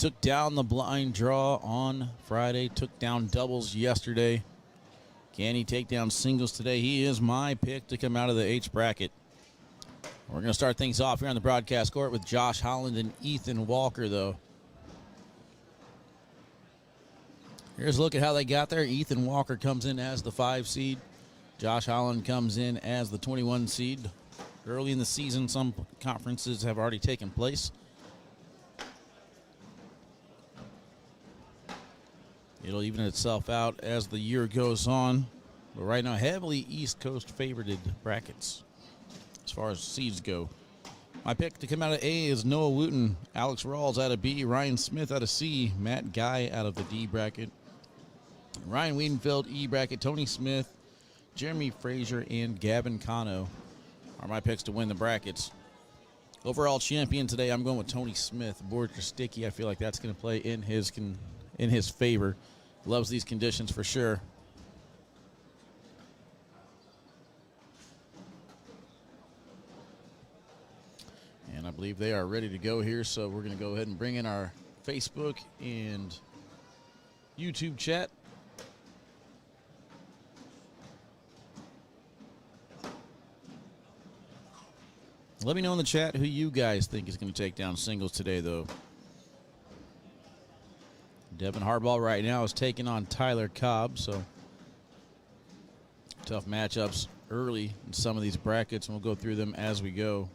took down the blind draw on Friday, took down doubles yesterday. Can he take down singles today? He is my pick to come out of the H bracket. We're going to start things off here on the broadcast court with Josh Holland and Ethan Walker, though. Here's a look at how they got there. Ethan Walker comes in as the 5 seed. Josh Holland comes in as the 21 seed. Early in the season, some conferences have already taken place. It'll even itself out as the year goes on. But right now, heavily East Coast favorited brackets as far as seeds go. My pick to come out of A is Noah Wooten, Alex Rawls out of B, Ryan Smith out of C, Matt Guy out of the D bracket, Ryan Wiedenfeld, E bracket, Tony Smith, Jeremy Frazier, and Gavin Cano are my picks to win the brackets. Overall champion today, I'm going with Tony Smith. Boards are sticky. I feel like that's going to play in his favor. Loves these conditions for sure. And I believe they are ready to go here, so we're going to go ahead and bring in our Facebook and YouTube chat. Let me know in the chat who you guys think is going to take down singles today, though. Devin Harbaugh right now is taking on Tyler Cobb, so tough matchups early in some of these brackets, and we'll go through them as we go.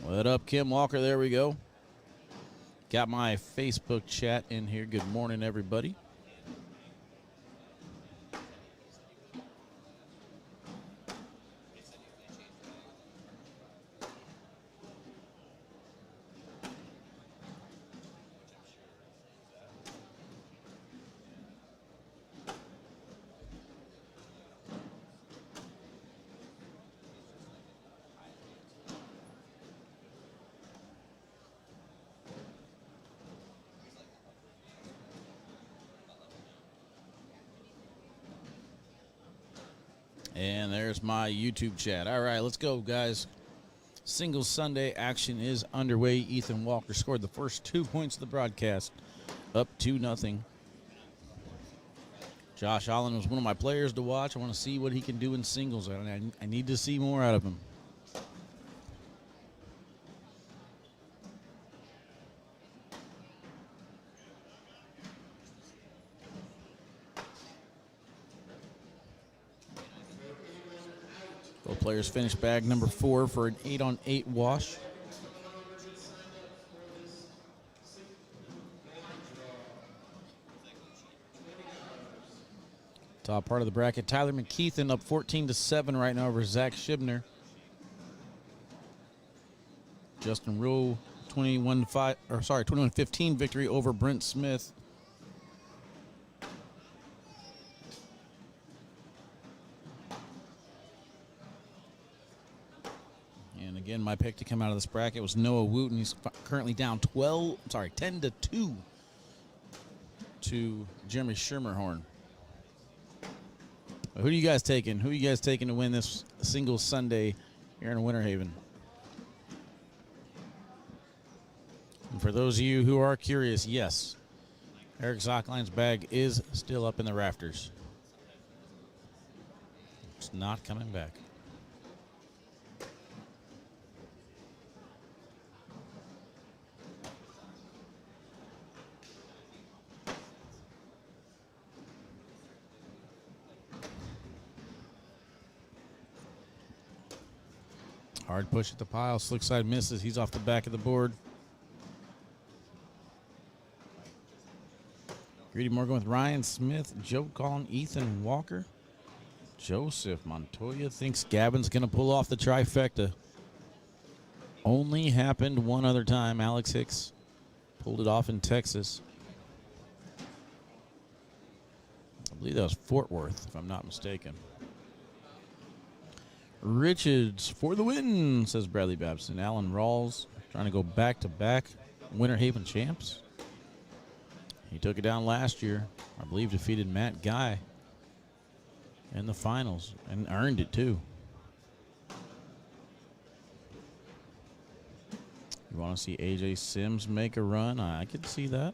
What up, Kim Walker? There we go. Got my Facebook chat in here. Good morning, everybody. And there's my YouTube chat. All right, let's go, guys. Singles Sunday action is underway. Ethan Walker scored the first 2 points of the broadcast, up 2-0. Josh Holland was one of my players to watch. I want to see what he can do in singles. I need to see more out of him. Both players finished bag number 4 for an 8-on-8 wash. Top part of the bracket, Tyler McKeithen up 14-7 right now over Zach Shibner. Justin Rule 21-15 victory over Brent Smith. And again, my pick to come out of this bracket was Noah Wooten. He's currently down 10-2 to Jeremy Schermerhorn. Who are you guys taking? Who are you guys taking to win this Singles Sunday here in Winter Haven? And for those of you who are curious, yes, Eric Zockline's bag is still up in the rafters. It's not coming back. Hard push at the pile. Slick side misses. He's off the back of the board. Greedy Morgan with Ryan Smith, Joe Collin, Ethan Walker. Joseph Montoya thinks Gavin's going to pull off the trifecta. Only happened one other time. Alex Hicks pulled it off in Texas. I believe that was Fort Worth, if I'm not mistaken. Richards for the win, says Bradley Babson. Alan Rawls trying to go back-to-back Winter Haven champs. He took it down last year. I believe defeated Matt Guy in the finals and earned it too. You want to see A.J. Sims make a run? I could see that.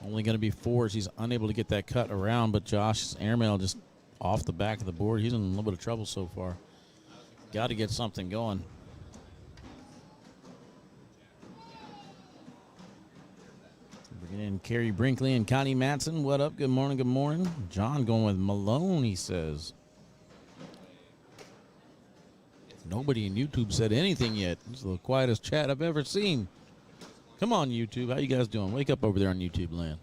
Only going to be 4 as he's unable to get that cut around, but Josh's airmail just off the back of the board. He's in a little bit of trouble so far. Got to get something going. Bringing in Kerry Brinkley and Connie Matson. What up? Good morning, good morning. John going with Malone, he says. Nobody in YouTube said anything yet. This is the quietest chat I've ever seen. Come on, YouTube. How you guys doing? Wake up over there on YouTube land.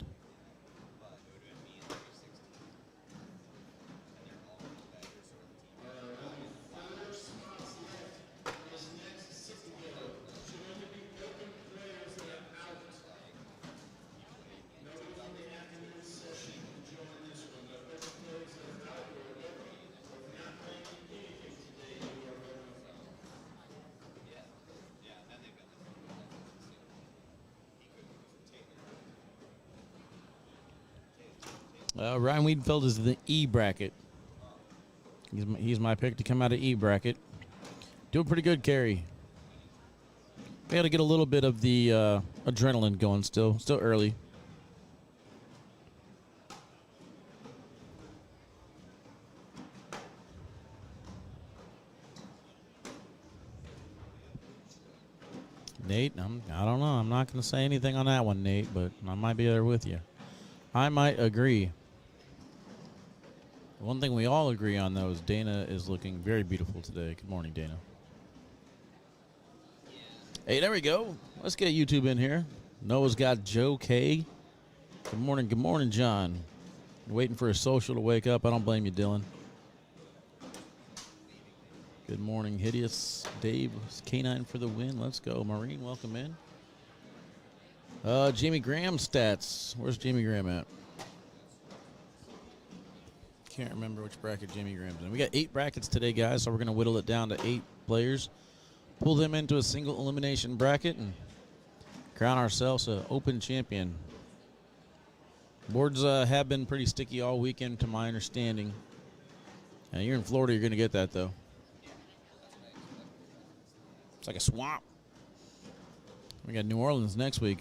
Ryan Wiedenfeld is the E bracket. He's my pick to come out of E bracket. Doing pretty good, Kerry. We got to get a little bit of the adrenaline going still early. Nate, I don't know. I'm not going to say anything on that one, Nate, but I might be there with you. I might agree. One thing we all agree on, though, is Dana is looking very beautiful today. Good morning, Dana. Hey, there we go. Let's get YouTube in here. Noah's got Joe K. Good morning, John. You're waiting for a social to wake up. I don't blame you, Dylan. Good morning, Hideous. Dave, K9 for the win. Let's go. Maureen, welcome in. Jamie Graham stats. Where's Jamie Graham at? Can't remember which bracket Jamie Graham's in. We got 8 brackets today, guys, so we're going to whittle it down to 8 players. Pull them into a single elimination bracket and crown ourselves an open champion. Boards have been pretty sticky all weekend, to my understanding. Now, you're in Florida, you're going to get that, though. It's like a swamp. We got New Orleans next week.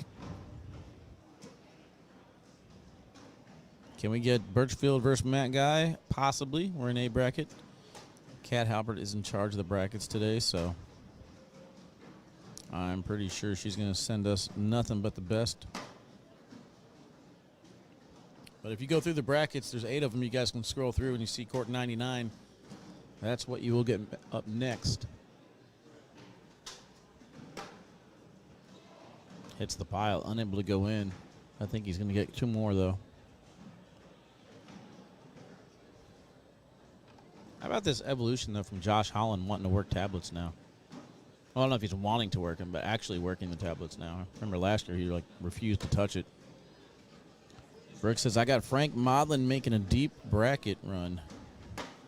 Can we get Birchfield versus Matt Guy? Possibly. We're in A bracket. Kat Halbert is in charge of the brackets today, so I'm pretty sure she's going to send us nothing but the best. But if you go through the brackets, there's 8 of them. You guys can scroll through and you see court 99. That's what you will get up next. Hits the pile, unable to go in. I think he's going to get 2 more, though. How about this evolution, though, from Josh Holland wanting to work tablets now? Well, I don't know if he's wanting to work them, but actually working the tablets now. Remember last year he refused to touch it. Brooks says, I got Frank Modlin making a deep bracket run.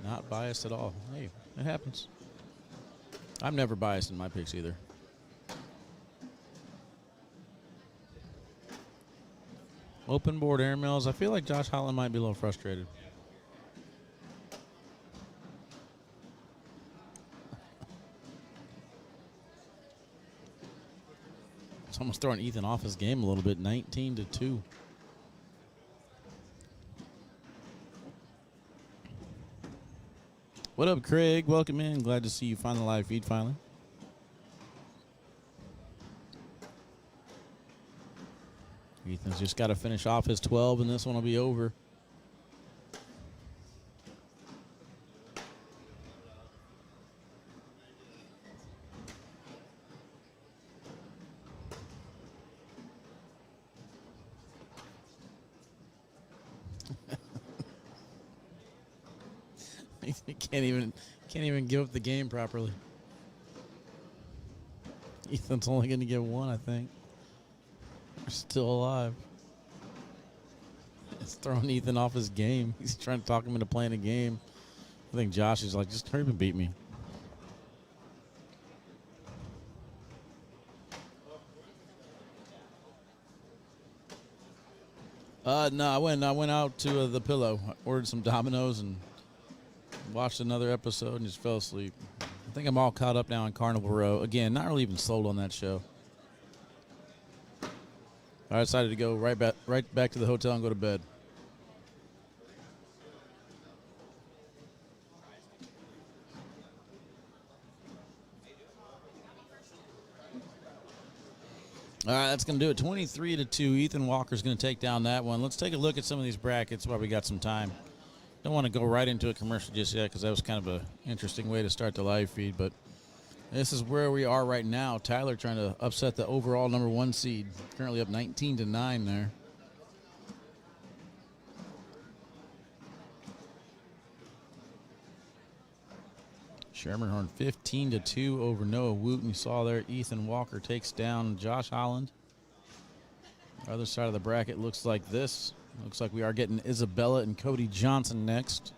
Not biased at all. Hey, it happens. I'm never biased in my picks either. Open board airmails. I feel like Josh Holland might be a little frustrated. It's almost throwing Ethan off his game a little bit. 19-2. What up, Craig? Welcome in. Glad to see you find the live feed finally. Ethan's just got to finish off his 12, and this one will be over. He can't even give up the game properly. Ethan's only going to get 1, I think. We're still alive. It's throwing Ethan off his game. He's trying to talk him into playing a game. I think Josh is like, just hurry up and beat me. No, I went out to the Pillow, ordered some Domino's, and watched another episode and just fell asleep. I think I'm all caught up now on Carnival Row. Again, not really even sold on that show. I decided to go right back to the hotel and go to bed. All right, that's going to do it. 23-2. Ethan Walker's going to take down that one. Let's take a look at some of these brackets while we got some time. Don't want to go right into a commercial just yet because that was kind of an interesting way to start the live feed, but this is where we are right now. Tyler trying to upset the overall number 1 seed. Currently up 19-9 there. Shermerhorn 15-2 over Noah Wooten. You saw there Ethan Walker takes down Josh Holland. Other side of the bracket looks like this. Looks like we are getting Isabella and Cody Johnson next.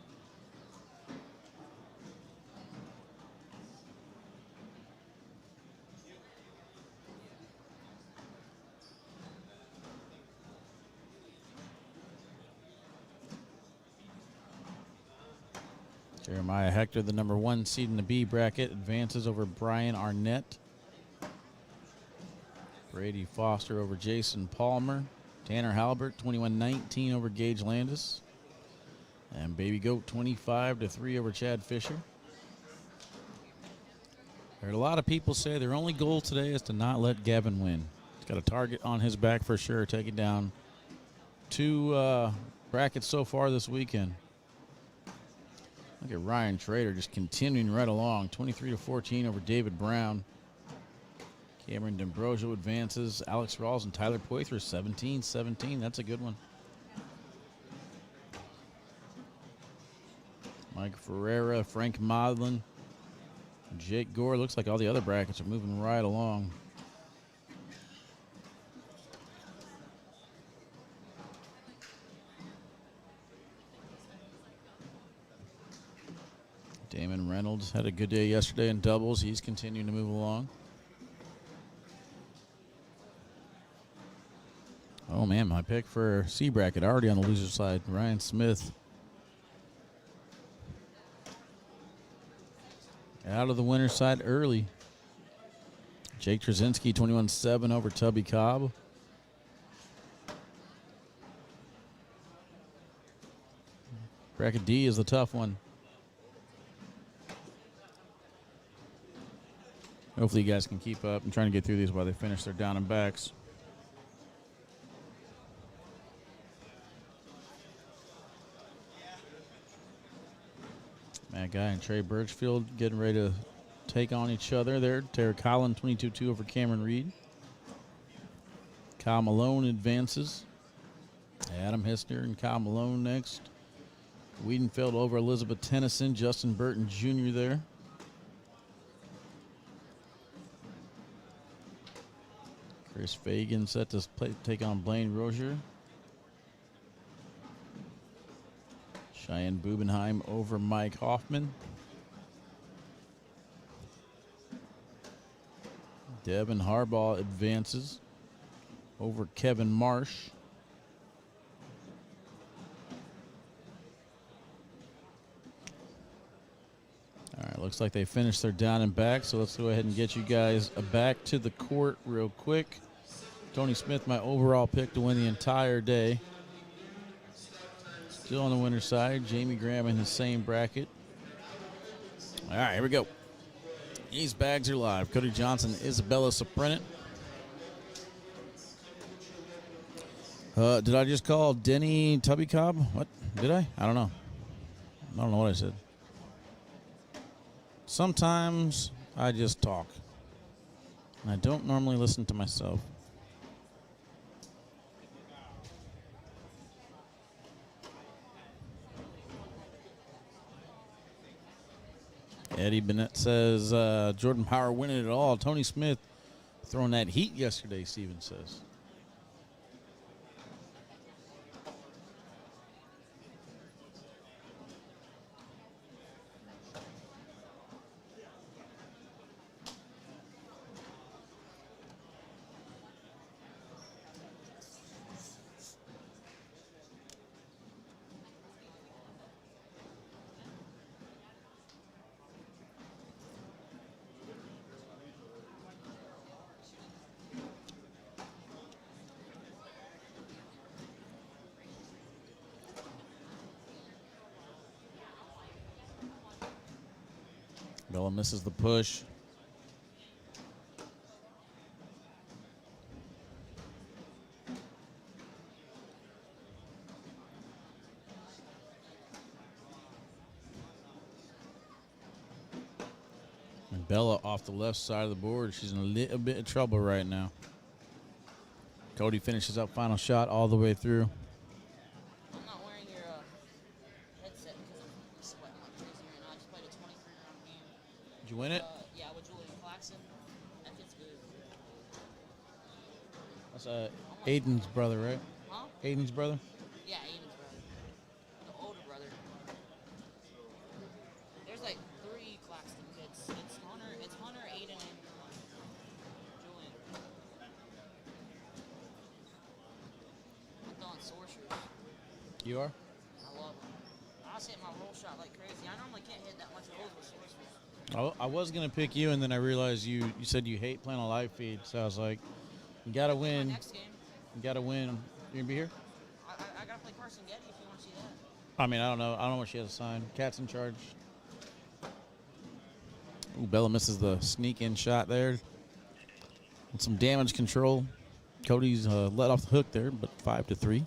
Jeremiah Hector, the number 1 seed in the B bracket, advances over Brian Arnett. Brady Foster over Jason Palmer. Tanner Halbert, 21-19 over Gage Landis. And Baby Goat, 25-3 over Chad Fisher. I heard a lot of people say their only goal today is to not let Gavin win. He's got a target on his back for sure, taking down 2 brackets so far this weekend. Look at Ryan Trader just continuing right along, 23-14 over David Brown. Cameron D'Ambrosio advances. Alex Rawls and Tyler Poitras, 17-17. That's a good one. Mike Ferreira, Frank Modlin, Jake Gore. Looks like all the other brackets are moving right along. Damon Reynolds had a good day yesterday in doubles. He's continuing to move along. Oh, man, my pick for C bracket already on the loser side. Ryan Smith out of the winner's side early. Jake Trzinski, 21-7 over Tubby Cobb. Bracket D is the tough one. Hopefully you guys can keep up. I'm trying to get through these while they finish their down and backs. Matt Guy and Trey Birchfield getting ready to take on each other there. Tara Collin, 22-2 over Cameron Reed. Kyle Malone advances. Adam Hissner and Kyle Malone next. Wiedenfeld over Elizabeth Tennyson. Justin Burton Jr. there. Chris Fagan set to take on Blaine Rozier. Cheyenne Bubenheim over Mike Hoffman. Devin Harbaugh advances over Kevin Marsh. All right, looks like they finished their down and back, so let's go ahead and get you guys back to the court real quick. Tony Smith, my overall pick to win the entire day. Still on the winner's side. Jamie Graham in the same bracket. All right, here we go. These bags are live. Cody Johnson, Isabella Soprenet. Did I just call Denny Tubby Cobb? What? Did I? I don't know. I don't know what I said. Sometimes I just talk. And I don't normally listen to myself. Eddie Bennett says Jordan Power winning it all. Tony Smith throwing that heat yesterday, Steven says. Bella misses the push. And Bella off the left side of the board. She's in a little bit of trouble right now. Cody finishes up final shot all the way through. I'm not wearing your headset because I'm sweating like crazy right now. I just played a 23-round game. Did you win it? Yeah, with Julian Claxton. That kid's good. That's Aiden's brother, right? Huh? Aiden's brother? Yeah, Aiden's brother. The older brother. There's like 3 Claxton kids. It's Hunter, Aiden, and Julian. I'm throwing sorcerers. You are? I love them. I was hitting my roll shot like crazy. I normally can't hit that much rolls with sorcerers. I was going to pick you, and then I realized you said you hate playing on live feed, so I was like, you got to win. My next game. You got to win. You going to be here? I got to play Carson Getty if you want to see that. I mean, I don't know. I don't know what she has to sign. Cat's in charge. Ooh, Bella misses the sneak-in shot there. With some damage control. Cody's let off the hook there, but 5-3.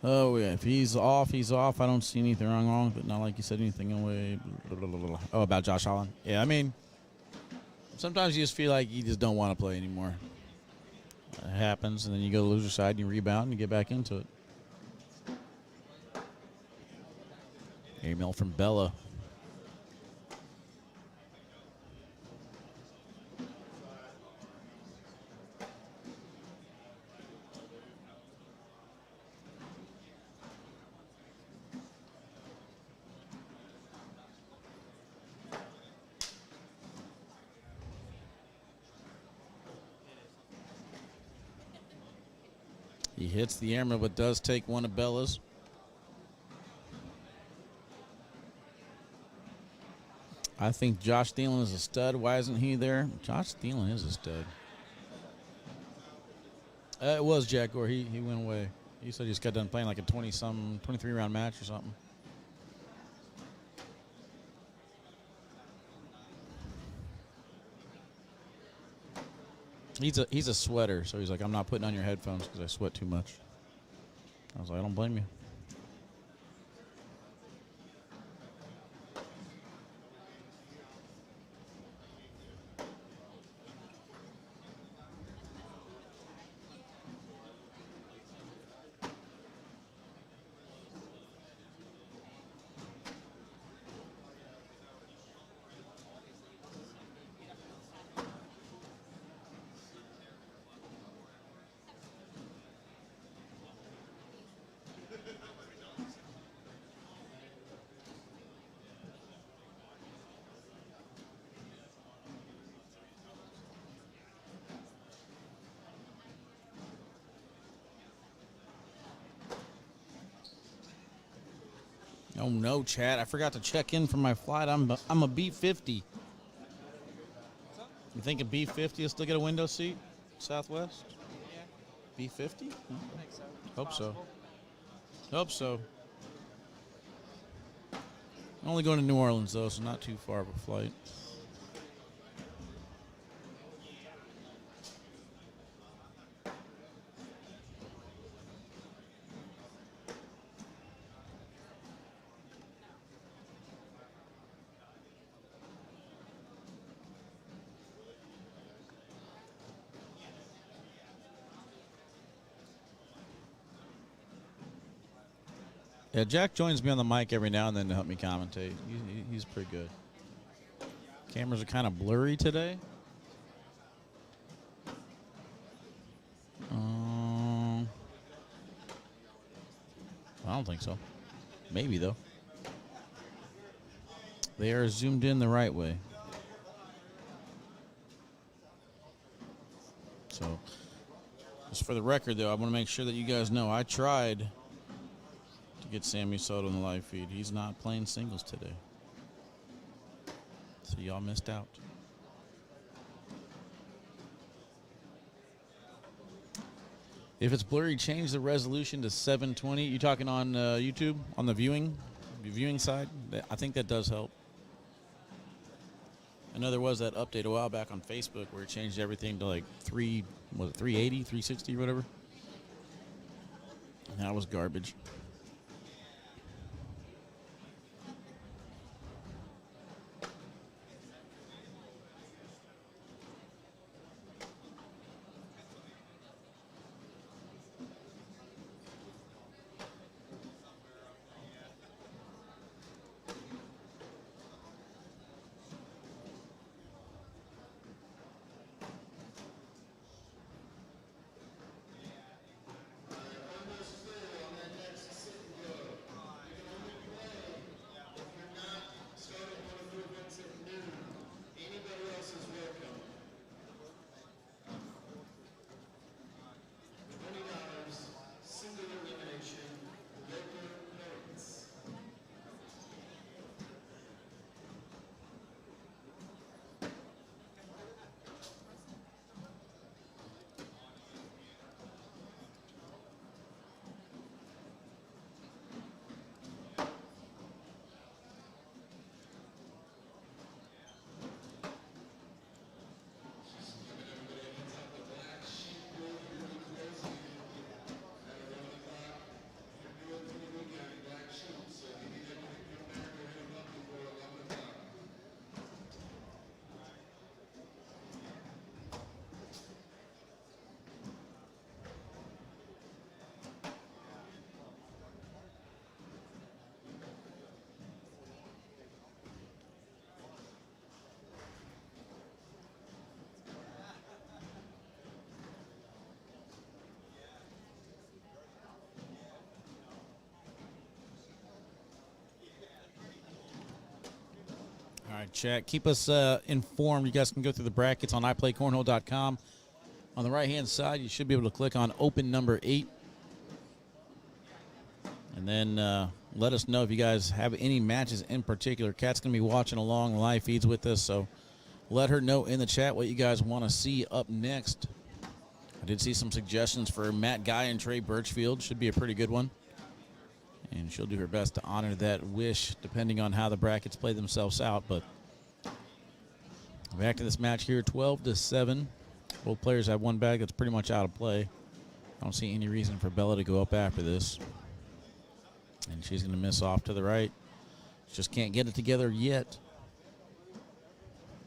Oh, yeah. If he's off, he's off. I don't see anything wrong, but not like you said anything away. Oh, about Josh Allen. Yeah, I mean, sometimes you just feel like you just don't want to play anymore. It happens, and then you go to the loser side, and you rebound, and you get back into it. Airmail from Bella. He hits the airmail, but does take one of Bella's. I think Josh Thielen is a stud. Why isn't he there? Josh Thielen is a stud. It was Jack Gore. He went away. He said he just got done playing like a 23-round match or something. He's a sweater, so he's like, I'm not putting on your headphones because I sweat too much. I was like, I don't blame you. Oh no, Chad! I forgot to check in for my flight. I'm a B50. You think a B50 will still get a window seat? Southwest? Yeah. B50? I think so. Hope so. Hope so. I'm only going to New Orleans though, so not too far of a flight. Yeah, Jack joins me on the mic every now and then to help me commentate. He's pretty good. Cameras are kind of blurry today. I don't think so. Maybe, though. They are zoomed in the right way. So, just for the record, though, I want to make sure that you guys know I tried to get Sammy Soto in the live feed. He's not playing singles today. So y'all missed out. If it's blurry, change the resolution to 720. You talking on YouTube, on the viewing the viewing side. I think that does help. I know there was that update a while back on Facebook where it changed everything to like 380, 360 or whatever. And that was garbage. All right, chat. Keep us informed. You guys can go through the brackets on iPlayCornhole.com. On the right-hand side, you should be able to click on Open Number 8. And then let us know if you guys have any matches in particular. Kat's going to be watching along the live feeds with us, so let her know in the chat what you guys want to see up next. I did see some suggestions for Matt Guy and Trey Birchfield. Should be a pretty good one. And she'll do her best to honor that wish, depending on how the brackets play themselves out. But back to this match here, 12-7. Both players have one bag that's pretty much out of play. I don't see any reason for Bella to go up after this. And she's going to miss off to the right. Just can't get it together yet.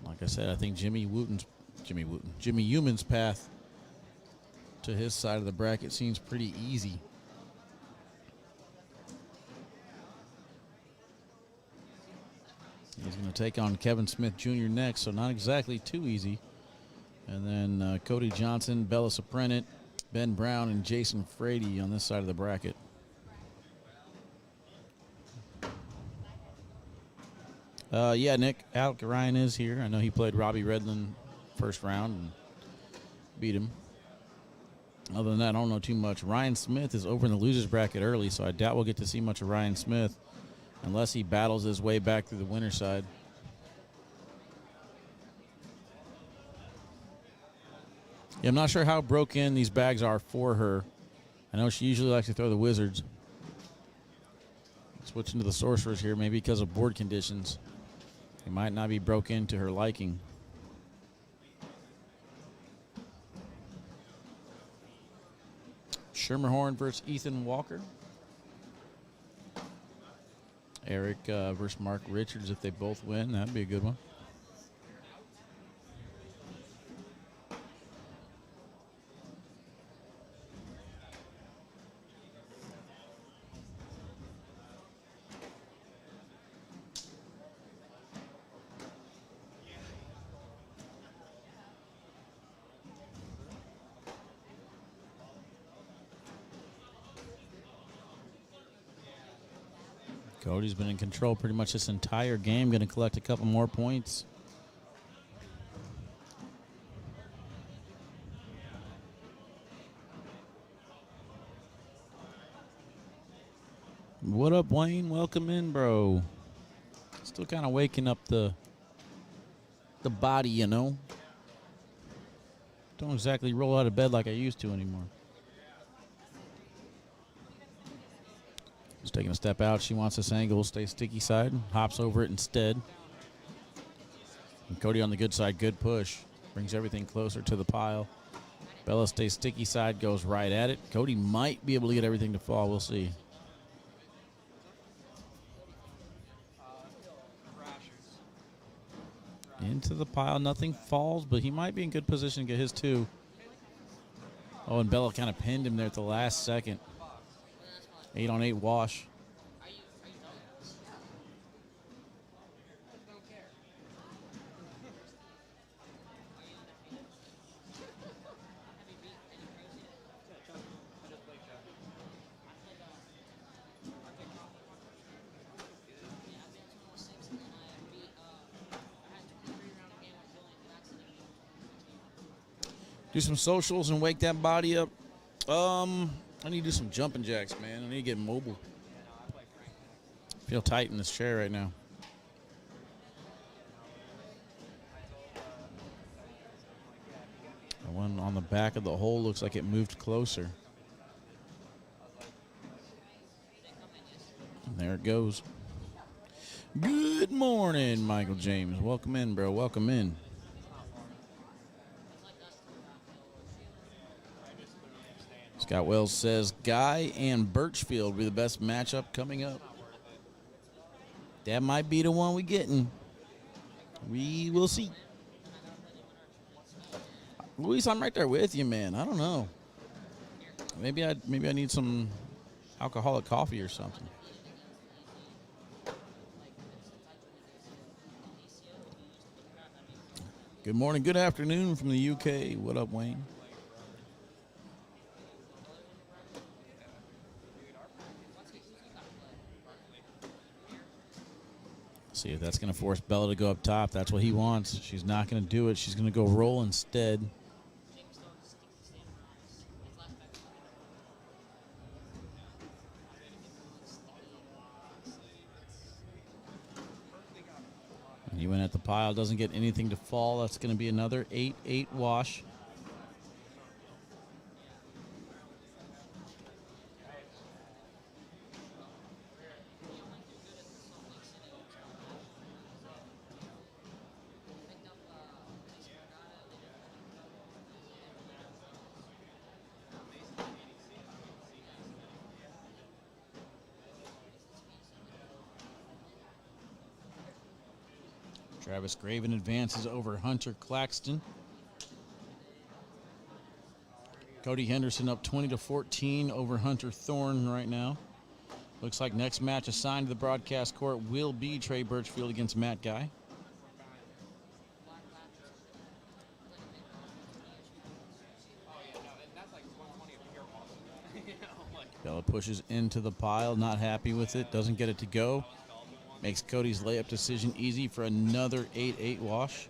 Like I said, I think Jimmy Human's path to his side of the bracket seems pretty easy. He's going to take on Kevin Smith Jr. next, so not exactly too easy. And then Cody Johnson, Bella Soprenit, Ben Brown, and Jason Frady on this side of the bracket. Yeah, Nick, Alec Ryan is here. I know he played Robbie Redland first round and beat him. Other than that, I don't know too much. Ryan Smith is over in the losers bracket early, so I doubt we'll get to see much of Ryan Smith unless he battles his way back through the winner's side. Yeah, I'm not sure how broken these bags are for her. I know she usually likes to throw the Wizards. Switching to the Sorcerers here, maybe because of board conditions. They might not be broken to her liking. Schermerhorn versus Ethan Walker. Eric versus Mark Richards. If they both win, that'd be a good one. Cody's been in control pretty much this entire game. Going to collect a couple more points. What up, Wayne? Welcome in, bro. Still kind of waking up the body, you know. Don't exactly roll out of bed like I used to anymore. He's taking a step out. She wants this angle. Stay sticky side. Hops over it instead. And Cody on the good side. Good push. Brings everything closer to the pile. Bella stays sticky side. Goes right at it. Cody might be able to get everything to fall. We'll see. Into the pile. Nothing falls, but he might be in good position to get his two. Oh, and Bella kind of pinned him there at the last second. 8-on-8 wash. Do some socials and wake that body up. I need to do some jumping jacks, man. I need to get mobile. Feel tight in this chair right now. The one on the back of the hole looks like it moved closer. And there it goes. Good morning, Michael James. Welcome in, bro. Welcome in. Scott Wells says Guy and Birchfield will be the best matchup coming up. That might be the one we're getting. We will see. Luis, I'm right there with you, man. I don't know. Maybe I need some alcoholic coffee or something. Good morning, good afternoon from the UK. What up, Wayne? See if that's going to force Bella to go up top. That's what he wants. She's not going to do it. She's going to go roll instead. And he went at the pile. Doesn't get anything to fall. That's going to be another 8-8 wash. Travis Graven advances over Hunter Claxton. Cody Henderson up 20-14 over Hunter Thorne right now. Looks like next match assigned to the broadcast court will be Trey Birchfield against Matt Guy. Bella pushes into the pile, not happy with it, doesn't get it to go. Makes Cody's layup decision easy for another 8-8 wash.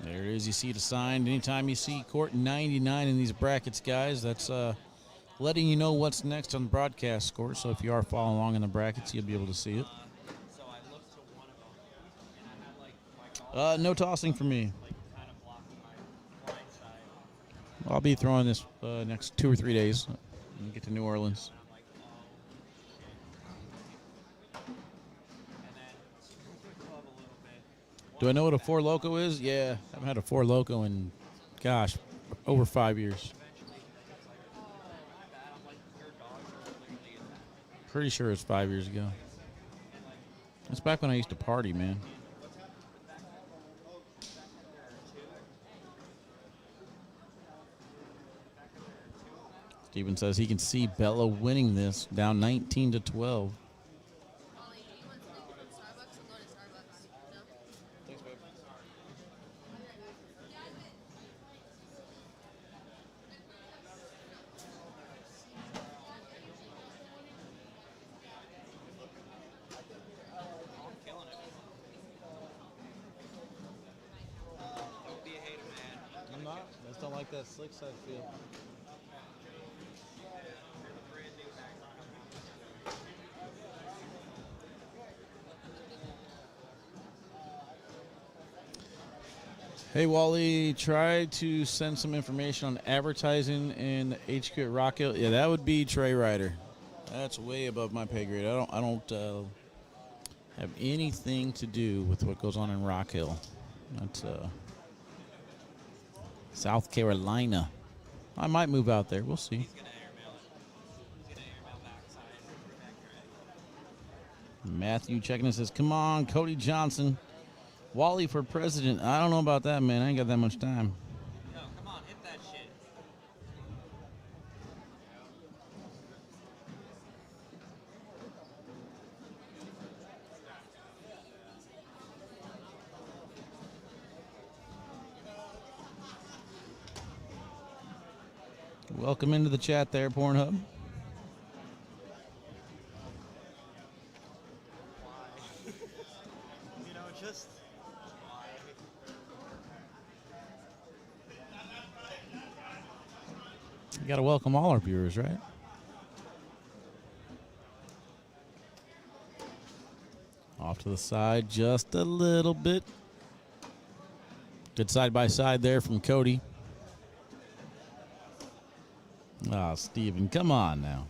There it is. You see it assigned. Anytime you see court 99 in these brackets, guys, that's letting you know what's next on the broadcast score. So if you are following along in the brackets, you'll be able to see it. No tossing for me. I'll be throwing this next 2 or 3 days when we get to New Orleans. Do I know what a Four Loko is? Yeah, I haven't had a Four Loko in, gosh, over 5 years. Pretty sure it's 5 years ago. That's back when I used to party, man. Steven says he can see Bella winning this, down 19-12. I'm not. I just don't like that slick side feel. Hey, Wally, try to send some information on advertising in HQ at Rock Hill. Yeah, that would be Trey Ryder. That's way above my pay grade. I don't have anything to do with what goes on in Rock Hill. That's South Carolina. I might move out there. We'll see. He's gonna airmail it. He's gonna airmail backside. Matthew checking in says, come on, Cody Johnson. Wally for president. I don't know about that, man. I ain't got that much time. No, come on, hit that shit. Welcome into the chat there, Pornhub. You know, just why? You got to welcome all our viewers, right? Off to the side just a little bit. Good side-by-side there from Cody. Ah, Steven, come on now.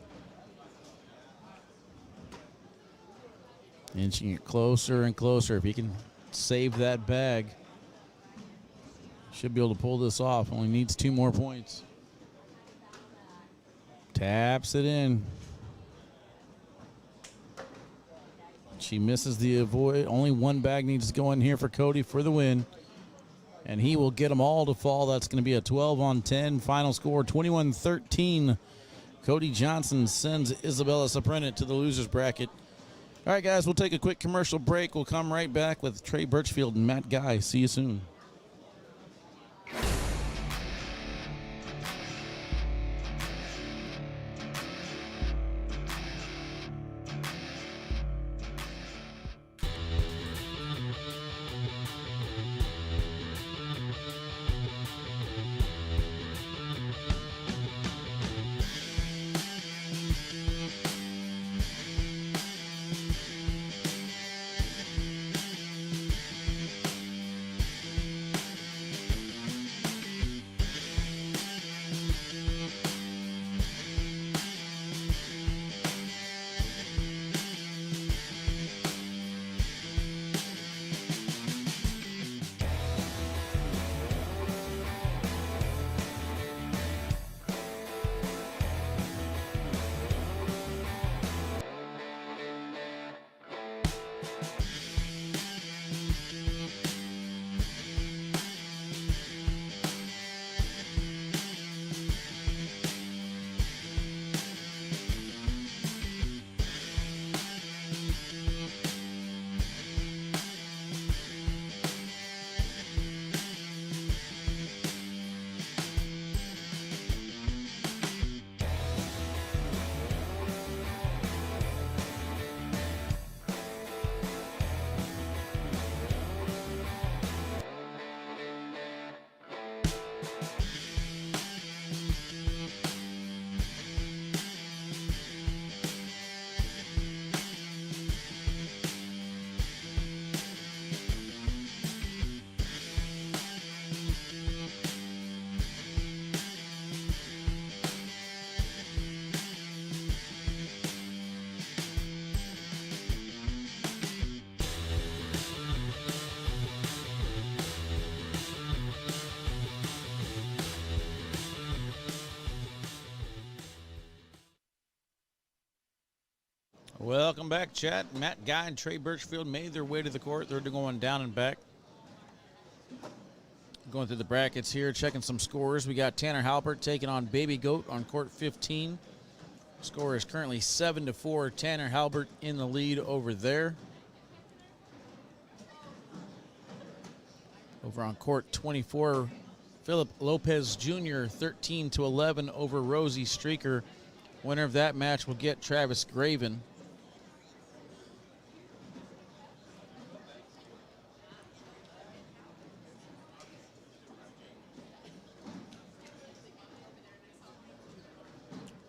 Inching it closer and closer. If he can save that bag, should be able to pull this off. Only needs 2 more points. Taps it in. She misses the avoid. Only 1 bag needs to go in here for Cody for the win. And he will get them all to fall. That's going to be a 12-on-10. Final score, 21-13. Cody Johnson sends Isabella Soprennett to the loser's bracket. All right, guys, we'll take a quick commercial break. We'll come right back with Trey Birchfield and Matt Guy. See you soon. Welcome back, chat. Matt Guy and Trey Birchfield made their way to the court. They're going down and back. Going through the brackets here, checking some scores. We got Tanner Halpert taking on Baby Goat on court 15. Score is currently 7-4. Tanner Halpert in the lead over there. Over on court 24, Philip Lopez Jr. 13-11 over Rosie Streaker. Winner of that match will get Travis Graven.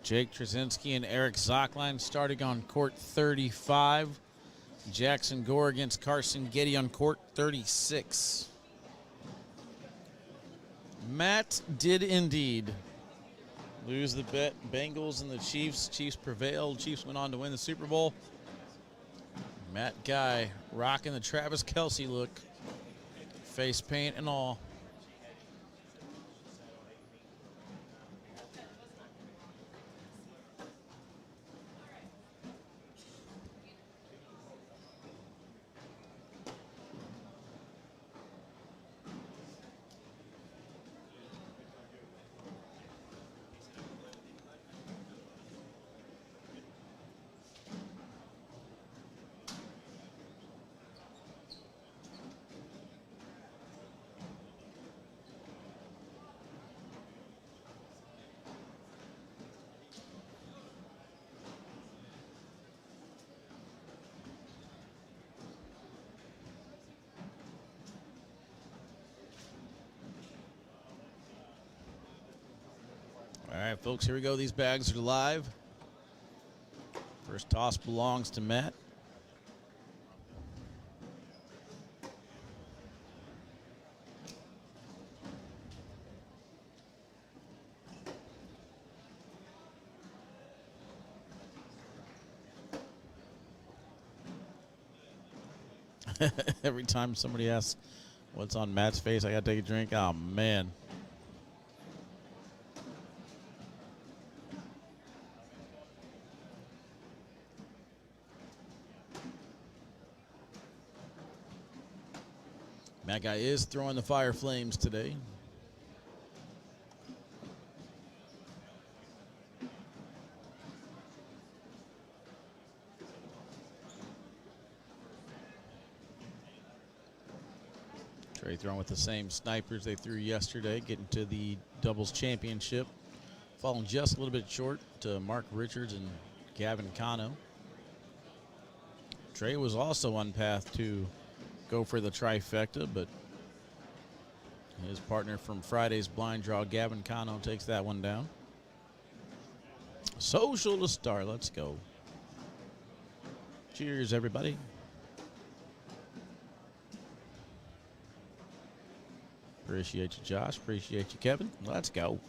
Jake Trzinski and Eric Zockline starting on court 35. Jackson Gore against Carson Getty on court 36. Matt did indeed lose the bet. Bengals and the Chiefs. Chiefs prevailed. Chiefs went on to win the Super Bowl. Matt Guy rocking the Travis Kelce look. Face paint and all. All right, folks, here we go. These bags are live. First toss belongs to Matt. Every time somebody asks what's on Matt's face, I got to take a drink. Oh, man. That guy is throwing the fire flames today. Trey throwing with the same snipers they threw yesterday, getting to the doubles championship. Falling just a little bit short to Mark Richards and Gavin Cano. Trey was also on path to go for the trifecta, but his partner from Friday's blind draw, Gavin Cano, takes that one down. Social to start. Let's go. Cheers, everybody. Appreciate you, Josh. Appreciate you, Kevin. Let's go.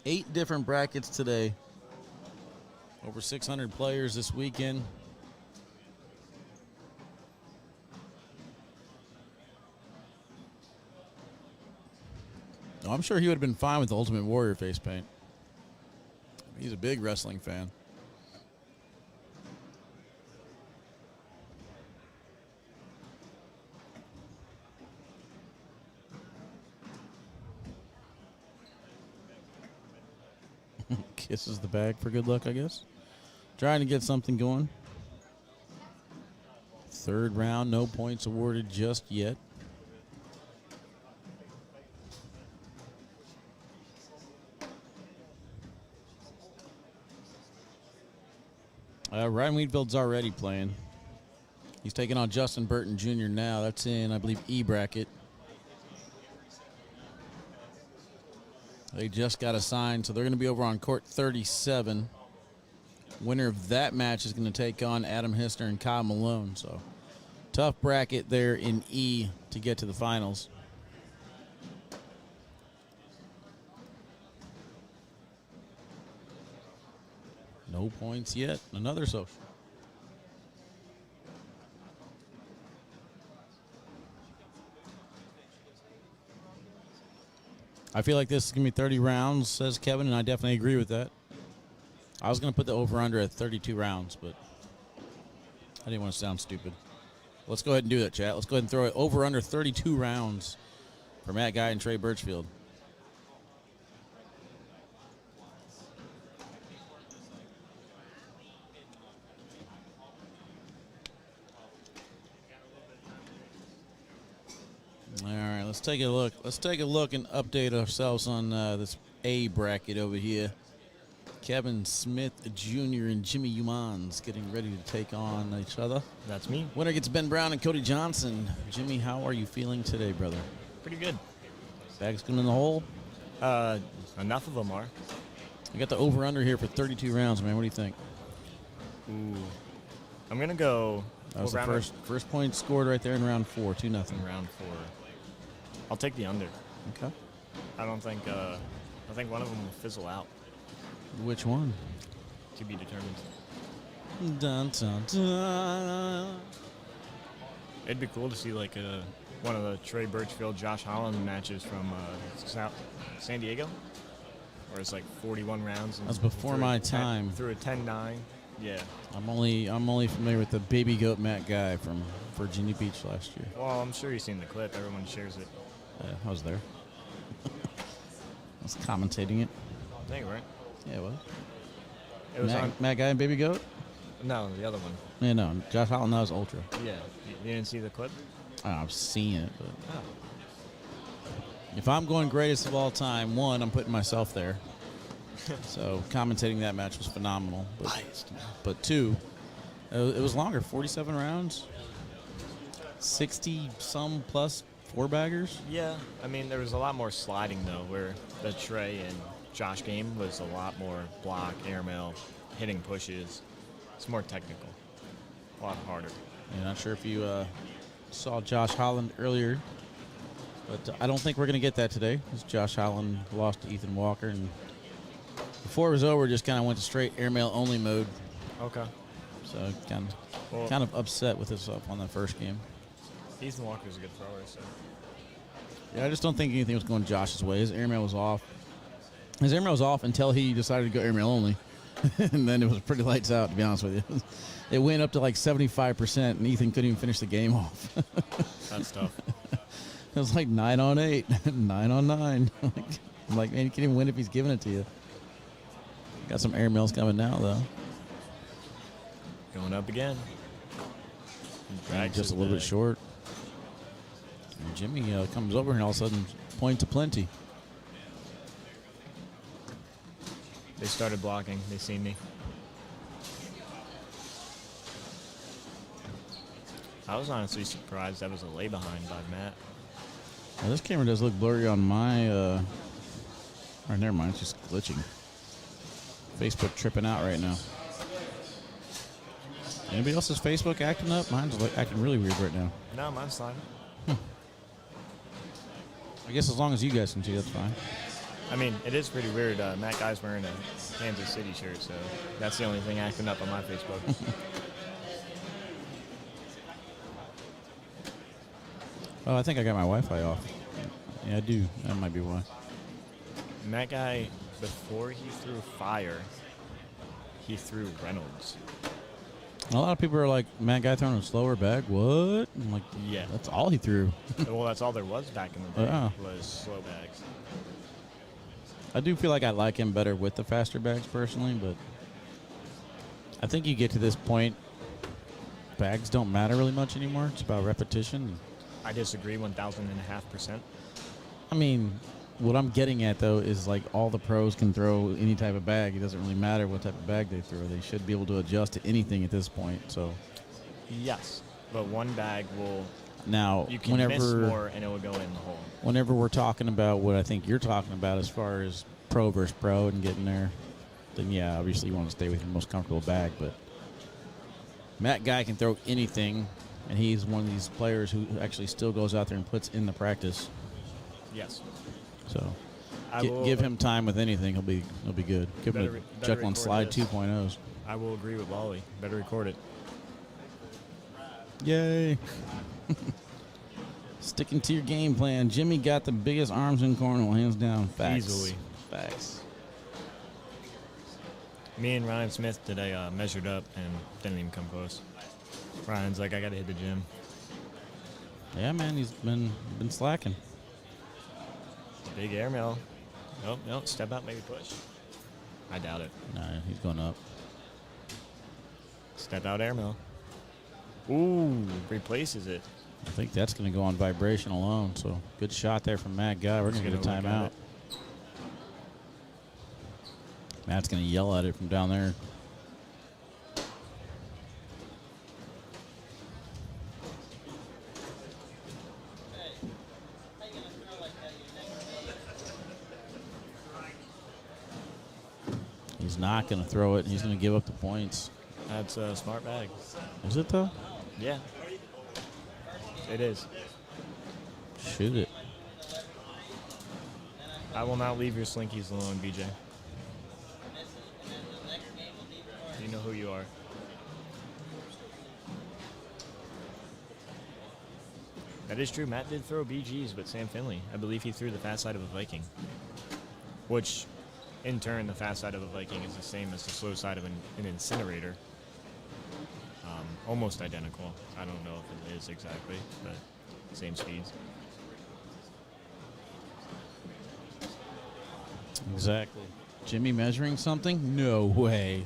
8 different brackets today. Over 600 players this weekend. I'm sure he would have been fine with the Ultimate Warrior face paint. He's a big wrestling fan. Kisses the bag for good luck, I guess. Trying to get something going. 3rd round, no points awarded just yet. Ryan Wheatfield's already playing. He's taking on Justin Burton Jr. now. That's in, I believe, E bracket. They just got assigned, so they're going to be over on court 37. Winner of that match is going to take on Adam Hissner and Kyle Malone. So tough bracket there in E to get to the finals. No points yet. Another social. I feel like this is going to be 30 rounds, says Kevin, and I definitely agree with that. I was going to put the over-under at 32 rounds, but I didn't want to sound stupid. Let's go ahead and do that, chat. Let's go ahead and throw it over-under 32 rounds for Matt Guy and Trey Birchfield. All right, let's take a look. Let's take a look and update ourselves on this A bracket over here. Kevin Smith Jr. and Jimmy Umans getting ready to take on each other. That's me. Winner gets Ben Brown and Cody Johnson. Jimmy, how are you feeling today, brother? Pretty good. Bags going in the hole? Enough of them are. We got the over-under here for 32 rounds, man. What do you think? Ooh. I'm going to go That was What the round first point scored right there in round 4, 2-0. in round 4. I'll take the under. Okay. I don't think. I think one of them will fizzle out. Which one? To be determined. Dun, dun, dun. It'd be cool to see like one of the Trey Birchfield, Josh Holland matches from San Diego, where it's like 41 rounds. And That's before my time. Through a 10-9. Yeah. I'm only familiar with the baby goat Matt guy from Virginia Beach last year. Well, I'm sure you've seen the clip. Everyone shares it. I was there. I was commentating it. No, you weren't. Yeah, well. It was on. Matt guy and baby goat? No, the other one. Yeah, no. Josh Holland, that was ultra. Yeah. You didn't see the clip? I've seen it, but Oh. if I'm going greatest of all time, one, I'm putting myself there. So commentating that match was phenomenal. But two, it was longer, 47 rounds, 60-some plus four-baggers. Yeah. I mean, there was a lot more sliding, though, where the Trey and Josh game was a lot more block, airmail, hitting pushes. It's more technical. A lot harder. Yeah, not sure if you saw Josh Holland earlier, but I don't think we're going to get that today. Because Josh Holland lost to Ethan Walker, and before it was over, just kind of went to straight airmail only mode. Okay. So kind of upset with himself on that first game. Ethan Walker's a good thrower, so. Yeah, I just don't think anything was going Josh's way. His airmail was off. His airmail was off until he decided to go airmail only. And then it was pretty lights out, to be honest with you. It went up to like 75%, and Ethan couldn't even finish the game off. That's tough. It was like 9 on 8, 9 on 9. I'm like, man, you can't even win if he's giving it to you. Got some airmails coming now, though. Going up again. Just a little bit short. And Jimmy comes over and all of a sudden points to plenty. They started blocking. They seen me. I was honestly surprised that was a lay behind by Matt. Well, this camera does look blurry on my. Or never mind, it's just glitching. Facebook tripping out right now. Anybody else's Facebook acting up? Mine's like acting really weird right now. No, mine's fine. I guess as long as you guys can see, that's fine. I mean, it is pretty weird. Matt Guy's wearing a Kansas City shirt, so that's the only thing acting up on my Facebook. Oh, I think I got my Wi-Fi off. Yeah, I do. That might be why. Matt Guy, before he threw fire, he threw Reynolds. A lot of people are like, Matt Guy throwing a slower bag. What? I'm like, Yeah. that's all he threw. Well, that's all there was back in the day Yeah. was slow bags. I do feel like I like him better with the faster bags personally, but I think you get to this point, bags don't matter really much anymore. It's about repetition. I disagree 1,000.5%. I mean, what I'm getting at, though, is like all the pros can throw any type of bag. It doesn't really matter what type of bag they throw. They should be able to adjust to anything at this point. So Yes, but one bag will, now, you can miss more and it will go in the hole. whenever we're talking about what I think you're talking about as far as pro versus pro and getting there, then yeah, obviously you want to stay with your most comfortable bag. But Matt Guy can throw anything, and he's one of these players who actually still goes out there and puts in the practice. Yes. So I will, give him time with anything, he'll be good. Give him Better a Jekyll and record Slide this. 2.0s. I will agree with Wally. Better record it. Yay. Sticking to your game plan. Jimmy got the biggest arms in Cornwall, hands down. Facts. Easily. Facts. Me and Ryan Smith today measured up and didn't even come close. Ryan's like, I got to hit the gym. Yeah, man, he's been slacking. Big airmail. Nope, nope. Step out, maybe push. I doubt it. Nah, he's going up. Step out airmail. Ooh, replaces it. I think that's going to go on vibration alone. So good shot there from Matt Guy. We're going to get a gonna look timeout. at Matt's going to yell at it from down there. He's not going to throw it. He's going to give up the points. That's a smart bag. Is it, though? Yeah. It is. Shoot it. I will not leave your slinkies alone, BJ. You know who you are. That is true. Matt did throw BGs, but Sam Finley, I believe he threw the fast side of a Viking. Which, in turn, the fast side of a Viking is the same as the slow side of an incinerator. Almost identical. I don't know if it is exactly, but same speeds. Exactly. Jimmy measuring something? No way.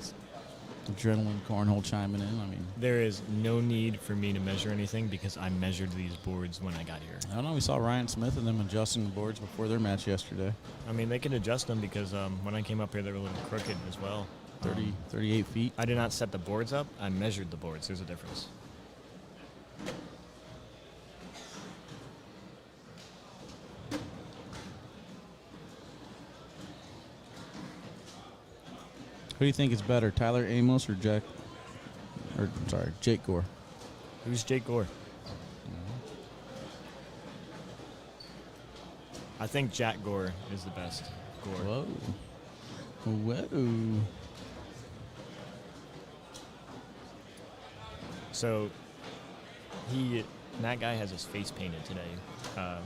Adrenaline cornhole chiming in. I mean, There is no need for me to measure anything because I measured these boards when I got here. I don't know. We saw Ryan Smith and them adjusting the boards before their match yesterday. I mean, they can adjust them because when I came up here, they were a little crooked as well. 38 feet. I did not set the boards up. I measured the boards. There's a difference. Who do you think is better, Tyler Amos or Jake Gore? Who's Jake Gore? I think Jack Gore is the best. Gore. Whoa. So, that guy has his face painted today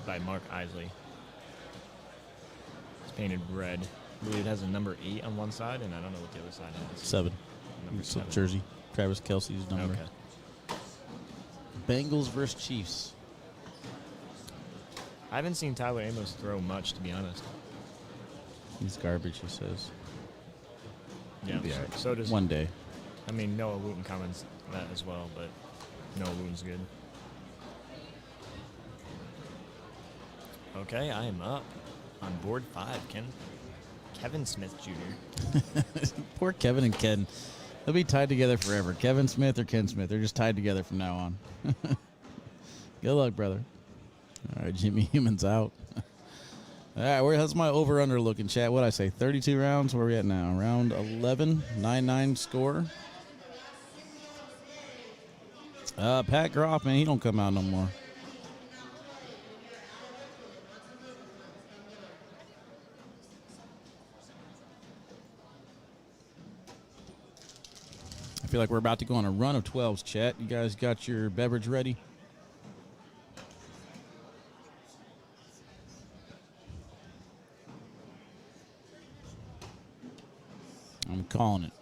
by Mark Isley. It's painted red. I believe it has a number 8 on one side, and I don't know what the other side has. 7. Number It's a 7. jersey. Travis Kelce's number. Okay. Bengals versus Chiefs. I haven't seen Tyler Amos throw much, to be honest. He's garbage, he says. Yeah, He'll be all right. so does One day. I mean, Noah Wooten comments that as well, but Noah Wooten's good. Okay, I am up on board 5. Kevin Smith Jr. Poor Kevin and Ken. They'll be tied together forever. Kevin Smith or Ken Smith. They're just tied together from now on. Good luck, brother. All right, Jimmy Human's out. All right, how's my over-under looking, chat? What'd I say, 32 rounds? Where are we at now? Round 11, 9-9 score. Pat Groff, man, he don't come out no more. I feel like we're about to go on a run of 12s, chat. You guys got your beverage ready? I'm calling it.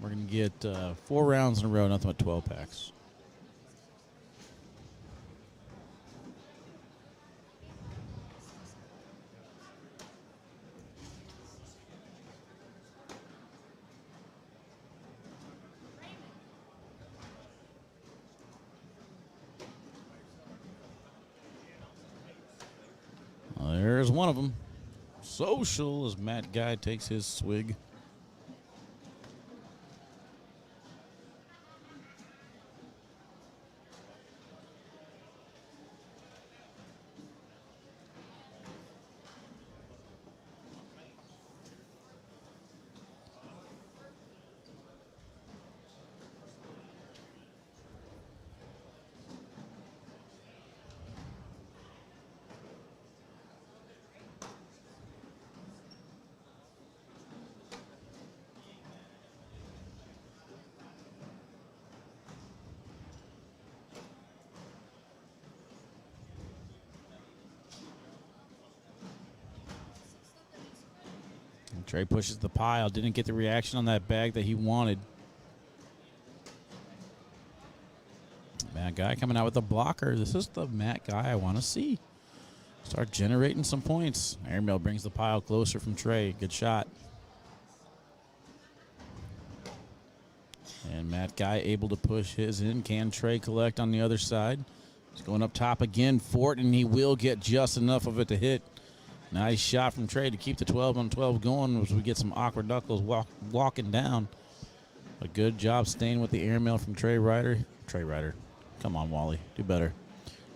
We're going to get 4 rounds in a row, nothing but 12 packs. There's one of them. Social as Matt Guy takes his swig. Trey pushes the pile. Didn't get the reaction on that bag that he wanted. Matt Guy coming out with a blocker. This is the Matt Guy I want to see. Start generating some points. Airmail brings the pile closer from Trey. Good shot. And Matt Guy able to push his in. Can Trey collect on the other side? He's going up top again for it, and he will get just enough of it to hit. Nice shot from Trey to keep the 12-on-12 going as we get some awkward knuckles walking down. A good job staying with the airmail from Trey Ryder. Trey Ryder. Come on, Wally. Do better.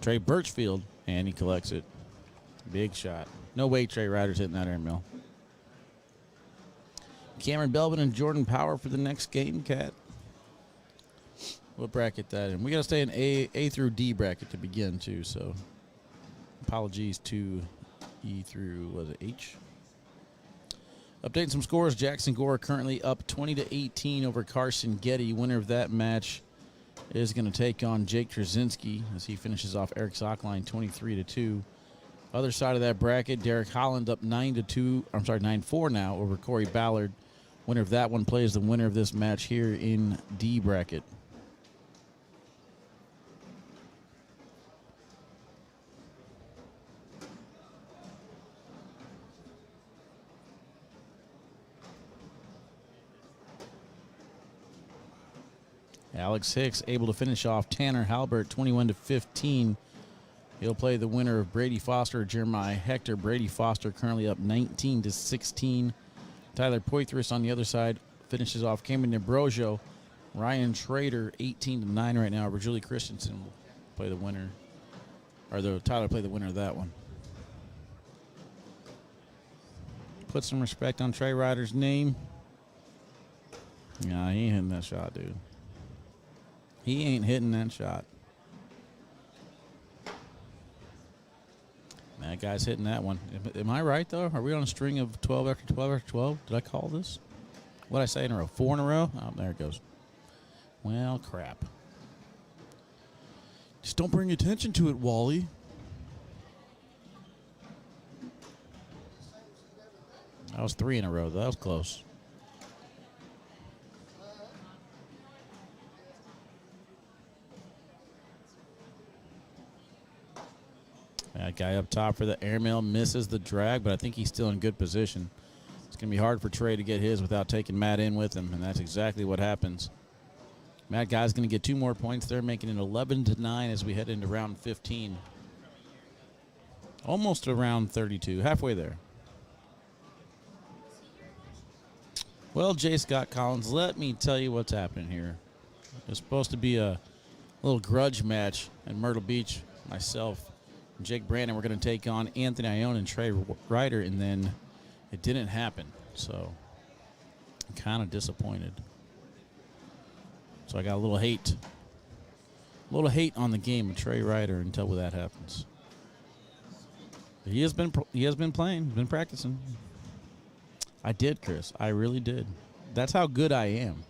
Trey Birchfield, and he collects it. Big shot. No way Trey Ryder's hitting that airmail. Cameron Belden and Jordan Power for the next game, Cat. what bracket that in. We got to stay in A through D bracket to begin, too, so apologies to E through, was it H? Updating some scores. Jackson Gore currently up 20-18 over Carson Getty. Winner of that match is going to take on Jake Trzinski as he finishes off Eric Sockline 23-2. Other side of that bracket, Derek Holland up 9-4 now over Corey Ballard. Winner of that one plays the winner of this match here in D bracket. Alex Hicks able to finish off Tanner Halbert 21-15. He'll play the winner of Brady Foster, Jeremiah Hector. Brady Foster currently up 19-16. Tyler Poitras on the other side finishes off Cameron Nebrojo. Ryan Schrader 18-9 right now. Julie Christensen will play the winner, or Tyler play the winner of that one. Put some respect on Trey Ryder's name. Nah, he ain't hitting that shot, dude. He ain't hitting that shot. That guy's hitting that one. Am I right, though? Are we on a string of 12 after 12 after 12? Did I call this? What did I say in a row? 4 in a row? Oh, there it goes. Well, crap. Just don't bring attention to it, Wally. That was 3 in a row. That was close. That guy up top for the airmail misses the drag, but I think he's still in good position. It's going to be hard for Trey to get his without taking Matt in with him, and that's exactly what happens. Matt Guy's going to get 2 more points there, making it 11-9 as we head into round 15. Almost around 32, halfway there. Well, J. Scott Collins, let me tell you what's happening here. It's supposed to be a little grudge match at Myrtle Beach. Myself and Jake Brandon were going to take on Anthony Ione and Trey Ryder, and then it didn't happen. So I'm kind of disappointed. So I got a little hate. A little hate on the game of Trey Ryder until that happens. But he has been playing, been practicing. I did, Chris. I really did. That's how good I am.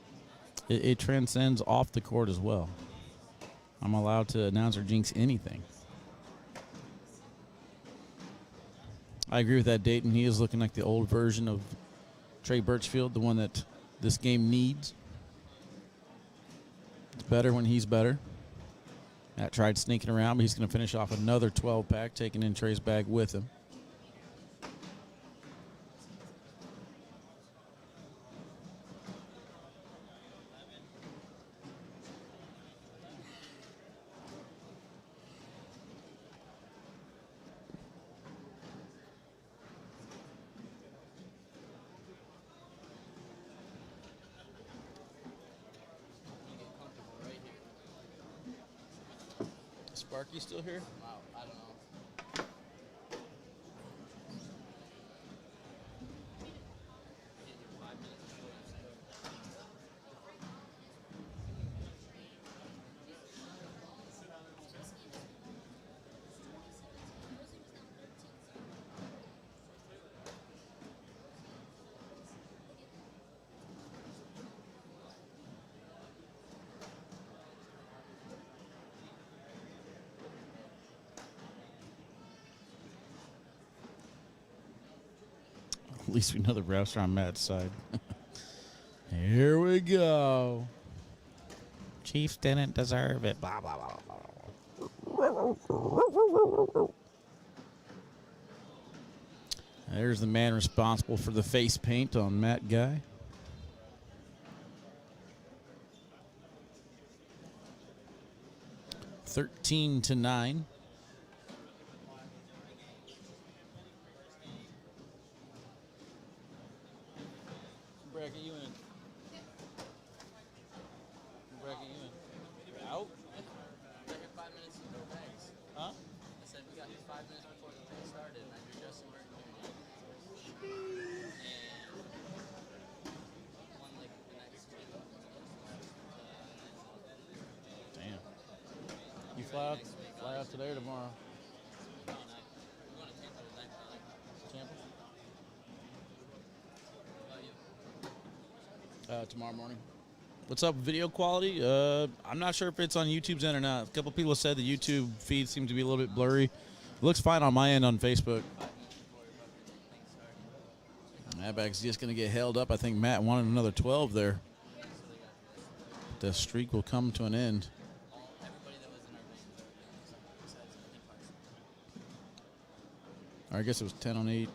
It transcends off the court as well. I'm allowed to announce or jinx anything. I agree with that, Dayton. He is looking like the old version of Trey Birchfield, the one that this game needs. It's better when he's better. Matt tried sneaking around, but he's going to finish off another 12-pack, taking in Trey's bag with him. Sparky still here? Wow, I don't know. At least we know the refs are on Matt's side. Here we go. Chiefs didn't deserve it. Blah, blah, blah, blah. There's the man responsible for the face paint on Matt Guy. $13-9. Bracket you in. Bracket you in. You're out? We got 5 minutes to go bags. Huh? I said we got 5 minutes before the thing started, and I drew Justin Martin and one like the next two. fly out today or tomorrow? Tampa? Tomorrow morning. What's up, video quality? I'm not sure if it's on YouTube's end or not. A couple people said the YouTube feed seemed to be a little bit blurry. It looks fine on my end on Facebook. Mattback's just going to get held up. I think Matt wanted another 12 there. The streak will come to an end. Or I guess it was 10 on 8.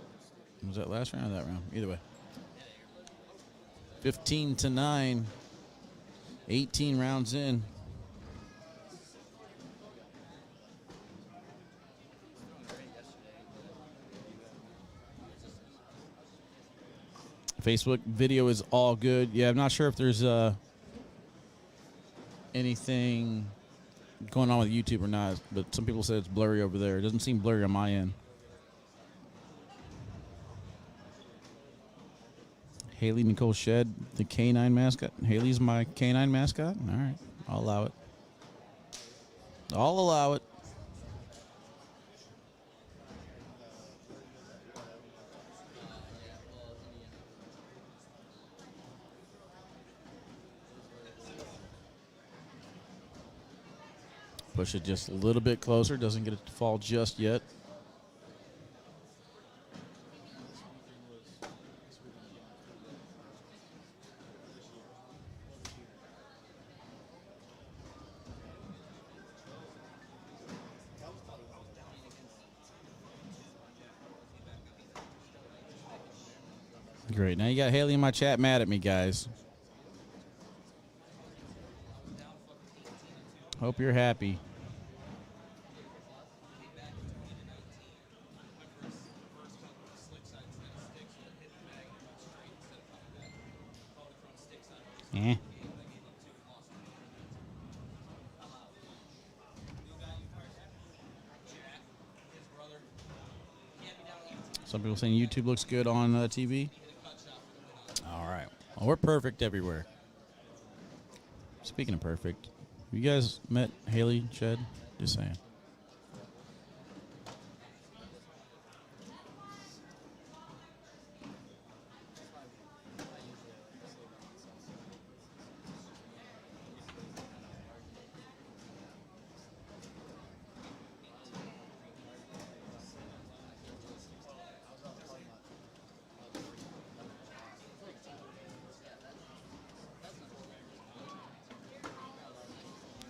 Was that last round or that round? Either way. 15-9. 18 rounds in. Facebook video is all good. Yeah, I'm not sure if there's anything going on with YouTube or not, but some people said it's blurry over there. It doesn't seem blurry on my end. Haley Nicole Shed, the canine mascot. Haley's my canine mascot? All right, I'll allow it. I'll allow it. Push it just a little bit closer. Doesn't get it to fall just yet. Great. Now you got Haley in my chat mad at me, guys. Hope you're happy. Eh. Some people saying YouTube looks good on TV. All right. Well, we're perfect everywhere. Speaking of perfect, you guys met Haley Shed? Just saying.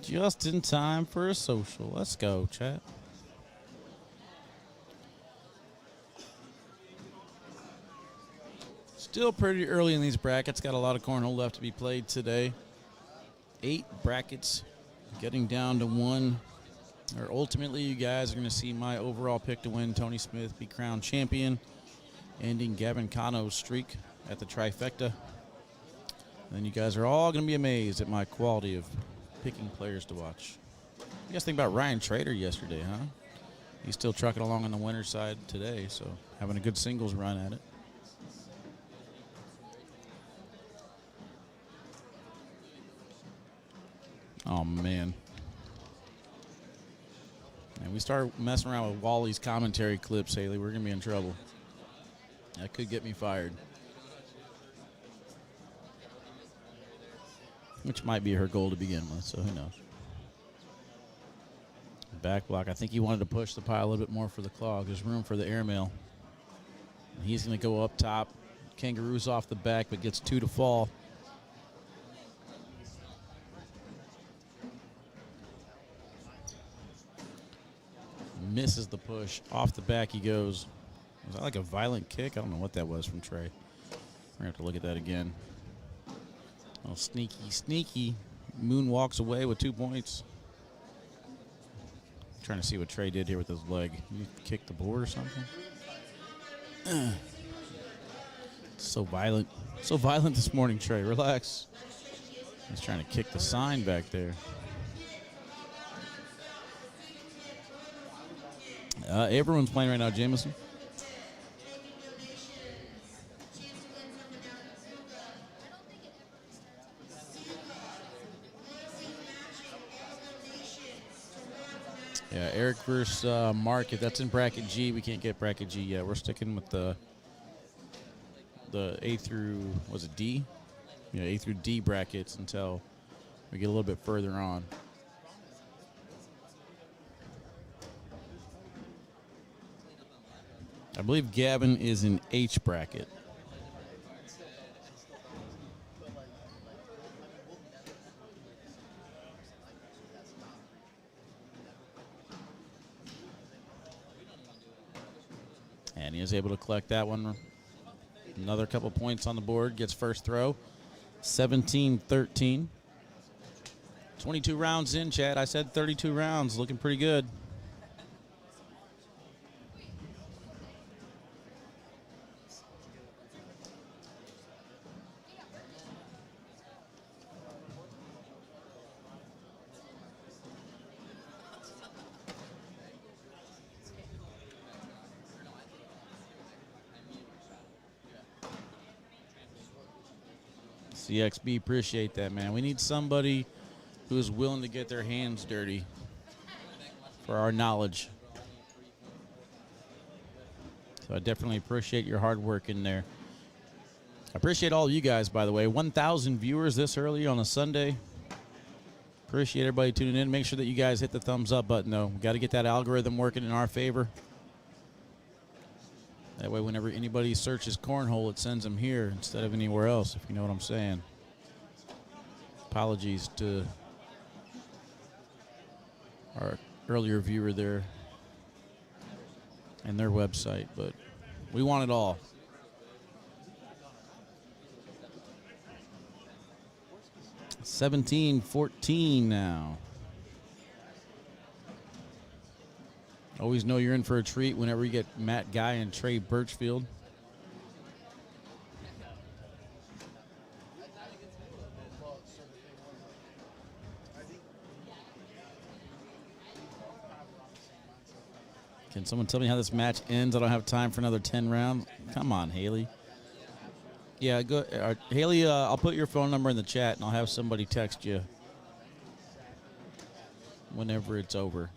Just in time for a social. Let's go, chat. Still pretty early in these brackets. Got a lot of cornhole left to be played today. 8 brackets, getting down to 1. Or ultimately, you guys are going to see my overall pick to win. Tony Smith be crowned champion, ending Gavin Cano's streak at the trifecta. And then you guys are all going to be amazed at my quality of picking players to watch. You guys think about Ryan Trader yesterday, huh? He's still trucking along on the winner's side today, so having a good singles run at it. Oh, man. And we start messing around with Wally's commentary clips, Haley, we're going to be in trouble. That could get me fired. Which might be her goal to begin with, so who knows. Back block. I think he wanted to push the pile a little bit more for the clog. There's room for the airmail. He's going to go up top. Kangaroo's off the back, but gets 2 to fall. Misses the push. Off the back he goes. Was that like a violent kick? I don't know what that was from Trey. We're going to have to look at that again. Oh, sneaky. Moon walks away with 2 points. Trying to see what Trey did here with his leg. He kicked the board or something? So violent. So violent this morning, Trey. Relax. He's trying to kick the sign back there. Everyone's playing right now, Jameson. Yeah, Eric versus Mark. If that's in bracket G, we can't get bracket G yet. We're sticking with the A through, was it D? Yeah, A through D brackets until we get a little bit further on. I believe Gavin is in H bracket. And he is able to collect that one. Another couple points on the board. Gets first throw. 17-13. 22 rounds in, Chad. I said 32 rounds. Looking pretty good. CXB, appreciate that, man. We need somebody who is willing to get their hands dirty for our knowledge. So I definitely appreciate your hard work in there. I appreciate all of you guys, by the way. 1,000 viewers this early on a Sunday. Appreciate everybody tuning in. Make sure that you guys hit the thumbs up button, though. We've got to get that algorithm working in our favor. That way, whenever anybody searches cornhole, it sends them here instead of anywhere else, if you know what I'm saying. Apologies to our earlier viewer there and their website, but we want it all. $17-14 now. Always know you're in for a treat whenever you get Matt Guy and Trey Birchfield. Can someone tell me how this match ends? I don't have time for another 10 rounds. Come on, Haley. Yeah, go, Haley, I'll put your phone number in the chat, and I'll have somebody text you whenever it's over.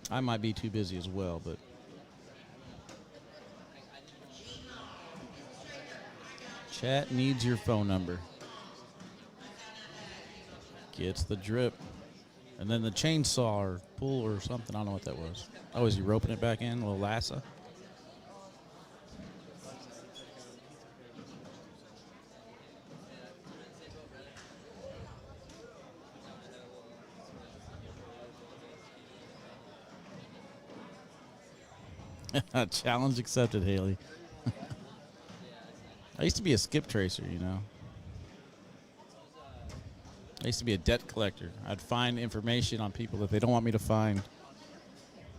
I might be too busy as well, but chat needs your phone number. Gets the drip. And then the chainsaw or pull or something. I don't know what that was. Oh, is he roping it back in? A little lasso? Challenge accepted, Haley. I used to be a skip tracer, you know. I used to be a debt collector. I'd find information on people that they don't want me to find.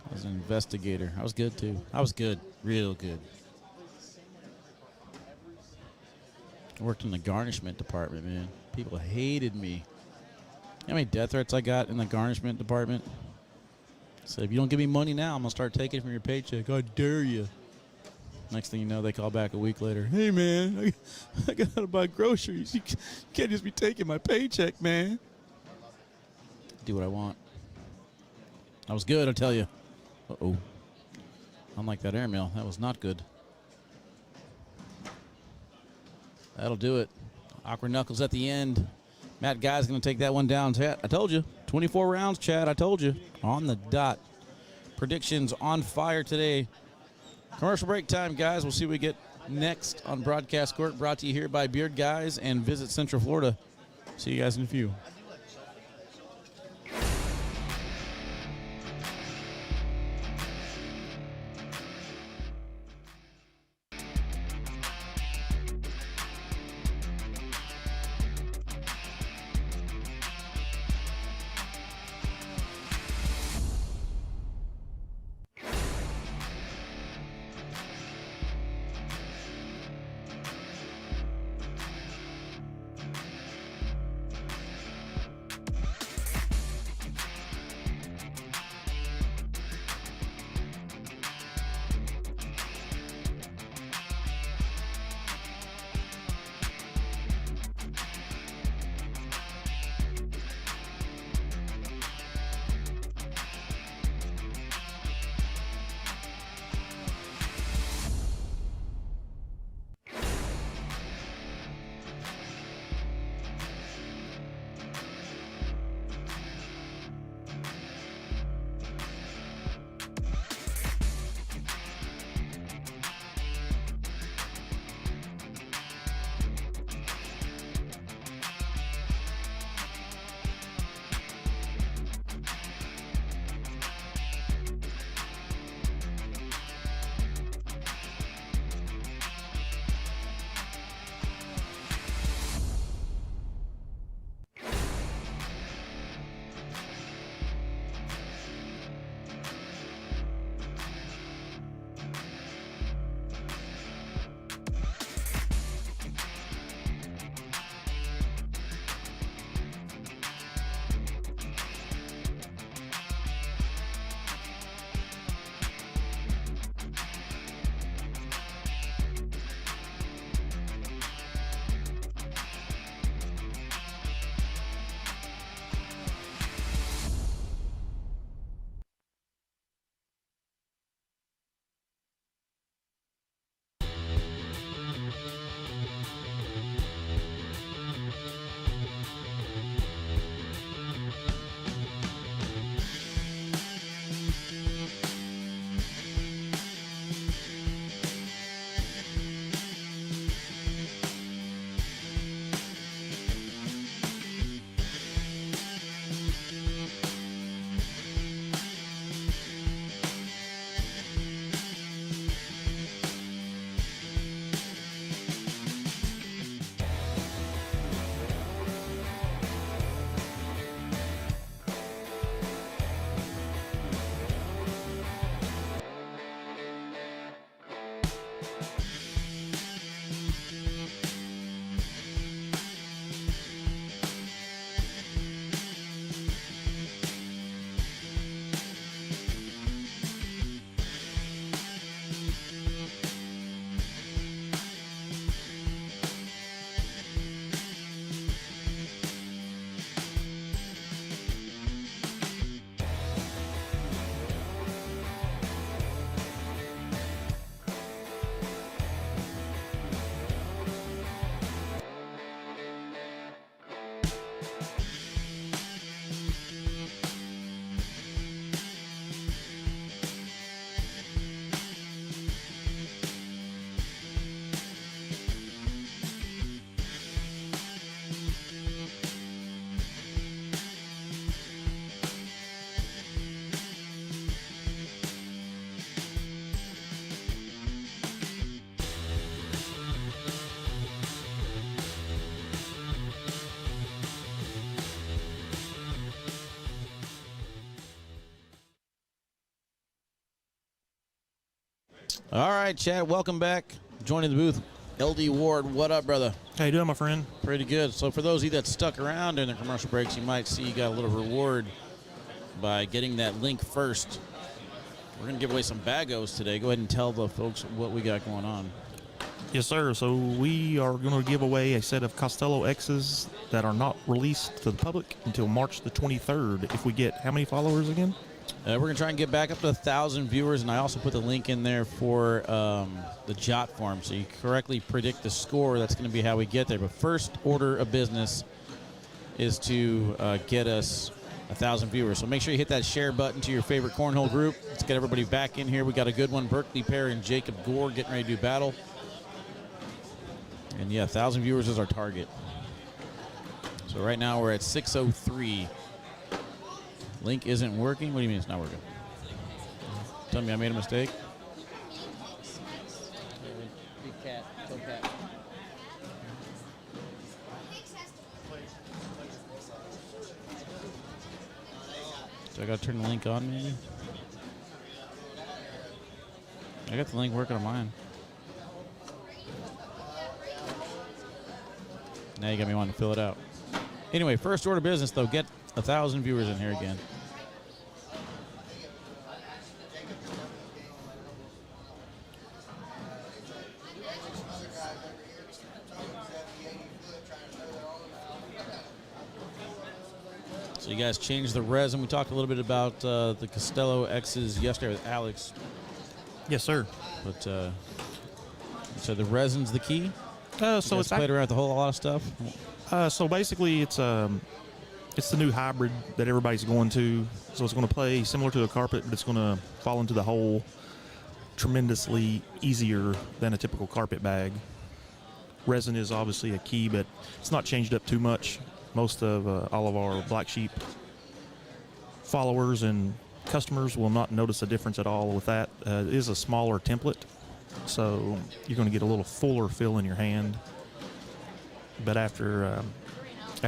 I was an investigator. I was good, too. I was good. Real good. I worked in the garnishment department, man. People hated me. You know how many death threats I got in the garnishment department? Said, if you don't give me money now, I'm going to start taking it from your paycheck. I dare you. Next thing you know, they call back a week later. Hey, man, I got to buy groceries. You can't just be taking my paycheck, man. Do what I want. I was good, I tell you. Uh-oh. Unlike that airmail, that was not good. That'll do it. Awkward knuckles at the end. Matt Guy's going to take that one down. Chad, I told you. 24 rounds, Chad. I told you. On the dot. Predictions on fire today. Commercial break time, guys. We'll see what we get next on Broadcast Court. Brought to you here by Beard Guys and Visit Central Florida. See you guys in a few. All right, Chad, welcome back. Joining the booth, LD Ward. What up, brother? How you doing, my friend? Pretty good. So for those of you that stuck around during the commercial breaks, you might see you got a little reward by getting that link first. We're going to give away some bagos today. Go ahead and tell the folks what we got going on. Yes, sir. So we are going to give away a set of Costello X's that are not released to the public until March the 23rd. If we get how many followers again? We're going to try and get back up to 1,000 viewers, and I also put the link in there for the Jot form, so you correctly predict the score. That's going to be how we get there. But first order of business is to get us 1,000 viewers. So make sure you hit that share button to your favorite cornhole group. Let's get everybody back in here. We got a good one. Berkeley Perry and Jacob Gore getting ready to do battle. And yeah, 1,000 viewers is our target. So right now we're at 603. Link isn't working? What do you mean it's not working? Tell me I made a mistake? Big cat, toe cat. So I gotta turn the link on maybe? I got the link working on mine. Now you got me wanting to fill it out. Anyway, first order of business though, get 1,000 viewers in here again. So you guys changed the resin. We talked a little bit about the Costello X's yesterday with Alex. Yes, sir. But so the resin's the key? So You it's guys played around with a whole lot of stuff? so basically it's the new hybrid that everybody's going to. So it's going to play similar to a carpet, but it's going to fall into the hole tremendously easier than a typical carpet bag. Resin is obviously a key, but it's not changed up too much. Most of all of our Black Sheep followers and customers will not notice a difference at all with that. It is a smaller template, so you're going to get a little fuller feel in your hand. But after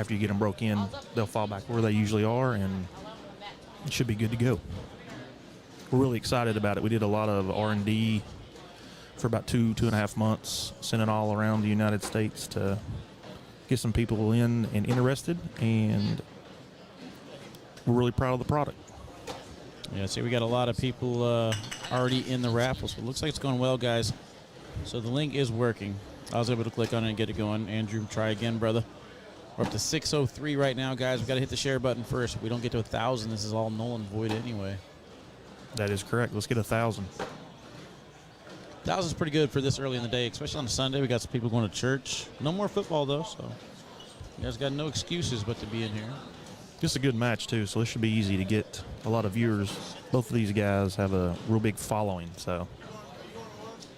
you get them broke in, they'll fall back where they usually are, and it should be good to go. We're really excited about it. We did a lot of R&D for about 2.5 months, sent it all around the United States to get some people in and interested, and we're really proud of the product. Yeah, see, we got a lot of people already in the raffle, so it looks like it's going well, guys. So the link is working. I was able to click on it and get it going. Andrew, try again, brother. We're up to 603 right now, guys. We've got to hit the share button first. If we don't get to 1,000, this is all null and void anyway. That is correct. Let's get 1,000. 1,000 is pretty good for this early in the day, especially on a Sunday. We got some people going to church. No more football, though, so you guys got no excuses but to be in here. Just a good match, too, so this should be easy to get a lot of viewers. Both of these guys have a real big following, so.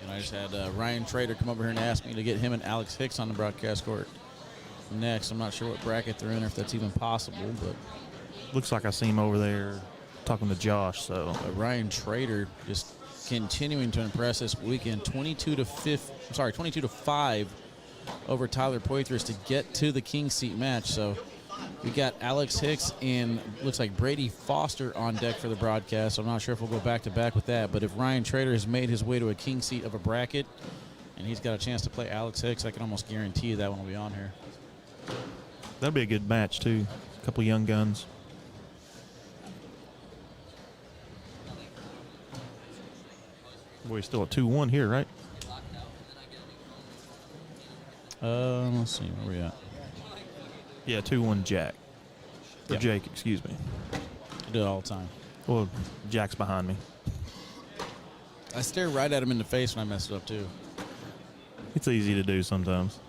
And I just had Ryan Trader come over here and ask me to get him and Alex Hicks on the broadcast court next. I'm not sure what bracket they're in or if that's even possible, but Looks like I see him over there talking to Josh, so. Ryan Trader just continuing to impress this weekend. 22 to 5 over Tyler Poitras to get to the King Seat match. So we got Alex Hicks and looks like Brady Foster on deck for the broadcast. I'm not sure if we'll go back to back with that, but if Ryan Trader has made his way to a King Seat of a bracket and he's got a chance to play Alex Hicks, I can almost guarantee you that one will be on here. That'll be a good match, too. A couple of young guns. Boy, still a 2-1 here, right? Let's see, where we at? Yeah, 2-1 Jack. Or Yeah. Jake, excuse me. I do it all the time. Well, Jack's behind me. I stare right at him in the face when I mess it up, too. It's easy to do sometimes.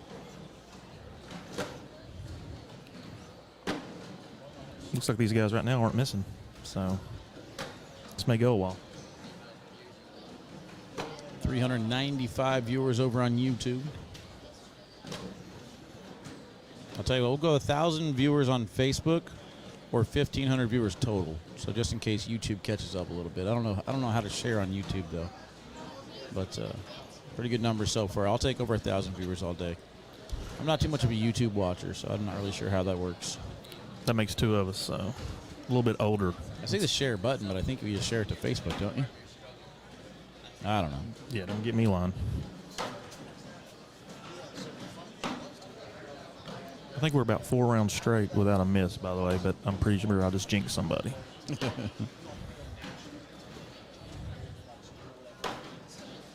Looks like these guys right now aren't missing, so this may go a while. 395 viewers over on YouTube. I'll tell you what, we'll go 1,000 viewers on Facebook or 1,500 viewers total. So just in case YouTube catches up a little bit. I don't know how to share on YouTube though. But pretty good numbers so far. I'll take over 1,000 viewers all day. I'm not too much of a YouTube watcher, so I'm not really sure how that works. That makes two of us, so a little bit older. I see the share button, but I think you just share it to Facebook, don't you? I don't know. Yeah, don't get me lying. I think we're about 4 rounds straight without a miss, by the way, but I'm pretty sure I'll just jinx somebody.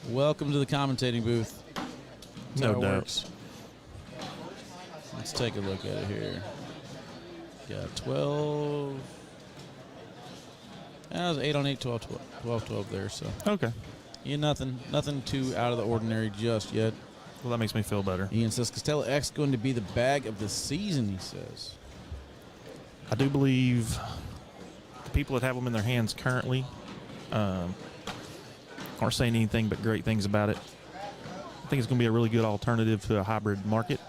Welcome to the commentating booth. That's No how it doubt. works. Let's take a look at it here. Got 12. That was 8 on 8, 12 there. So Okay. yeah, nothing too out of the ordinary just yet. Well, that makes me feel better. Ian says Costello X going to be the bag of the season. He says. I do believe the people that have them in their hands currently aren't saying anything but great things about it. I think it's going to be a really good alternative to a hybrid market,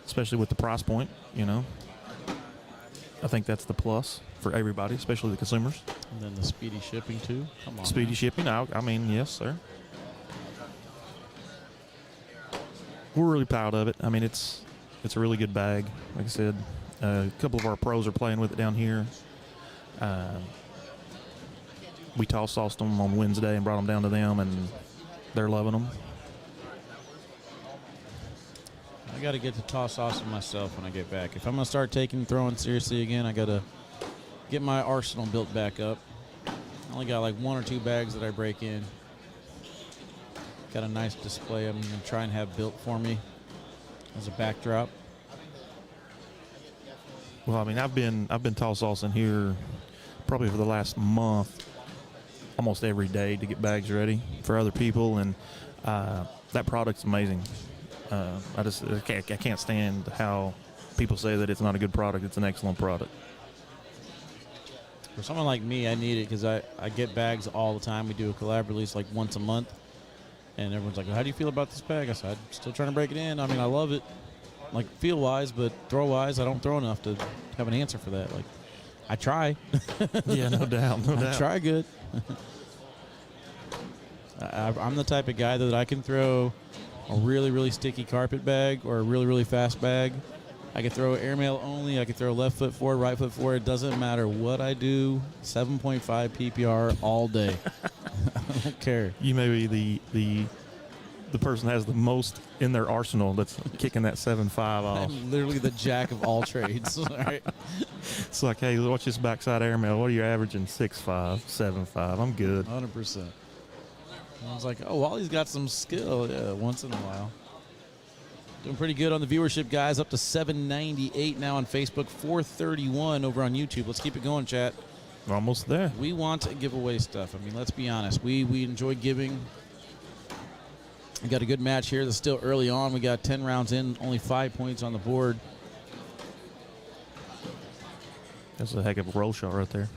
especially with the price point, you know. I think that's the plus for everybody, especially the consumers. And then the speedy shipping too. Come on. Speedy man. shipping, I mean, yes, sir. We're really proud of it. I mean, it's a really good bag. Like I said, a couple of our pros are playing with it down here. We toss-sauced them on Wednesday and brought them down to them, and they're loving them. I got to get to toss awesome myself when I get back. If I'm going to start throwing seriously again, I got to get my arsenal built back up. I only got like 1 or 2 bags that I break in. Got a nice display I'm going to try and have built for me as a backdrop. Well, I mean, I've been toss-saucing here probably for the last month, almost every day to get bags ready for other people, and that product's amazing. I can't stand how people say that it's not a good product. It's an excellent product. For someone like me, I need it because I get bags all the time. We do a collab release like once a month. And everyone's like, well, how do you feel about this bag? I said, I'm still trying to break it in. I mean, I love it, like feel-wise, but throw-wise, I don't throw enough to have an answer for that. Like, I try. Yeah, no doubt, no I doubt. try good. I'm the type of guy that I can throw a really, really sticky carpet bag or a really, really fast bag. I can throw airmail only. I can throw left foot forward, right foot forward. It doesn't matter what I do. 7.5 PPR all day. I don't care. You may be the person that has the most in their arsenal that's kicking that 7.5 off. I'm literally the jack of all trades. All right. It's like, hey, watch this backside airmail. What are you averaging? 6.5, 7.5. I'm good. 100%. I was like, oh, Wally's got some skill. Yeah, once in a while. Doing pretty good on the viewership, guys. Up to 798 now on Facebook, 431 over on YouTube. Let's keep it going, chat. We're almost there. We want to give away stuff. I mean, let's be honest. We enjoy giving. We got a good match here. That's still early on. We got 10 rounds in, only 5 points on the board. That's a heck of a roll shot right there.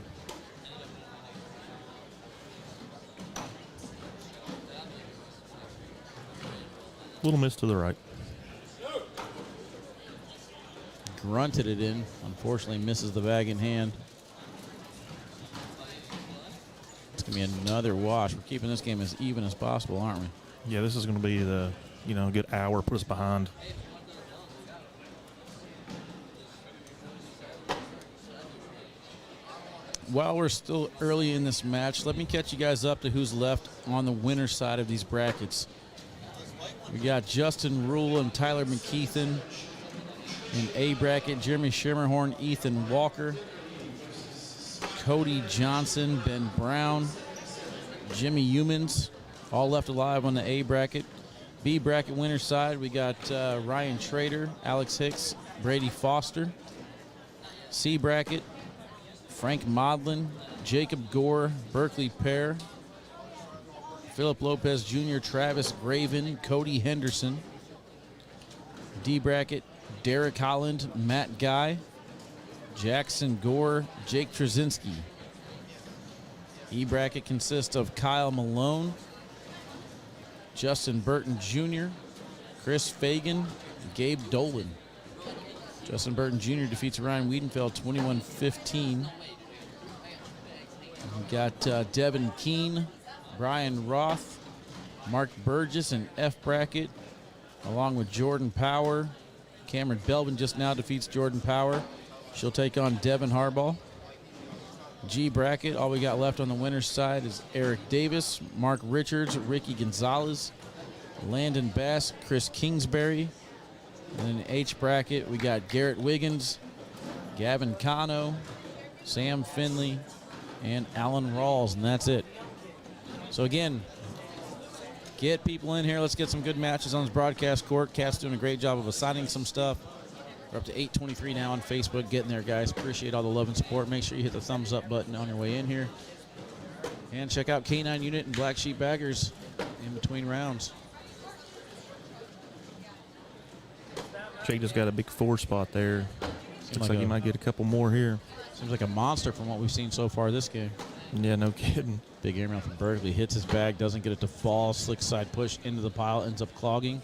Little miss to the right. Grunted it in. Unfortunately, misses the bag in hand. It's going to be another wash. We're keeping this game as even as possible, aren't we? Yeah, this is going to be the, a good hour, put us behind. While we're still early in this match, let me catch you guys up to who's left on the winner's side of these brackets. We got Justin Rule and Tyler McKeithen. In A bracket, Jeremy Schermerhorn, Ethan Walker, Cody Johnson, Ben Brown, Jimmy Humans, all left alive on the A bracket. B bracket winner's side, we got Ryan Schrader, Alex Hicks, Brady Foster. C bracket, Frank Modlin, Jacob Gore, Berkeley Pear, Philip Lopez Jr., Travis Graven, Cody Henderson. D bracket, Derek Holland, Matt Guy, Jackson Gore, Jake Trzinski. E bracket consists of Kyle Malone, Justin Burton Jr., Chris Fagan, Gabe Dolan. Justin Burton Jr. defeats Ryan Wiedenfeld 21-15. We got Devin Keene, Brian Roth, Mark Burgess in F bracket, along with Jordan Power. Cameron Belden just now defeats Jordan Power. She'll take on Devin Harbaugh. G bracket, all we got left on the winner's side is Eric Davis, Mark Richards, Ricky Gonzalez, Landon Bass, Chris Kingsbury. And in the H bracket, we got Garrett Wiggins, Gavin Cano, Sam Finley, and Alan Rawls, and that's it. So again, get people in here. Let's get some good matches on this broadcast court. Cat's doing a great job of assigning some stuff. We're up to 823 now on Facebook. Getting there, guys. Appreciate all the love and support. Make sure you hit the thumbs up button on your way in here. And check out K9 Unit and Black Sheep Baggers in between rounds. Trey just got a big 4 spot there. Looks like he might get a couple more here. Seems like a monster from what we've seen so far this game. Yeah, no kidding. Big airmail from Berkeley. Hits his bag, doesn't get it to fall. Slick side push into the pile, ends up clogging.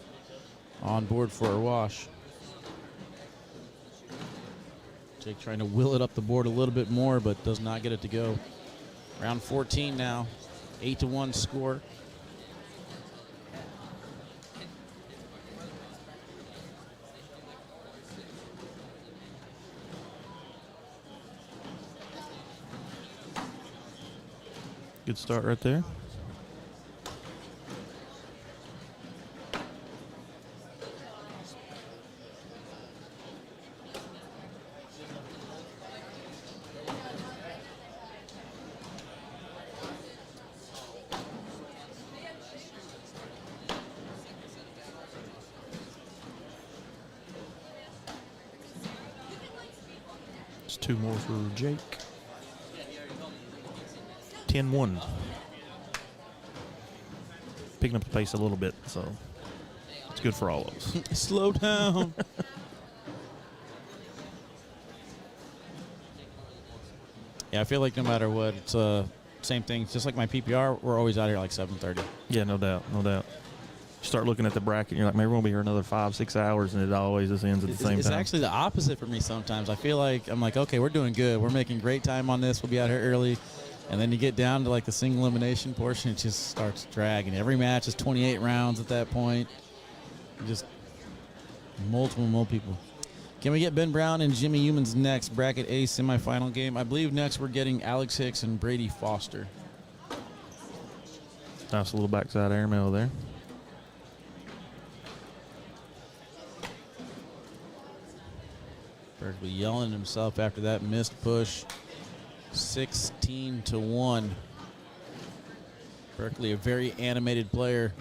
On board for a wash. Jake trying to will it up the board a little bit more, but does not get it to go. Round 14 now. 8-1 score. Good start right there. It's 2 more for Jake. 10-1. Picking up the pace a little bit, so it's good for all of us. Slow down. Yeah, I feel like no matter what, it's same thing. It's just like my PPR, we're always out here like 7:30. Yeah, no doubt, no doubt. You start looking at the bracket, and you're like, maybe we'll be here another 5-6 hours, and it always just ends at the same It's time. actually the opposite for me sometimes. I feel like I'm like, okay, we're doing good. We're making great time on this. We'll be out here early. And then you get down to like the single elimination portion, it just starts dragging. Every match is 28 rounds at that point. Just multiple people. Can we get Ben Brown and Jimmy Humans next? Bracket A semifinal game. I believe next we're getting Alex Hicks and Brady Foster. Nice little backside airmail there. Berkeley yelling at himself after that missed push. 16-1. Berkeley, a very animated player.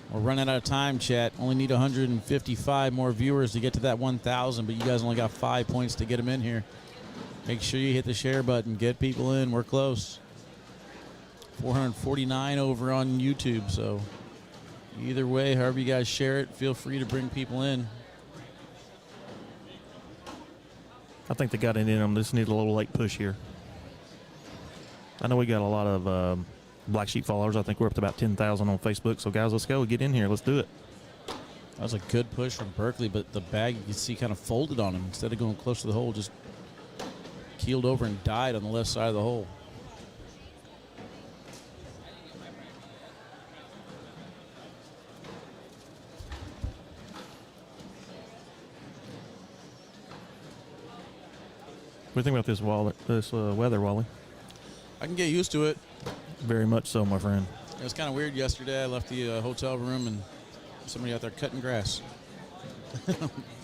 We're running out of time, chat. Only need 155 more viewers to get to that 1,000, but you guys only got 5 points to get them in here. Make sure you hit the share button. Get people in. We're close. 449 over on YouTube, so either way, however you guys share it, feel free to bring people in. I think they got it in them. Just need a little late push here. I know we got a lot of Black Sheep followers. I think we're up to about 10,000 on Facebook. So, guys, let's go. Get in here. Let's do it. That was a good push from Berkeley, but the bag you can see kind of folded on him. Instead of going close to the hole, just keeled over and died on the left side of the hole. What do you think about this weather, Wally? I can get used to it. Very much so, my friend. It was kind of weird yesterday. I left the hotel room and somebody out there cutting grass.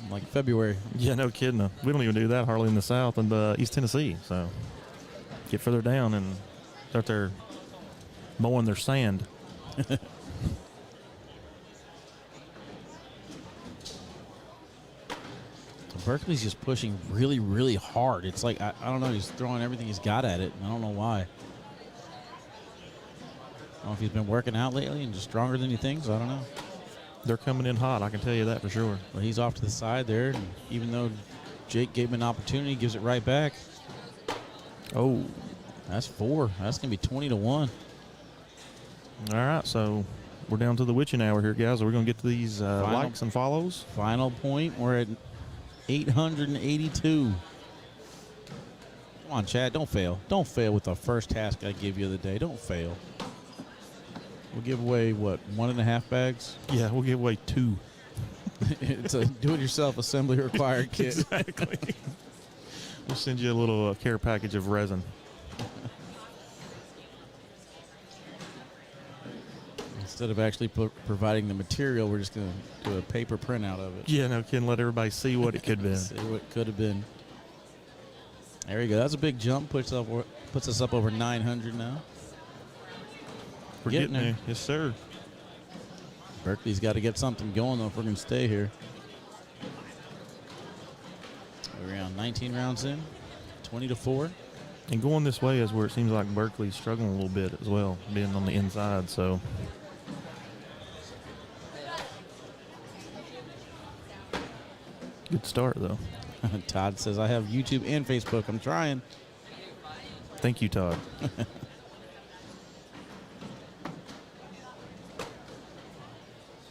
Like February. Yeah, no kidding. We don't even do that hardly in the South and East Tennessee. So get further down and start there mowing their sand. Berkeley's just pushing really, really hard. It's like, I don't know, he's throwing everything he's got at it. I don't know why. I don't know if he's been working out lately and just stronger than he thinks. I don't know. They're coming in hot, I can tell you that for sure. But he's off to the side there. And even though Jake gave him an opportunity, he gives it right back. Oh. That's 4. That's going to be 20-1. All right, so we're down to the witching hour here, guys. We're going to get to these likes and follows. Final point. We're at 882. Come on, Chad. Don't fail. Don't fail with the first task I give you of the day. Don't fail. We'll give away, what, 1.5 bags? Yeah, we'll give away 2. It's a do-it-yourself assembly required kit. Exactly. We'll send you a little care package of resin. Instead of actually providing the material, we're just going to do a paper printout of it. Yeah, no kidding. Let everybody see what it could have been. See what could have been. There you go. That's a big jump. Puts us up over 900 now. We're getting there. Yes, sir. Berkeley's got to get something going, though, if we're going to stay here. We're around 19 rounds in, 20-4. And going this way is where it seems like Berkeley's struggling a little bit as well, being on the inside. So good start, though. Todd says, I have YouTube and Facebook. I'm trying. Thank you, Todd.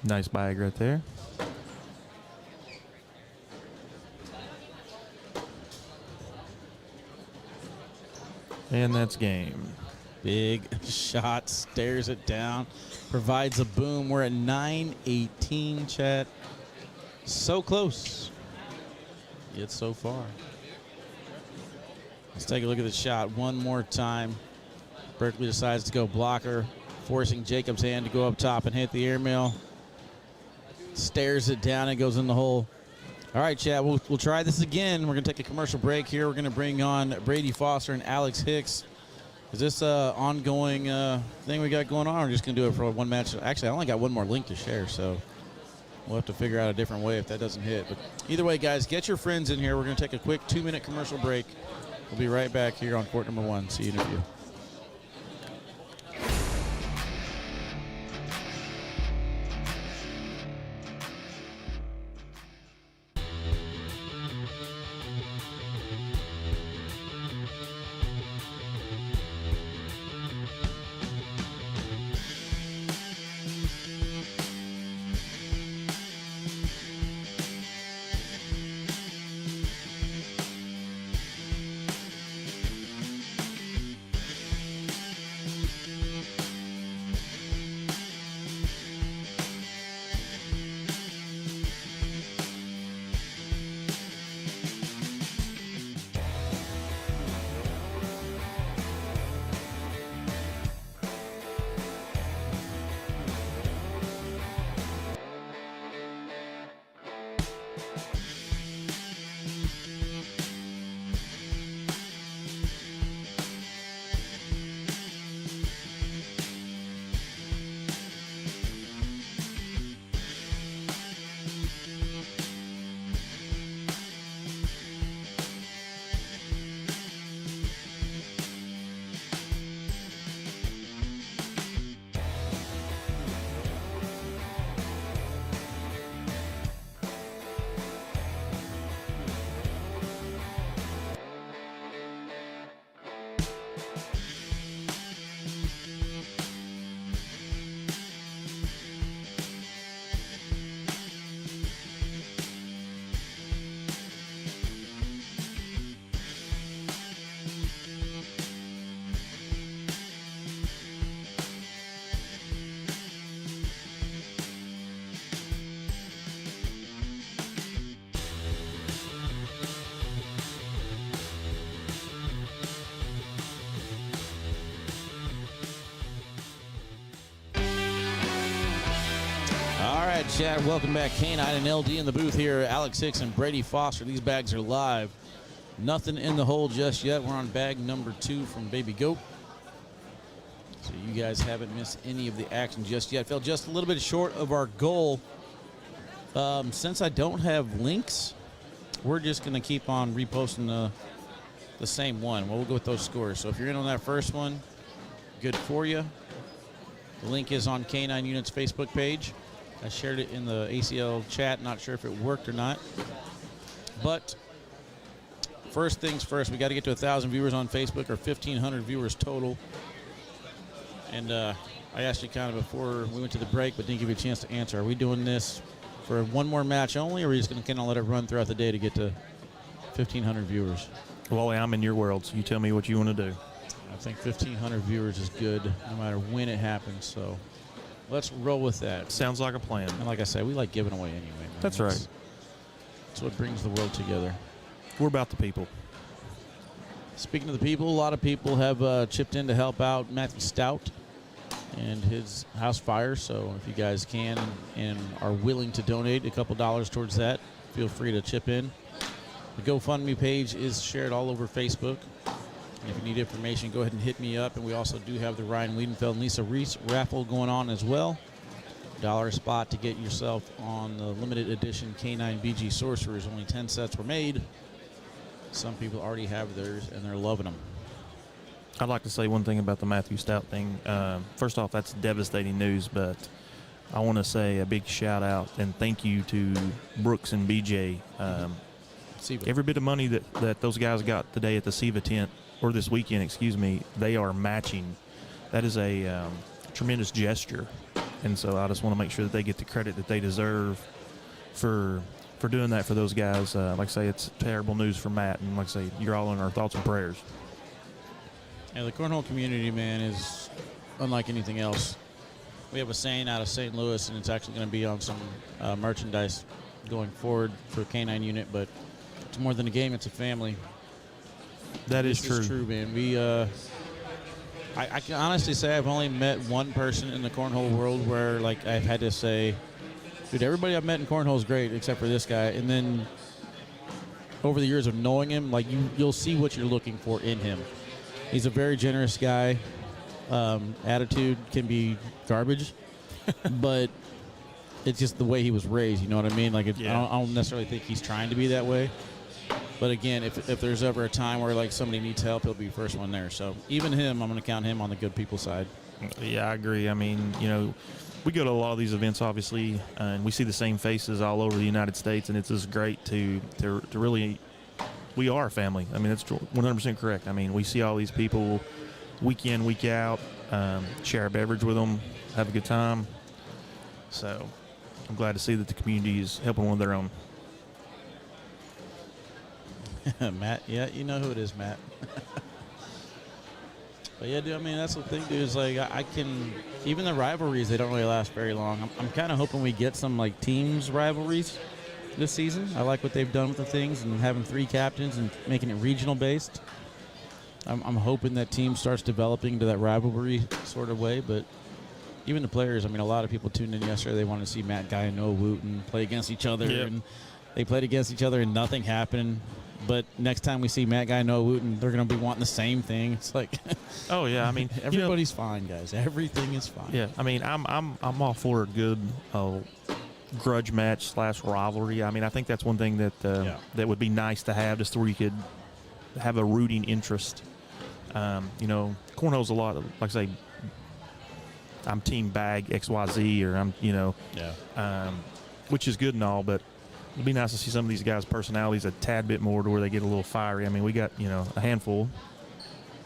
Nice bag right there. And that's game. Big shot, stares it down, provides a boom. We're at 9:18, chat. So close, yet so far. Let's take a look at the shot one more time. Berkeley decides to go blocker, forcing Jacob's hand to go up top and hit the airmail. Stares it down and goes in the hole. All right, chat, we'll try this again. We're going to take a commercial break here. We're going to bring on Brady Foster and Alex Hicks. Is this an ongoing thing we got going on, or just going to do it for one match? Actually, I only got one more link to share, so we'll have to figure out a different way if that doesn't hit. But either way, guys, get your friends in here. We're going to take a quick 2-minute commercial break. We'll be right back here on court number 1. See you in a few. All right, chat, welcome back. K9 and LD in the booth here. Alex Hicks and Brady Foster. These bags are live. Nothing in the hole just yet. We're on bag number 2 from Baby Goat. So you guys haven't missed any of the action just yet. Fell just a little bit short of our goal. Since I don't have links, we're just going to keep on reposting the same one. We'll go with those scores. So if you're in on that first one, good for you. The link is on K9 Unit's Facebook page. I shared it in the ACL chat. Not sure if it worked or not. But first things first, we got to get to 1,000 viewers on Facebook, or 1,500 viewers total. And I asked you kind of before we went to the break, but didn't give you a chance to answer. Are we doing this for one more match only, or are we just going to kind of let it run throughout the day to get to 1,500 viewers? Well, I'm in your world, so you tell me what you want to do. I think 1,500 viewers is good no matter when it happens. So let's roll with that. Sounds like a plan. And like I said, we like giving away anyway, man. That's right. That's what brings the world together. We're about the people. Speaking of the people, a lot of people have chipped in to help out Matthew Stout. and his house fire. So if you guys can and are willing to donate a couple dollars towards that, feel free to chip in. The GoFundMe page is shared all over Facebook. And if you need information, go ahead and hit me up. And we also do have the Ryan Wiedenfeld and Lisa Reese raffle going on as well. $1 spot to get yourself on the limited edition K9 BG Sorcerers. Only 10 sets were made. Some people already have theirs, and they're loving them. I'd like to say one thing about the Matthew Stout thing. First off, that's devastating news, but I want to say a big shout out and thank you to Brooks and BJ. Every bit of money that those guys got today at the SIVA tent, or this weekend, excuse me, they are matching. That is a tremendous gesture. And so I just want to make sure that they get the credit that they deserve for doing that for those guys. Like I say, it's terrible news for Matt, and like I say, you're all in our thoughts and prayers. Yeah, the cornhole community, man, is unlike anything else. We have a saying out of St. Louis, and it's actually going to be on some merchandise going forward for a K9 unit, but it's more than a game, it's a family. That is true. This is true, man. We, I can honestly say I've only met one person in the cornhole world where, like, I've had to say, dude, everybody I've met in cornhole is great except for this guy. And then over the years of knowing him, like, you'll see what you're looking for in him. He's a very generous guy. Attitude can be garbage, but it's just the way he was raised. You know what I mean? Like, I don't necessarily think he's trying to be that way. But again, if there's ever a time where like somebody needs help, he'll be the first one there. So even him, I'm going to count him on the good people side. Yeah, I agree. I mean, you know, we go to a lot of these events, obviously, and we see the same faces all over the United States, and it's just great to really, we are a family. I mean, that's 100% correct. I mean, we see all these people week in, week out, share a beverage with them, have a good time. So I'm glad to see that the community is helping one of their own. Matt, yeah, you know who it is, Matt. But yeah, dude, I mean, that's the thing, dude, is like I can, even the rivalries, they don't really last very long. I'm kind of hoping we get some like teams rivalries this season. I like what they've done with the things and having 3 captains and making it regional based. I'm hoping that team starts developing to that rivalry sort of way, but even the players, I mean, a lot of people tuned in yesterday. They wanted to see Matt Guy and Noah Wooten play against each other, and they played against each other and nothing happened. But next time we see Matt Guy and Noah Wooten, they're going to be wanting the same thing. It's like, oh yeah, I mean, everybody's fine, guys. Everything is fine. Yeah, I mean, I'm all for a good grudge match / rivalry. I mean, I think that's one thing that that would be nice to have, just where you could have a rooting interest. You know, cornhole's a lot, like I say, I'm team bag XYZ, or I'm, you know, which is good and all, but it'd be nice to see some of these guys' personalities a tad bit more to where they get a little fiery. I mean, we got, you know, a handful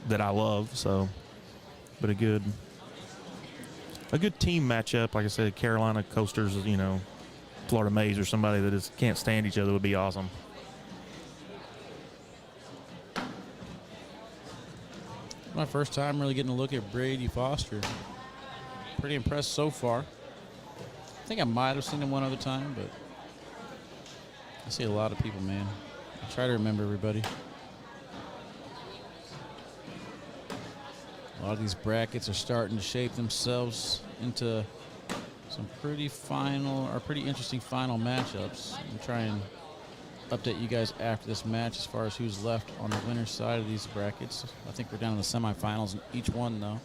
that I love, so, but a good team matchup, like I said, Carolina Coasters, you know, Florida Mays, or somebody that just can't stand each other would be awesome. My first time really getting a look at Brady Foster. Pretty impressed so far. I think I might have seen him one other time, but I see a lot of people, man. I try to remember everybody. A lot of these brackets are starting to shape themselves into some pretty interesting final matchups. I'm trying to update you guys after this match as far as who's left on the winner's side of these brackets. I think we're down to the semifinals in each one, though.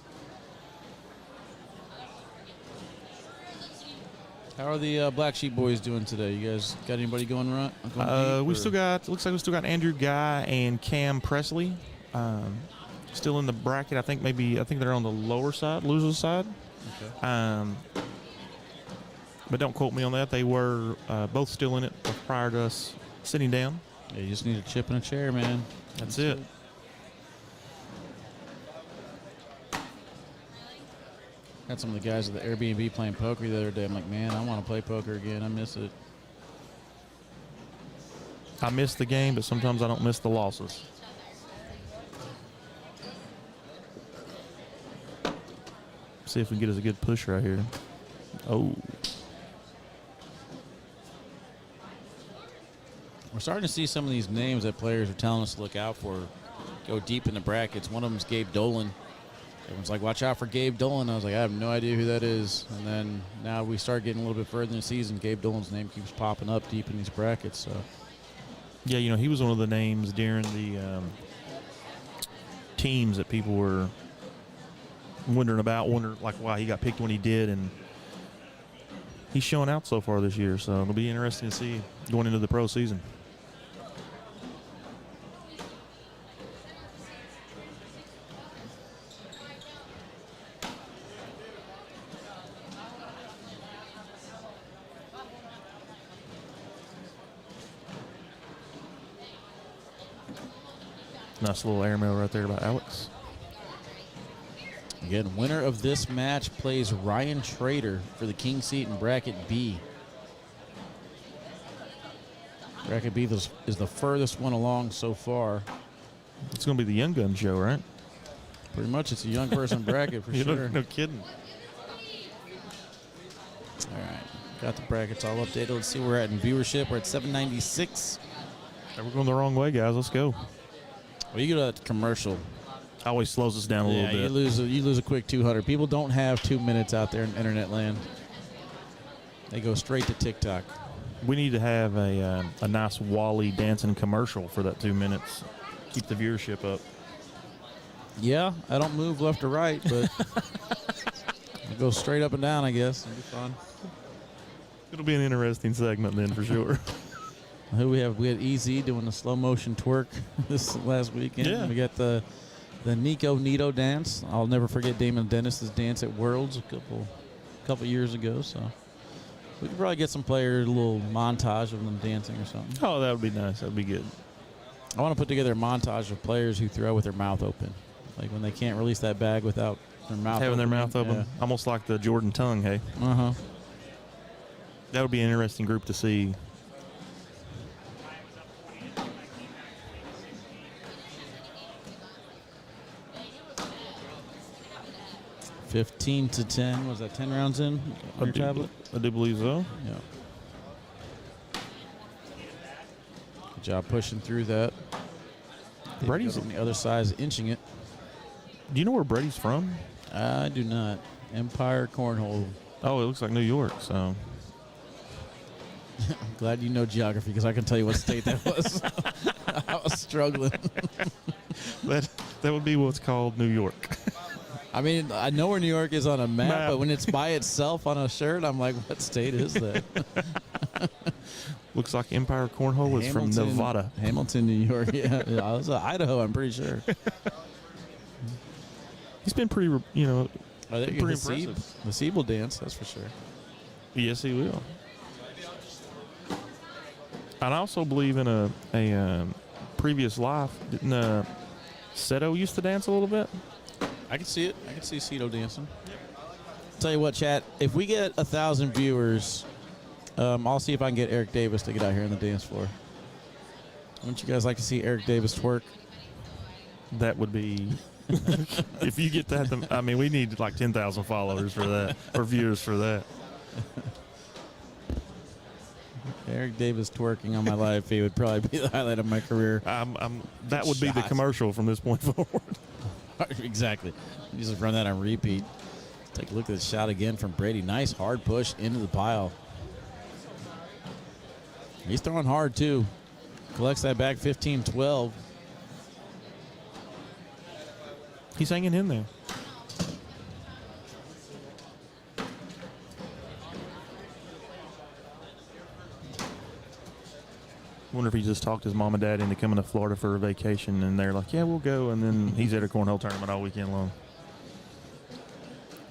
How are the Black Sheep boys doing today? You guys got anybody going deep, Looks like we still got Andrew Guy and Cam Presley still in the bracket. I think they're on the lower side, loser side. Okay. But don't quote me on that. They were both still in it prior to us sitting down. Yeah, you just need a chip and a chair, man. That's it. Had some of the guys at the Airbnb playing poker the other day. I'm like, man, I want to play poker again. I miss it. I miss the game, but sometimes I don't miss the losses. See if we can get us a good push right here. Oh. We're starting to see some of these names that players are telling us to look out for go deep in the brackets. One of them is Gabe Dolan. Everyone's like, watch out for Gabe Dolan. I was like, I have no idea who that is. And then now we start getting a little bit further in the season. Gabe Dolan's name keeps popping up deep in these brackets. So Yeah, he was one of the names during the teams that people were wondering like why he got picked when he did, and he's showing out so far this year. So it'll be interesting to see going into the pro season. Nice little airmail right there by Alex. again, winner of this match plays Ryan Trader for the king seat in bracket B. Bracket B is the furthest one along so far. It's going to be the Young Gun show, right? Pretty much, it's a young person bracket for sure. No kidding. All right, got the brackets all updated. Let's see where we're at in viewership. We're at 796. We're going the wrong way, guys. Let's go. Well, you go to that commercial. Always slows us down a little bit. You lose a quick 200. People don't have 2 minutes out there in internet land. They go straight to TikTok. We need to have a nice Wally dancing commercial for that 2 minutes. Keep the viewership up. Yeah, I don't move left or right, but I go straight up and down, I guess. It'll be fun. It'll be an interesting segment then for sure. Who we have? We had EZ doing the slow motion twerk this last weekend. Yeah. We got the Nico Nito dance. I'll never forget Damon Dennis's dance at Worlds a couple years ago. So we could probably get some players, a little montage of them dancing or something. Oh, that would be nice. That would be good. I want to put together a montage of players who throw with their mouth open, like when they can't release that bag without their mouth Having their open. mouth open. Yeah. Almost like the Jordan tongue, hey? Uh-huh. That would be an interesting group to see. $15 to 10. Was that 10 rounds in on your tablet? I do believe so. Yeah. Good job pushing through that. Brady's on the other side is inching it. Do you know where Brady's from? I do not. Empire Cornhole. Oh, it looks like New York, so. I'm glad you know geography because I can tell you what state that was. I was struggling. that would be what's called New York. I mean, I know where New York is on a map, but when it's by itself on a shirt, I'm like, what state is that? Looks like Empire Cornhole is from Nevada. Hamilton, New York. Yeah, I was Idaho, I'm pretty sure. He's been pretty, pretty impressive. The Sieb will dance, that's for sure. Yes, he will. And I also believe in a previous life, didn't Seto used to dance a little bit? I can see it. I can see Cito dancing. Tell you what, chat, if we get 1,000 viewers, I'll see if I can get Eric Davis to get out here on the dance floor. Wouldn't you guys like to see Eric Davis twerk? That would be... if you get that, I mean, we need like 10,000 followers for that, or viewers for that. Eric Davis twerking on my live feed would probably be the highlight of my career. That would be the commercial from this point forward. Exactly. You just run that on repeat. Take a look at the shot again from Brady. Nice hard push into the pile. He's throwing hard, too. Collects that back 15-12. He's hanging in there. Wonder if he just talked his mom and dad into coming to Florida for a vacation, and they're like, yeah, we'll go. And then he's at a cornhole tournament all weekend long.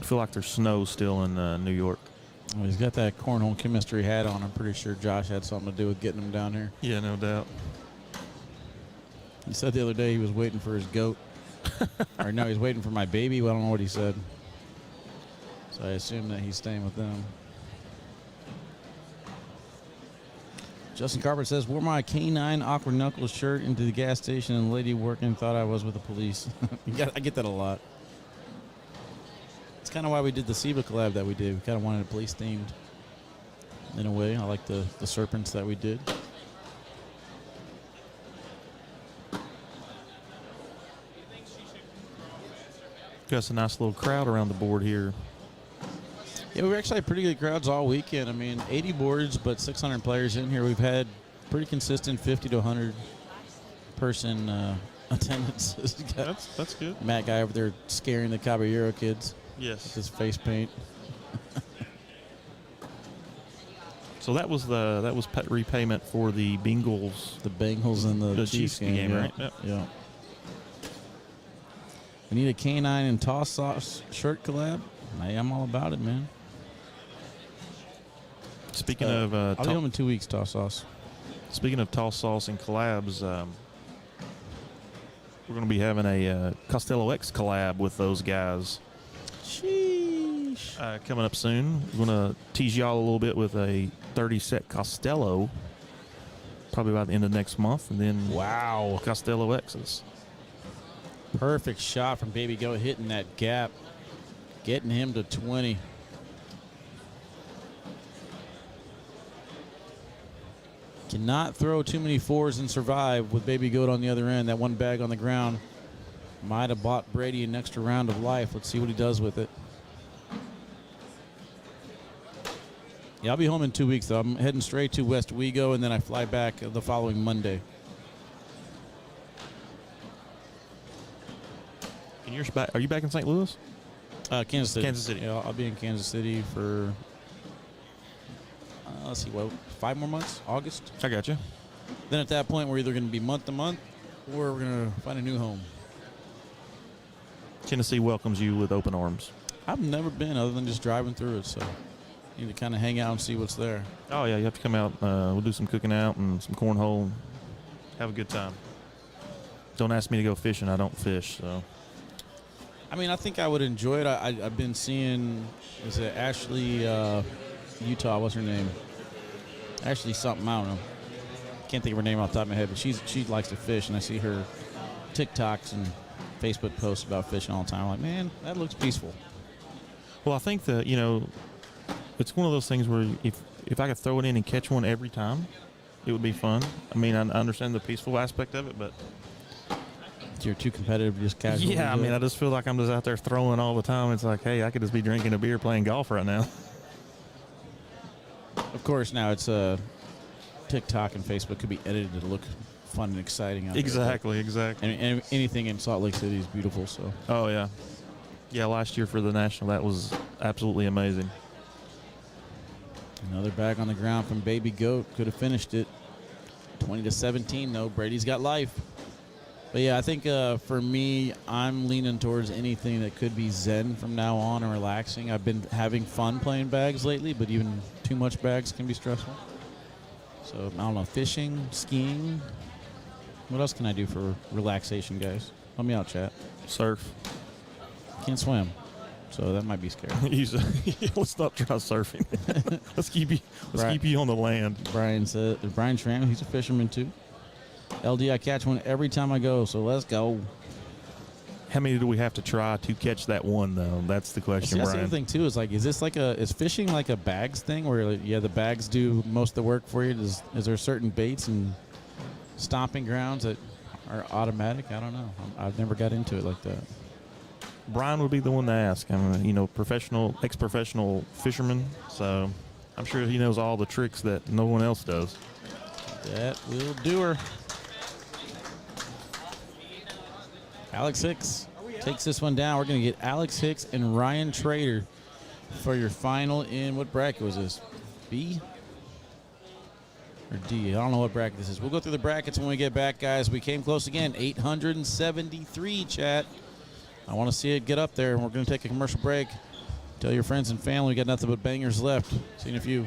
I feel like there's snow still in New York. Well, he's got that cornhole chemistry hat on. I'm pretty sure Josh had something to do with getting him down here. Yeah, no doubt. He said the other day he was waiting for his goat. Or no, he's waiting for my baby. Well, I don't know what he said. So I assume that he's staying with them. Justin Carpenter says, wore my K9 Awkward Knuckles shirt into the gas station and the lady working thought I was with the police. I get that a lot. It's kind of why we did the SEBA collab that we did. We kind of wanted it police themed in a way. I like the serpents that we did. Got a nice little crowd around the board here. Yeah, we've actually had pretty good crowds all weekend. I mean, 80 boards, but 600 players in here. We've had pretty consistent 50 to 100 person attendance. That's good. Matt guy over there scaring the Caballero kids with Yes. his face paint. So that was repayment for the Bengals. The Bengals and the Chiefs game, game, yeah. right? Yep. Yeah. We need a canine and toss sauce shirt collab. Hey, I'm all about it, man. Speaking of I'll be home in 2 weeks, toss sauce. speaking of toss sauce and collabs, we're going to be having a Costello X collab with those guys Sheesh. coming up soon. We're going to tease y'all a little bit with a 30-set Costello, probably by the end of next month, and then Wow. Costello X's. Perfect shot from Baby Goat hitting that gap, getting him to 20. Cannot throw too many fours and survive with Baby Goat on the other end. That one bag on the ground might have bought Brady an extra round of life. Let's see what he does with it. Yeah, I'll be home in 2 weeks, though. I'm heading straight to West Wego, and then I fly back the following Monday. And you're back, are you back in St. Louis? Kansas City. Kansas City. Yeah, I'll be in Kansas City for, let's see, 5 more months? August? I got you. Then at that point, we're either going to be month to month or we're going to find a new home. Tennessee welcomes you with open arms. I've never been other than just driving through it, so need to kind of hang out and see what's there. Oh, yeah, you have to come out. We'll do some cooking out and some cornhole. Have a good time. Don't ask me to go fishing. I don't fish, so. I mean, I think I would enjoy it. I've been seeing, is it Ashley, Utah, what's her name? Ashley something, I don't know. Can't think of her name off the top of my head, but she likes to fish, and I see her TikToks and Facebook posts about fishing all the time. I'm like, man, that looks peaceful. Well, I think that, it's one of those things where if I could throw it in and catch one every time, it would be fun. I mean, I understand the peaceful aspect of it, but You're too competitive to just casually yeah, I do mean, it. I just feel like I'm just out there throwing all the time. It's like, hey, I could just be drinking a beer playing golf right now. Of course, now it's TikTok and Facebook could be edited to look fun and exciting out Exactly. there. And anything in Salt Lake City is beautiful, so. Oh, yeah. Yeah, last year for the National, that was absolutely amazing. Another bag on the ground from Baby Goat. Could have finished it. 20-17, though. Brady's got life. But, yeah, I think for me, I'm leaning towards anything that could be zen from now on and relaxing. I've been having fun playing bags lately, but even too much bags can be stressful. So, I don't know, fishing, skiing. What else can I do for relaxation, guys? Help me out, chat. Surf. Can't swim, so that might be scary. Let's not try surfing. Let's keep you on the land. Brian Schramm, he's a fisherman, too. LD, I catch one every time I go, so let's go. How many do we have to try to catch that one, though? That's the question, See, that's the Brian. other thing, too, is like, is fishing like a bags thing where, like, the bags do most of the work for you? Is there certain baits and stomping grounds that are automatic? I don't know. I've never got into it like that. Brian would be the one to ask. I'm a ex-professional fisherman, so I'm sure he knows all the tricks that no one else does. That will do her. Alex Hicks takes this one down. We're going to get Alex Hicks and Ryan Trader for your final in, what bracket was this? B or D? I don't know what bracket this is. We'll go through the brackets when we get back, guys. We came close again. 873, chat. I want to see it get up there. We're going to take a commercial break. Tell your friends and family we got nothing but bangers left. See you in a few.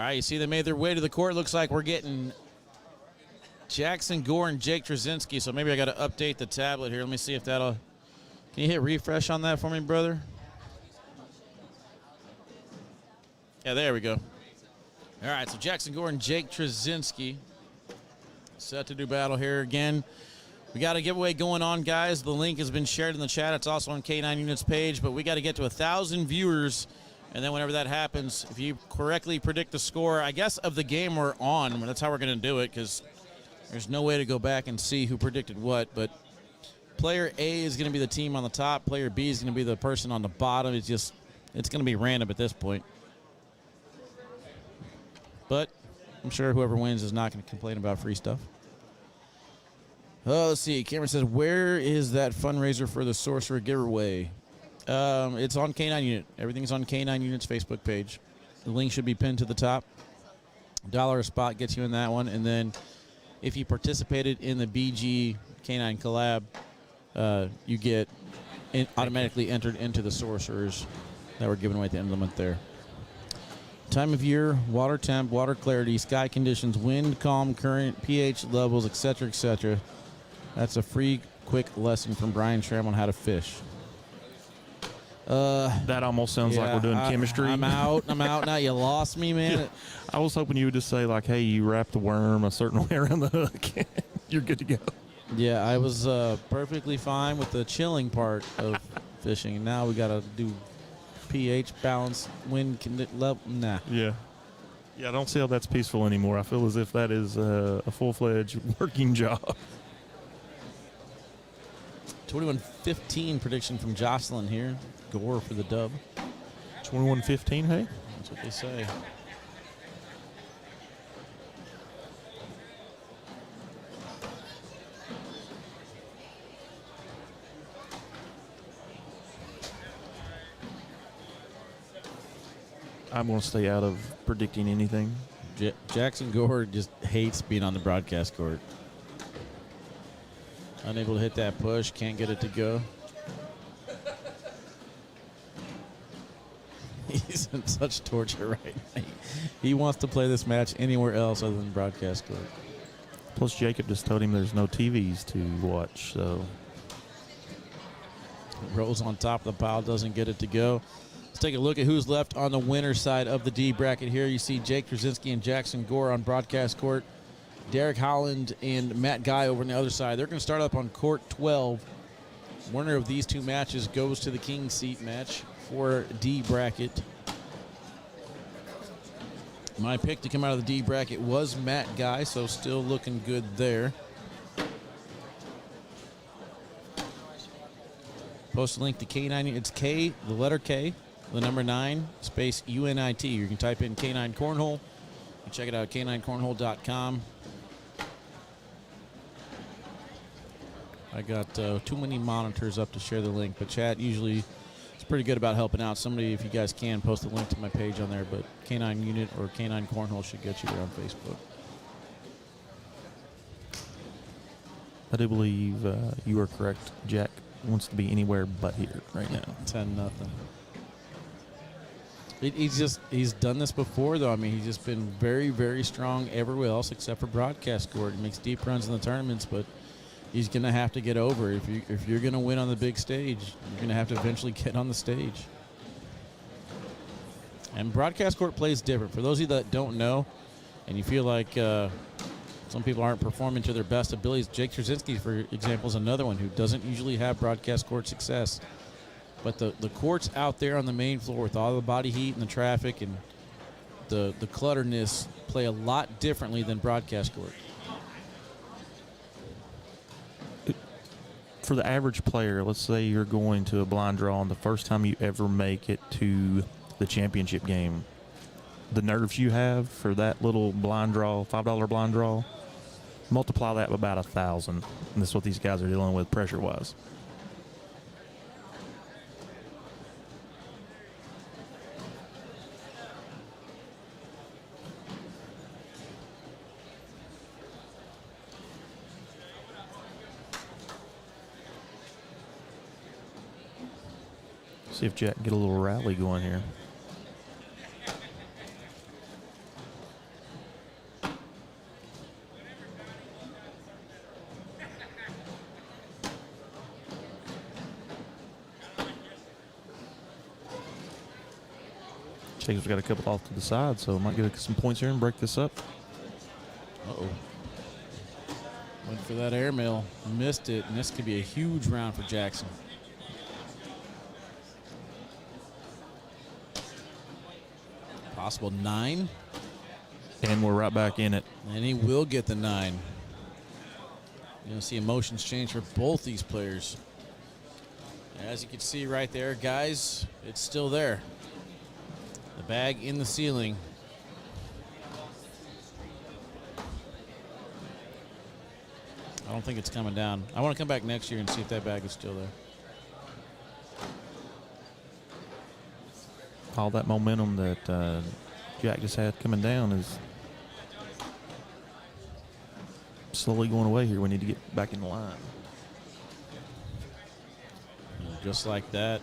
right, you see they made their way to the court. Looks like we're getting Jackson Gore and Jake Trzinski. So maybe I got to update the tablet here. Let me see if that'll. Can you hit refresh on that for me, brother? Yeah, there we go. All right, so Jackson Gore and Jake Trzinski set to do battle here again. We got a giveaway going on, guys. The link has been shared in the chat. It's also on K9 Units page, but we got to get to 1,000 viewers. And then whenever that happens, if you correctly predict the score, I guess, of the game we're on, that's how we're going to do it, because there's no way to go back and see who predicted what. But player A is going to be the team on the top. Player B is going to be the person on the bottom. It's going to be random at this point. But I'm sure whoever wins is not going to complain about free stuff. Let's see. Cameron says, where is that fundraiser for the Sorcerer giveaway? It's on K9 Unit. Everything's on K9 Unit's Facebook page. The link should be pinned to the top. $1 a spot gets you in that one. And then if you participated in the BG K9 collab, you get automatically entered into the Sorcerers that were given away at the end of the month there. Time of year, water temp, water clarity, sky conditions, wind, calm, current, pH levels, etc., etc. That's a free, quick lesson from Brian Schramm on how to fish. That almost sounds like we're doing chemistry. I'm out now. You lost me, man. Yeah. I was hoping you would just say, like, hey, you wrap the worm a certain way around the hook. You're good to go. Yeah, I was perfectly fine with the chilling part of fishing. Now we got to do pH balance, wind level. Nah. Yeah. Yeah, I don't see how that's peaceful anymore. I feel as if that is a full-fledged working job. 21-15 prediction from Jocelyn here. Gore for the dub. 21-15, hey? That's what they say. I'm going to stay out of predicting anything. Jackson Gore just hates being on the broadcast court. Unable to hit that push, can't get it to go. He's in such torture right now. He wants to play this match anywhere else other than broadcast court. Plus, Jacob just told him there's no TVs to watch, so. Rolls on top of the pile, doesn't get it to go. Let's take a look at who's left on the winner's side of the D bracket here. You see Jake Trzinski and Jackson Gore on broadcast court. Derek Holland and Matt Guy over on the other side. They're going to start up on court 12. Winner of these two matches goes to the king seat match for D bracket. My pick to come out of the D bracket was Matt Guy, so still looking good there. Post a link to K9. It's K, the letter K, the number 9, space UNIT. You can type in K9 Cornhole. You can check it out at K9Cornhole.com. I got too many monitors up to share the link, but chat usually is pretty good about helping out. Somebody, if you guys can, post a link to my page on there, but K9 Unit or K9 Cornhole should get you there on Facebook. I do believe you are correct. Jack wants to be anywhere but here right now. 10-0. He's done this before, though. I mean, he's just been very, very strong everywhere else except for broadcast court. He makes deep runs in the tournaments, but he's going to have to get over. If you're going to win on the big stage, you're going to have to eventually get on the stage. And broadcast court plays different. For those of you that don't know, and you feel like some people aren't performing to their best abilities, Jake Trzinski, for example, is another one who doesn't usually have broadcast court success. But the courts out there on the main floor with all the body heat and the traffic and the clutterness play a lot differently than broadcast court. For the average player, let's say you're going to a blind draw and the first time you ever make it to the championship game, the nerves you have for that little blind draw, $5 blind draw, multiply that by about 1,000. And that's what these guys are dealing with pressure-wise. See if Jack can get a little rally going here. Jacob's got a couple off to the side, so might get some points here and break this up. Uh-oh. Went for that airmail. Missed it, and this could be a huge round for Jackson. Possible 9. And we're right back in it. And he will get the 9. You're going to see emotions change for both these players. As you can see right there, guys, it's still there. The bag in the ceiling. I don't think it's coming down. I want to come back next year and see if that bag is still there. All that momentum that Jack just had coming down is slowly going away here. We need to get back in the line. And just like that,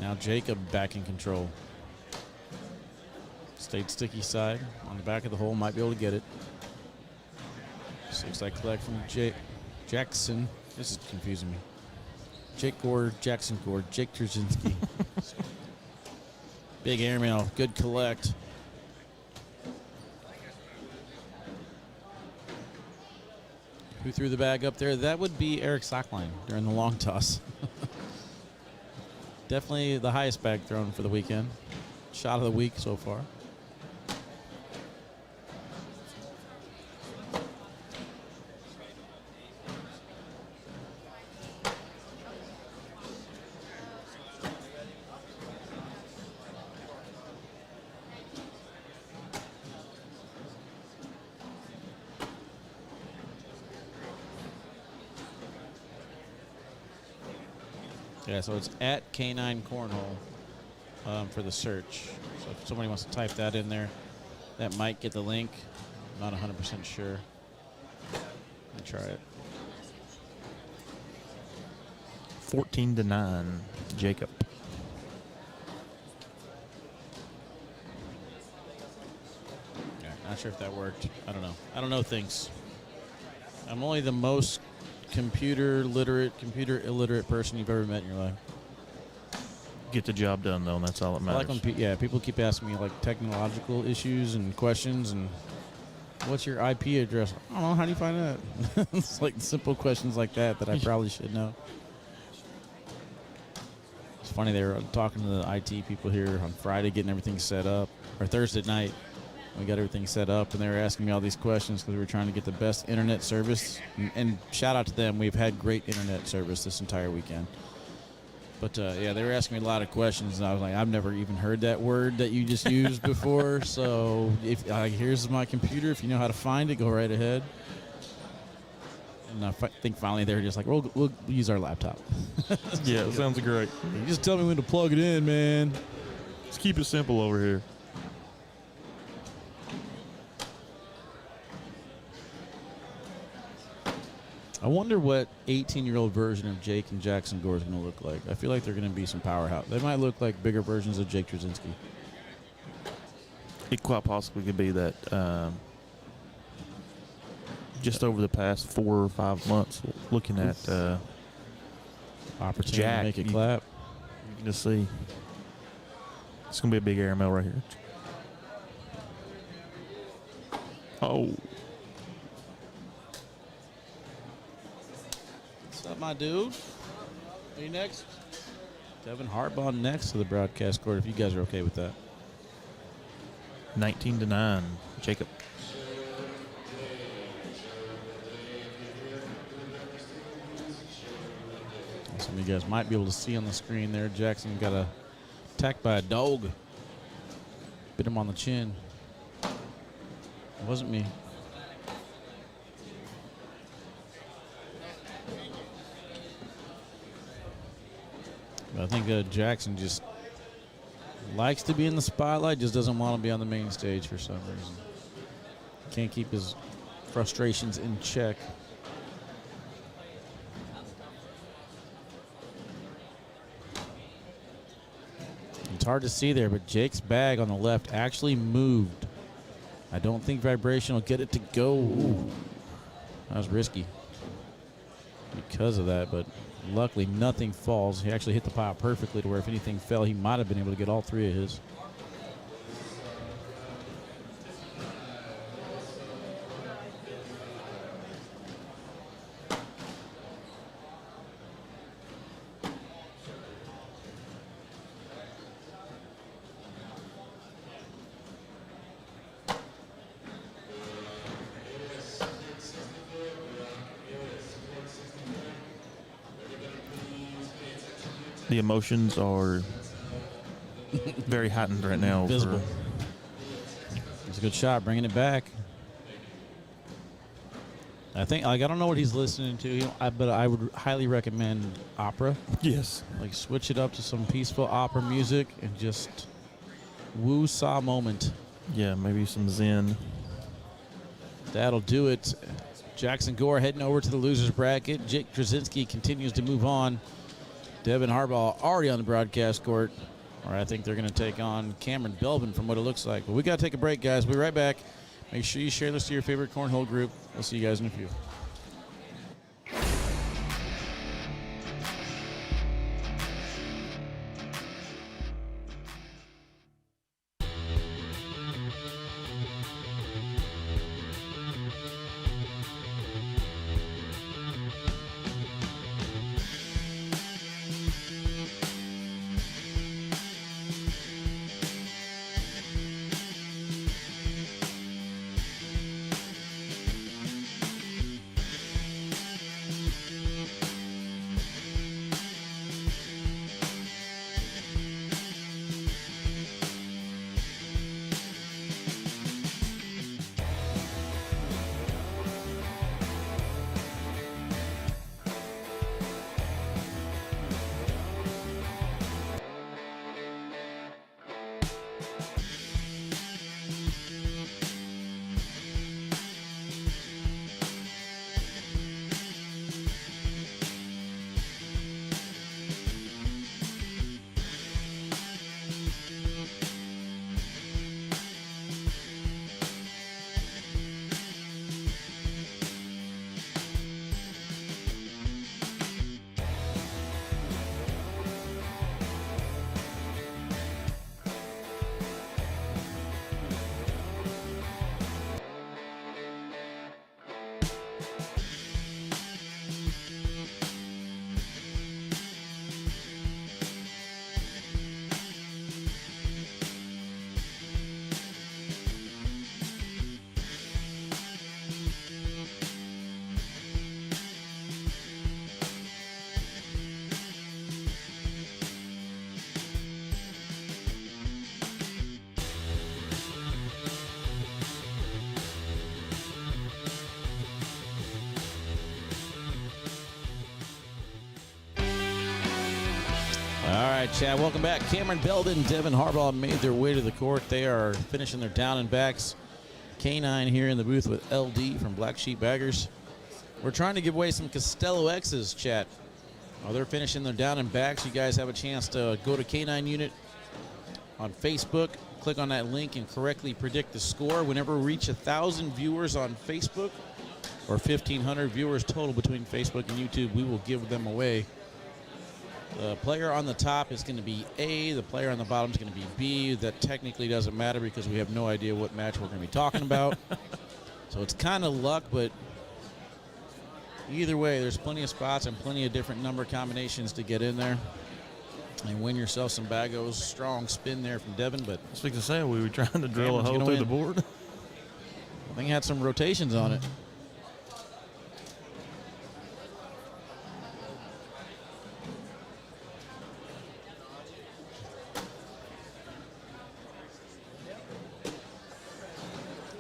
now Jacob back in control. Stayed sticky side on the back of the hole, might be able to get it. 6 I collect from Jackson. This is confusing me. Jake Gore, Jackson Gore, Jake Trzinski. Big airmail, good collect. Who threw the bag up there? That would be Eric Sockline during the long toss. Definitely the highest bag thrown for the weekend. Shot of the week so far. Yeah, so it's at K9 Cornhole for the search. So if somebody wants to type that in there, that might get the link. Not 100% sure. Let me try it. 14-9, Jacob. Yeah, not sure if that worked. I don't know. I don't know things. I'm only the most computer illiterate person you've ever met in your life. Get the job done, though, and that's all that I matters. like when people keep asking me like technological issues and questions and what's your IP address? I don't know. How do you find that? It's like simple questions like that I probably should know. It's funny, they were talking to the IT people here on Friday, getting everything set up, or Thursday night. We got everything set up, and they were asking me all these questions because we were trying to get the best internet service. And shout out to them. We've had great internet service this entire weekend. But, yeah, they were asking me a lot of questions, and I was like, I've never even heard that word that you just used before. So if here's my computer. If you know how to find it, go right ahead. And I think finally they were just like, we'll use our laptop. Yeah, sounds great. You just tell me when to plug it in, man. Let's keep it simple over here. I wonder what 18-year-old version of Jake and Jackson Gore is going to look like. I feel like they're going to be some powerhouse. They might look like bigger versions of Jake Trzinski. It quite possibly could be that just over the past 4 or 5 months, looking at Opportunity Jack, to make it clap. You can just see it's going to be a big airmail right here. Oh. What's up, my dude? Are you next? Devin Harbaugh next to the broadcast court, if you guys are okay with that. 19-9, Jacob. Some of you guys might be able to see on the screen there. Jackson got attacked by a dog. Bit him on the chin. It wasn't me. But I think Jackson just likes to be in the spotlight, just doesn't want to be on the main stage for some reason. Can't keep his frustrations in check. It's hard to see there, but Jake's bag on the left actually moved. I don't think vibration will get it to go. Ooh, that was risky because of that, but luckily nothing falls. He actually hit the pile perfectly to where if anything fell, he might have been able to get all 3 of his. The emotions are very heightened right now. Visible. It's a good shot, bringing it back. I think, I don't know what he's listening to, but I would highly recommend opera. Yes. Like, switch it up to some peaceful opera music and just woo-saw moment. Yeah, maybe some Zen. That'll do it. Jackson Gore heading over to the losers bracket. Jake Trzinski continues to move on. Devin Harbaugh already on the broadcast court. Or I think they're going to take on Cameron Belden from what it looks like. But we got to take a break, guys. We'll be right back. Make sure you share this to your favorite cornhole group. We'll see you guys in a few. All right, Chad, welcome back. Cameron Belden, Devin Harbaugh made their way to the court. They are finishing their down and backs. K9 here in the booth with LD from Black Sheep Baggers. We're trying to give away some Costello X's, chat. They're finishing their down and backs. You guys have a chance to go to K9 Unit on Facebook. Click on that link and correctly predict the score. Whenever we reach 1,000 viewers on Facebook, or 1,500 viewers total between Facebook and YouTube, we will give them away. The player on the top is going to be A. The player on the bottom is going to be B. That technically doesn't matter because we have no idea what match we're going to be talking about. So it's kind of luck, but either way, there's plenty of spots and plenty of different number combinations to get in there and win yourself some bagos. Strong spin there from Devin, but I was going to say, we were trying to drill Cameron's a hole gonna through win. the board. I think it had some rotations on it.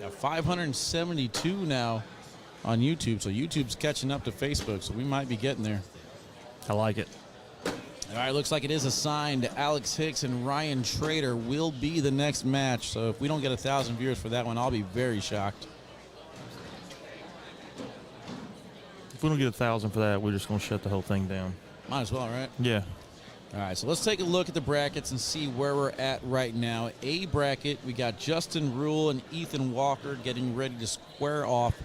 Got 572 now on YouTube, so YouTube's catching up to Facebook, so we might be getting there. I like it. All right, looks like it is assigned. Alex Hicks and Ryan Trader will be the next match. So if we don't get 1,000 viewers for that one, I'll be very shocked. If we don't get 1,000 for that, we're just going to shut the whole thing down. Might as well, right? Yeah. All right, so let's take a look at the brackets and see where we're at right now. A bracket, we got Justin Rule and Ethan Walker getting ready to square off.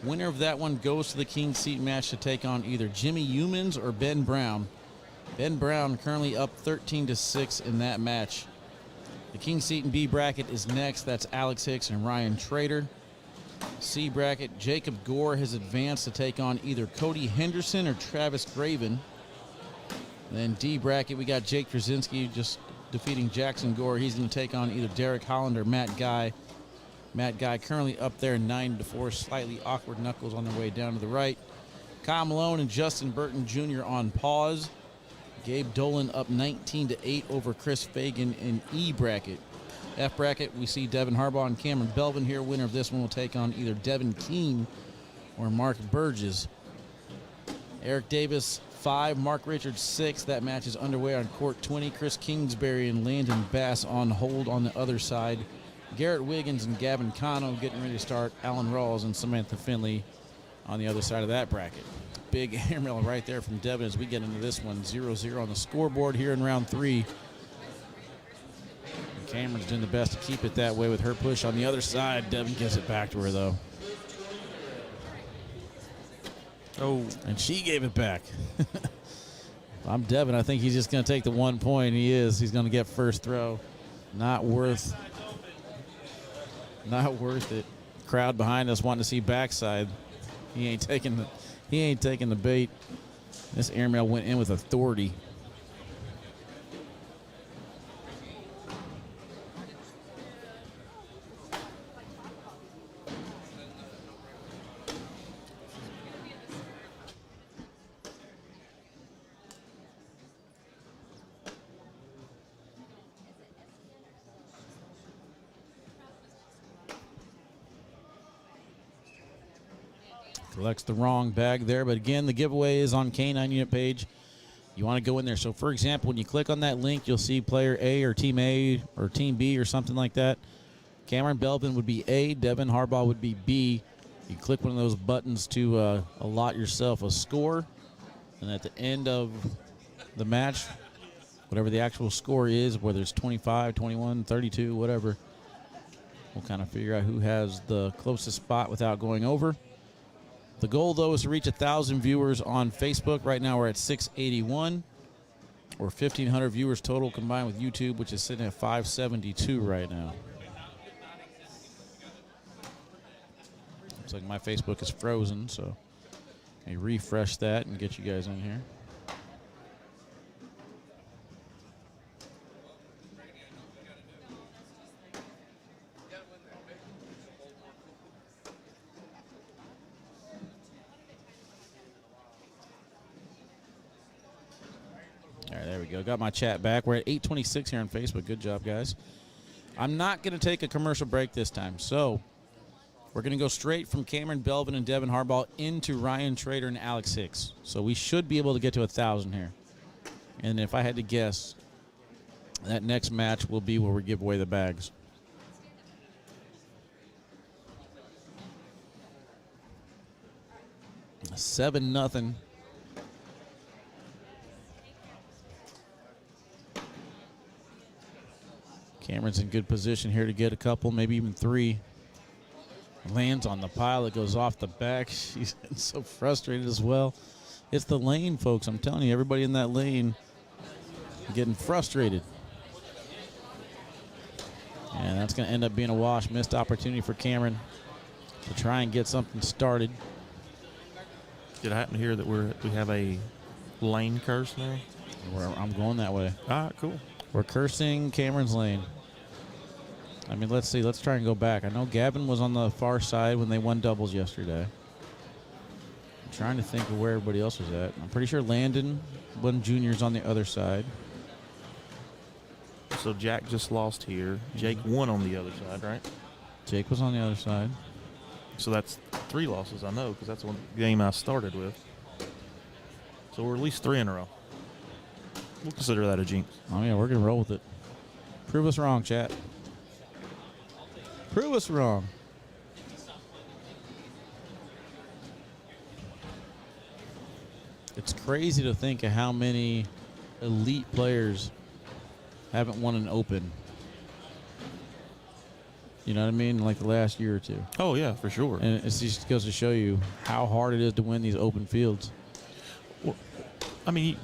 Winner of that one goes to the King Seat match to take on either Jimmy Humans or Ben Brown. Ben Brown currently up 13-6 in that match. The King Seat and B bracket is next. That's Alex Hicks and Ryan Trader. C bracket, Jacob Gore has advanced to take on either Cody Henderson or Travis Graven. Then D bracket, we got Jake Trzinski just defeating Jackson Gore. He's going to take on either Derek Holland or Matt Guy. Matt Guy currently up there 9-4, slightly awkward knuckles on their way down to the right. Kyle Malone and Justin Burton Jr. on pause. Gabe Dolan up 19-8 over Chris Fagan in E bracket. F bracket, we see Devin Harbaugh and Cameron Belden here. Winner of this one will take on either Devin Keene or Mark Burgess. Eric Davis 5, Mark Richards 6. That match is underway on court 20. Chris Kingsbury and Landon Bass on hold on the other side. Garrett Wiggins and Gavin Cano getting ready to start. Alan Rawls and Samantha Finley on the other side of that bracket. Big airmail right there from Devin as we get into this one. 0-0 on the scoreboard here in round 3. And Cameron's doing the best to keep it that way with her push on the other side. Devin gives it back to her, though. Oh, And she gave it back. I'm Devin. I think he's just going to take the 1 point. He is. He's going to get first throw. Not worth it. Crowd behind us wanting to see backside. He ain't taking the bait. This airmail went in with authority. Collects the wrong bag there, but again, the giveaway is on K9 unit page. You want to go in there. So, for example, when you click on that link, you'll see player A or Team B or something like that. Cameron Belden would be A, Devin Harbaugh would be B. You click one of those buttons to allot yourself a score, and at the end of the match, whatever the actual score is, whether it's 25, 21, 32, whatever, we'll kind of figure out who has the closest spot without going over. The goal, though, is to reach 1,000 viewers on Facebook. Right now we're at 681, or 1,500 viewers total combined with YouTube, which is sitting at 572 right now. Looks like my Facebook is frozen, so let me refresh that and get you guys in here. All right, there we go. Got my chat back. We're at 826 here on Facebook. Good job, guys. I'm not going to take a commercial break this time, so we're going to go straight from Cameron Belden and Devin Harbaugh into Ryan Trader and Alex Hicks. So we should be able to get to 1,000 here. And if I had to guess, that next match will be where we give away the bags. A 7-0. Cameron's in good position here to get a couple, maybe even 3. Lands on the pile. It goes off the back. She's so frustrated as well. It's the lane, folks. I'm telling you, everybody in that lane getting frustrated. And that's going to end up being a wash. Missed opportunity for Cameron to try and get something started. did I happen to hear that we have a lane curse now? I'm going that way. All right, cool. We're cursing Cameron's lane. I mean, let's see. Let's try and go back. I know Gavin was on the far side when they won doubles yesterday. I'm trying to think of where everybody else was at. I'm pretty sure Landon won juniors on the other side. So Jack just lost here. Jake won on the other side, right? Jake was on the other side. So that's 3 losses, I know, because that's one game I started with. So we're at least 3 in a row. We'll consider that a jinx. Oh, yeah, we're going to roll with it. Prove us wrong, chat. Prove us wrong. It's crazy to think of how many elite players haven't won an Open. You know what I mean? Like the last year or two. Oh, yeah, for sure. And it just goes to show you how hard it is to win these open fields. Well, I mean,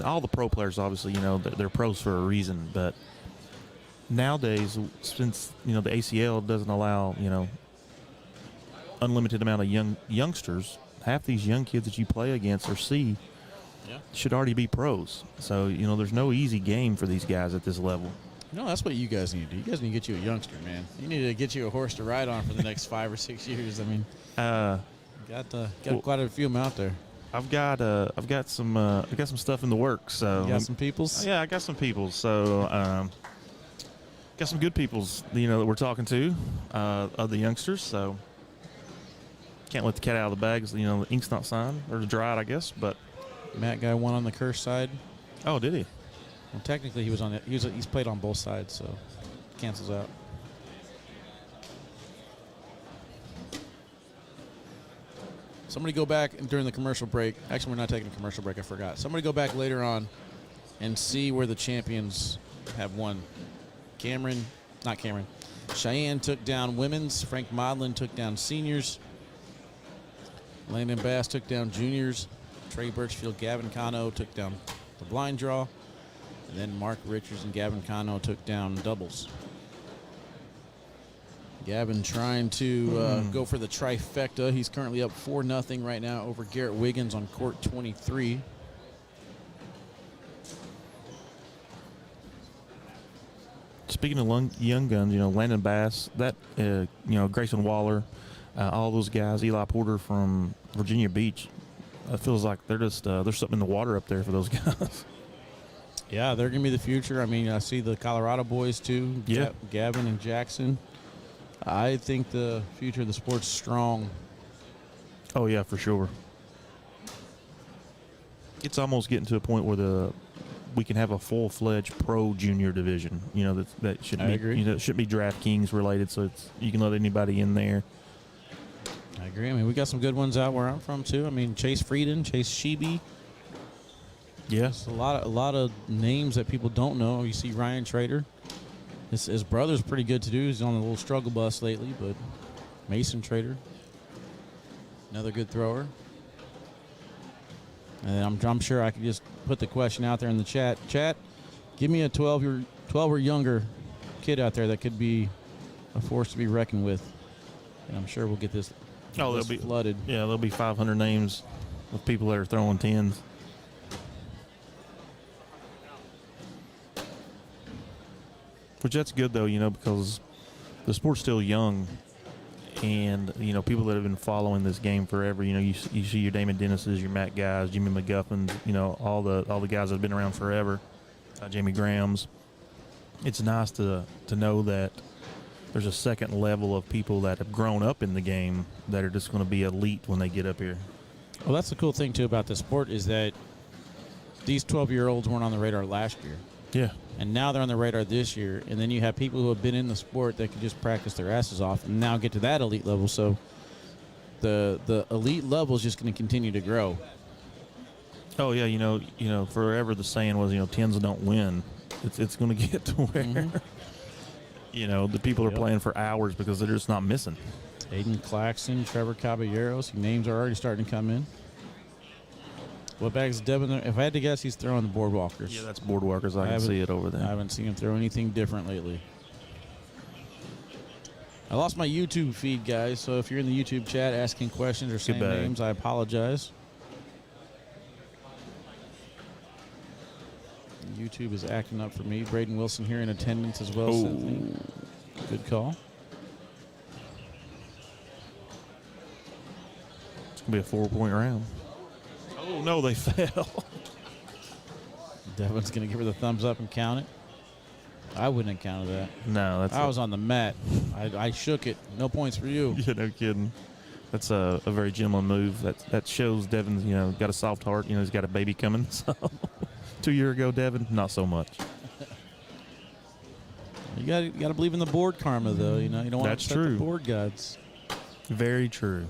all the pro players, obviously, you know, they're pros for a reason. But nowadays, since, you know, the ACL doesn't allow, you know, unlimited amount of youngsters, half these young kids that you play against or see should already be pros. So, you know, there's no easy game for these guys at this level. No, that's what you guys need to do. You guys need to get you a youngster, man. You need to get you a horse to ride on for the next 5 or 6 years. I mean, got quite a few of them out there. I've got some stuff in the works. So You got some peoples? yeah, I got some people. So got some good peoples, that we're talking to, of the youngsters. So can't let the cat out of the bag. The ink's not signed or dried, I guess. But Matt guy won on the curse side. oh, did he? Well, technically he was on it. He's played on both sides, so cancels out. Somebody go back during the commercial break. Actually, we're not taking a commercial break. I forgot. Somebody go back later on and see where the champions have won. Cheyenne took down women's. Frank Modlin took down seniors. Landon Bass took down juniors. Trey Birchfield, Gavin Cano took down the blind draw. And then Mark Richards and Gavin Cano took down doubles. Gavin trying to go for the trifecta. He's currently up 4-0 right now over Garrett Wiggins on court 23. Speaking of young guns, Landon Bass, that Grayson Waller, all those guys, Eli Porter from Virginia Beach, it feels like they're just there's something in the water up there for those guys. Yeah, they're going to be the future. I mean, I see the Colorado boys too. Yeah. Gavin and Jackson. I think the future of the sport's strong. Oh yeah, for sure. It's almost getting to a point where we can have a full-fledged pro junior division. That shouldn't I be. agree. It shouldn't be DraftKings related, so you can let anybody in there. I agree. I mean, we got some good ones out where I'm from too. I mean, Chase Frieden, Chase Sheeby. Yeah. It's a lot of names that people don't know. You see Ryan Trader. His brother's pretty good to do. He's on a little struggle bus lately, but Mason Trader, another good thrower. And I'm sure I can just put the question out there in the chat. Chat, give me a 12 or younger kid out there that could be a force to be reckoned with. And I'm sure we'll get this There'll be flooded. Yeah, there'll be 500 names of people that are throwing tens. Which that's good though, because the sport's still young, and people that have been following this game forever. You see your Damon Dennis's, your Matt guys, Jimmy McGuffins, all the guys that have been around forever, Jamie Graham's. It's nice to know that there's a second level of people that have grown up in the game that are just going to be elite when they get up here. Well, that's the cool thing too about the sport is that these 12-year-olds weren't on the radar last year. Yeah. And now they're on the radar this year. And then you have people who have been in the sport that can just practice their asses off and now get to that elite level. So the elite level is just going to continue to grow. Oh yeah, forever the saying was, tens don't win. It's going to get to where the people are playing for hours because they're just not missing. Aiden Claxton, Trevor Caballeros, names are already starting to come in. What bag's Devin? If I had to guess, he's throwing the boardwalkers. Yeah, that's boardwalkers. I can see it over there. I haven't seen him throw anything different lately. I lost my YouTube feed, guys, so if you're in the YouTube chat asking questions or saying Goodbye. names, I apologize. YouTube is acting up for me. Braden Wilson here in attendance as well. Cynthia. Good call. It's going to be a 4-point round. Oh, no, they fell. Devin's going to give her the thumbs up and count it. I wouldn't have counted that. No, that's I was on the mat. I shook it. No points for you. Yeah, no kidding. That's a very gentleman move. That shows Devin's, got a soft heart. He's got a baby coming. So 2 years ago, Devin, not so much. You got to believe in the board karma, though. You don't want That's to upset true. the board gods. Very true.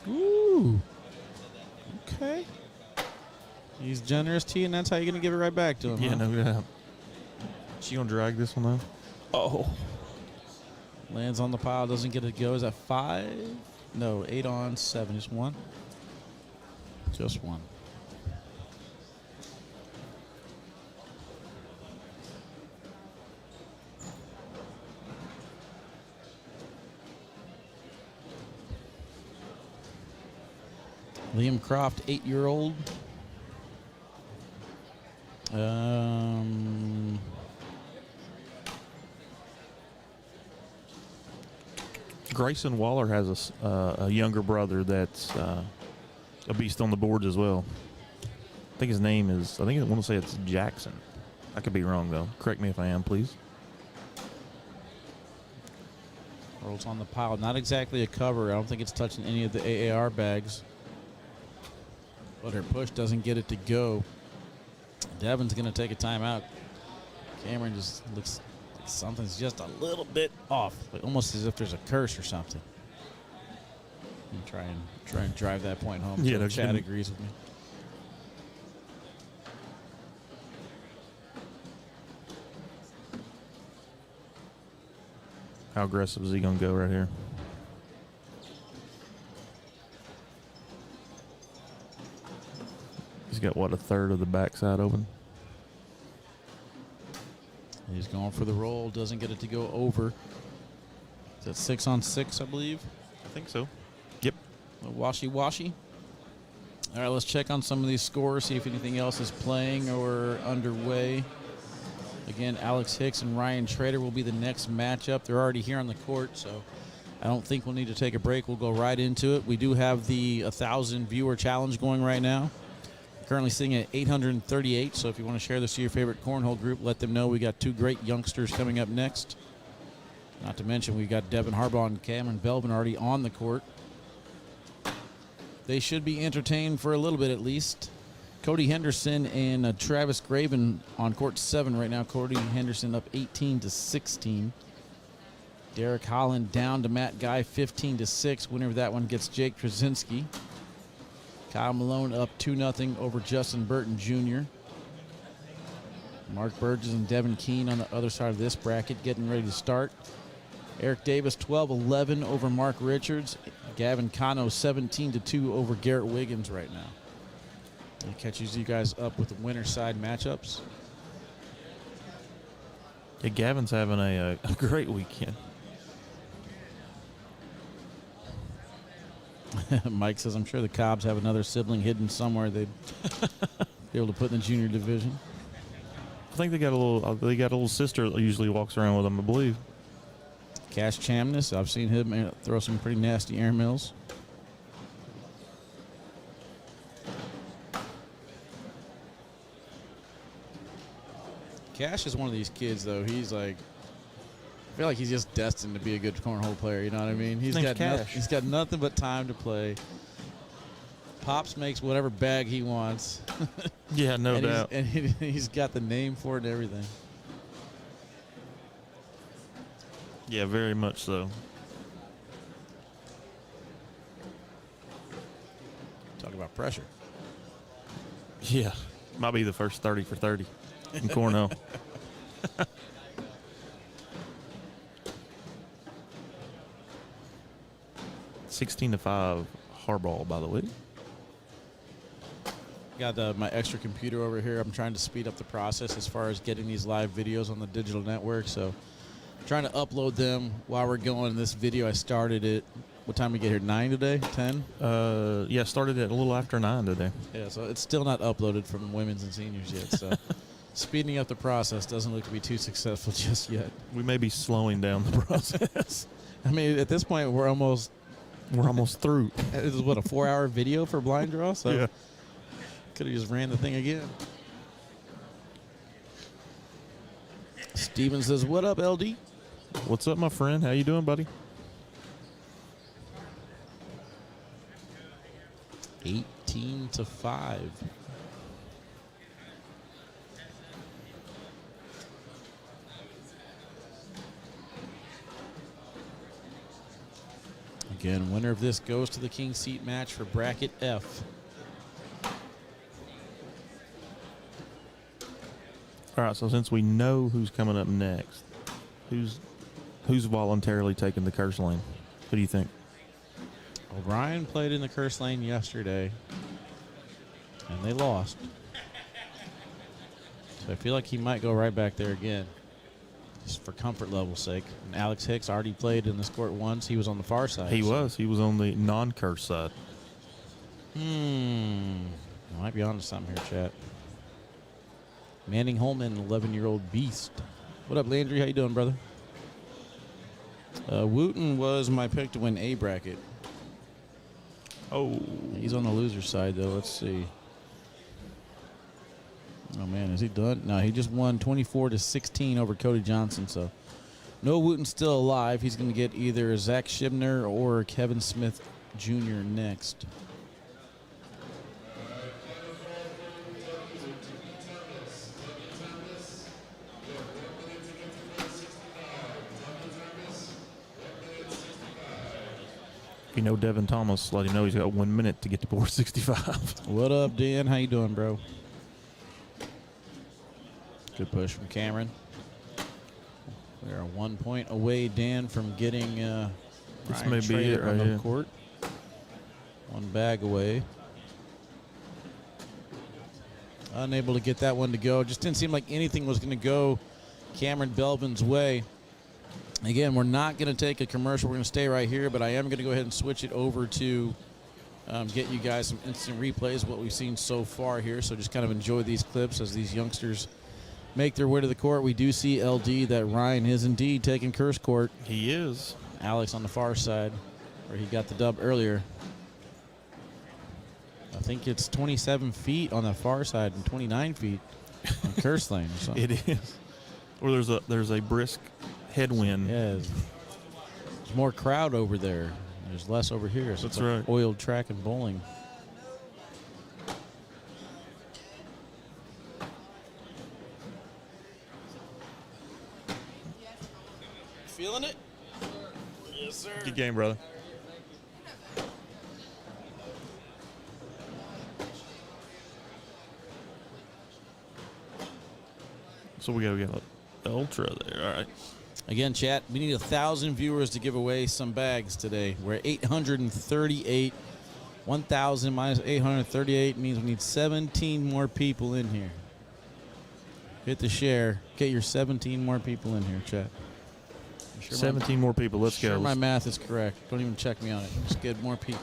Ooh. Okay. He's generous to you, and that's how you're going to give it right back to him. Yeah, huh? no doubt. She going to drag this one, though? Oh. Lands on the pile, doesn't get it go. Is that 5? No, 8 on 7. Just one? Just one. Liam Croft, 8-year-old. Grayson Waller has a younger brother that's a beast on the boards as well. I think his name is, I want to say it's Jackson. I could be wrong, though. Correct me if I am, please. Rolls on the pile. Not exactly a cover. I don't think it's touching any of the AAR bags. But her push doesn't get it to go. Devin's going to take a timeout. Cameron just looks like something's just a little bit off, like almost as if there's a curse or something. And try and drive that point home. Yeah, so Chad agrees with me. How aggressive is he going to go right here? He's got, what, a third of the backside open? He's going for the roll. Doesn't get it to go over. Is that 6-on-6, I believe? I think so. Yep. A washy-washy. All right, let's check on some of these scores, see if anything else is playing or underway. Again, Alex Hicks and Ryan Trader will be the next matchup. They're already here on the court, so I don't think we'll need to take a break. We'll go right into it. We do have the 1,000 viewer challenge going right now. Currently sitting at 838, so if you want to share this to your favorite cornhole group, let them know we got two great youngsters coming up next. Not to mention we got Devin Harbaugh and Cameron Belden already on the court. They should be entertained for a little bit at least. Cody Henderson and Travis Graven on court 7 right now. Cody Henderson up 18-16. Derek Holland down to Matt Guy 15-6. Winner of that one gets Jake Trzinski. Kyle Malone up 2-0 over Justin Burton Jr. Mark Burgess and Devin Keene on the other side of this bracket getting ready to start. Eric Davis 12-11 over Mark Richards. Gavin Cano 17-2 over Garrett Wiggins right now. It catches you guys up with the winner side matchups. Yeah, Gavin's having a great weekend. Mike says, I'm sure the Cobbs have another sibling hidden somewhere they'd be able to put in the junior division. I think they got a little sister that usually walks around with them, I believe. Cash Chamness, I've seen him throw some pretty nasty air mills. Cash is one of these kids, though. He's like, I feel like he's just destined to be a good cornhole player. You know what I mean? He's got nothing but time to play. Pops makes whatever bag he wants. Yeah, no doubt. And he's got the name for it and everything. Yeah, very much so. Talk about pressure. Yeah, might be the first 30 for 30 in cornhole. 16-5 Harbaugh, by the way. Got my extra computer over here. I'm trying to speed up the process as far as getting these live videos on the digital network. So I'm trying to upload them while we're going. This video, I started it. What time we get here? 9 today? 10? Yeah, started at a little after 9 today. Yeah, so it's still not uploaded from women's and seniors yet. So speeding up the process doesn't look to be too successful just yet. We may be slowing down the process. I mean, at this point, we're almost through. This is what, a 4-hour video for blind draw? So yeah. Could have just ran the thing again. Steven says, what up, LD? What's up, my friend? How you doing, buddy? 18-5. Again, winner of this goes to the King Seat match for bracket F. All right, so since we know who's coming up next, who's voluntarily taking the curse lane? Who do you think? O'Brien played in the curse lane yesterday, and they lost. So I feel like he might go right back there again, just for comfort level's sake. And Alex Hicks already played in this court once. He was on the far side. He was on the non-curse side. I might be onto something here, chat. Manning Holman, 11-year-old beast. What up, Landry? How you doing, brother? Wooten was my pick to win A bracket. Oh, He's on the loser side, though. Let's see. Oh, man, is he done? No, he just won 24-16 over Cody Johnson, so Noah Wooten's still alive. He's going to get either Zach Shibner or Kevin Smith Jr. next. you know, Devin Thomas let him know he's got 1 minute to get to board 65. What up, Dan? How you doing, bro? Good push from Cameron. We are 1 point away, Dan, from getting This Ryan may be Trey it on right the here. court. One bag away. Unable to get that one to go. Just didn't seem like anything was going to go Cameron Belvin's way. Again, we're not going to take a commercial. We're going to stay right here, but I am going to go ahead and switch it over to get you guys some instant replays of what we've seen so far here. So just kind of enjoy these clips as these youngsters make their way to the court. We do see LD that Ryan is indeed taking curse court. He is. Alex on the far side, where he got the dub earlier. I think it's 27 feet on the far side and 29 feet on curse lane or something. It is. Or there's a brisk headwind. Yeah, there's more crowd over there. There's less over here. So That's it's like right. oiled track and bowling. Feeling it? Yes, sir. Good game, brother. So we got an ultra there. All right. Again, chat, we need 1,000 viewers to give away some bags today. We're at 838. 1,000 minus 838 means we need 17 more people in here. Hit the share. Get your 17 more people in here, chat. I'm sure 17 more people. Let's sure go. my math is correct. Don't even check me on it. Just get more people.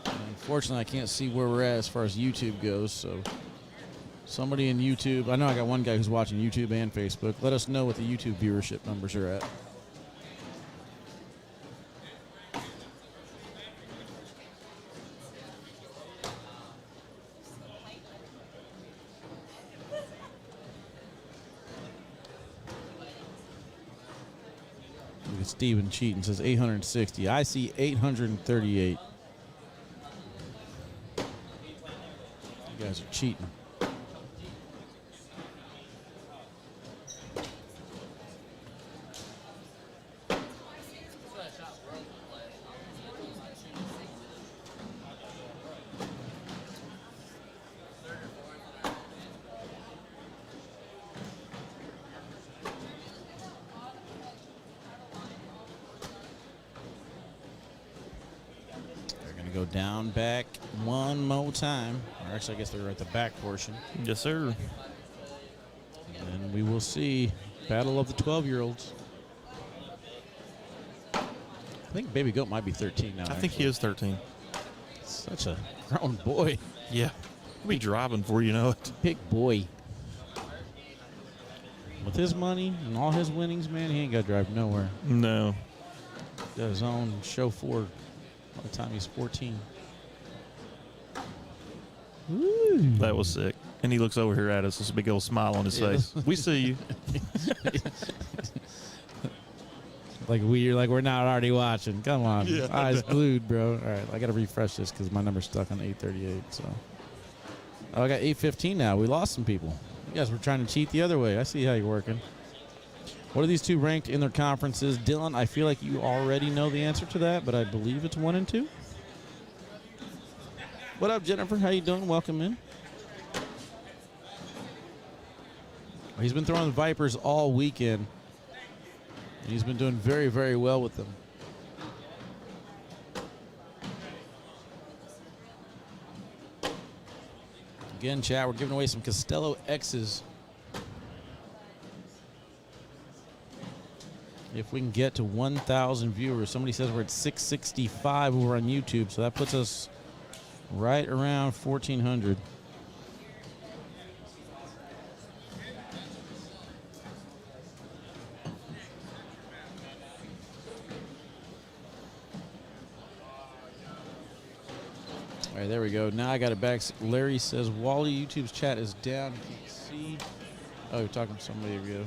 And unfortunately, I can't see where we're at as far as YouTube goes, so somebody in YouTube, I know I got one guy who's watching YouTube and Facebook. Let us know what the YouTube viewership numbers are at. Look at Steven cheating. Says 860. I see 838. You guys are cheating. Go down back one more time. Or actually, I guess they're at the back portion. Yes, sir. And we will see battle of the 12-year-olds. I think Baby Goat might be 13 now. I think he is 13. Such a grown boy. Yeah. He'll be driving before you know it. Big boy. With his money and all his winnings, man, he ain't got to drive nowhere. No. Got his own chauffeur by the time he's 14. Woo. That was sick. And he looks over here at us with a big old smile on his face. We see you. You're like we're not already watching. Come on. Yeah, Eyes glued, bro. All right, I got to refresh this because my number's stuck on 838. So, oh, I got 815 now. We lost some people. You guys were trying to cheat the other way. I see how you're working. What are these two ranked in their conferences? Dylan, I feel like you already know the answer to that, but I believe it's 1 and 2. What up, Jennifer? How you doing? Welcome in. He's been throwing the Vipers all weekend. And he's been doing very, very well with them. Again, chat, we're giving away some Costello X's. If we can get to 1,000 viewers. Somebody says we're at 665 over on YouTube, so that puts us right around 1,400. right, there we go. Now I got it back. Larry says, Wally, YouTube's chat is down. You can't see. Oh, you're talking to somebody. Here we go.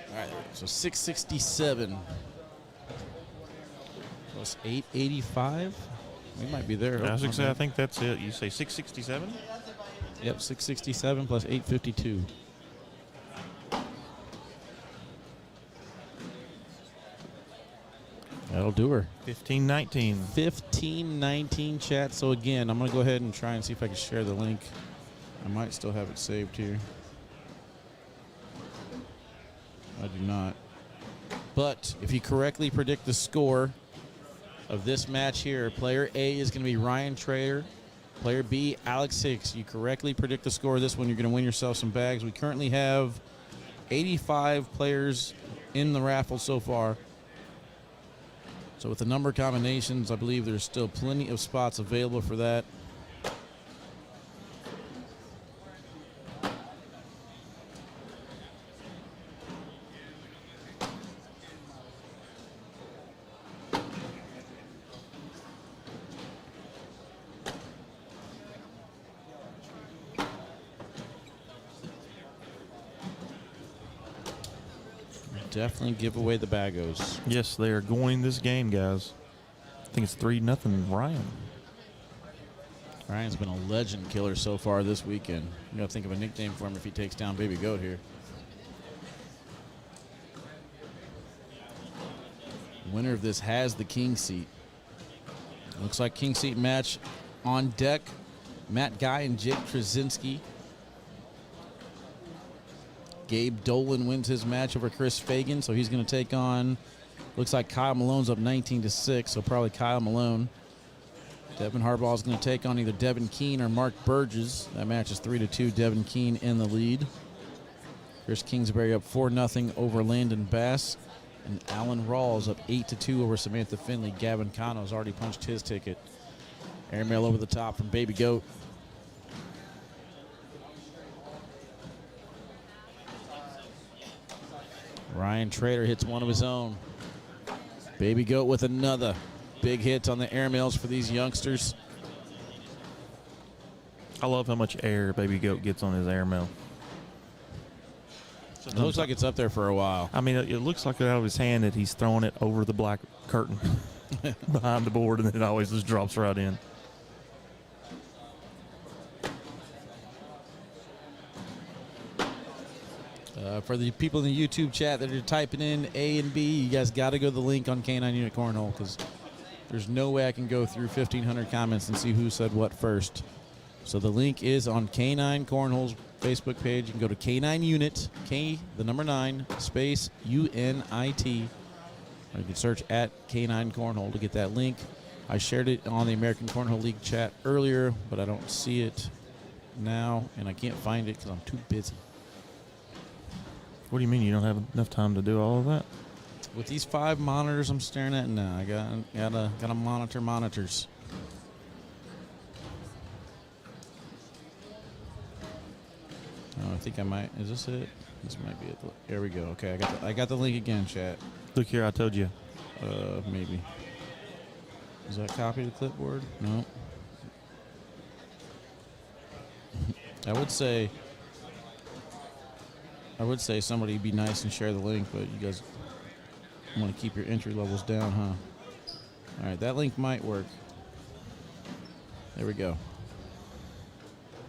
All right, so 667 plus 885. We might be there. I was gonna say, I think that's it. You say 667? Yep, 667 plus 852. That'll do her. 1519. 1519 chat. So again, I'm going to go ahead and try and see if I can share the link. I might still have it saved here. I do not. But if you correctly predict the score of this match here, player A is going to be Ryan Trader. Player B, Alex Hicks. You correctly predict the score of this one, you're going to win yourself some bags. We currently have 85 players in the raffle so far. So with the number combinations, I believe there's still plenty of spots available for that. Definitely give away the baggos. Yes, they are going this game, guys. I think it's 3-0 Ryan. Ryan's been a legend killer so far this weekend. You got to think of a nickname for him if he takes down Baby Goat here. Winner of this has the king seat. Looks like king seat match on deck. Matt Guy and Jake Trzinski. Gabe Dolan wins his match over Chris Fagan, so he's going to take on, looks like Kyle Malone's up 19-6, so probably Kyle Malone. Devin Harbaugh is going to take on either Devin Keene or Mark Burgess. That match is 3-2, Devin Keene in the lead. Chris Kingsbury up 4-0 over Landon Bass. And Alan Rawls up 8-2 over Samantha Finley. Gavin Cano's already punched his ticket. Airmail over the top from Baby Goat. Ryan Trader hits one of his own. Baby Goat with another. Big hit on the airmails for these youngsters. I love how much air Baby Goat gets on his airmail. It looks like it's up there for a while. I mean, it looks like out of his hand that he's throwing it over the black curtain behind the board, and then it always just drops right in. For the people in the YouTube chat that are typing in A and B, you guys got to go to the link on K9 Unit Cornhole because there's no way I can go through 1,500 comments and see who said what first. So the link is on K9 Cornhole's Facebook page. You can go to K9 Unit, K, the number 9, space UNIT. Or you can search at K9 Cornhole to get that link. I shared it on the American Cornhole League chat earlier, but I don't see it now, and I can't find it because I'm too busy. What do you mean you don't have enough time to do all of that? With these 5 monitors I'm staring at now, I gotta monitor monitors. Oh, I think I might. Is this it? This might be it. There we go. Okay, I got the link again, chat. Look here, I told you. Maybe. Is that copy to clipboard? No. I would say somebody be nice and share the link, but you guys want to keep your entry levels down, huh? All right, that link might work. There we go.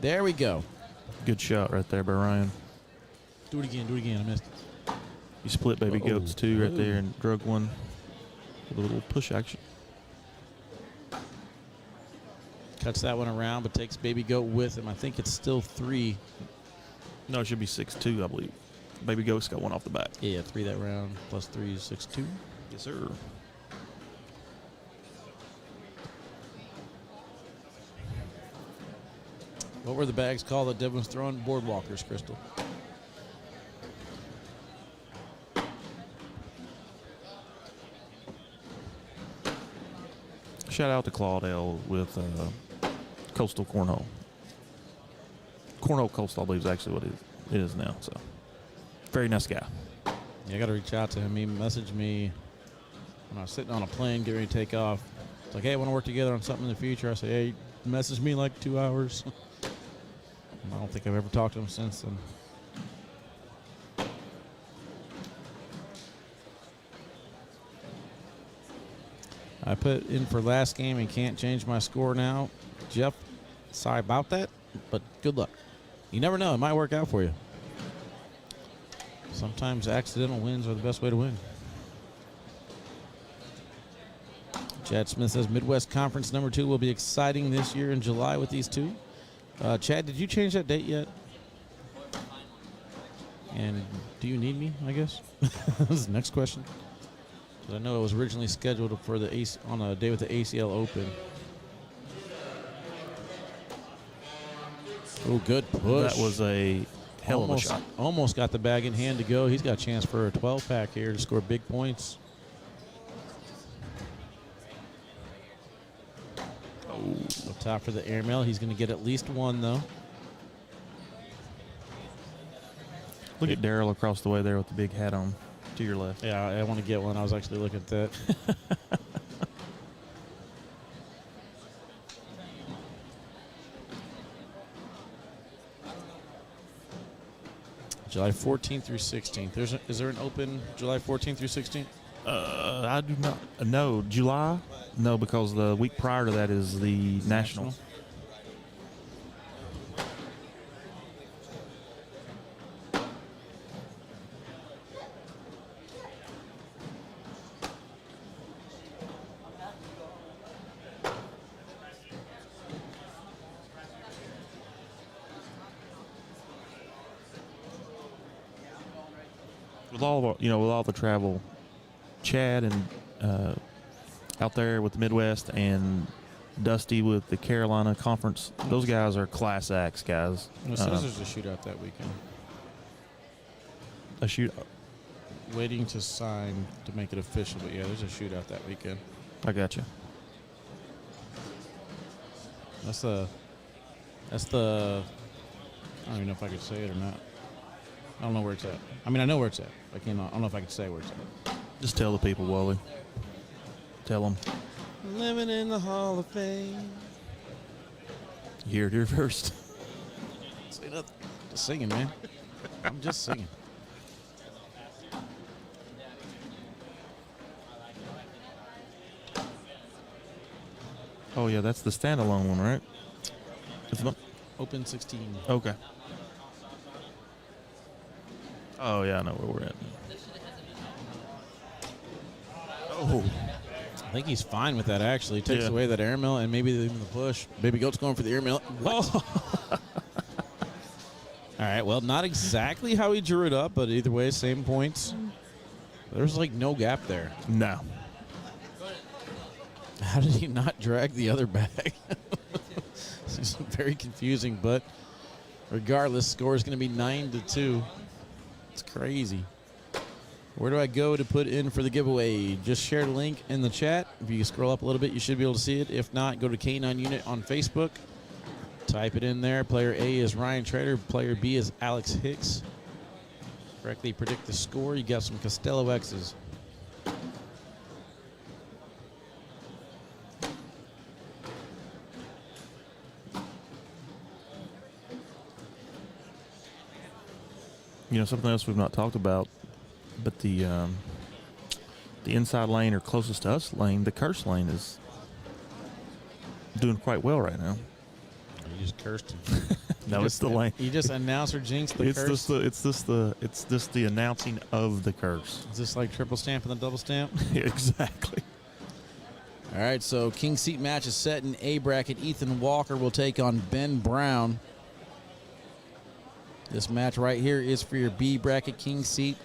There we go. Good shot right there by Ryan. Do it again. I missed it. You split Baby Goats too right there and drug one with a little push action. Cuts that one around, but takes Baby Goat with him. I think it's still 3. No, it should be 6-2, I believe. Baby Goat's got one off the bat. Yeah, 3 that round, plus 3 is 6-2. Yes, sir. What were the bags called that Devin was throwing? Boardwalkers, Crystal. Shout out to Claudel with Coastal Cornhole. Cornhole Coastal, I believe, is actually what it is now. So, very nice guy. Yeah, I got to reach out to him. He messaged me when I was sitting on a plane getting ready to take off. It's like, hey, I want to work together on something in the future. I say, hey, message me in like 2 hours. I don't think I've ever talked to him since then. I put in for last game and can't change my score now. Jeff, sorry about that, but good luck. You never know. It might work out for you. Sometimes accidental wins are the best way to win. Chad Smith says Midwest Conference number 2 will be exciting this year in July with these two. Chad, did you change that date yet? And do you need me, I guess? This is the next question. I know it was originally scheduled for the on a day with the ACL Open. Oh, good push. That was a hell of a shot. Almost got the bag in hand to go. He's got a chance for a 12-pack here to score big points. Oh, up top for the airmail. He's going to get at least one, though. Look at Daryl across the way there with the big hat on to your left. Yeah, I want to get one. I was actually looking at that. July 14th through 16th. Is there an open July 14th through 16th? I do not know. July? No, because the week prior to that is the National. With all the travel, Chad and out there with the Midwest and Dusty with the Carolina Conference, those guys are class acts, guys. It says there's a shootout that weekend. A shoot. Waiting to sign to make it official, but yeah, there's a shootout that weekend. I got you. That's the. I don't even know if I could say it or not. I don't know where it's at. I mean, I know where it's at. I don't know if I could say where it's at. Just tell the people, Wally. Tell them. Living in the Hall of Fame. You heard it here first. Say nothing. Just singing, man. I'm just singing. Oh, yeah, that's the standalone one, right? It's not. Open 16. Okay. Oh, yeah, I know where we're at. Oh. I think he's fine with that, actually. Takes Yeah. away that airmail and maybe even the push. Baby Goat's going for the airmail. Oh. All right, well, not exactly how he drew it up, but either way, same points. There's, like, no gap there. No. How did he not drag the other bag? It's very confusing, but regardless, score is going to be 9-2. It's crazy. Where do I go to put in for the giveaway? Just share the link in the chat. If you scroll up a little bit, you should be able to see it. If not, go to K9 Unit on Facebook. Type it in there. Player A is Ryan Trader. Player B is Alex Hicks. Correctly predict the score. You got some Costello X's. You know, something else we've not talked about, but the inside lane or closest to us lane, the curse lane, is doing quite well right now. You just cursed him. No, it's the lane. You just announced or jinxed the It's curse. it's just the announcing of the curse. Is this like triple stamp and the double stamp? Exactly. All right, so King Seat match is set in A bracket. Ethan Walker will take on Ben Brown. This match right here is for your B bracket, King Seat.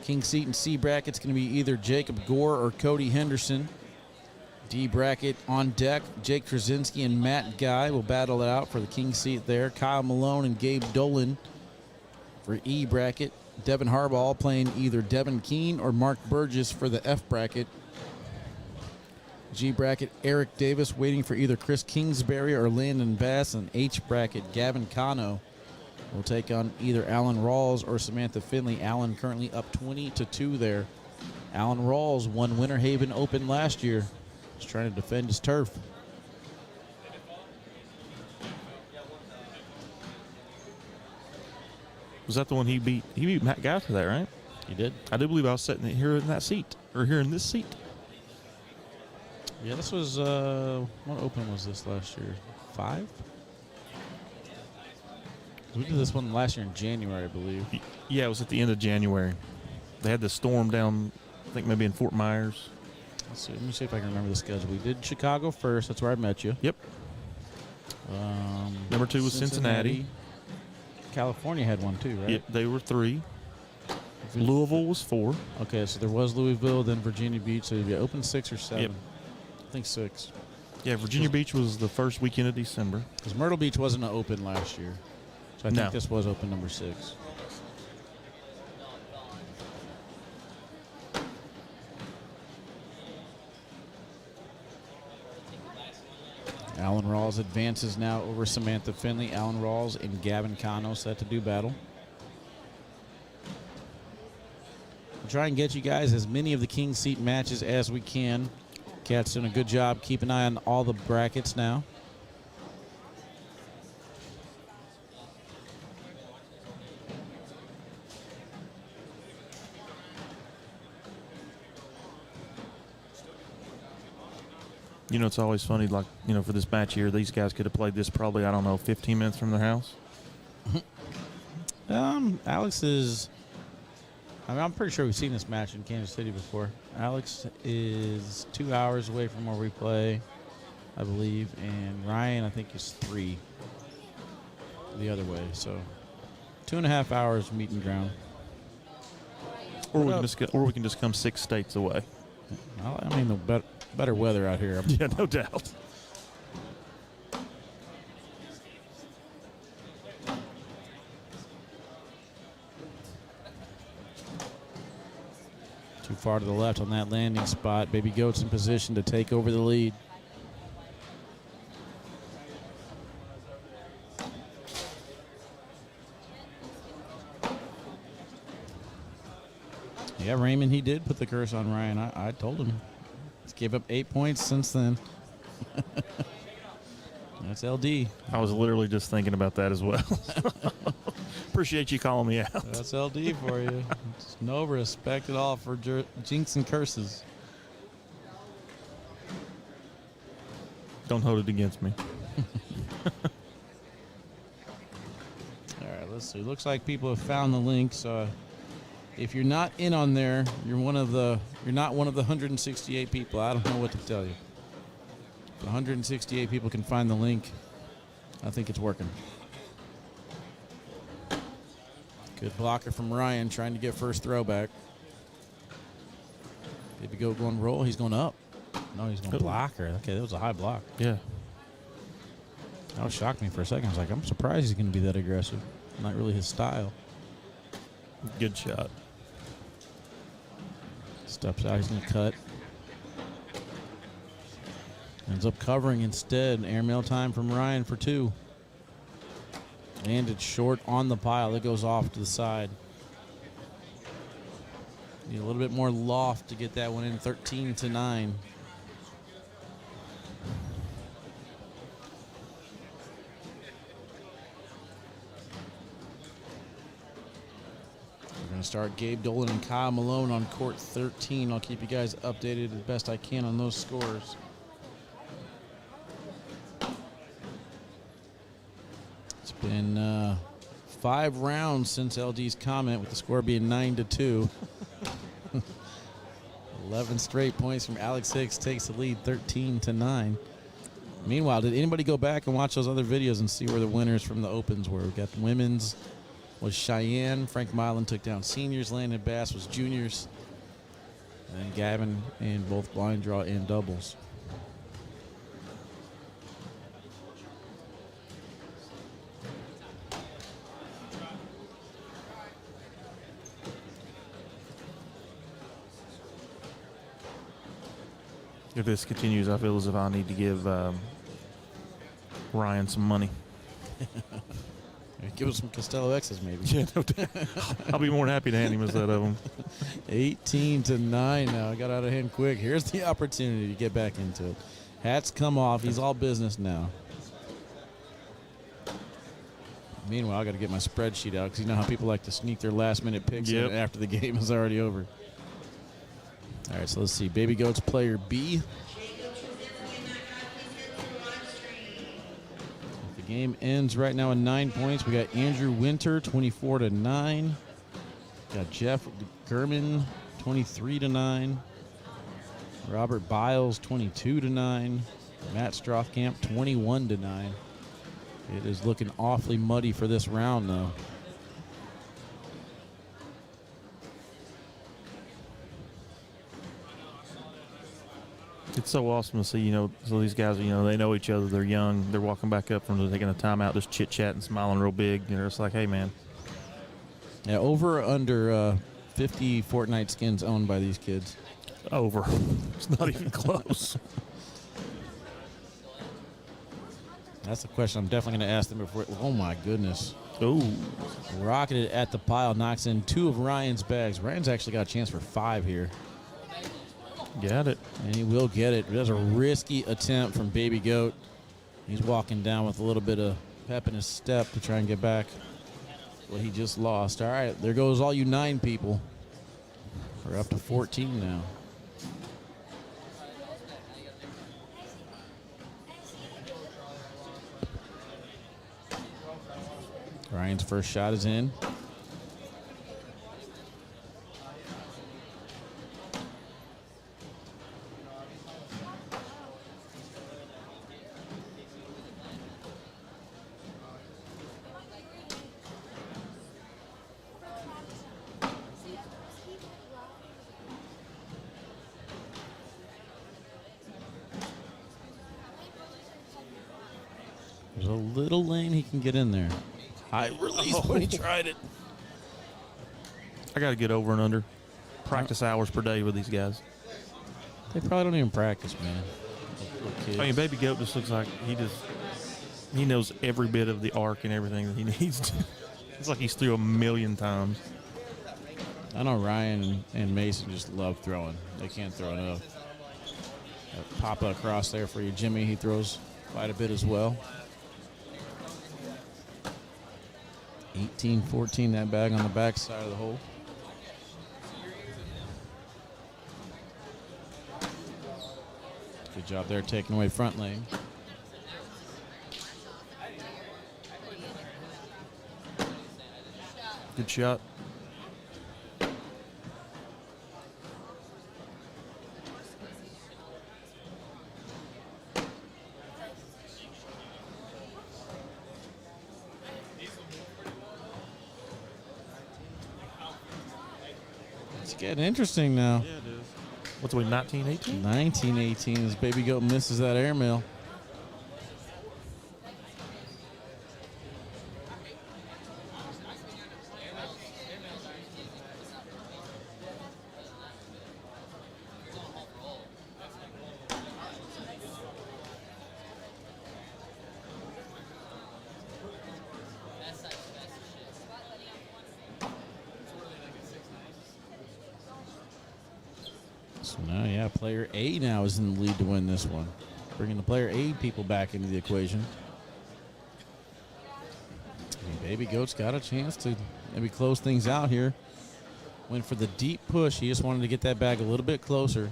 King Seat and C bracket's going to be either Jacob Gore or Cody Henderson. D bracket on deck, Jake Trzinski and Matt Guy will battle it out for the King Seat there. Kyle Malone and Gabe Dolan for E bracket. Devin Harbaugh playing either Devin Keene or Mark Burgess for the F bracket. G bracket, Eric Davis waiting for either Chris Kingsbury or Landon Bass. And H bracket, Gavin Cano will take on either Alan Rawls or Samantha Finley. Alan currently up 20-2 there. Alan Rawls won Winter Haven Open last year. He's trying to defend his turf. Was that the one he beat? He beat Matt Guy for that, right? He did. I do believe I was sitting here in that seat, or here in this seat. Yeah, this was, what Open was this last year? 5? We did this one last year in January, I believe. Yeah, it was at the end of January. They had the storm down, I think maybe in Fort Myers. Let's see. Let me see if I can remember the schedule. We did Chicago first. That's where I met you. Yep. Number 2 was Cincinnati. California had one too, right? Yep, they were 3. Louisville was 4. Okay, so there was Louisville, then Virginia Beach. So you Open 6 or 7. Yep. I think 6. Yeah, Virginia Beach was the first weekend of December. Because Myrtle Beach wasn't an Open last year. So I think No. this was Open number 6. Alan Rawls advances now over Samantha Finley. Alan Rawls and Gavin Cano set to do battle. We'll try and get you guys as many of the King Seat matches as we can. Cat's doing a good job. Keep an eye on all the brackets now. You know, it's always funny, like, you know, for this match here, these guys could have played this probably, I don't know, 15 minutes from their house. Alex is, I mean, I'm pretty sure we've seen this match in Kansas City before. Alex is 2 hours away from where we play, I believe, and Ryan, I think, is 3 the other way. So 2.5 hours meeting ground. Or we can just come 6 states away. I mean, the better weather out here. Yeah, no doubt. Too far to the left on that landing spot. Baby Goat's in position to take over the lead. Yeah, Raymond, he did put the curse on Ryan. I told him. He's gave up 8 points since then. That's LD. I was literally just thinking about that as well. Appreciate you calling me out. That's LD for you. Just no respect at all for jinx and curses. Don't hold it against me. All right, let's see. Looks like people have found the link. So if you're not in on there, you're not one of the 168 people. I don't know what to tell you. If 168 people can find the link, I think it's working. Good blocker from Ryan trying to get first throw back. Baby Goat going roll. He's going up. No, he's going to block her. Okay, that was a high block. Yeah. That shocked me for a second. I was like, I'm surprised he's going to be that aggressive. Not really his style. Good shot. Steps out. He's going to cut. Ends up covering instead. Airmail time from Ryan for 2. Landed short on the pile. It goes off to the side. Need a little bit more loft to get that one in. 13-9. We're going to start Gabe Dolan and Kyle Malone on court 13. I'll keep you guys updated as best I can on those scores. It's been 5 rounds since LD's comment, with the score being 9-2. 11 straight points from Alex Hicks takes the lead 13-9. Meanwhile, did anybody go back and watch those other videos and see where the winners from the Opens were? We got the women's was Cheyenne. Frank Milan took down seniors. Landon Bass was juniors. And then Gavin in both blind draw and doubles. If this continues, I feel as if I need to give Ryan some money. Give us some Costello X's, maybe. Yeah, no doubt. I'll be more than happy to hand him a set of them. 18-9 now. I got out of hand quick. Here's the opportunity to get back into it. Hats come off. He's all business now. Meanwhile, I got to get my spreadsheet out because you know how people like to sneak their last-minute picks in after the game is already over. All right, so let's see. Baby Goats player B. If the game ends right now in 9 points, we got Andrew Winter, 24-9. Got Jeff Gurman, 23-9. Robert Biles, 22-9. Matt Strothkamp, 21-9. It is looking awfully muddy for this round, though. It's so awesome to see, so these guys, they know each other. They're young. They're walking back up from taking a timeout, just chit-chatting, smiling real big. It's like, hey, man. Yeah, over or under 50 Fortnite skins owned by these kids? Over. It's not even close. That's the question I'm definitely going to ask them before. Oh, my goodness. Ooh. Rocketed at the pile, knocks in 2 of Ryan's bags. Ryan's actually got a chance for 5 here. Got it. And he will get it. That's a risky attempt from Baby Goat. He's walking down with a little bit of pep in his step to try and get back what he just lost. All right, there goes all you 9 people. We're up to 14 now. Ryan's first shot is in. There's a little lane he can get in there. High release, but he tried it. I got to get over and under. Practice hours per day with these guys. They probably don't even practice, man. I mean, Baby Goat just looks like he knows every bit of the arc and everything that he needs to. It's like he's through a million times. I know Ryan and Mason just love throwing. They can't throw enough. Pop across there for you, Jimmy. He throws quite a bit as well. 18-14, that bag on the back side of the hole. Good job there taking away front lane. Good shot. It's getting interesting now. Yeah, it is. What's it, 19-18? 19-18 as Baby Goat misses that airmail. So now, yeah, player A now is in the lead to win this one. Bringing the player A people back into the equation. And Baby Goat's got a chance to maybe close things out here. Went for the deep push. He just wanted to get that bag a little bit closer.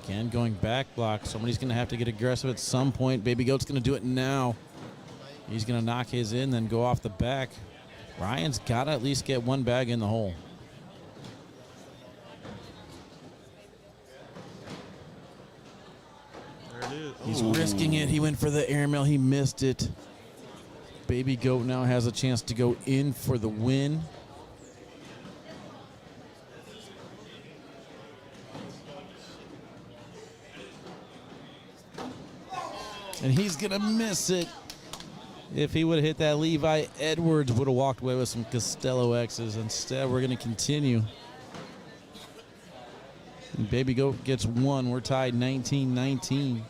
Again, going back block. Somebody's going to have to get aggressive at some point. Baby Goat's going to do it now. He's going to knock his in, then go off the back. Ryan's got to at least get one bag in the hole. There it is. He's risking it. He went for the airmail. He missed it. Baby Goat now has a chance to go in for the win. And he's going to miss it. If he would have hit that, Levi Edwards would have walked away with some Costello X's. Instead, we're going to continue. Baby Goat gets one. We're tied 19-19.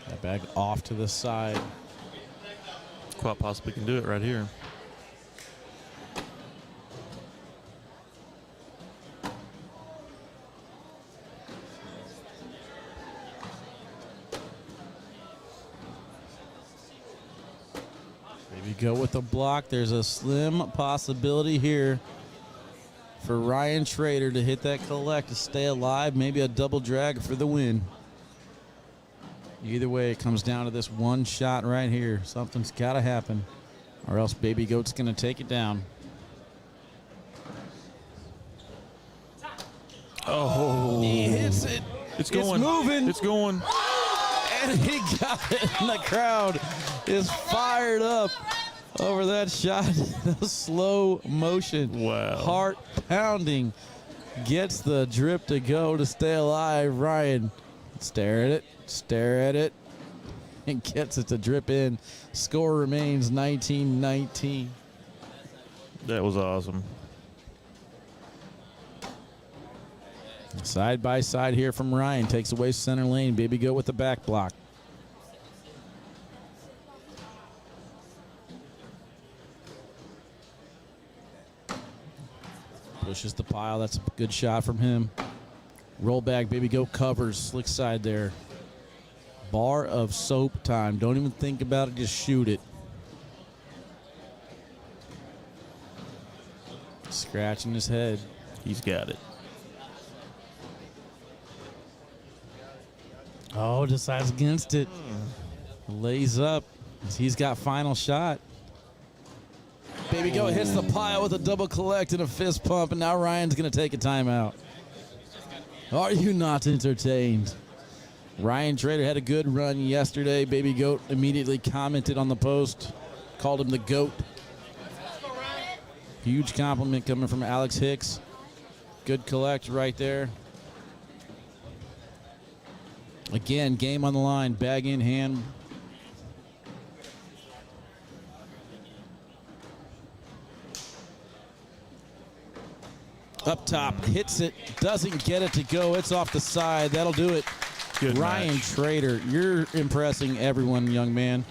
That bag off to the side. Quite possibly can do it right here. Baby Goat with the block. There's a slim possibility here for Ryan Trader to hit that collect to stay alive. Maybe a double drag for the win. Either way, it comes down to this one shot right here. Something's got to happen, or else Baby Goat's going to take it down. Oh, He hits it. it's going. moving. It's going. And he got it. And the crowd is fired up over that shot. Slow motion. Wow. Heart pounding. Gets the drip to go to stay alive. Ryan, stare at it, and gets it to drip in. Score remains 19-19. That was awesome. Side by side here from Ryan. Takes away center lane. Baby Goat with the back block. Pushes the pile. That's a good shot from him. Roll back. Baby Goat covers. Slick side there. Bar of soap time. Don't even think about it. Just shoot it. Scratching his head. He's got it. Oh, decides against it. Lays up. He's got final shot. Baby Goat hits the pile with a double collect and a fist pump, and now Ryan's going to take a timeout. Are you not entertained? Ryan Trader had a good run yesterday. Baby Goat immediately commented on the post, called him the GOAT. Huge compliment coming from Alex Hicks. Good collect right there. Again, game on the line, bag in hand. Up top, hits it, doesn't get it to go. It's off the side. That'll do it. Good Ryan match. Trader, you're impressing everyone, young man.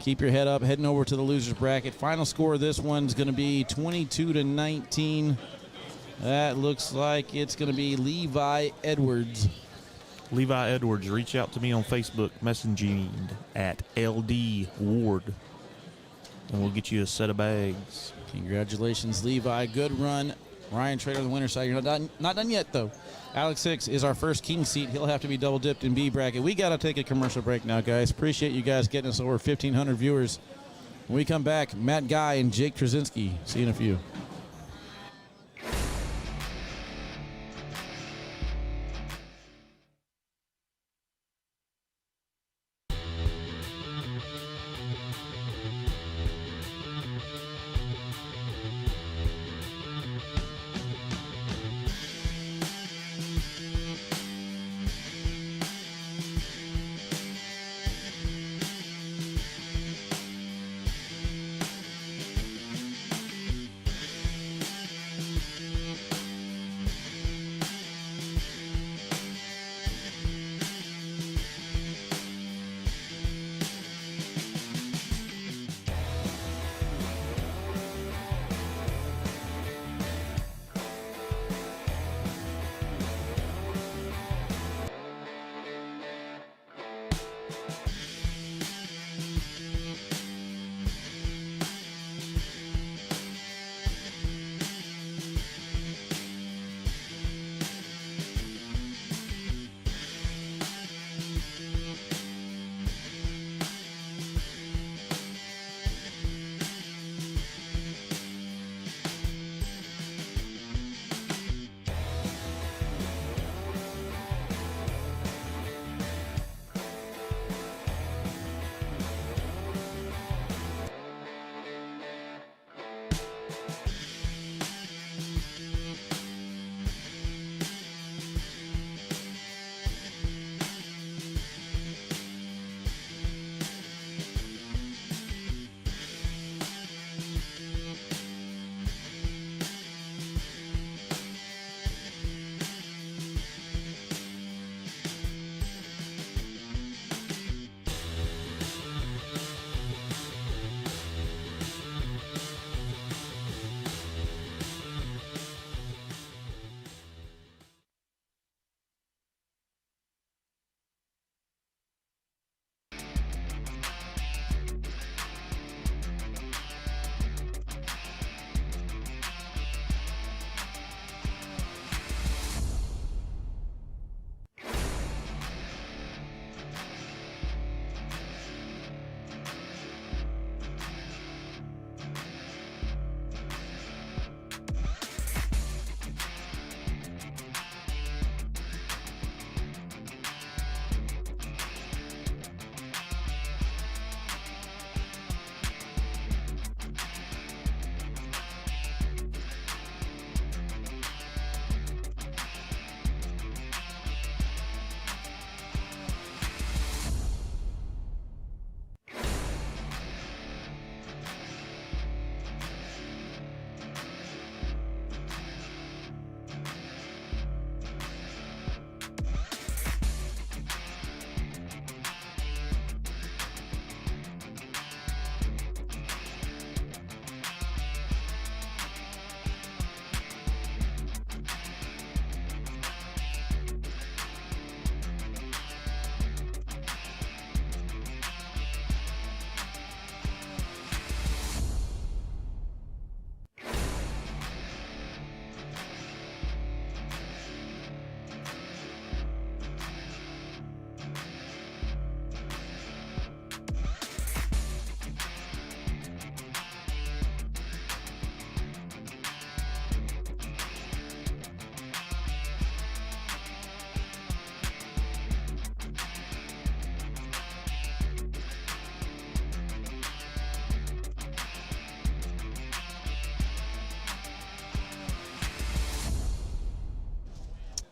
Keep your head up, heading over to the losers bracket. Final score of this one's going to be 22-19. That looks like it's going to be Levi Edwards. Levi Edwards, reach out to me on Facebook, messaging at LD Ward, and we'll get you a set of bags. Congratulations, Levi. Good run. Ryan Trader on the winner's side. You're not done yet, though. Alex Hicks is our first king seat. He'll have to be double dipped in B bracket. We got to take a commercial break now, guys. Appreciate you guys getting us over 1,500 viewers. When we come back, Matt Guy and Jake Trzinski. See you in a few.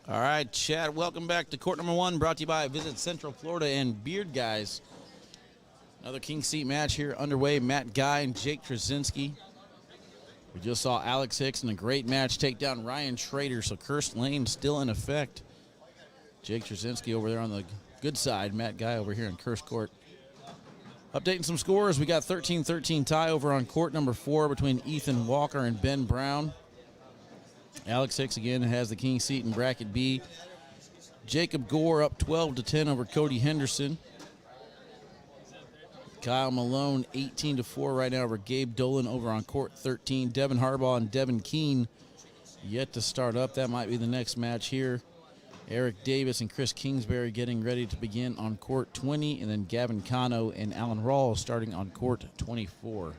All right, Chad, welcome back to court number 1, brought to you by Visit Central Florida and Beard Guys. Another King Seat match here underway. Matt Guy and Jake Trzinski. We just saw Alex Hicks in a great match take down Ryan Schrader, so cursed lane still in effect. Jake Trzinski over there on the good side. Matt Guy over here in cursed court. Updating some scores, we got 13-13 tie over on court number 4 between Ethan Walker and Ben Brown. Alex Hicks again has the king seat in bracket B. Jacob Gore up 12-10 over Cody Henderson. Kyle Malone 18-4 right now over Gabe Dolan over on court 13. Devin Harbaugh and Devin Keene yet to start up. That might be the next match here. Eric Davis and Chris Kingsbury getting ready to begin on court 20, and then Gavin Cano and Alan Rawls starting on court 24.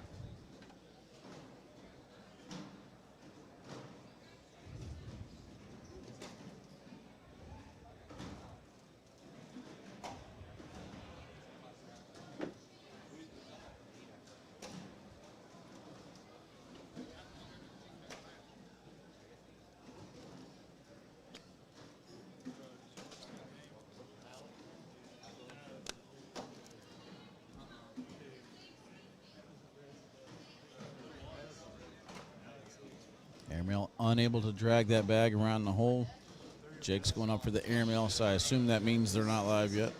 Airmail unable to drag that bag around the hole. Jake's going up for the airmail, so I assume that means they're not live yet.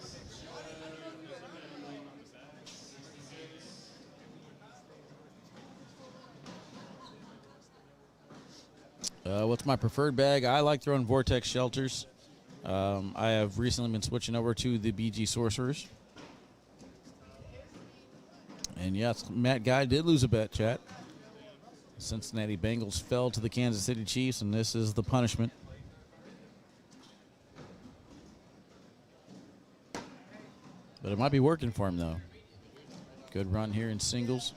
What's my preferred bag? I like throwing Vortex Shelters. I have recently been switching over to the BG Sorcerers. And yes, Matt Guy did lose a bet, chat. Cincinnati Bengals fell to the Kansas City Chiefs, and this is the punishment. But it might be working for him, though. Good run here in singles.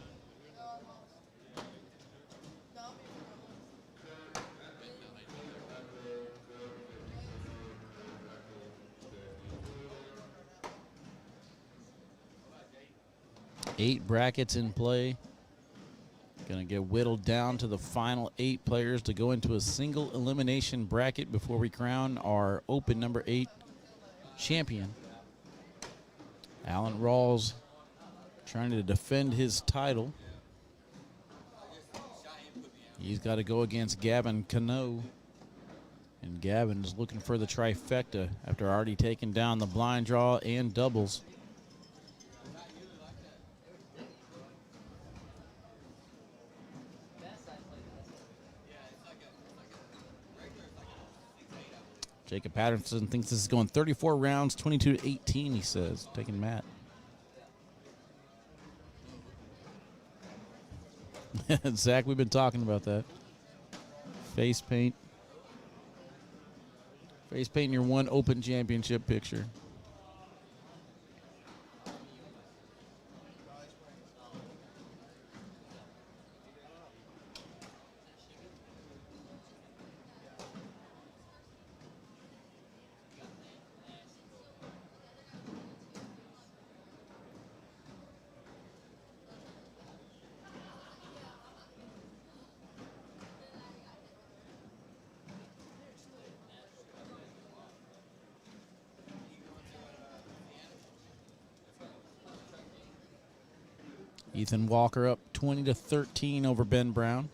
Eight brackets in play. Going to get whittled down to the final 8 players to go into a single elimination bracket before we crown our open number 8 champion. Alan Rawls trying to defend his title. He's got to go against Gavin Cano. And Gavin is looking for the trifecta after already taking down the blind draw and doubles. Jacob Patterson thinks this is going 34 rounds, 22-18, he says, taking Matt. Zach, we've been talking about that. Face paint. Face paint in your one open championship picture. Ethan Walker up 20-13 over Ben Brown.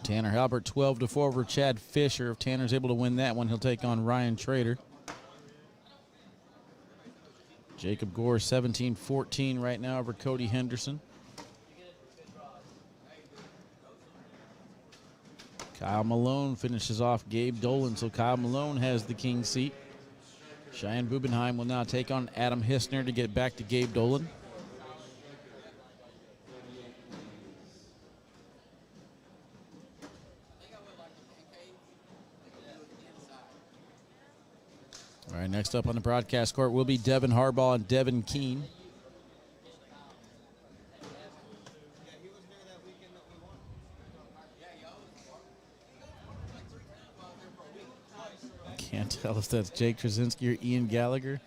Tanner Halbert 12-4 over Chad Fisher. If Tanner's able to win that one, he'll take on Ryan Trader. Jacob Gore 17-14 right now over Cody Henderson. Kyle Malone finishes off Gabe Dolan, so Kyle Malone has the king seat. Cheyenne Bubenheim will now take on Adam Hissner to get back to Gabe Dolan. All right, next up on the broadcast court will be Devin Harbaugh and Devin Keene. Can't tell if that's Jake Trzinski or Ian Gallagher.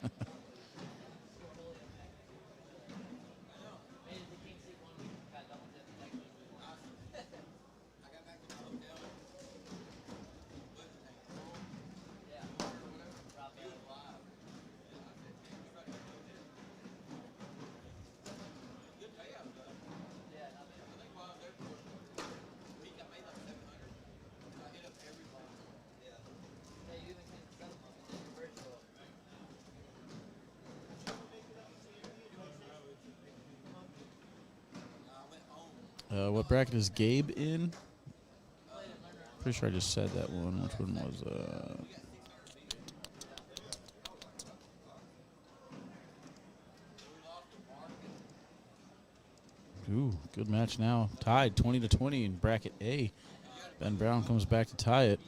What bracket is Gabe in? Pretty sure I just said that one. Which one was Ooh, good match now. Tied 20-20 in bracket A. Ben Brown comes back to tie it.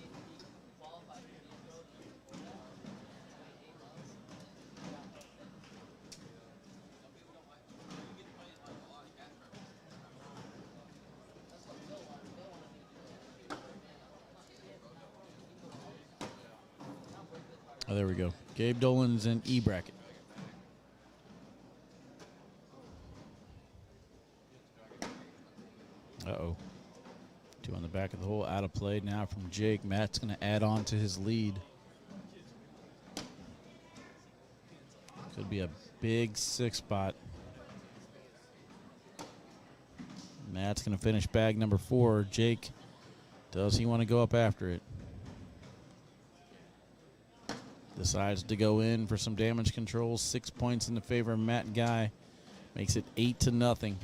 Oh, there we go. Gabe Dolan's in E bracket. Uh-oh. 2 on the back of the hole. Out of play now from Jake. Matt's going to add on to his lead. Could be a big 6 spot. Matt's going to finish bag number 4. Jake, does he want to go up after it? Decides to go in for some damage control. 6 points in the favor of Matt Guy. Makes it 8-0.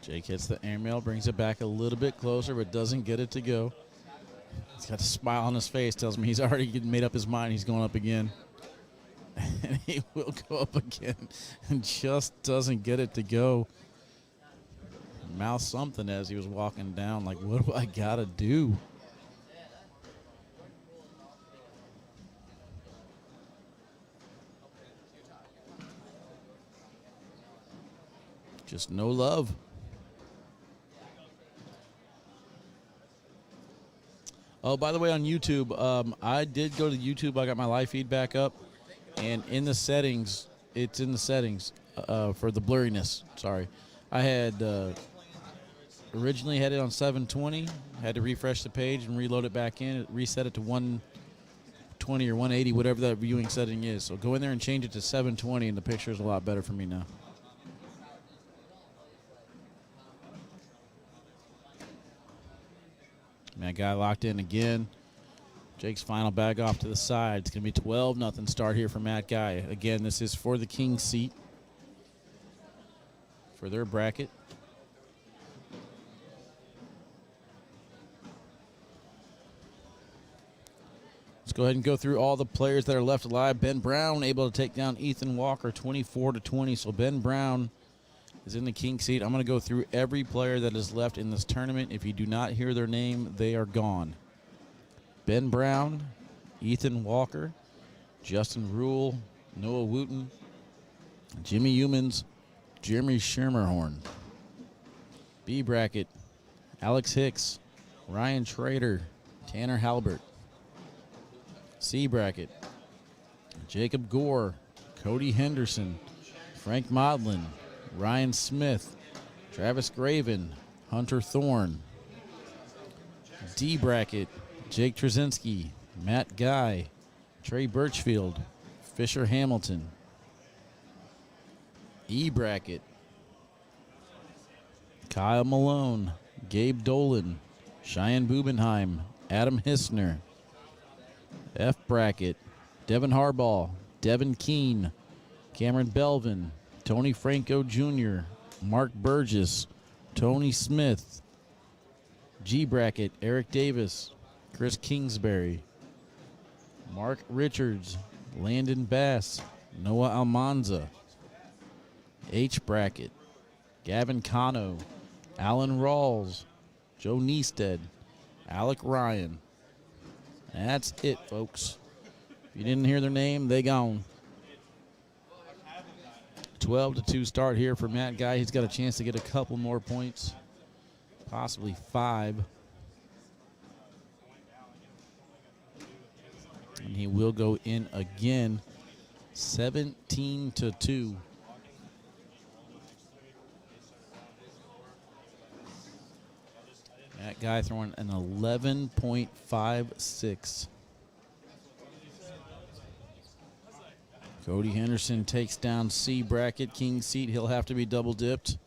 Jake hits the airmail, brings it back a little bit closer, but doesn't get it to go. He's got a smile on his face, tells me he's already made up his mind. He's going up again. And he will go up again and just doesn't get it to go. Mouth something as he was walking down, like, what do I got to do? Just no love. Oh, by the way, on YouTube, I did go to YouTube. I got my live feed back up. And in the settings, it's in the settings for the blurriness. Sorry. I had originally had it on 720. Had to refresh the page and reload it back in. It reset it to 120 or 180, whatever that viewing setting is. So go in there and change it to 720, and the picture is a lot better for me now. That guy locked in again. Jake's final bag off to the side. It's going to be 12-0 start here for Matt Guy. Again, this is for the King seat for their bracket. Let's go ahead and go through all the players that are left alive. Ben Brown able to take down Ethan Walker 24-20. So Ben Brown is in the King seat. I'm going to go through every player that is left in this tournament. If you do not hear their name, they are gone. Ben Brown, Ethan Walker, Justin Rule, Noah Wooten, Jimmy Humans, Jeremy Schermerhorn. B bracket, Alex Hicks, Ryan Trader, Tanner Halbert. C bracket, Jacob Gore, Cody Henderson, Frank Modlin, Ryan Smith, Travis Graven, Hunter Thorne. D bracket, Jake Trzinski, Matt Guy, Trey Birchfield, Fisher Hamilton. E bracket, Kyle Malone, Gabe Dolan, Cheyenne Bubenheim, Adam Hissner. F bracket, Devin Harbaugh, Devin Keene, Cameron Belvin, Tony Franco Jr., Mark Burgess, Tony Smith. G bracket, Eric Davis, Chris Kingsbury, Mark Richards, Landon Bass, Noah Almanza. H bracket, Gavin Cano, Alan Rawls, Joe Neested, Alec Ryan. That's it, folks. If you didn't hear their name, they gone. 12-2 start here for Matt Guy. He's got a chance to get a couple more points. possibly 5. And he will go in again, 17-2. That guy throwing an 11.56. Cody Henderson takes down C bracket, king seat. He'll have to be double dipped.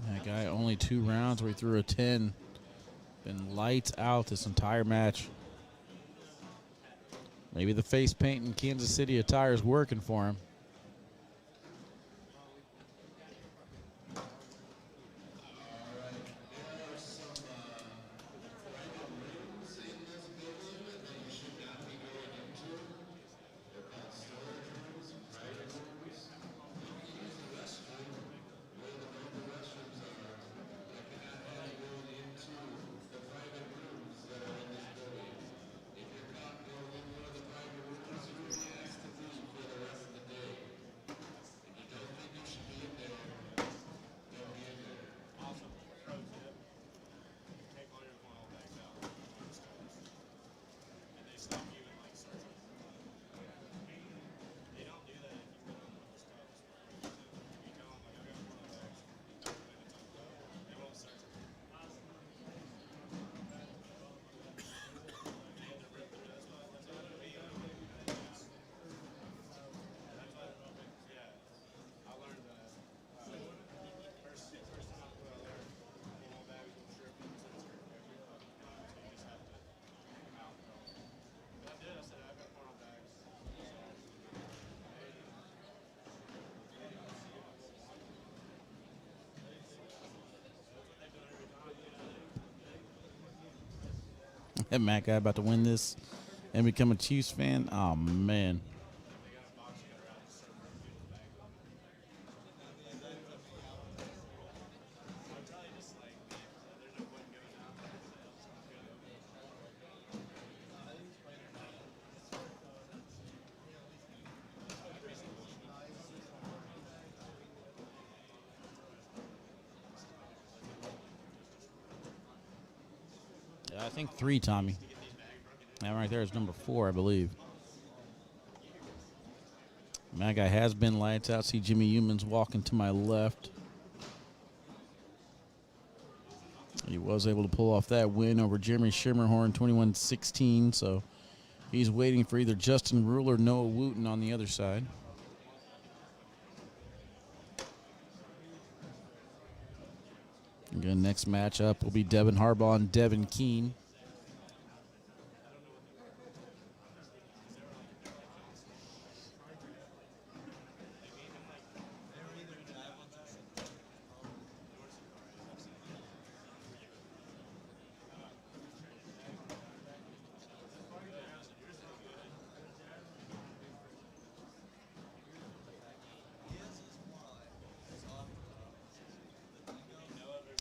That guy only 2 rounds where he threw a 10. Been lights out this entire match. Maybe the face paint in Kansas City attire is working for him. That Matt guy about to win this and become a Chiefs fan. Oh, man. I think 3, Tommy. That right there is number 4, I believe. And that guy has been lights out. See Jimmy Humans walking to my left. He was able to pull off that win over Jeremy Shimmerhorn, 21-16. So he's waiting for either Justin Rule or Noah Wooten on the other side. Again, next matchup will be Devin Harbaugh and Devin Keene.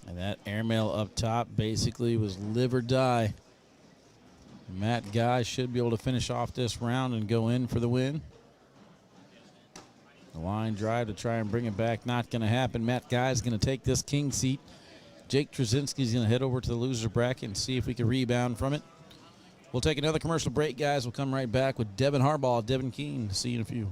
And that airmail up top basically was live or die. Matt Guy should be able to finish off this round and go in for the win. The line drive to try and bring it back, not going to happen. Matt Guy is going to take this king seat. Jake Trzinski is going to head over to the loser bracket and see if we can rebound from it. We'll take another commercial break, guys. We'll come right back with Devin Harbaugh, Devin Keene. See you in a few.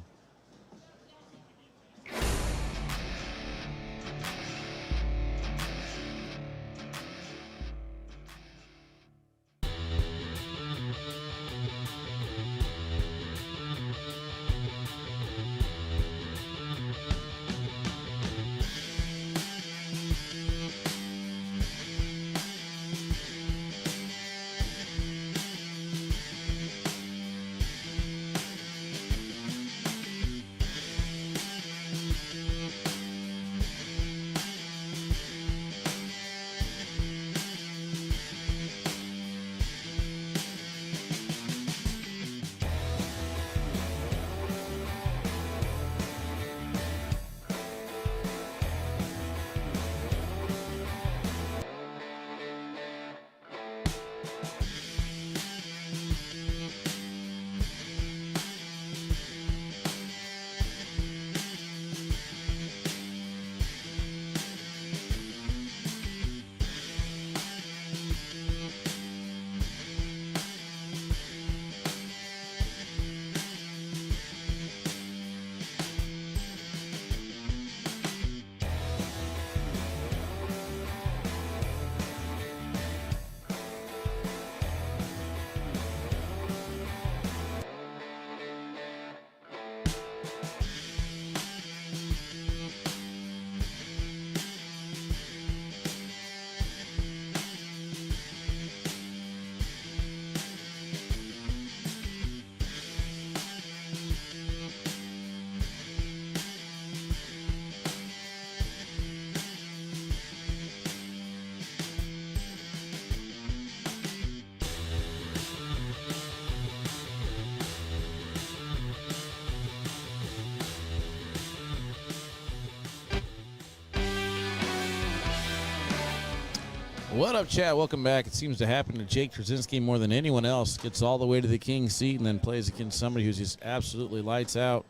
What up, chat? Welcome back. It seems to happen to Jake Trzinski more than anyone else. Gets all the way to the king seat and then plays against somebody who's just absolutely lights out.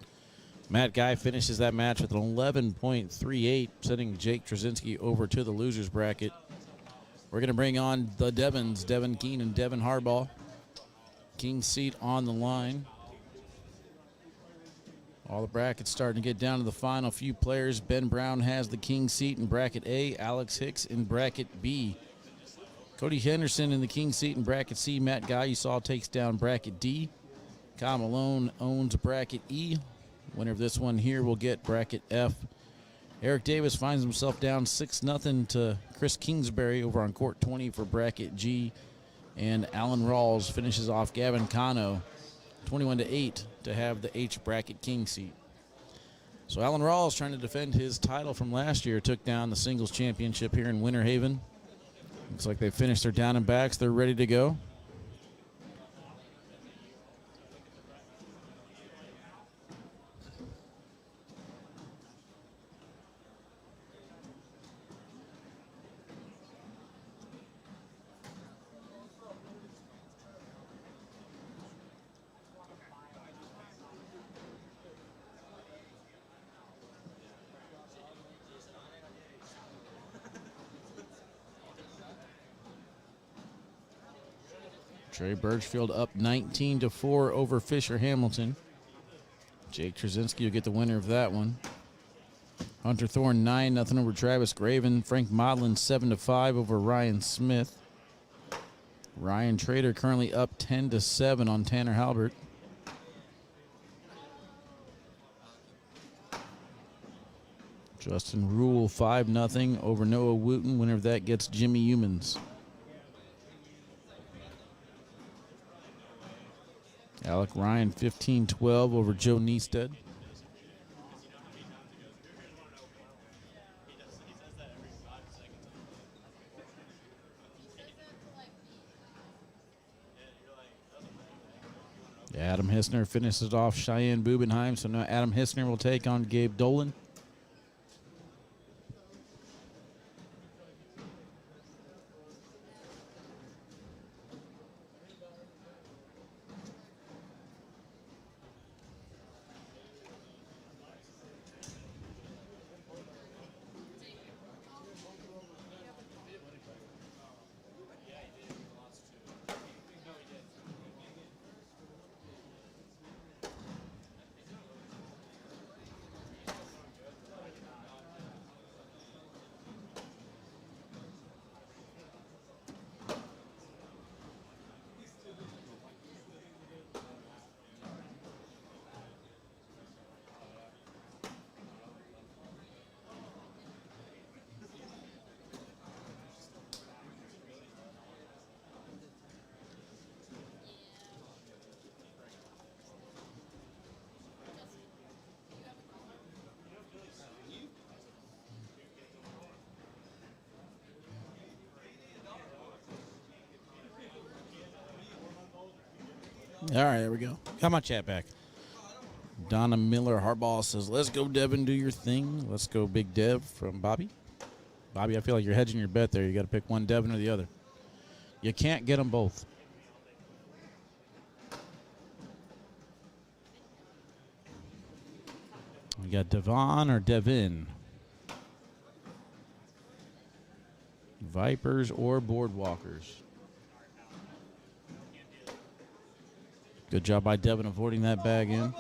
Matt Guy finishes that match with an 11.38, sending Jake Trzinski over to the losers bracket. We're going to bring on the Devins, Devin Keene and Devin Harbaugh. King seat on the line. All the brackets starting to get down to the final few players. Ben Brown has the king seat in bracket A. Alex Hicks in bracket B. Cody Henderson in the king seat in bracket C. Matt Guy, you saw, takes down bracket D. Kyle Malone owns bracket E. Winner of this one here will get bracket F. Eric Davis finds himself down 6-0 to Chris Kingsbury over on court 20 for bracket G. And Alan Rawls finishes off Gavin Cano 21-8 to have the H bracket king seat. So Alan Rawls, trying to defend his title from last year, took down the singles championship here in Winter Haven. Looks like they finished their down and backs. They're ready to go. Trey Birchfield up 19-4 over Fisher Hamilton. Jake Trzinski will get the winner of that one. Hunter Thorne 9-0 over Travis Graven. Frank Modlin 7-5 over Ryan Smith. Ryan Trader currently up 10-7 on Tanner Halbert. Justin Rule 5-0 over Noah Wooten. Winner of that gets Jimmy Humans. Alec Ryan 15-12 over Joe Neested. Adam Hissner finishes off Cheyenne Bubenheim, so now Adam Hissner will take on Gabe Dolan. All right, there we go. Got my chat back. Donna Miller Harbaugh says, let's go, Devin, do your thing. Let's go, Big Dev from Bobby. Bobby, I feel like you're hedging your bet there. You got to pick one Devin or the other. You can't get them both. We got Devon or Devin. Vipers or Boardwalkers. Good job by Devin avoiding that bag in. I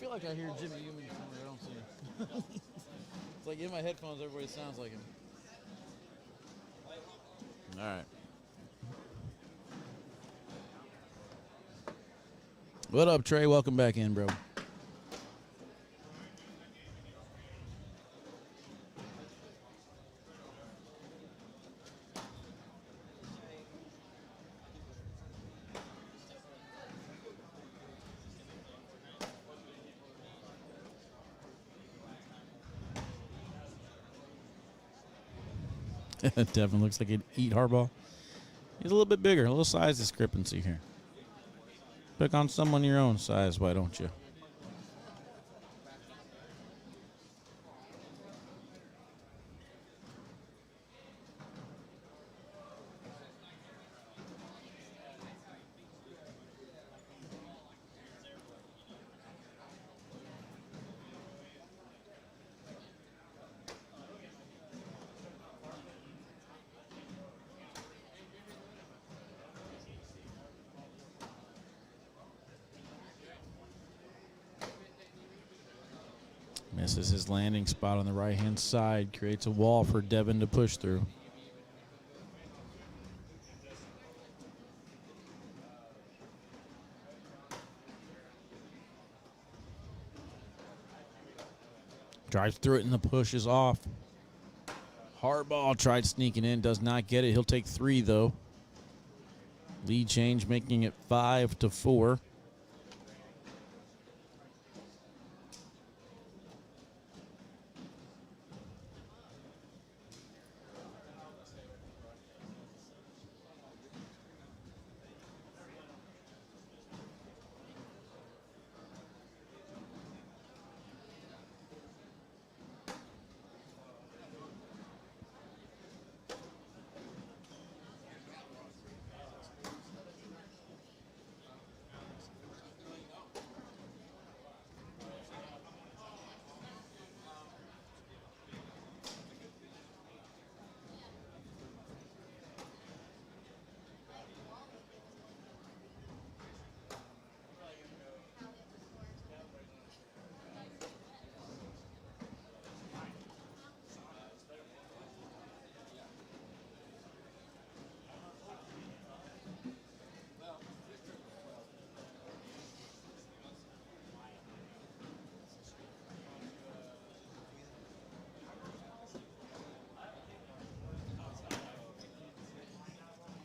feel like I hear Jimmy Human somewhere. I don't see him. It's like in my headphones, everybody sounds like him. All right. What up, Trey? Welcome back in, bro. Devin looks like he'd eat Harbaugh. He's a little bit bigger, a little size discrepancy here. Pick on someone your own size, why don't you? This is his landing spot on the right-hand side. Creates a wall for Devin to push through. Drives through it and the push is off. Harbaugh tried sneaking in, does not get it. He'll take 3 though. Lead change, making it 5-4.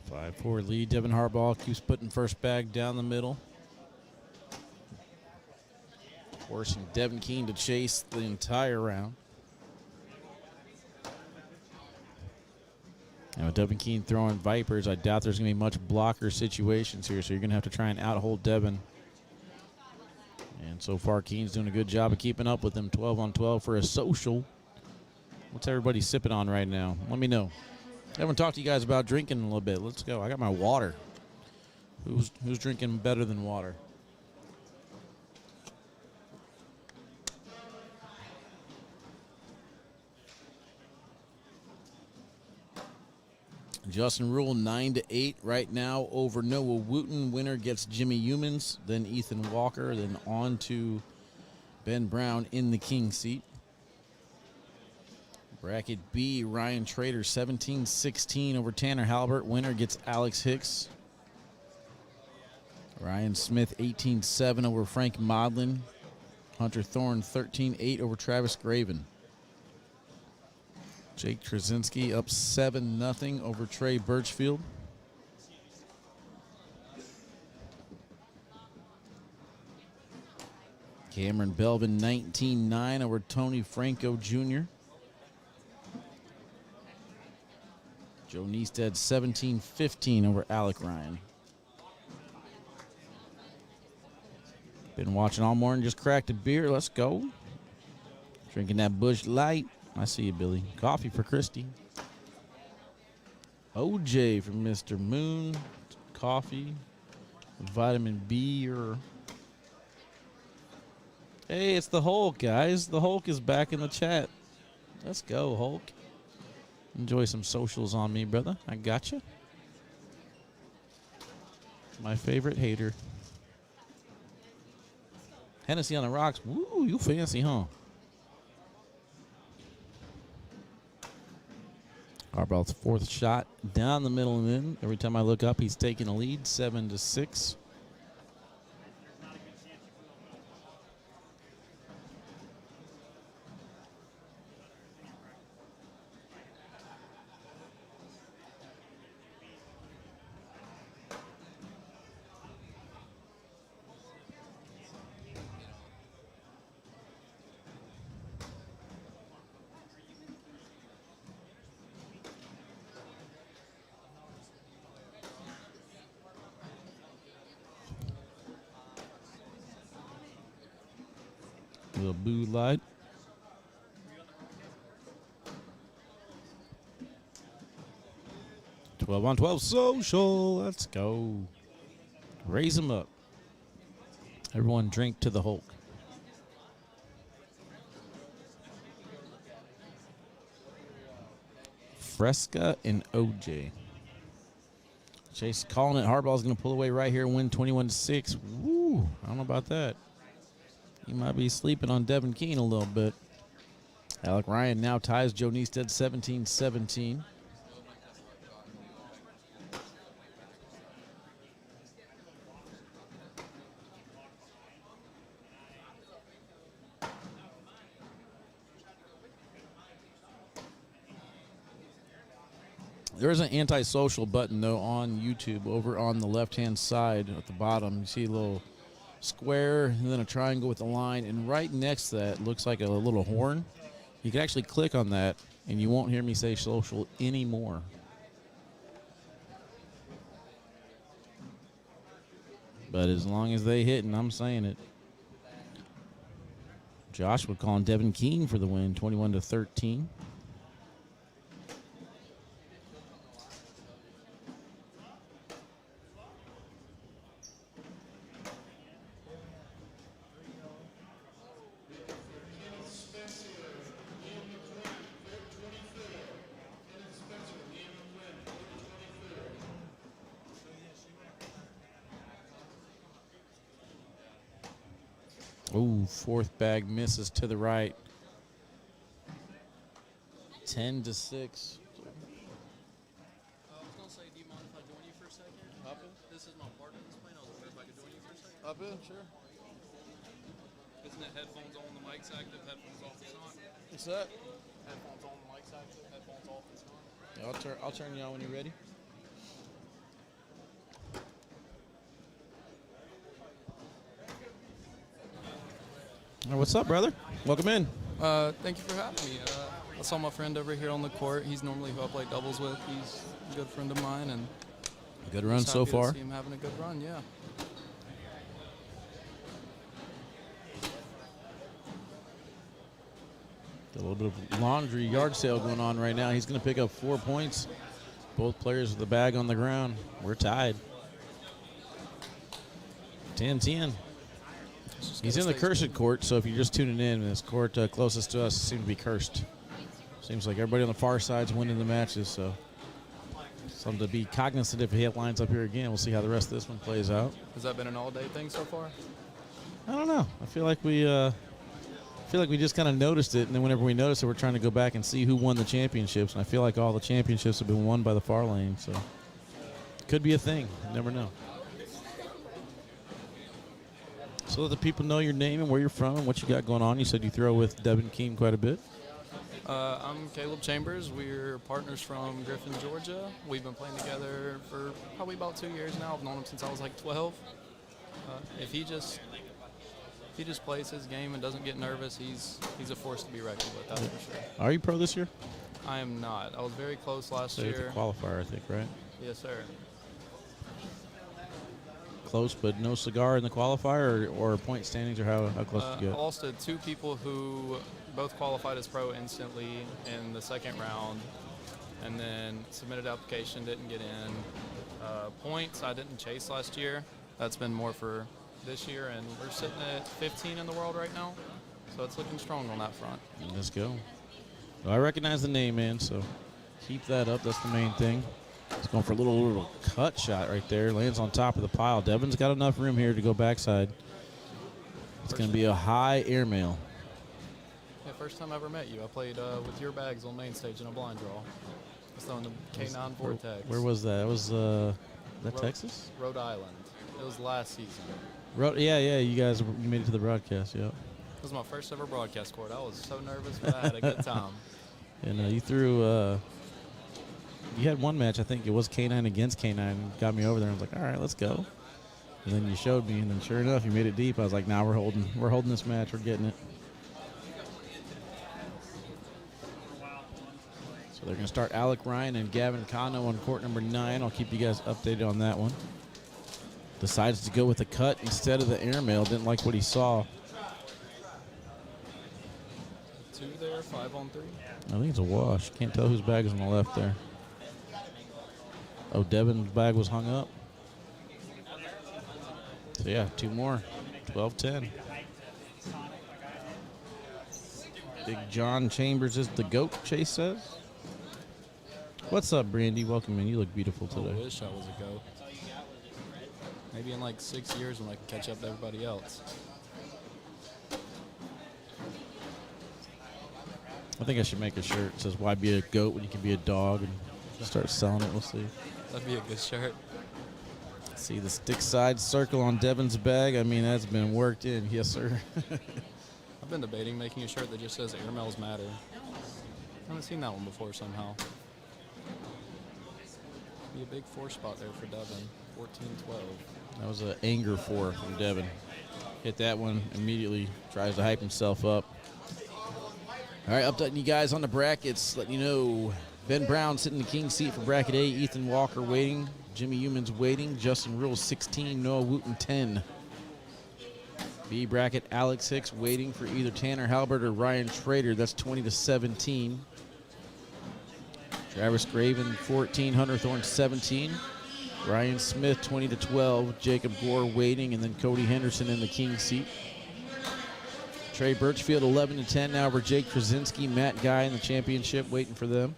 Five-4 lead. Devin Harbaugh keeps putting first bag down the middle. Forcing Devin Keene to chase the entire round. Now with Devin Keene throwing Vipers, I doubt there's going to be much blocker situations here, so you're going to have to try and out-hold Devin. And so far, Keene's doing a good job of keeping up with him. 12 on 12 for a social. What's everybody sipping on right now? Let me know. I haven't talked to you guys about drinking in a little bit. Let's go. I got my water. Who's drinking better than water? Justin Rule 9-8 right now over Noah Wooten. Winner gets Jimmy Humans, then Ethan Walker, then on to Ben Brown in the king seat. Bracket B, Ryan Trader 17-16 over Tanner Halbert. Winner gets Alex Hicks. Ryan Smith 18-7 over Frank Modlin. Hunter Thorne 13-8 over Travis Graven. Jake Trzinski up 7-0 over Trey Birchfield. Cameron Belden 19-9 over Tony Franco Jr. Joe Neested 17-15 over Alec Ryan. Been watching all morning, just cracked a beer. Let's go. Drinking that Busch Light. I see you, Billy. Coffee for Christy. OJ from Mr. Moon. Coffee. Vitamin B or... Hey, it's the Hulk, guys. The Hulk is back in the chat. Let's go, Hulk. Enjoy some socials on me, brother. I gotcha. My favorite hater. Hennessy on the rocks. Woo, you fancy, huh? Harbaugh's fourth shot down the middle and in. Every time I look up, he's taking a lead, 7-6. Little boo light. Twelve on 12 social. Let's go. Raise them up. Everyone drink to the Hulk. Fresca and OJ. Chase calling it. Harbaugh's going to pull away right here and win 21-6. Woo. I don't know about that. He might be sleeping on Devin Keene a little bit. Alec Ryan now ties Joe Neested 17-17. There is an antisocial button, though, on YouTube over on the left-hand side at the bottom. You see a little square and then a triangle with a line, and right next to that looks like a little horn. You can actually click on that, and you won't hear me say social anymore. But as long as they hit, and I'm saying it. Josh would call on Devin Keene for the win, 21-13. Ooh, fourth bag misses to the right. 10-6. I was gonna say, do you mind if I join you for a second? Up in? This is my partner that's playing. I was wondering if I could join you for a second. Up in, sure. Isn't it headphones on, the mic's active, headphones off, it's not? What's that? Headphones on, the mic's active, headphones off, it's not? I'll turn you on when you're ready. All right, what's up, brother? Welcome in. Thank you for having me. I saw my friend over here on the court. He's normally who I play doubles with. He's a good friend of mine, and Good run just so happy to far. see him having a good run, yeah. Got a little bit of laundry yard sale going on right now. He's going to pick up 4 points. Both players with the bag on the ground. We're tied. 10-10. He's in the cursed court, so if you're just tuning in, this court closest to us seems to be cursed. Seems like everybody on the far side's winning the matches, so something to be cognizant if he lines up here again. We'll see how the rest of this one plays out. Has that been an all-day thing so far? I don't know. I feel like we just kind of noticed it, and then whenever we notice it, we're trying to go back and see who won the championships. And I feel like all the championships have been won by the far lane, so could be a thing. You never know. So let the people know your name and where you're from and what you got going on. You said you throw with Devin Keene quite a bit. I'm Caleb Chambers. We're partners from Griffin, Georgia. We've been playing together for probably about 2 years now. I've known him since I was like 12. If he just plays his game and doesn't get nervous, he's a force to be reckoned with, that's for sure. Are you pro this year? I am not. I was very close last So it's a year. qualifier, I think, right? Yes, sir. Close, but no cigar in the qualifier, or point standings, or how close did you I get? lost to two people who both qualified as pro instantly in the second round, and then submitted application, didn't get in. Points, I didn't chase last year. That's been more for this year, and we're sitting at 15 in the world right now, so it's looking strong on that front. Let's go. Well, I recognize the name, man, so keep that up. That's the main thing. He's going for a little cut shot right there. Lands on top of the pile. Devin's got enough room here to go backside. It's going to be a high airmail. Yeah, first time I ever met you, I played with your bags on main stage in a blind draw. I was throwing the K9 Vortex. Where was that? That was that Rhode- Texas? Rhode Island. It was last season. Yeah. You made it to the broadcast. Yep. It was my first ever broadcast court. I was so nervous, but I had a good time. And you threw. You had one match, I think it was K9 against K9, got me over there. I was like, all right, let's go. And then you showed me, and then sure enough, you made it deep. I was like, nah, we're holding this match. We're getting it. So they're going to start Alec Ryan and Gavin Cano on court number 9. I'll keep you guys updated on that one. Decides to go with the cut instead of the airmail. Didn't like what he saw. 2 there, 5 on 3. I think it's a wash. Can't tell whose bag is on the left there. Oh, Devin's bag was hung up. So, yeah, 2 more. 12-10. Big John Chambers is the GOAT, Chase says. What's up, Brandy? Welcome in. You look beautiful I today. wish I was a GOAT. Maybe in like 6 years when I can catch up to everybody else. I think I should make a shirt that says, "Why be a goat when you can be a dog?" and start selling it. We'll see. That'd be a good shirt. See the stick side circle on Devin's bag. I mean, that's been worked in. Yes, sir. I've been debating making a shirt that just says airmails matter. I haven't seen that one before somehow. Be a big 4 spot there for Devin. 14-12. That was an anger 4 from Devin. Hit that one immediately. Tries to hype himself up. All right, updating you guys on the brackets. Letting you know, Ben Brown sitting in the king seat for bracket A. Ethan Walker waiting. Jimmy Humans waiting. Justin Rules 16. Noah Wooten 10. B bracket, Alex Hicks waiting for either Tanner Halbert or Ryan Schrader. That's 20-17. Travis Graven 14. Hunter Thorne 17. Ryan Smith 20-12. Jacob Gore waiting, and then Cody Henderson in the king seat. Trey Birchfield 11-10 now over Jake Trzinski. Matt Guy in the championship waiting for them.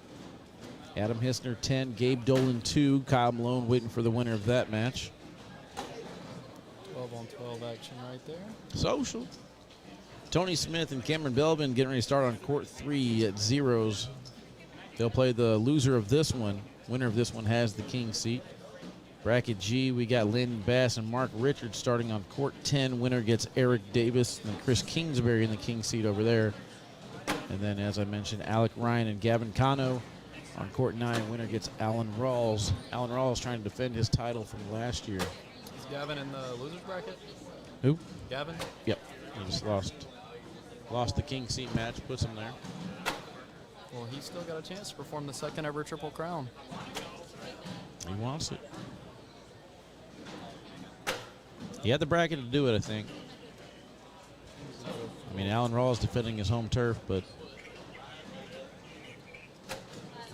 Adam Hissner 10. Gabe Dolan 2. Kyle Malone waiting for the winner of that match. 12-on-12 action right there. Social. Tony Smith and Cameron Belden getting ready to start on court 3 at zeros. They'll play the loser of this one. Winner of this one has the king seat. Bracket G, we got Landon Bass and Mark Richards starting on court 10. Winner gets Eric Davis and Chris Kingsbury in the king seat over there. And then, as I mentioned, Alec Ryan and Gavin Cano on court 9. Winner gets Alan Rawls. Alan Rawls trying to defend his title from last year. Is Gavin in the losers bracket? Who? Gavin? Yep. He just lost the king seat match. Puts him there. Well, he's still got a chance to perform the second ever Triple Crown. He wants it. He had the bracket to do it, I think. I mean, Alan Rawls defending his home turf, but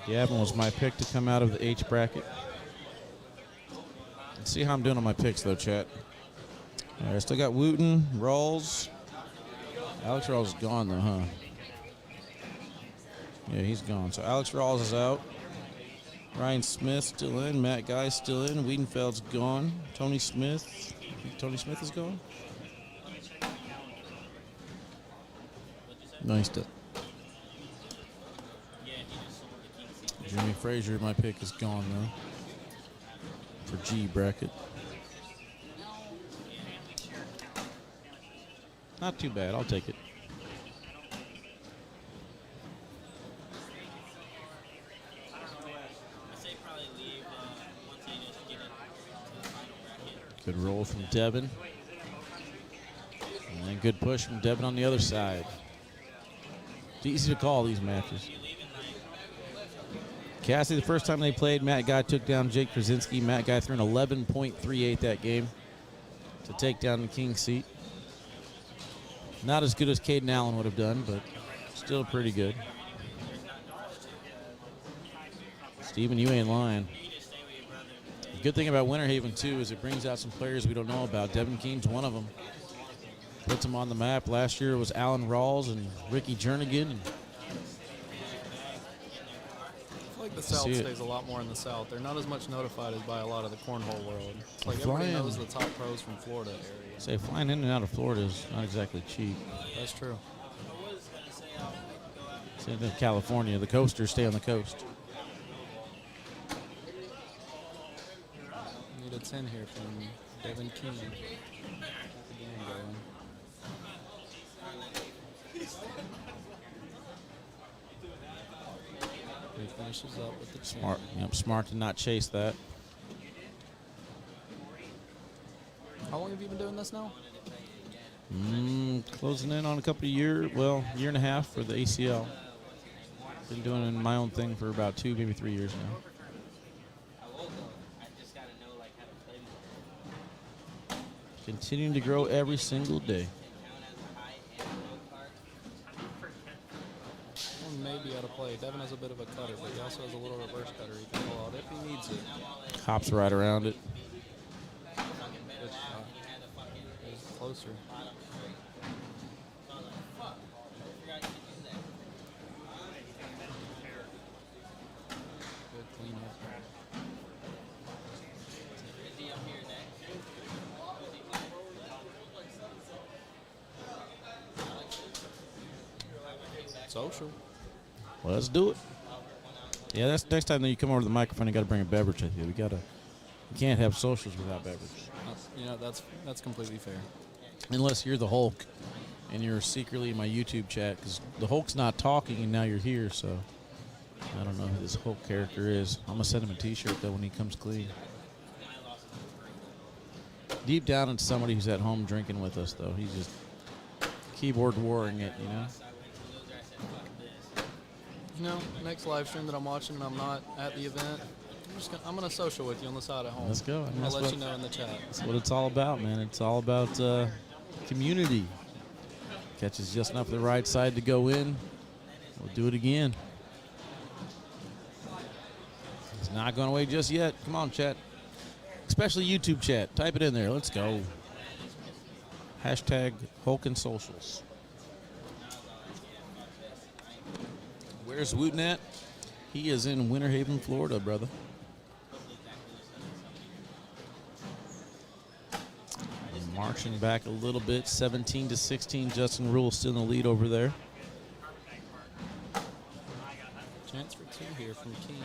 Gavin was my pick to come out of the H bracket. Let's see how I'm doing on my picks, though, chat. All right, I still got Wooten, Rawls. Alex Rawls is gone, though, huh? Yeah, he's gone. So Alex Rawls is out. Ryan Smith still in. Matt Guy still in. Wiedenfeld's gone. Tony Smith. Tony Smith is gone. Nice to. Jimmy Frazier, my pick, is gone though. For G bracket. Not too bad. I'll take it. Good roll from Devin. And then good push from Devin on the other side. It's easy to call these matches. Cassie, the first time they played, Matt Guy took down Jake Trzinski. Matt Guy threw an 11.38 that game to take down the king seat. Not as good as Caden Allen would have done, but still pretty good. Steven, you ain't lying. The good thing about Winter Haven, too, is it brings out some players we don't know about. Devin Keene's one of them. Puts them on the map. Last year it was Alan Rawls and Ricky Jernigan. I feel like the South stays a lot more in the South. They're not as much notified as by a lot of the cornhole world. It's like everybody knows the top pros from Florida area. Say, flying in and out of Florida is not exactly cheap. That's true. Same in California. The coasters stay on the coast. Need a 10 here from Devin Keene. He finishes up with the 10. Smart. Yep, smart to not chase that. How long have you been doing this now? Closing in on a couple of years. Well, year and a half for the ACL. Been doing my own thing for about 2, maybe 3 years now. Continuing to grow every single day. One may be out of play. Devin has a bit of a cutter, but he also has a little reverse cutter he can pull out if he needs it. Hops right around it. Good shot. He's closer. Good cleanup. Social. Well, let's do it. Yeah, that's next time that you come over to the microphone, you got to bring a beverage with you. You can't have socials without beverage. That's completely fair. Unless you're the Hulk and you're secretly in my YouTube chat, because the Hulk's not talking and now you're here, so I don't know who this Hulk character is. I'm going to send him a t-shirt, though, when he comes clean. Deep down, it's somebody who's at home drinking with us, though. He's just keyboard warring it, you know? Next live stream that I'm watching and I'm not at the event, I'm gonna social with you on the side at home. Let's go. I'll let you know in the chat. That's what it's all about, man. It's all about community. Catches just enough the right side to go in. We'll do it again. It's not going away just yet. Come on, chat. Especially YouTube chat. Type it in there. Let's go. Hashtag Hulk and Socials. Where's Wooten at? He is in Winter Haven, Florida, brother. Marching back a little bit, 17-16. Justin Rule still in the lead over there. Chance for two here from King.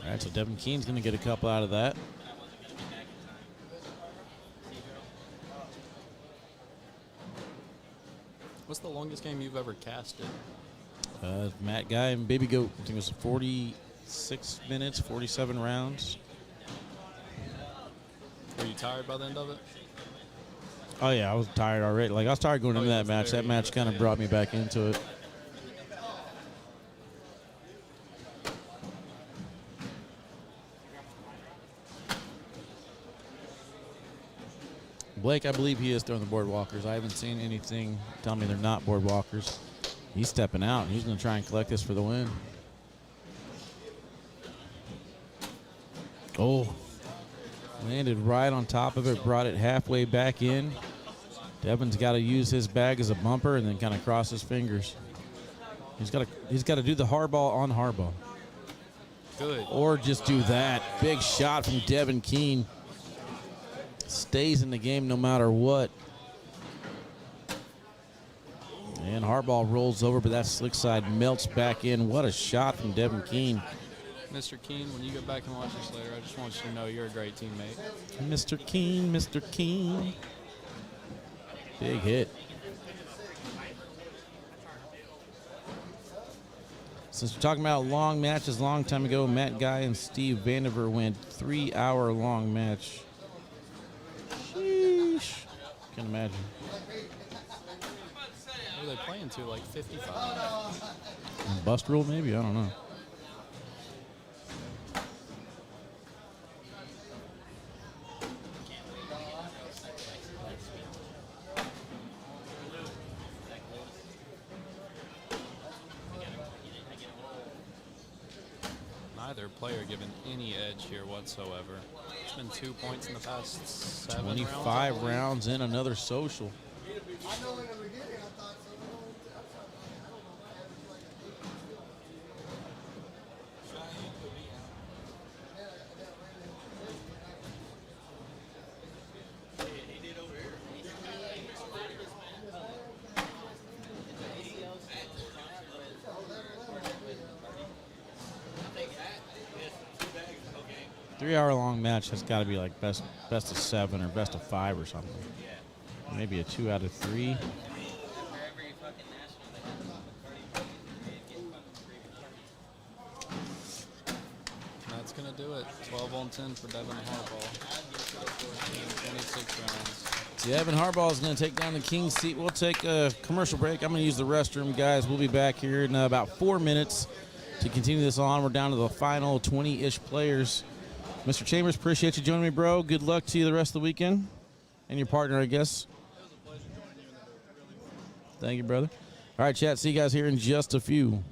All right, so Devin Keen's going to get a couple out of that. What's the longest game you've ever casted? Matt Guy and Baby Goat. I think it was 46 minutes, 47 rounds. Were you tired by the end of it? Oh, yeah, I was tired already. Like, I was tired going into yeah, that match. That match kind of brought me back into it. Blake, I believe he is throwing the board walkers. I haven't seen anything tell me they're not board walkers. He's stepping out. He's going to try and collect this for the win. Oh, landed right on top of it, brought it halfway back in. Devin's got to use his bag as a bumper and then kind of cross his fingers. He's got to do the Harbaugh on Harbaugh. Good. Or just do that. Big shot from Devin Keen. Stays in the game no matter what. And Harbaugh rolls over, but that slick side melts back in. What a shot from Devin Keen. Mr. Keen, when you go back and watch this later, I just want you to know you're a great teammate. Mr. Keen, Mr. Keen. Big hit. Since we're talking about long matches, long time ago, Matt Guy and Steve Vandiver went 3-hour-long match. Sheesh. Can't imagine. What are they playing to, like 55? Bust rule, maybe? I don't know. Neither player given any edge here whatsoever. It's been 2 points in the past 7 25 rounds in another social. Three-hour-long match has got to be like best of 7 or best of 5 or something. Maybe a 2 out of 3. That's going to do it. 12-10 for Devin Harbaugh. 26 rounds. Devin Harbaugh is going to take down the King's seat. We'll take a commercial break. I'm going to use the restroom, guys. We'll be back here in about 4 minutes to continue this on. We're down to the final 20-ish players. Mr. Chambers, appreciate you joining me, bro. Good luck to you the rest of the weekend. And your partner, I guess. Thank you, brother. All right, chat. See you guys here in just a few.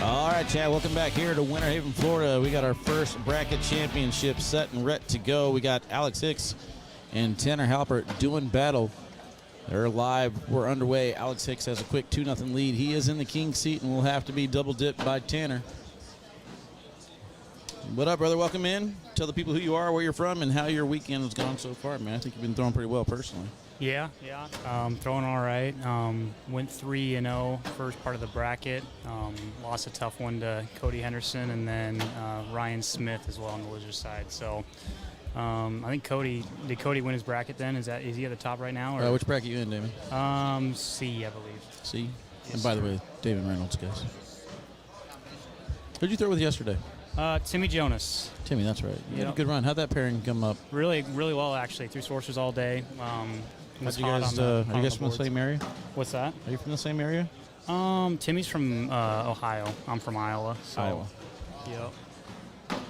All right, Chad, welcome back here to Winter Haven, Florida. We got our first bracket championship set and ready to go. We got Alex Hicks and Tanner Halpert doing battle. They're live. We're underway. Alex Hicks has a quick 2-0 lead. He is in the king seat and will have to be double dipped by Tanner. What up, brother? Welcome in. Tell the people who you are, where you're from, and how your weekend has gone so far, man. I think you've been throwing pretty well personally. Yeah. Throwing all right. Went 3-0 first part of the bracket. Lost a tough one to Cody Henderson and then Ryan Smith as well on the Lizard side. So I think did Cody win his bracket then? Is he at the top right now? Or? Which bracket you in, Damon? C, I believe. C? And by the way, David Reynolds, guys. Who'd you throw with yesterday? Timmy Jonas. Timmy, that's right. You had a good run. How'd that pairing come up? Really well, actually. Threw sources all day. Are you guys from the same area? What's that? Are you from the same area? Timmy's from Ohio. I'm from Iowa. So, Iowa. Yep.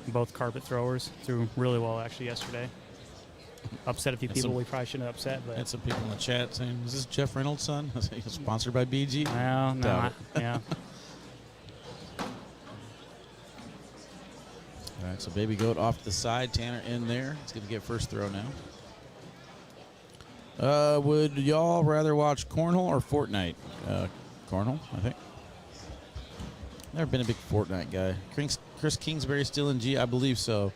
Both carpet throwers. Threw really well, actually, yesterday. Upset a few people we probably shouldn't have upset. But had some people in the chat saying, is this Jeff Reynolds' son? He's sponsored by BG? Well, no. Yeah. All right, so Baby Goat off to the side. Tanner in there. He's going to get first throw now. Would y'all rather watch Cornhole or Fortnite? Cornhole, I think. Never been a big Fortnite guy. Chris Kingsbury still in G? I believe so.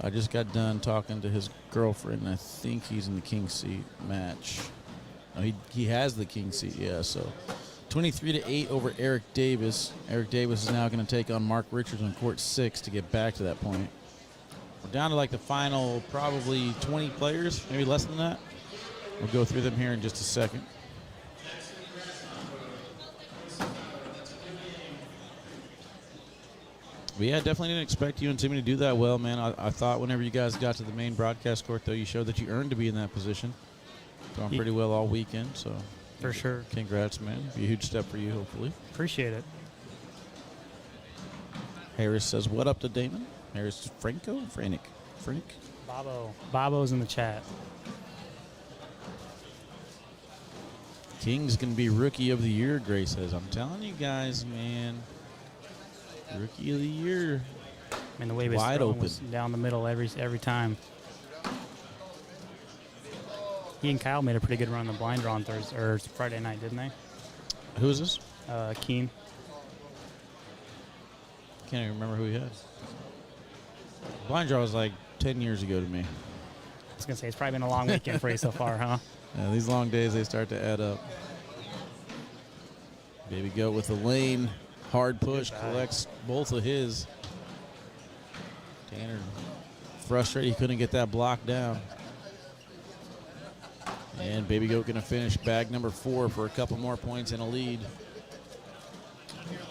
I just got done talking to his girlfriend, and I think he's in the king seat match. No, he has the king seat, yeah, so 23-8 over Eric Davis. Eric Davis is now going to take on Mark Richards on court 6 to get back to that point. We're down to like the final probably 20 players, maybe less than that. We'll go through them here in just a second. But yeah, definitely didn't expect you and Timmy to do that well, man. I thought whenever you guys got to the main broadcast court, though, you showed that you earned to be in that position. Throwing pretty well all weekend, so. For sure. Congrats, man. Be a huge step for you, hopefully. Appreciate it. Harris says, what up to Damon? Harris Frank? Bobo's in the chat. King's going to be Rookie of the Year, Gray says. I'm telling you guys, man. Rookie of the Year. And the way he was wide throwing open was down the middle every time. He and Kyle made a pretty good run on the blind draw on Thursday or Friday night, didn't they? Who is this? Keen. Can't even remember who he had. Blind draw was like 10 years ago to me. I was going to say, it's probably been a long weekend for you so far, huh? Yeah, these long days, they start to add up. Baby Goat with the lane. Hard push. Collects both of his. Tanner frustrated. He couldn't get that block down. And Baby Goat going to finish bag number 4 for a couple more points and a lead.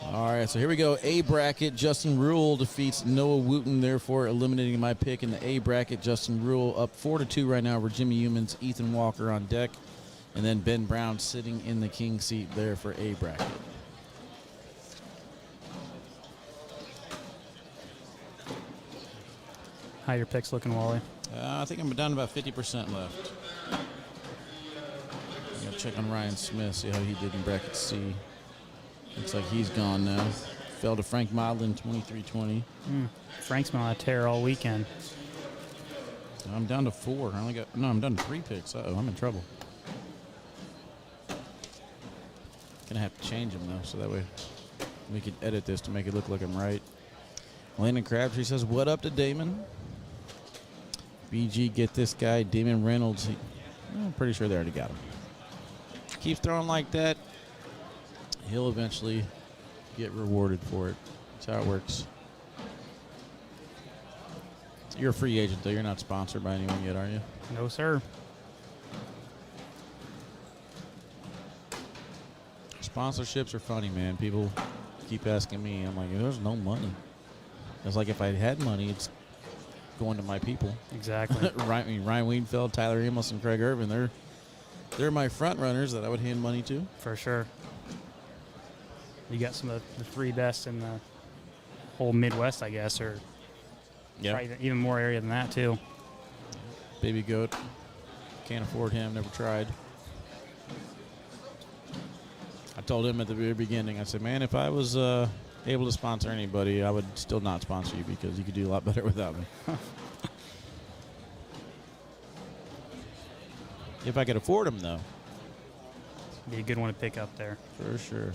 All right, so here we go. A bracket, Justin Rule defeats Noah Wooten, therefore eliminating my pick in the A bracket. Justin Rule up 4-2 right now over Jimmy Humans, Ethan Walker on deck, and then Ben Brown sitting in the king seat there for A bracket. How your picks looking, Wally? I think I'm down to about 50% left. I gotta check on Ryan Smith, see how he did in bracket C. Looks like he's gone now. Fell to Frank Modlin, 23-20. Frank's been on a tear all weekend. I'm down to 4. I'm down to 3 picks. Uh-oh, I'm in trouble. Gonna have to change them though, so that way we can edit this to make it look like I'm right. Landon Crabtree says, what up to Damon? BG, get this guy, Damon Reynolds. I'm pretty sure they already got him. Keeps throwing like that, he'll eventually get rewarded for it. That's how it works. You're a free agent, though. You're not sponsored by anyone yet, are you? No, sir. Sponsorships are funny, man. People keep asking me. I'm like, there's no money. It's like if I had money, it's going to my people. Exactly. Ryan Wienfeld, Tyler Amos, and Craig Irvin. They're my front runners that I would hand money to. For sure. You got some of the 3 best in the whole Midwest, I guess, or probably even more area than that, too. Baby Goat. Can't afford him. Never tried. I told him at the very beginning, I said, man, if I was able to sponsor anybody, I would still not sponsor you because you could do a lot better without me. If I could afford them, though. Be a good one to pick up there. For sure.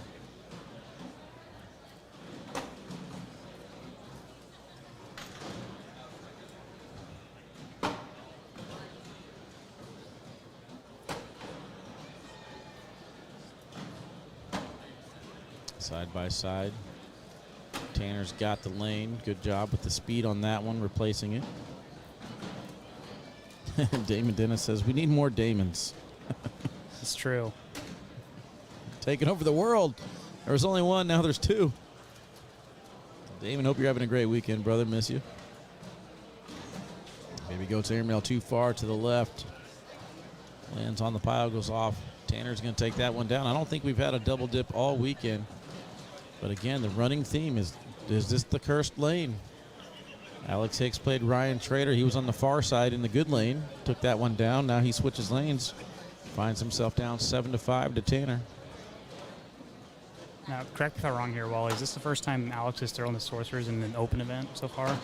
Side by side. Tanner's got the lane. Good job with the speed on that one, replacing it. Damon Dennis says, we need more Damons. It's true. Taking over the world. There was only one, now there's two. Damon, hope you're having a great weekend, brother. Miss you. Baby goats airmail too far to the left. Lands on the pile, goes off. Tanner's going to take that one down. I don't think we've had a double dip all weekend. But again, the running theme is this the cursed lane? Alex Hicks played Ryan Trader. He was on the far side in the good lane. Took that one down. Now he switches lanes. Finds himself down 7-5 to Tanner. Now, correct me if I'm wrong here, Wally. Is this the first time Alex has thrown the Sorcerers in an open event so far?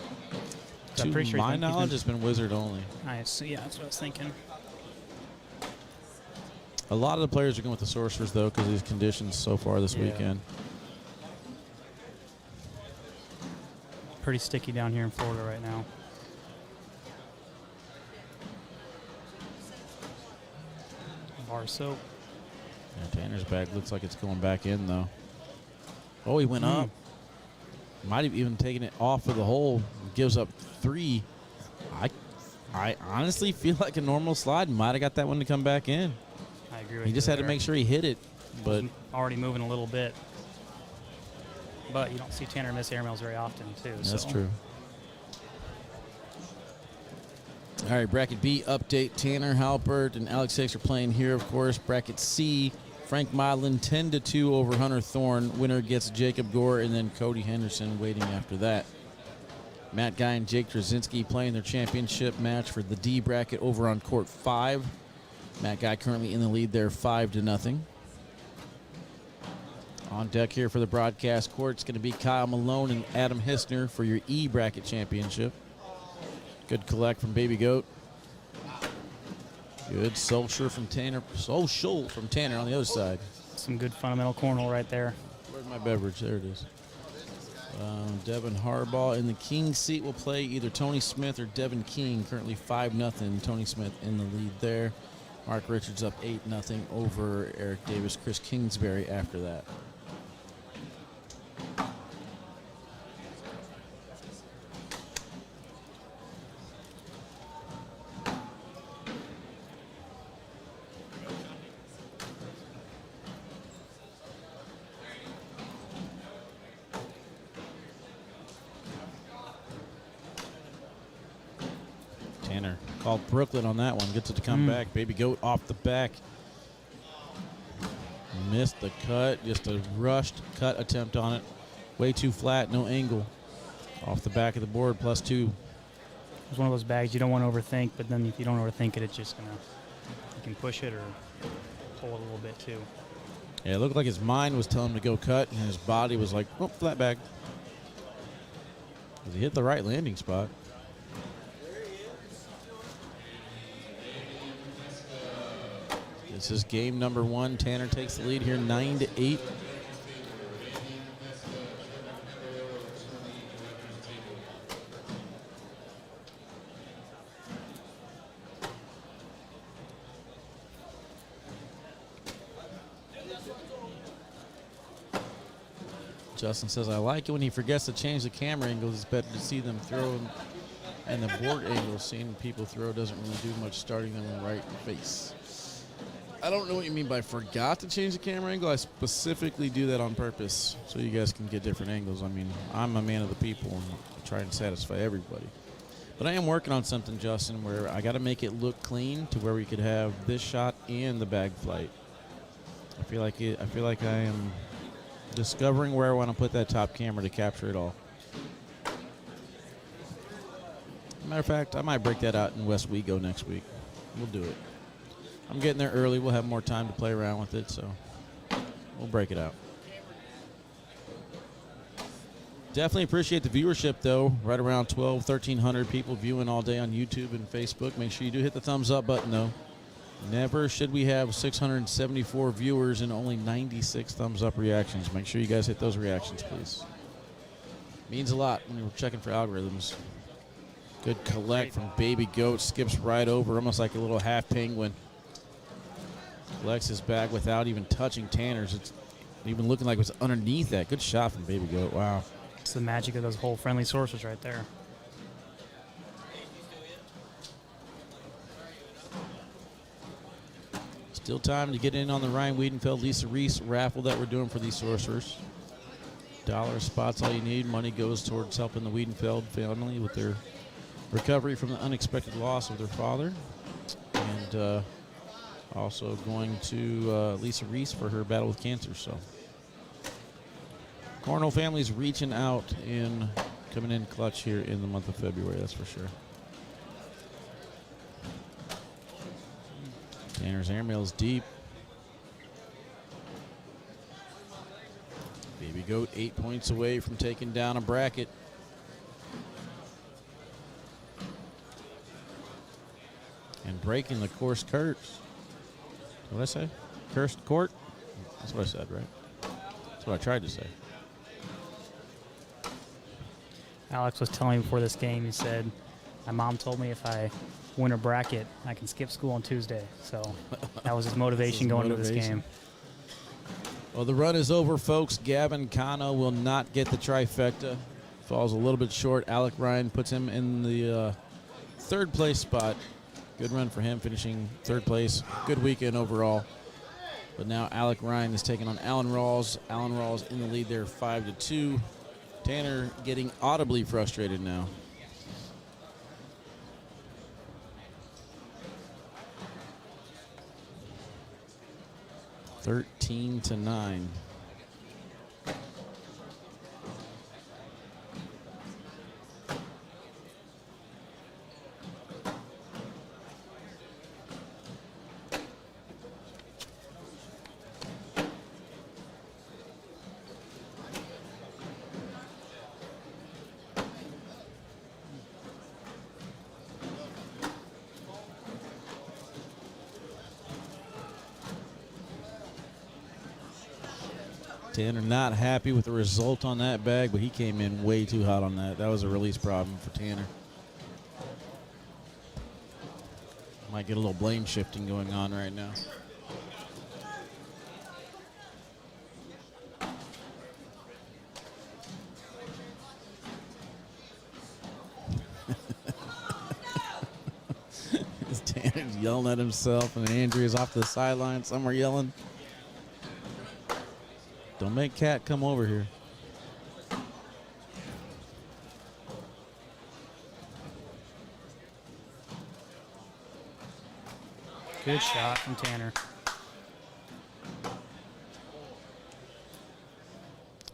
I'm pretty sure my he's knowledge, it's been Wizard only. I see. Yeah, that's what I was thinking. A lot of the players are going with the Sorcerers, though, because of these conditions so far this weekend. Pretty sticky down here in Florida right now. Bar soap. Yeah, Tanner's bag looks like it's going back in, though. Oh, he went up. Might have even taken it off of the hole. Gives up 3. I honestly feel like a normal slide might have got that one to come back in. I agree with He you just had to there. make sure he hit it. But Already moving a little bit. But you don't see Tanner miss airmails very often, too. that's so. true. All right, bracket B update. Tanner Halpert and Alex Hicks are playing here, of course. Bracket C, Frank Modlin 10-2 over Hunter Thorne. Winner gets Jacob Gore and then Cody Henderson waiting after that. Matt Guy and Jake Trzinski playing their championship match for the D bracket over on court 5. Matt Guy currently in the lead there 5-0. On deck here for the broadcast court, it's going to be Kyle Malone and Adam Hissner for your E bracket championship. Good collect from Baby Goat. Good social from Tanner. Social from Tanner on the other side. Some good fundamental cornhole right there. Where's my beverage? There it is. Devin Harbaugh in the King seat will play either Tony Smith or Devin King. Currently 5-0. Tony Smith in the lead there. Mark Richards up 8-0 over Eric Davis. Chris Kingsbury after that. Tanner called Brooklyn on that one. Gets it to come back. Baby Goat off the back. Missed the cut. Just a rushed cut attempt on it. Way too flat. No angle. Off the back of the board. +2. It's one of those bags you don't want to overthink, but then if you don't overthink it, it's just going to, you can push it or pull it a little bit too. Yeah, it looked like his mind was telling him to go cut, and his body was like, oh, flat bag. Because he hit the right landing spot. This is game number 1. Tanner takes the lead here 9-8. Justin says, I like it when he forgets to change the camera angles. It's better to see them throw and the board angle. Seeing people throw doesn't really do much, starting them in the right face. I don't know what you mean by forgot to change the camera angle. I specifically do that on purpose so you guys can get different angles. I mean, I'm a man of the people and I try and satisfy everybody. But I am working on something, Justin, where I got to make it look clean to where we could have this shot and the bag flight. I feel like I am discovering where I want to put that top camera to capture it all. Matter of fact, I might break that out in West Wego next week. We'll do it. I'm getting there early. We'll have more time to play around with it, so we'll break it out. Definitely appreciate the viewership, though. Right around 1,300 people viewing all day on YouTube and Facebook. Make sure you do hit the thumbs up button, though. Never should we have 674 viewers and only 96 thumbs up reactions. Make sure you guys hit those reactions, please. Means a lot when you're checking for algorithms. Good collect from Baby Goat. Skips right over, almost like a little half penguin. Collects his bag without even touching Tanner's. It's even looking like it was underneath that. Good shot from Baby Goat. Wow. It's the magic of those whole friendly sources right there. Still time to get in on the Ryan Wiedenfeld, Lisa Reese raffle that we're doing for these sorcerers. $1 spots all you need. Money goes towards helping the Wiedenfeld family with their recovery from the unexpected loss of their father. And also going to Lisa Reese for her battle with cancer. So Cornell family's reaching out and coming in clutch here in the month of February, that's for sure. Tanner's airmail's deep. Baby Goat 8 points away from taking down a bracket. And breaking the course curse. What did I say? Cursed court? That's what I said, right? That's what I tried to say. Alex was telling me before this game, he said, my mom told me if I win a bracket, I can skip school on Tuesday. So that was his motivation going into this game. Well, the run is over, folks. Gavin Cano will not get the trifecta. Falls a little bit short. Alec Ryan puts him in the third place spot. Good run for him, finishing third place. Good weekend overall. But now Alec Ryan is taking on Alan Rawls. Alan Rawls in the lead there, 5-2. Tanner getting audibly frustrated now. $13 to 9. Tanner not happy with the result on that bag, but he came in way too hot on that. That was a release problem for Tanner. Might get a little blame shifting going on right now. Tanner's yelling at himself, and Andrea's off to the sideline. Some are yelling. Don't make Cat come over here. Good shot from Tanner.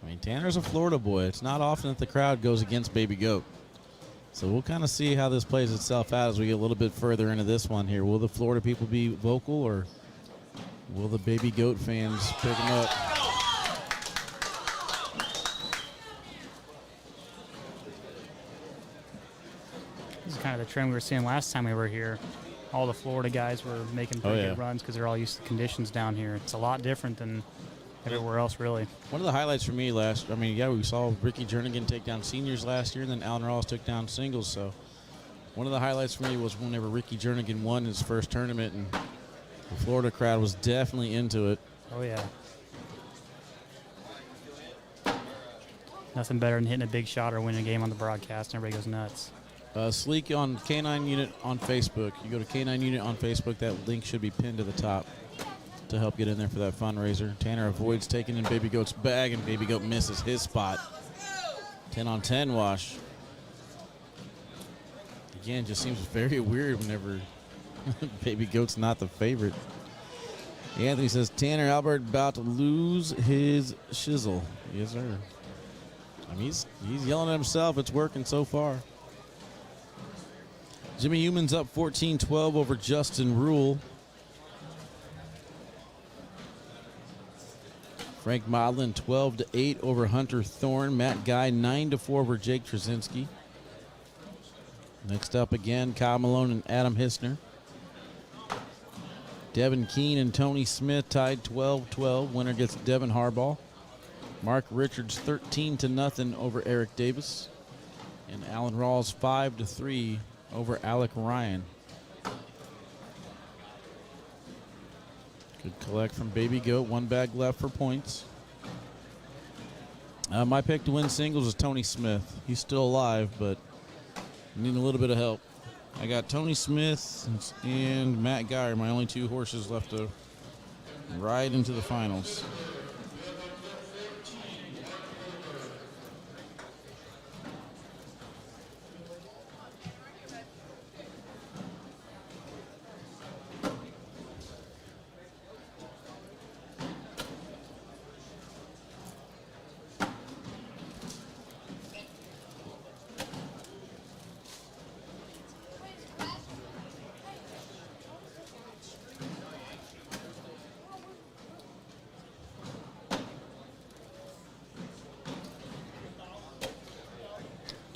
I mean, Tanner's a Florida boy. It's not often that the crowd goes against Baby Goat. So we'll kind of see how this plays itself out as we get a little bit further into this one here. Will the Florida people be vocal, or will the Baby Goat fans pick them up? This is kind of the trend we were seeing last time we were here. All the Florida guys were making pretty good runs because they're all used to the conditions down here. It's a lot different than everywhere else, really. One of the highlights for me we saw Ricky Jernigan take down seniors last year, and then Alan Rawls took down singles. So one of the highlights for me was whenever Ricky Jernigan won his first tournament, and the Florida crowd was definitely into it. Oh, yeah. Nothing better than hitting a big shot or winning a game on the broadcast, and everybody goes nuts. Sleek on K9 Unit on Facebook. You go to K9 Unit on Facebook. That link should be pinned to the top to help get in there for that fundraiser. Tanner avoids taking in Baby Goat's bag, and Baby Goat misses his spot. 10-on-10 wash. Again, just seems very weird whenever Baby Goat's not the favorite. Anthony says, Tanner Albert about to lose his shizzle. Yes, sir. I mean, he's yelling at himself. It's working so far. Jimmy Human's up 14-12 over Justin Rule. Frank Modlin 12-8 over Hunter Thorne. Matt Guy 9-4 over Jake Trzinski. Next up again, Kyle Malone and Adam Hissner. Devin Keene and Tony Smith tied 12-12. Winner gets Devin Harbaugh. Mark Richards 13-0 over Eric Davis. And Alan Rawls 5-3 over Alec Ryan. Good collect from Baby Goat. One bag left for points. My pick to win singles is Tony Smith. He's still alive, but need a little bit of help. I got Tony Smith and Matt Guy, my only two horses left to ride into the finals.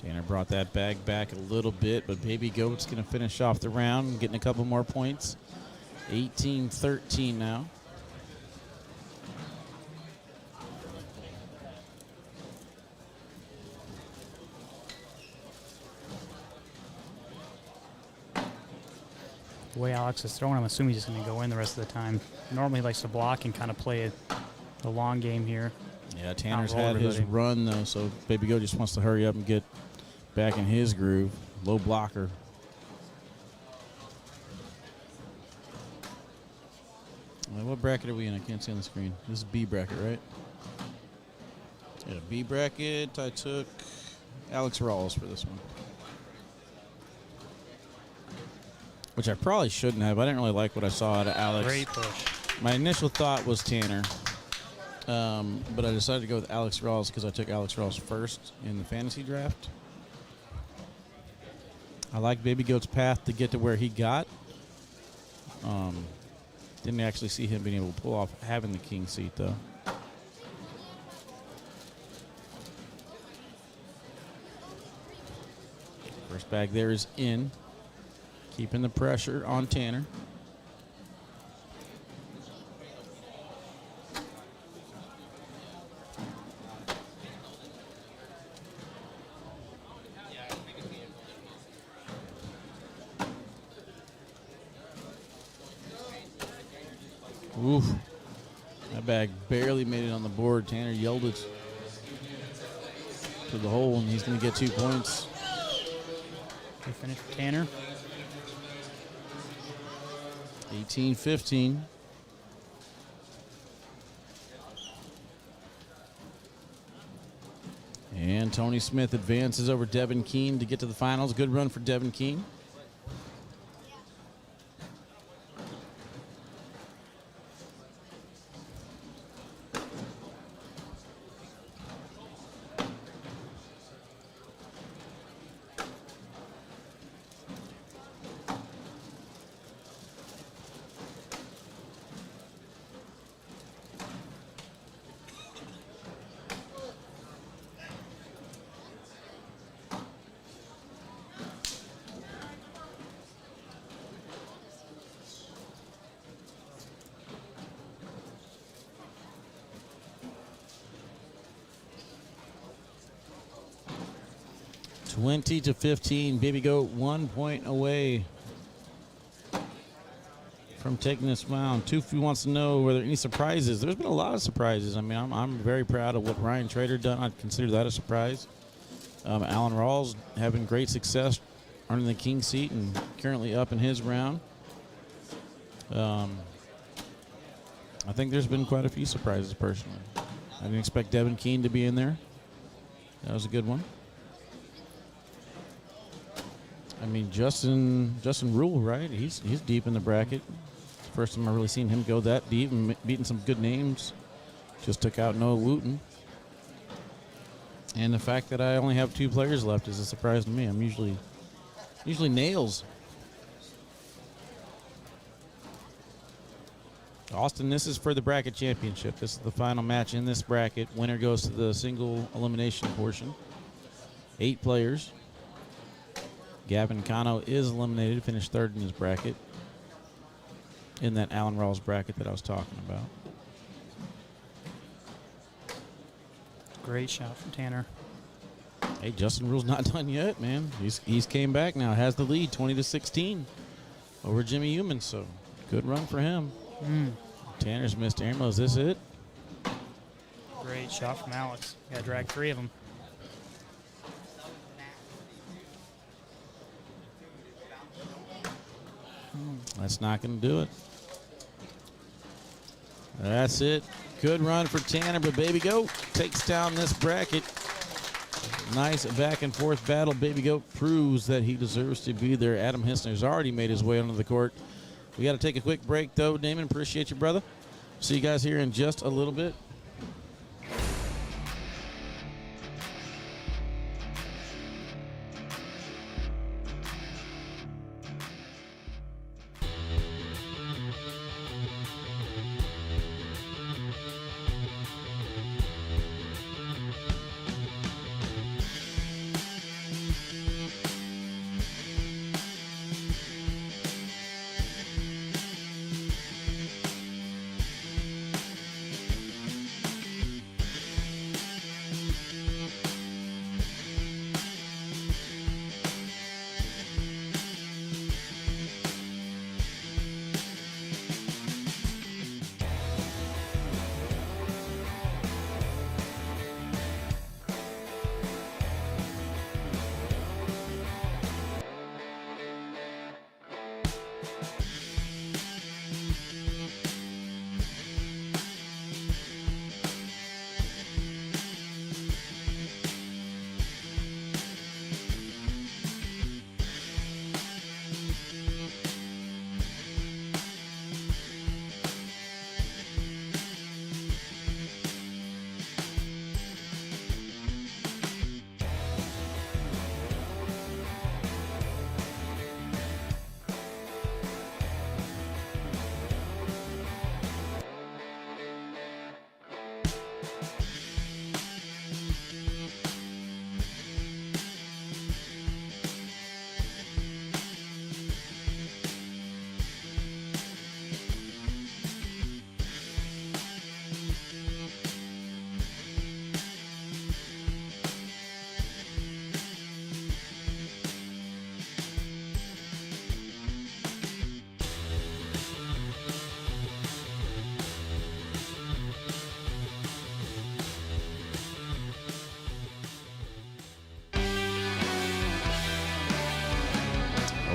Tanner brought that bag back a little bit, but Baby Goat's going to finish off the round, getting a couple more points. 18-13 now. The way Alex is throwing, I'm assuming he's just going to go in the rest of the time. Normally he likes to block and kind of play the long game here. Yeah, Tanner's Not roll had his everybody. run, though, so Baby Goat just wants to hurry up and get back in his groove. Low blocker. What bracket are we in? I can't see on the screen. This is B bracket, right? Yeah, B bracket. I took Alex Rawls for this one. Which I probably shouldn't have. I didn't really like what I saw out of Alex. Great push. My initial thought was Tanner. But I decided to go with Alex Rawls because I took Alex Rawls first in the fantasy draft. I like Baby Goat's path to get to where he got. Didn't actually see him being able to pull off having the king seat, though. First bag there is in. Keeping the pressure on Tanner. Oof. That bag barely made it on the board. Tanner yelled it to the hole, and he's going to get 2 points. Good finish for Tanner. 18-15. And Tony Smith advances over Devin Keene to get to the finals. Good run for Devin Keene. Twenty to 15. Baby Goat 1 point away from taking this round. Tufi wants to know whether any surprises. There's been a lot of surprises. I mean, I'm very proud of what Ryan Trader done. I'd consider that a surprise. Alan Rawls having great success earning the king seat and currently up in his round. I think there's been quite a few surprises personally. I didn't expect Devin Keene to be in there. That was a good one. I mean, Justin Rule, right? He's deep in the bracket. First time I've really seen him go that deep and beating some good names. Just took out Noah Wooten. And the fact that I only have 2 players left is a surprise to me. I'm usually nails. Austin, this is for the bracket championship. This is the final match in this bracket. Winner goes to the single elimination portion. 8 players. Gavin Cano is eliminated, finished 3rd in his bracket. In that Allen Rawls bracket that I was talking about. Great shot from Tanner. Hey, Justin Rule's not done yet, man. He's came back now, has the lead 20-16 over Jimmy Humans, so good run for him. Tanner's missed airmail. Is this it? Great shot from Alex. Got to drag 3 of them. That's not going to do it. That's it. Good run for Tanner, but Baby Goat takes down this bracket. Nice back and forth battle. Baby Goat proves that he deserves to be there. Adam Hissner's already made his way onto the court. We got to take a quick break, though. Damon, appreciate you, brother. See you guys here in just a little bit.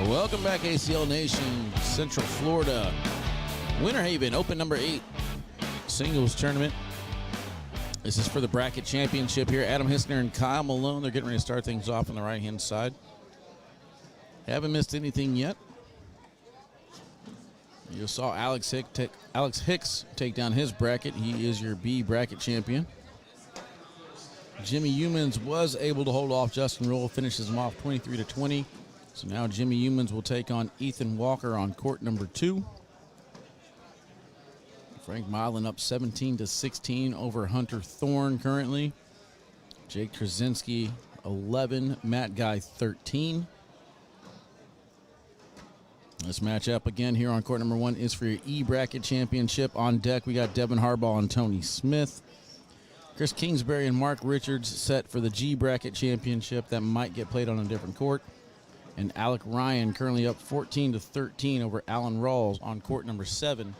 Welcome back, ACL Nation, Central Florida. Winter Haven, Open number 8, singles tournament. This is for the bracket championship here. Adam Hissner and Kyle Malone, they're getting ready to start things off on the right-hand side. Haven't missed anything yet. You saw Alex Hicks take down his bracket. He is your B bracket champion. Jimmy Humans was able to hold off Justin Rule, finishes him off 23-20. So now Jimmy Humans will take on Ethan Walker on court number 2. Frank Milan up 17-16 over Hunter Thorne currently. Jake Trzinski 11, Matt Guy 13. This matchup again here on court number 1 is for your E bracket championship. On deck we got Devin Harbaugh and Tony Smith. Chris Kingsbury and Mark Richards set for the G bracket championship. That might get played on a different court. And Alec Ryan currently up 14-13 over Allen Rawls on court number 7.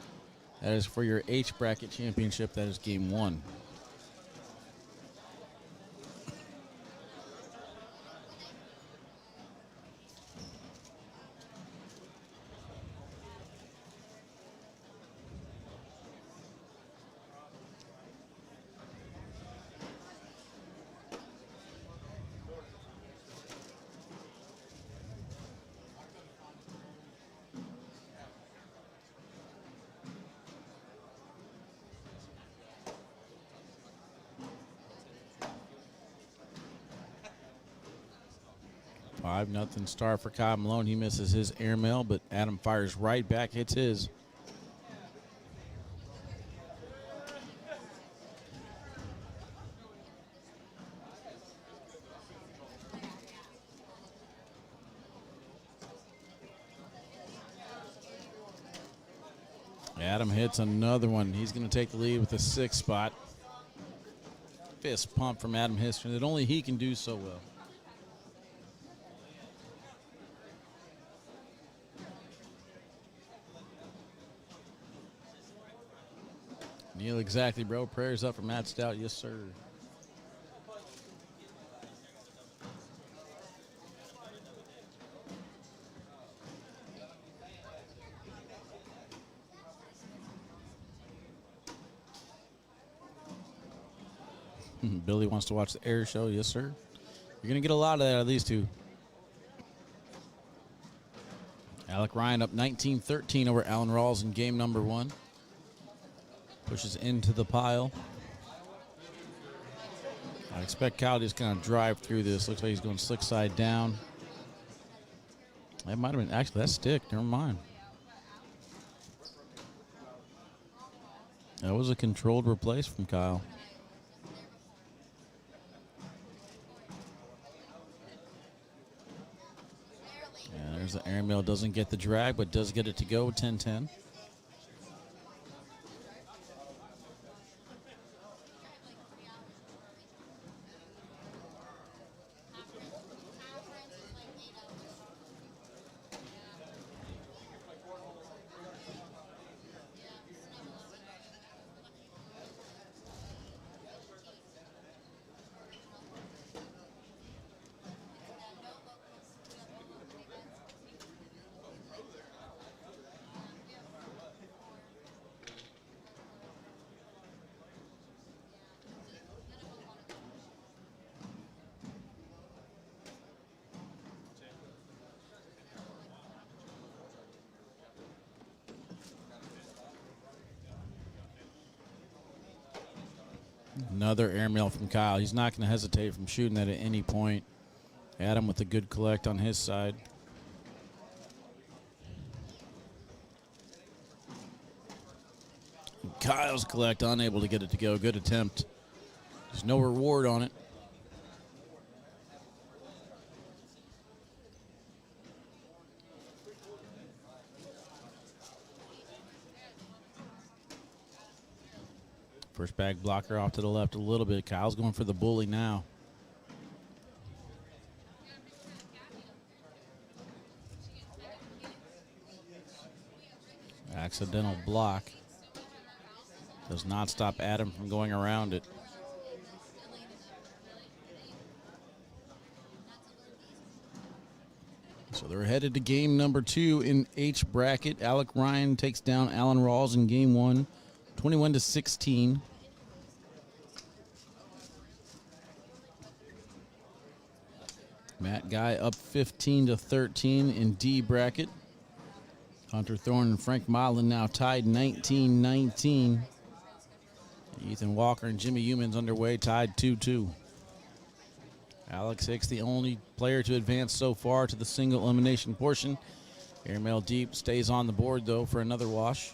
That is for your H bracket championship. That is game 1. Nothing star for Kyle Malone. He misses his airmail, but Adam fires right back, hits his. Adam hits another one. He's going to take the lead with a 6 spot. Fist pump from Adam Hister that only he can do so well. Neil, exactly, bro. Prayers up for Matt Stout. Yes, sir. Billy wants to watch the air show. Yes, sir. You're going to get a lot of that out of these two. Alec Ryan up 19-13 over Alan Rawls in game number 1. Pushes into the pile. I expect Kyle to just kind of drive through this. Looks like he's going slick side down. That might have been, actually, that's stick. Never mind. That was a controlled replace from Kyle. Yeah, there's the airmail. Doesn't get the drag, but does get it to go. 10-10. Another airmail from Kyle. He's not going to hesitate from shooting that at any point. Adam with a good collect on his side. Kyle's collect unable to get it to go. Good attempt. There's no reward on it. First bag blocker off to the left a little bit. Kyle's going for the bully now. Accidental block. Does not stop Adam from going around it. So they're headed to game number 2 in H bracket. Alec Ryan takes down Alan Rawls in game 1, 21-16. Matt Guy up 15-13 in D bracket. Hunter Thorne and Frank Modlin now tied 19-19. Ethan Walker and Jimmy Humans underway, tied 2-2. Alex Hicks, the only player to advance so far to the single elimination portion. Airmail deep, stays on the board though for another wash.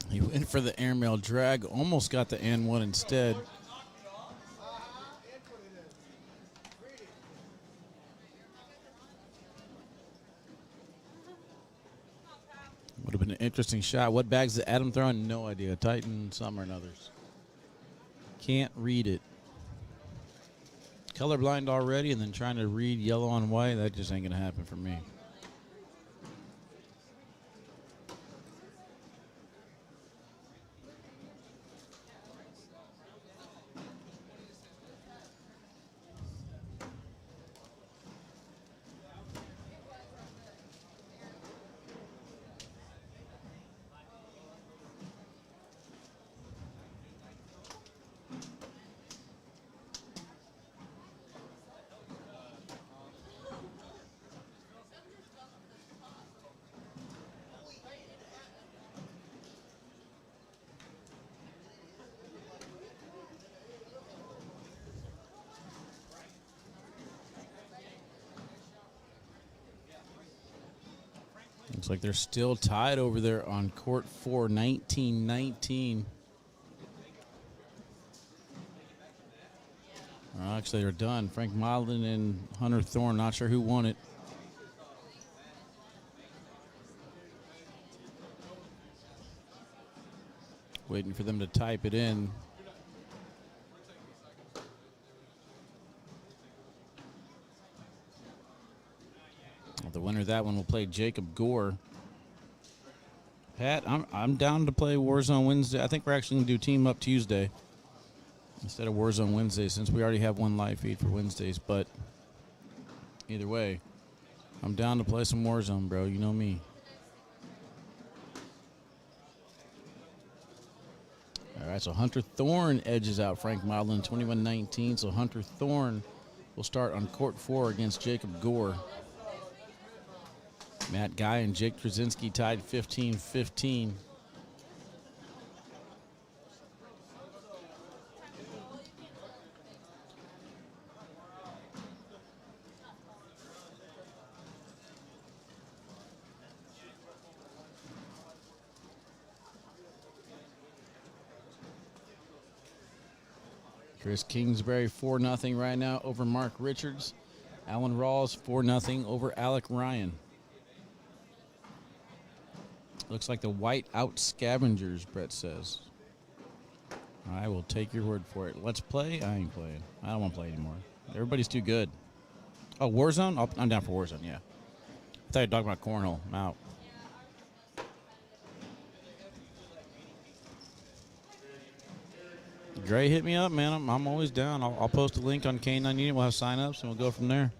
He went for the airmail drag, almost got the N1 instead. Would have been an interesting shot. What bags did Adam throw in? No idea. Titan, some or others. Can't read it. Colorblind already and then trying to read yellow on white, that just ain't going to happen for me. Looks like they're still tied over there on court 4, 19-19. Actually, they're done. Frank Modlin and Hunter Thorne. Not sure who won it. Waiting for them to type it in. The winner of that one will play Jacob Gore. Pat, I'm down to play Warzone Wednesday. I think we're actually going to do Team Up Tuesday instead of Warzone Wednesday, since we already have one live feed for Wednesdays. But either way, I'm down to play some Warzone, bro. You know me. All right, so Hunter Thorne edges out Frank Modlin 21-19. So Hunter Thorne will start on court 4 against Jacob Gore. Matt Guy and Jake Trzinski tied 15-15. Chris Kingsbury 4-0 right now over Mark Richards. Alan Rawls 4-0 over Alec Ryan. Looks like the white out scavengers, Brett says. I will take your word for it. Let's play. I ain't playing. I don't want to play anymore. Everybody's too good. Oh, Warzone? I'm down for Warzone, yeah. I thought you were talking about Cornhole. I'm out. Gray, hit me up, man. I'm always down. I'll post a link on K9 Unit. We'll have sign-ups, and we'll go from there.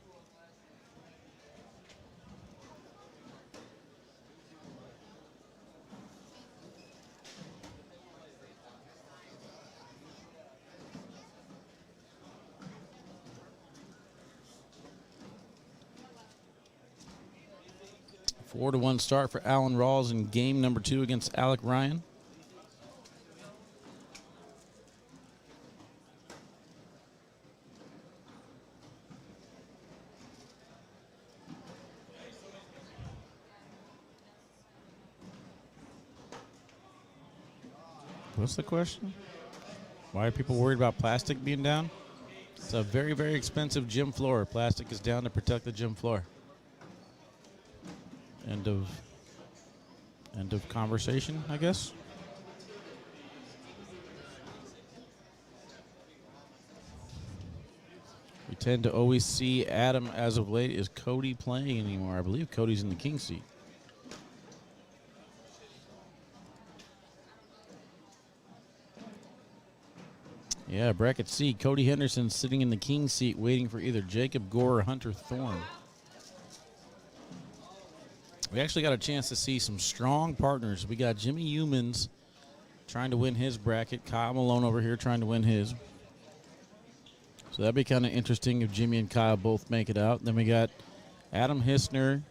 A 4-1 start for Alan Rawls in game number 2 against Alec Ryan. What's the question? Why are people worried about plastic being down? It's a very, very expensive gym floor. Plastic is down to protect the gym floor. End of conversation, I guess. We tend to always see Adam as of late. Is Cody playing anymore? I believe Cody's in the king seat. Yeah, bracket C. Cody Henderson sitting in the king seat waiting for either Jacob Gore or Hunter Thorne. We actually got a chance to see some strong partners. We got Jimmy Humans trying to win his bracket. Kyle Malone over here trying to win his. So that'd be kind of interesting if Jimmy and Kyle both make it out. Then we got Adam Hissner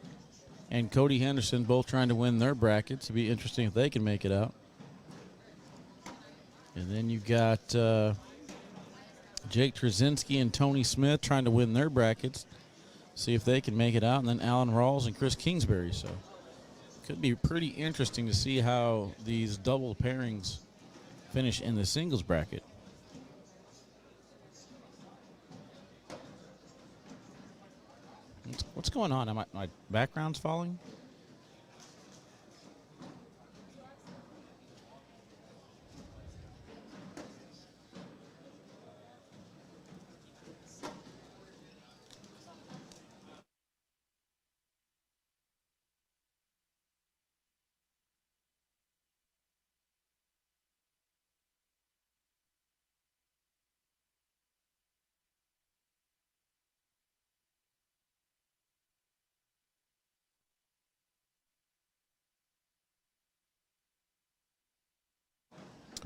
and Cody Henderson both trying to win their brackets. It'd be interesting if they can make it out. And then you got Jake Trzinski and Tony Smith trying to win their brackets. See if they can make it out. And then Alan Rawls and Chris Kingsbury. So could be pretty interesting to see how these double pairings finish in the singles bracket. What's going on? My background's falling?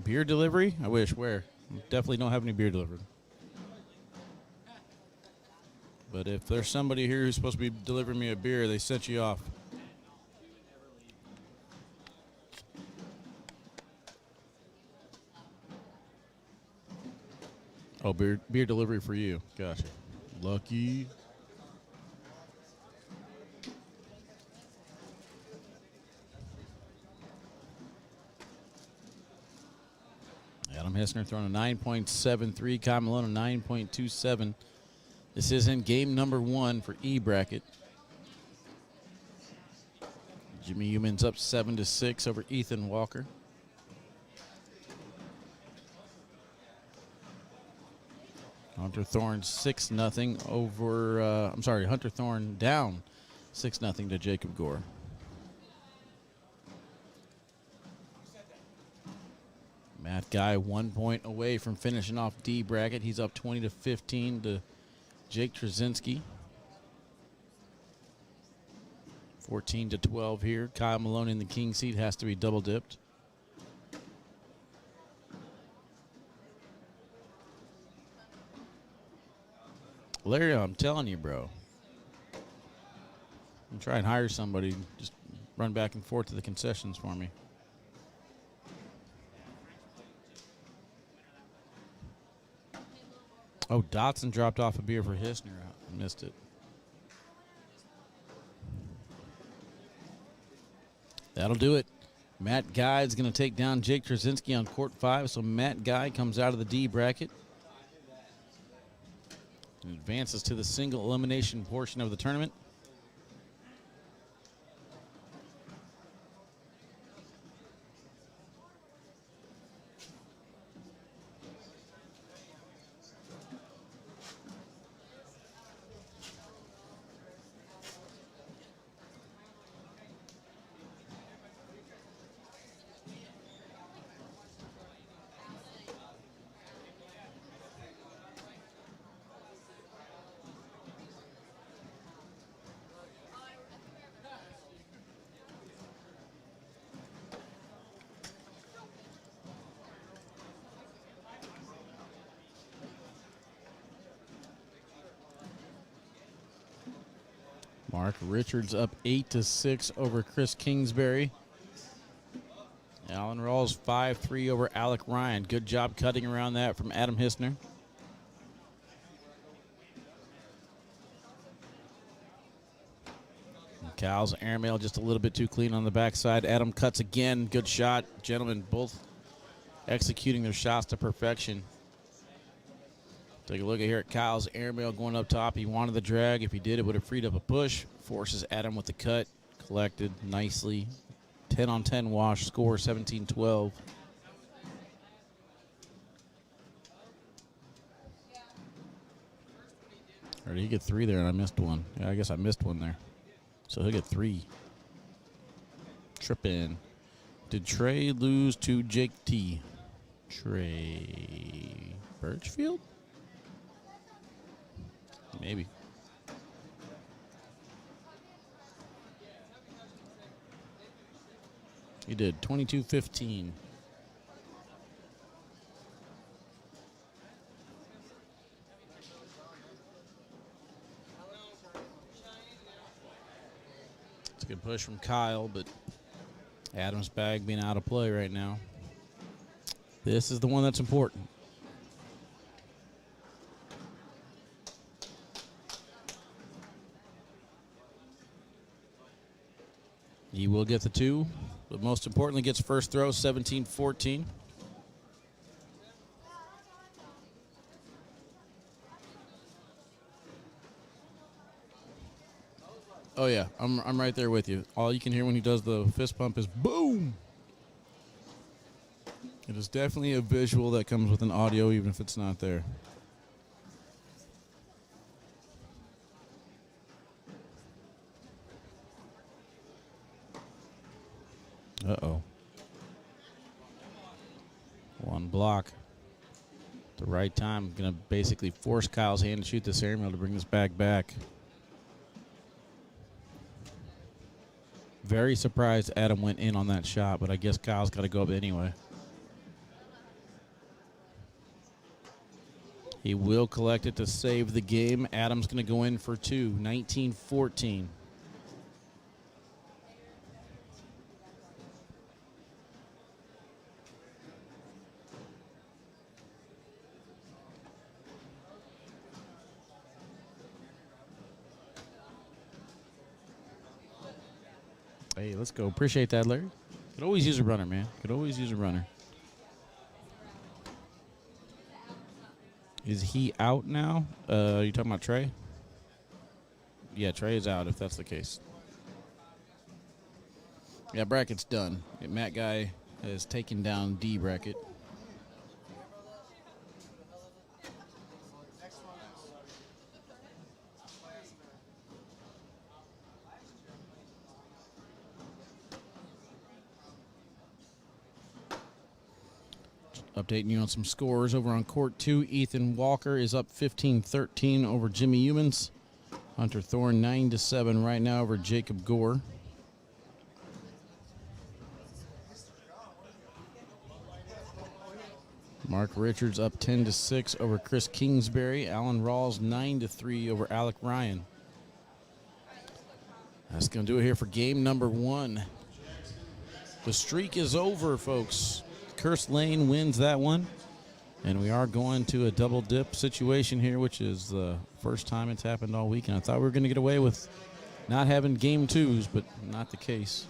Beer delivery? I wish. Where? Definitely don't have any beer delivered. But if there's somebody here who's supposed to be delivering me a beer, they set you off. Oh, beer delivery for you. Gotcha. Lucky. Hissner throwing a 9.73. Kyle Malone a 9.27. This is in game number 1 for E bracket. Jimmy Humans up 7-6 over Ethan Walker. Hunter Thorne 6-0 over, Hunter Thorne down 6-0 to Jacob Gore. Matt Guy 1 point away from finishing off D bracket. He's up 20-15 to Jake Trzinski. 14-12 here. Kyle Malone in the king seat has to be double dipped. Larry, I'm telling you, bro. I'm trying to hire somebody. Just run back and forth to the concessions for me. Oh, Dotson dropped off a beer for Hissner. I missed it. That'll do it. Matt Guy is going to take down Jake Trzinski on court 5. So Matt Guy comes out of the D bracket and advances to the single elimination portion of the tournament. Mark Richards up 8-6 over Chris Kingsbury. Alan Rawls 5-3 over Alec Ryan. Good job cutting around that from Adam Hissner. Cal's airmail just a little bit too clean on the backside. Adam cuts again. Good shot. Gentlemen both executing their shots to perfection. Take a look at here at Kyle's airmail going up top. He wanted the drag. If he did, it would have freed up a push. Forces Adam with the cut. Collected nicely. 10-on-10 wash. Score 17-12. Or did he get 3 there and I missed one? Yeah, I guess I missed one there. So he'll get 3. Trip in. Did Trey lose to Jake T? Trey Birchfield? Maybe. He did. 22-15. It's a good push from Kyle, but Adam's bag being out of play right now. This is the one that's important. He will get the 2, but most importantly gets first throw, 17-14. Oh yeah, I'm right there with you. All you can hear when he does the fist pump is boom. It is definitely a visual that comes with an audio, even if it's not there. Uh-oh. One block. At the right time. Going to basically force Kyle's hand to shoot this airmail to bring this bag back. Very surprised Adam went in on that shot, but I guess Kyle's got to go up anyway. He will collect it to save the game. Adam's going to go in for 2, 19-14. Hey, let's go. Appreciate that, Larry. Could always use a runner, man. Could always use a runner. Is he out now? You talking about Trey? Yeah, Trey is out if that's the case. Yeah, bracket's done. Matt Guy has taken down D bracket. Updating you on some scores over on court 2. Ethan Walker is up 15-13 over Jimmy Humans. Hunter Thorne 9-7 right now over Jacob Gore. Mark Richards up 10-6 over Chris Kingsbury. Alan Rawls 9-3 over Alec Ryan. That's going to do it here for game number 1. The streak is over, folks. Curse Lane wins that one. And we are going to a double dip situation here, which is the first time it's happened all week. And I thought we were going to get away with not having game 2s, but not the case.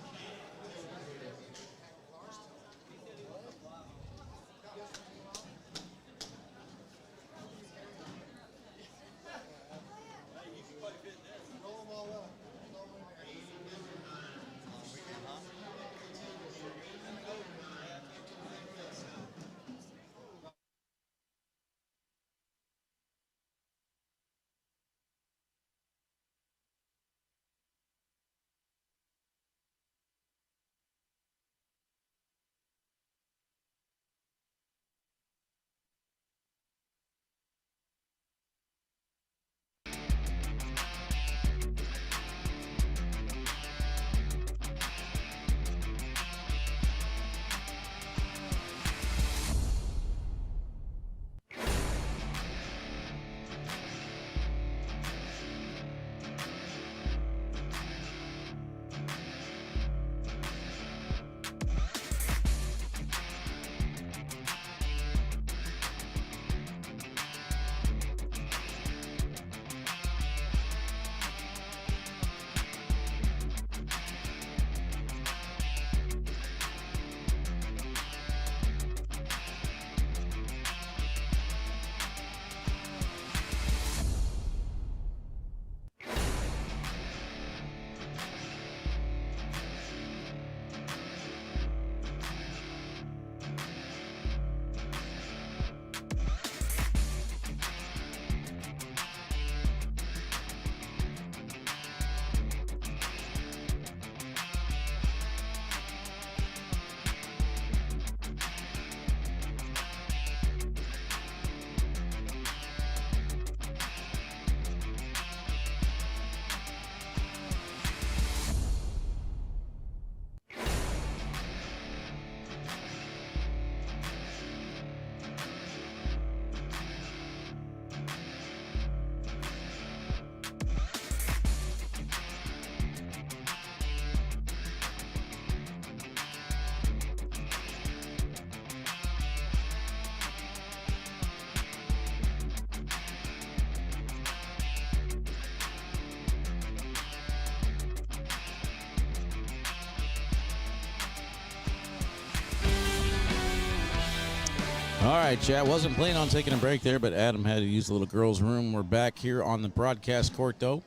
All right, chat. Wasn't planning on taking a break there, but Adam had to use the little girls' room. We're back here on the broadcast court, though.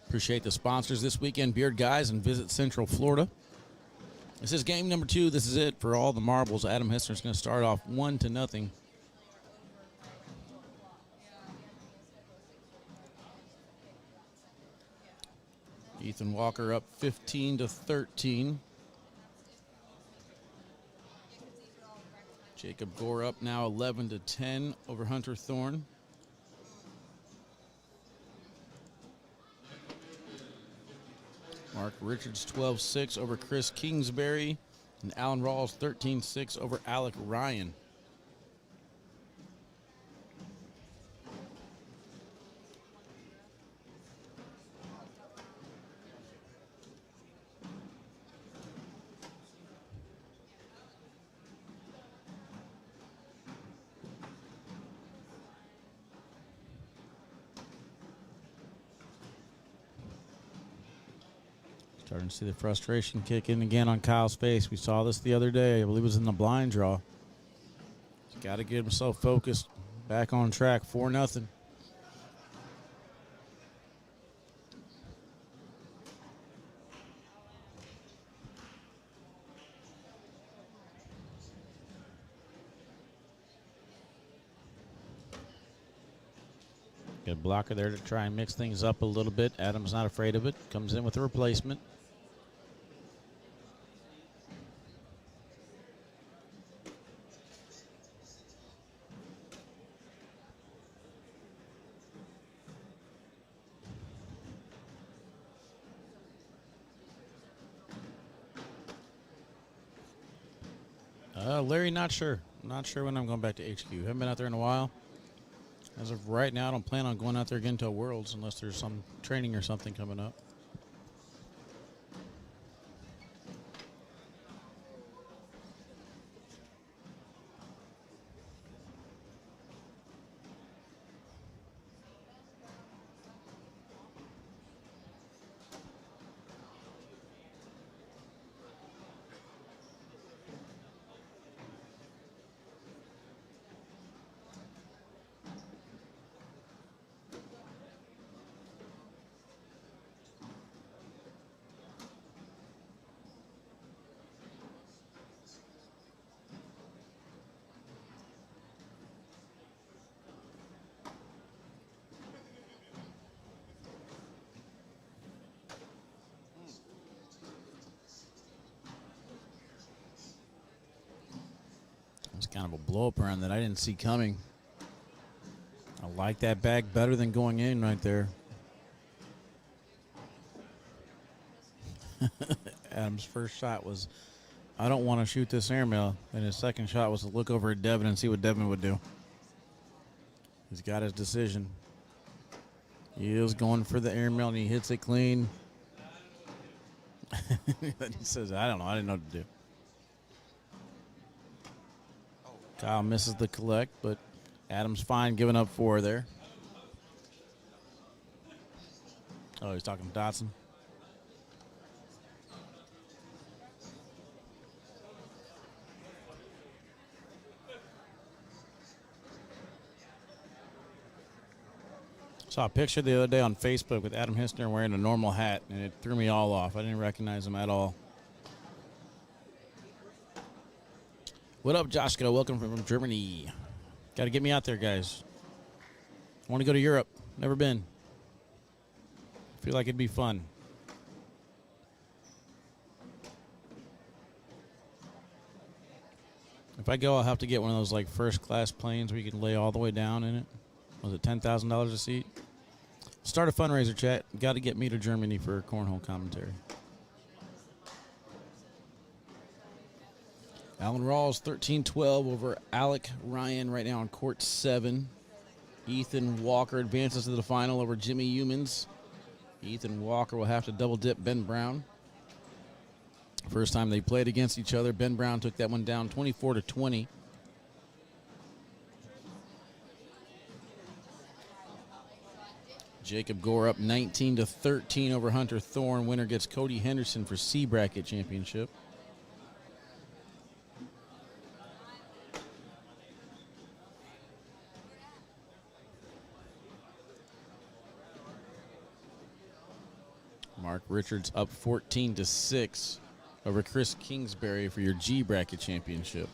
Appreciate the sponsors this weekend, Beard Guys and Visit Central Florida. This is game number 2. This is it for all the marbles. Adam Hessner's going to start off 1-0. Ethan Walker up 15-13. Jacob Gore up now 11-10 over Hunter Thorne. Mark Richards 12-6 over Chris Kingsbury. And Alan Rawls 13-6 over Alec Ryan. Starting to see the frustration kick in again on Kyle's face. We saw this the other day. I believe it was in the blind draw. He's got to get himself focused. back on track, 4-0. Good blocker there to try and mix things up a little bit. Adams not afraid of it. Comes in with a replacement. Larry, not sure. Not sure when I'm going back to HQ. Haven't been out there in a while. As of right now, I don't plan on going out there again to Worlds unless there's some training or something coming up. It's kind of a blow-up round that I didn't see coming. I like that bag better than going in right there. Adam's first shot was, I don't want to shoot this airmail. And his second shot was to look over at Devin and see what Devin would do. He's got his decision. He is going for the airmail and he hits it clean. He says, I don't know. I didn't know what to do. Kyle misses the collect, but Adams fine giving up 4 there. Oh, he's talking to Dotson. Saw a picture the other day on Facebook with Adam Hissner wearing a normal hat, and it threw me all off. I didn't recognize him at all. What up, Joshka? Welcome from Germany. Got to get me out there, guys. I want to go to Europe. Never been. Feel like it'd be fun. If I go, I'll have to get one of those like first-class planes where you can lay all the way down in it. Was it $10,000 a seat? Start a fundraiser, chat. Got to get me to Germany for cornhole commentary. Alan Rawls, 13-12 over Alec Ryan right now on court 7. Ethan Walker advances to the final over Jimmy Humans. Ethan Walker will have to double-dip Ben Brown. First time they played against each other, Ben Brown took that one down 24-20. Jacob Gore up 19-13 over Hunter Thorne. Winner gets Cody Henderson for C bracket championship. Mark Richards up 14-6 over Chris Kingsbury for your G bracket championship.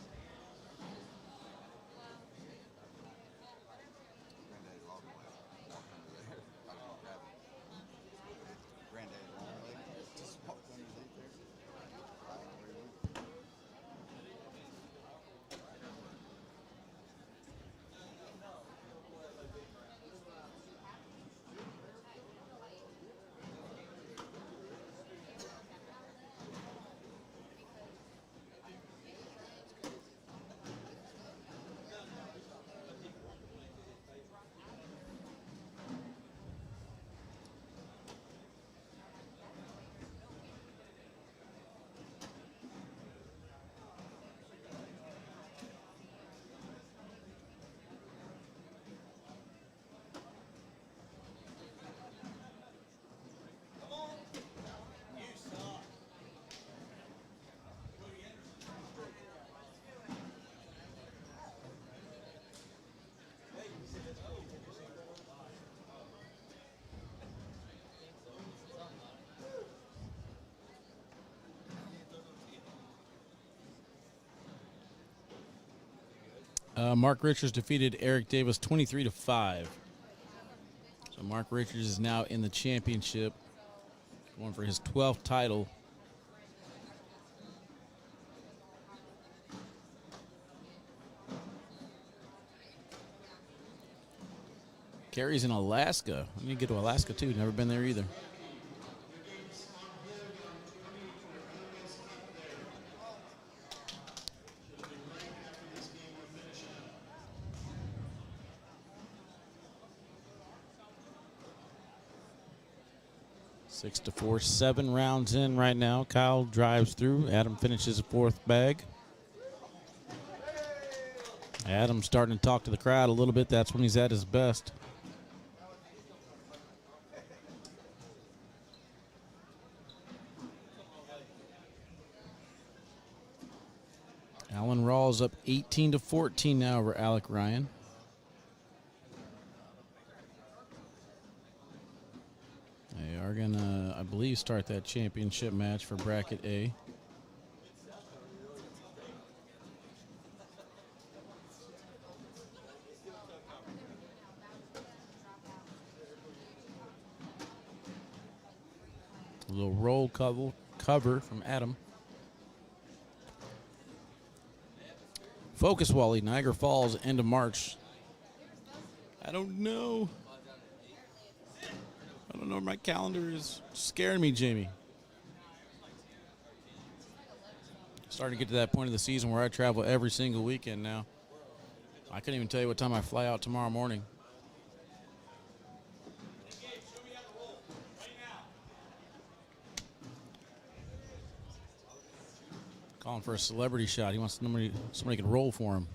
Mark Richards defeated Eric Davis 23-5. So Mark Richards is now in the championship, going for his 12th title. Gary's in Alaska. I need to get to Alaska too. Never been there either. Six to 4, 7 rounds in right now. Kyle drives through. Adam finishes the 4th bag. Adam's starting to talk to the crowd a little bit. That's when he's at his best. Alan Rawls up 18-14 now over Alec Ryan. They are going to, I believe, start that championship match for Bracket A. A little roll cover from Adam. Focus Wally, Niagara Falls, end of March. I don't know. I don't know where my calendar is. Scaring me, Jamie. Starting to get to that point of the season where I travel every single weekend now. I couldn't even tell you what time I fly out tomorrow morning. Calling for a celebrity shot. He wants somebody can roll for him.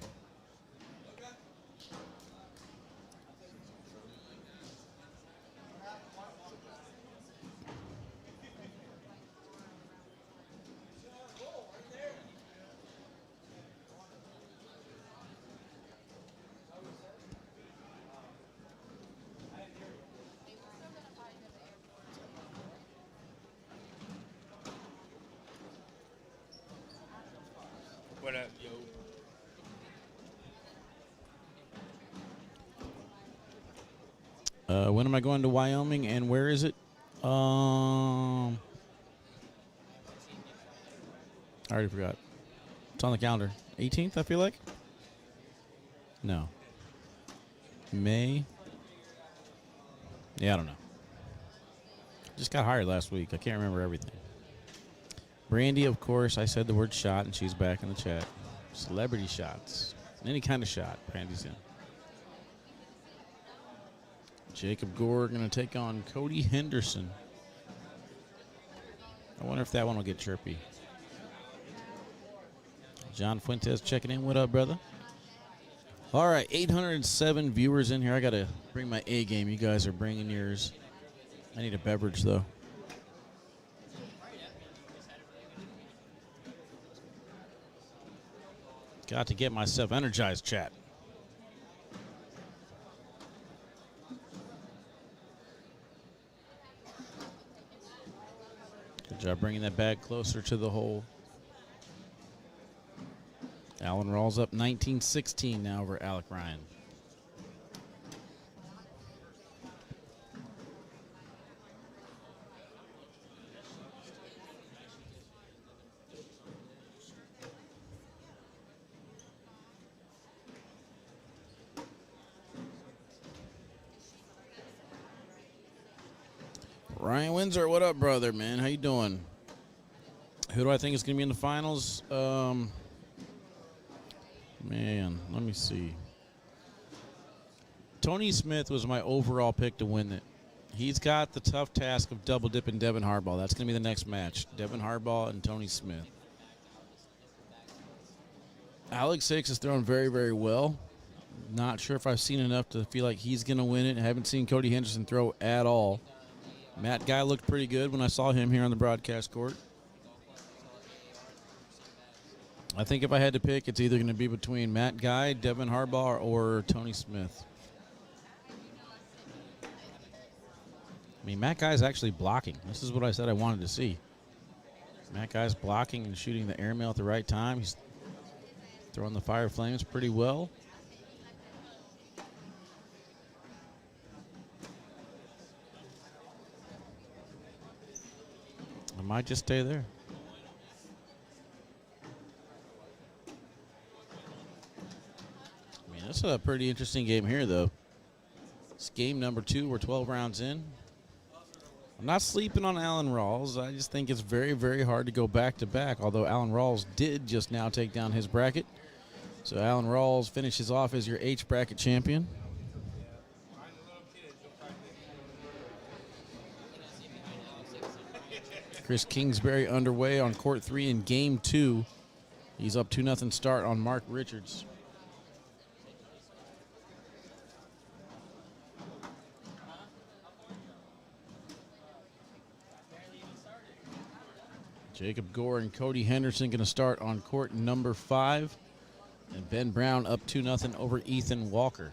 What up, yo? When am I going to Wyoming and where is it? I already forgot. It's on the calendar. 18th, I feel like? No. May? Yeah, I don't know. Just got hired last week. I can't remember everything. Brandy, of course, I said the word shot, and she's back in the chat. Celebrity shots. Any kind of shot, Brandy's in. Jacob Gore going to take on Cody Henderson. I wonder if that one will get chirpy. John Fuentes checking in. What up, brother? All right, 807 viewers in here. I got to bring my A game. You guys are bringing yours. I need a beverage, though. Got to get myself energized, chat. Good job bringing that bag closer to the hole. Alan Rawls up 19-16 now over Alec Ryan. Ryan Windsor, what up, brother, man? How you doing? Who do I think is going to be in the finals? Man, let me see. Tony Smith was my overall pick to win it. He's got the tough task of double dipping Devin Harbaugh. That's going to be the next match. Devin Harbaugh and Tony Smith. Alex Hicks is throwing very, very well. Not sure if I've seen enough to feel like he's going to win it. I haven't seen Cody Henderson throw at all. Matt Guy looked pretty good when I saw him here on the broadcast court. I think if I had to pick, it's either going to be between Matt Guy, Devin Harbaugh, or Tony Smith. I mean, Matt Guy's actually blocking. This is what I said I wanted to see. Matt Guy's blocking and shooting the airmail at the right time. He's throwing the fire flames pretty well. might just stay there. I mean, that's a pretty interesting game here, though. It's game number 2. We're 12 rounds in. I'm not sleeping on Alan Rawls. I just think it's very, very hard to go back-to-back, although Alan Rawls did just now take down his bracket. So Alan Rawls finishes off as your H bracket champion. Chris Kingsbury underway on court 3 in game 2. He's up 2-0 start on Mark Richards. Jacob Gore and Cody Henderson going to start on court number 5. And Ben Brown up 2-0 over Ethan Walker.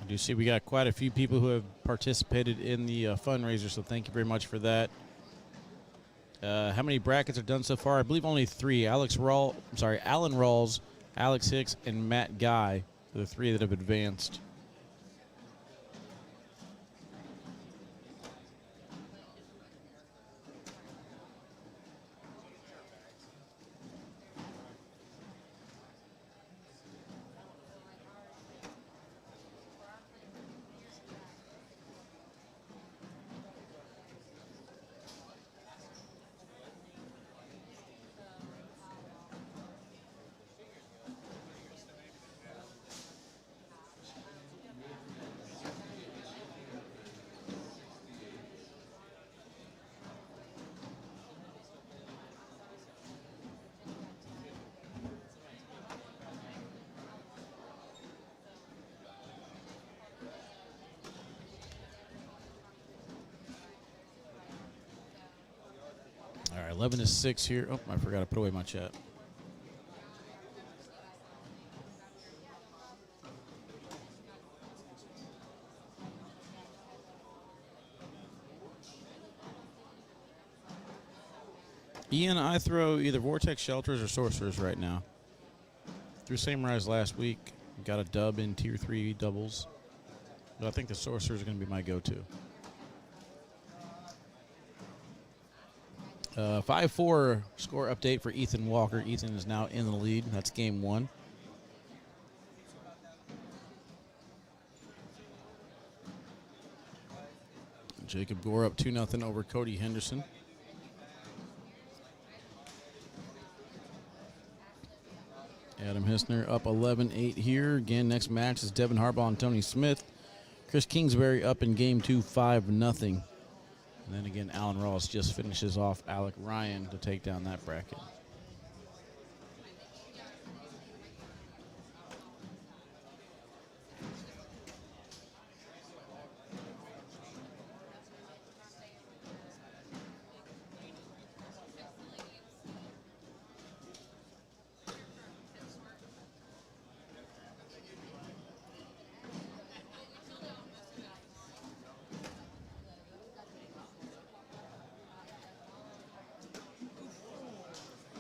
I do see we got quite a few people who have participated in the fundraiser, so thank you very much for that. How many brackets are done so far? I believe only 3. Alan Rawls, Alex Hicks, and Matt Guy are the 3 that have advanced. All right, 11-6 here. Oh, I forgot to put away my chat. Ian, I throw either Vortex Shelters or Sorcerers right now. Threw Samurais last week. Got a dub in Tier 3 doubles. But I think the Sorcerers are going to be my go-to. 5-4 score update for Ethan Walker. Ethan is now in the lead. That's game 1. Jacob Gore up 2-0 over Cody Henderson. Adam Hissner up 11-8 here. Again, next match is Devin Harbaugh and Tony Smith. Chris Kingsbury up in game 2, 5-0. And then again, Alan Ross just finishes off Alec Ryan to take down that bracket.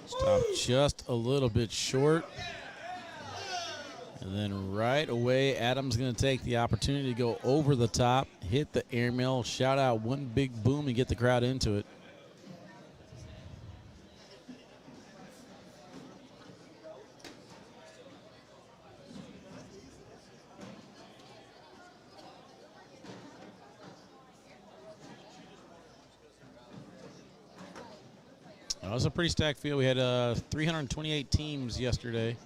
Stop just a little bit short. And then right away, Adam's going to take the opportunity to go over the top, hit the airmail, shout out one big boom, and get the crowd into it. It was a pretty stacked field. We had 328 teams yesterday,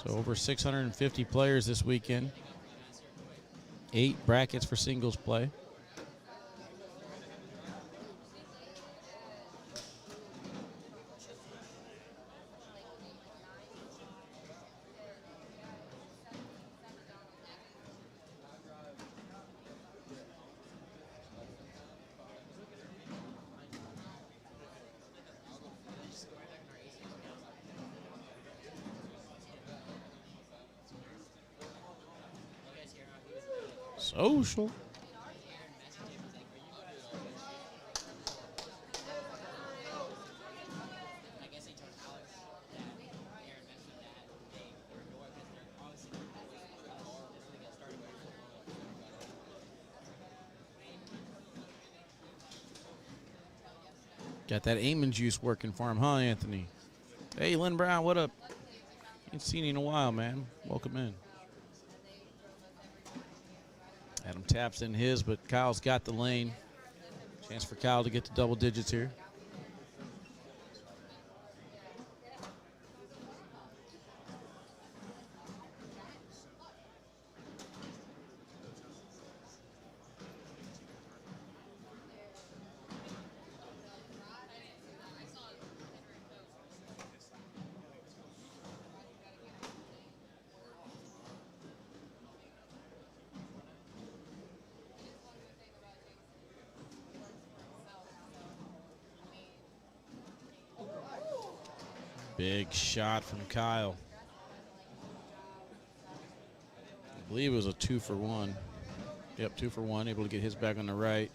so over 650 players this weekend. 8 brackets for singles play. Social. Got that Amon juice working for him, huh, Anthony? Hey, Lynn Brown, what up? Ain't seen you in a while, man. Welcome in. Adam taps in his, but Kyle's got the lane. Chance for Kyle to get to double digits here. Big shot from Kyle. I believe it was a 2-for-1. Yep, 2-for-1, able to get his back on the right.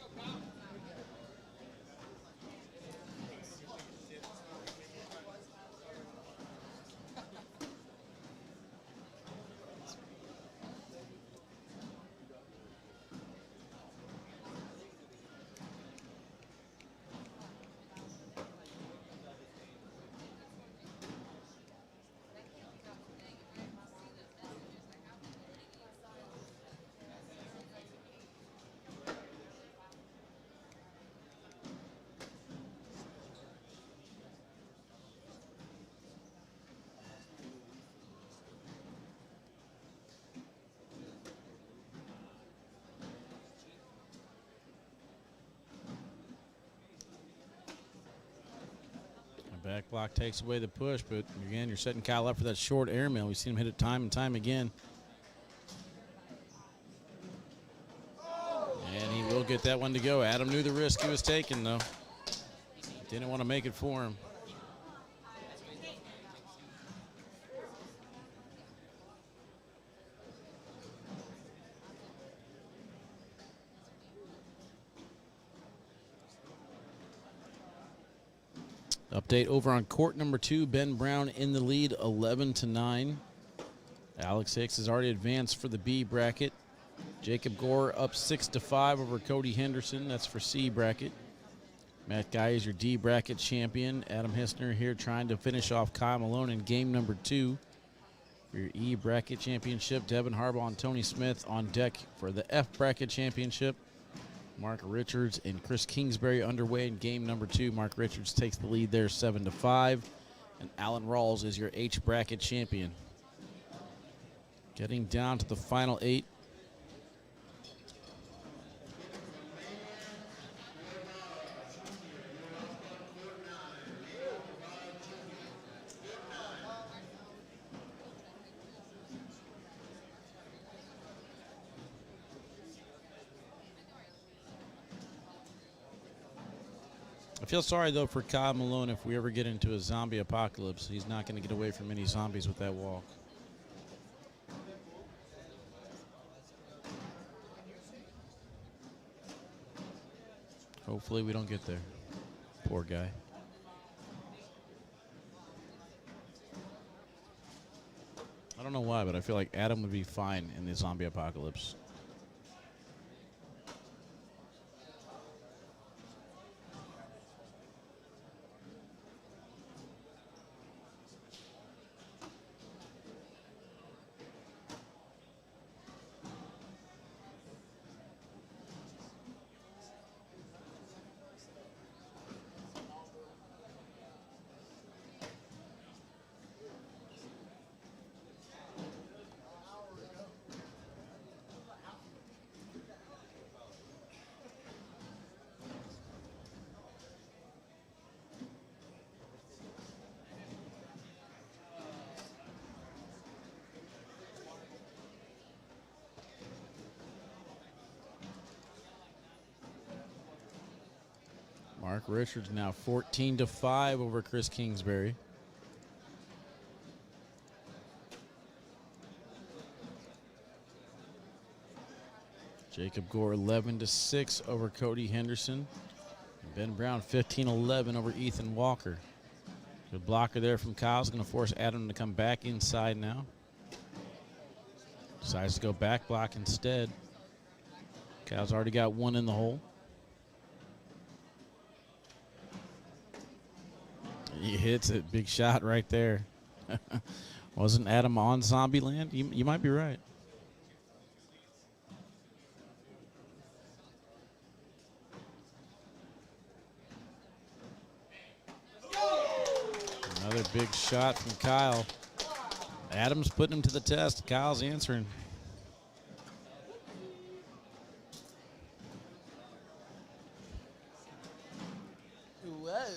Back block takes away the push, but again, you're setting Kyle up for that short airmail. We've seen him hit it time and time again. And he will get that one to go. Adam knew the risk he was taking, though. Didn't want to make it for him. Update over on court number 2. Ben Brown in the lead, 11-9. Alex Hicks has already advanced for the B bracket. Jacob Gore up 6-5 over Cody Henderson. That's for C bracket. Matt Guy is your D bracket champion. Adam Hissner here trying to finish off Kyle Malone in game number 2 for your E bracket championship. Devin Harbaugh and Tony Smith on deck for the F bracket championship. Mark Richards and Chris Kingsbury underway in game number 2. Mark Richards takes the lead there 7-5. And Alan Rawls is your H bracket champion. Getting down to the final 8. I feel sorry, though, for Kyle Malone if we ever get into a zombie apocalypse. He's not going to get away from any zombies with that walk. Hopefully we don't get there. Poor guy. I don't know why, but I feel like Adam would be fine in the zombie apocalypse. Mark Richards now 14-5 over Chris Kingsbury. Jacob Gore 11-6 over Cody Henderson. Ben Brown 15-11 over Ethan Walker. Good blocker there from Kyle's going to force Adam to come back inside now. Decides to go back block instead. Kyle's already got one in the hole. He hits it. Big shot right there. Wasn't Adam on Zombieland? You might be right. Another big shot from Kyle. Adam's putting him to the test. Kyle's answering. Whoa. Whoa.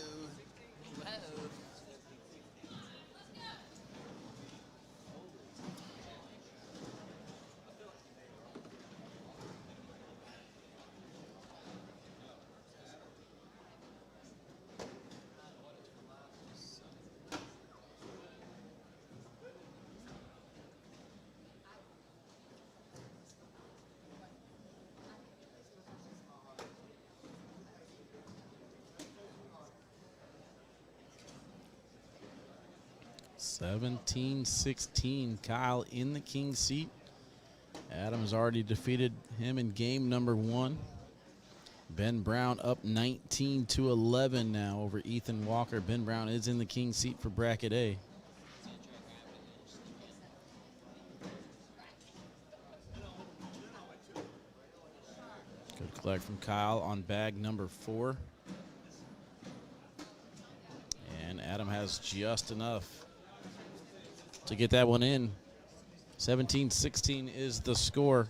17-16. Kyle in the king seat. Adam has already defeated him in game number 1. Ben Brown up 19-11 now over Ethan Walker. Ben Brown is in the king seat for bracket A. Good collect from Kyle on bag number 4. And Adam has just enough to get that one in. 17-16 is the score.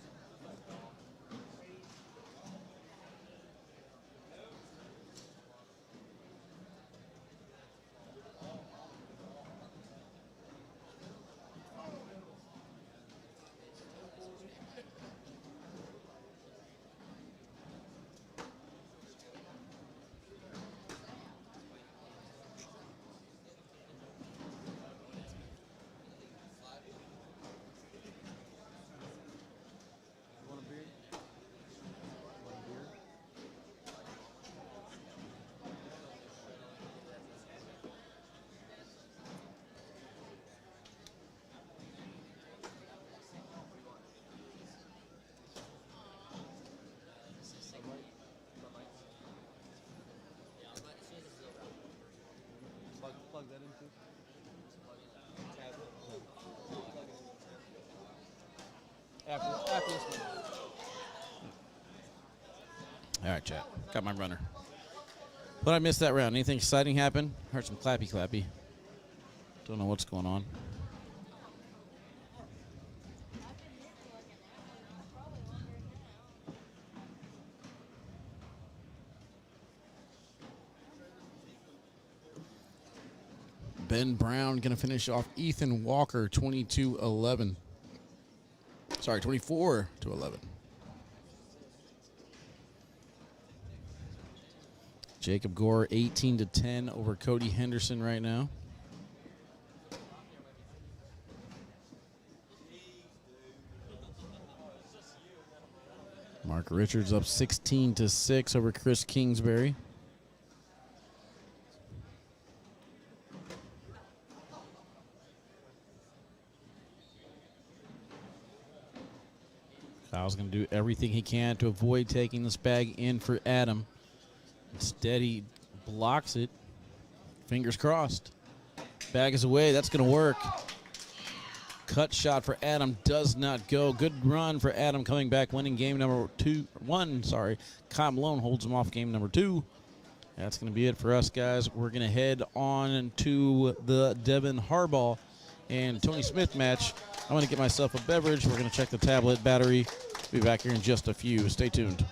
Plug that into. After this one. All right, chat. Got my runner. But I missed that round. Anything exciting happen? Heard some clappy clappy. Don't know what's going on. Ben Brown going to finish off Ethan Walker 22-11. Sorry, 24-11. Jacob Gore 18-10 over Cody Henderson right now. Mark Richards up 16-6 over Chris Kingsbury. Kyle's going to do everything he can to avoid taking this bag in for Adam. Instead, he blocks it. Fingers crossed. Bag is away. That's going to work. Cut shot for Adam does not go. Good run for Adam coming back, winning game number 1. Kyle Malone holds him off game number 2. That's going to be it for us, guys. We're going to head on to the Devin Harbaugh and Tony Smith match. I'm going to get myself a beverage. We're going to check the tablet battery. Be back here in just a few. Stay tuned.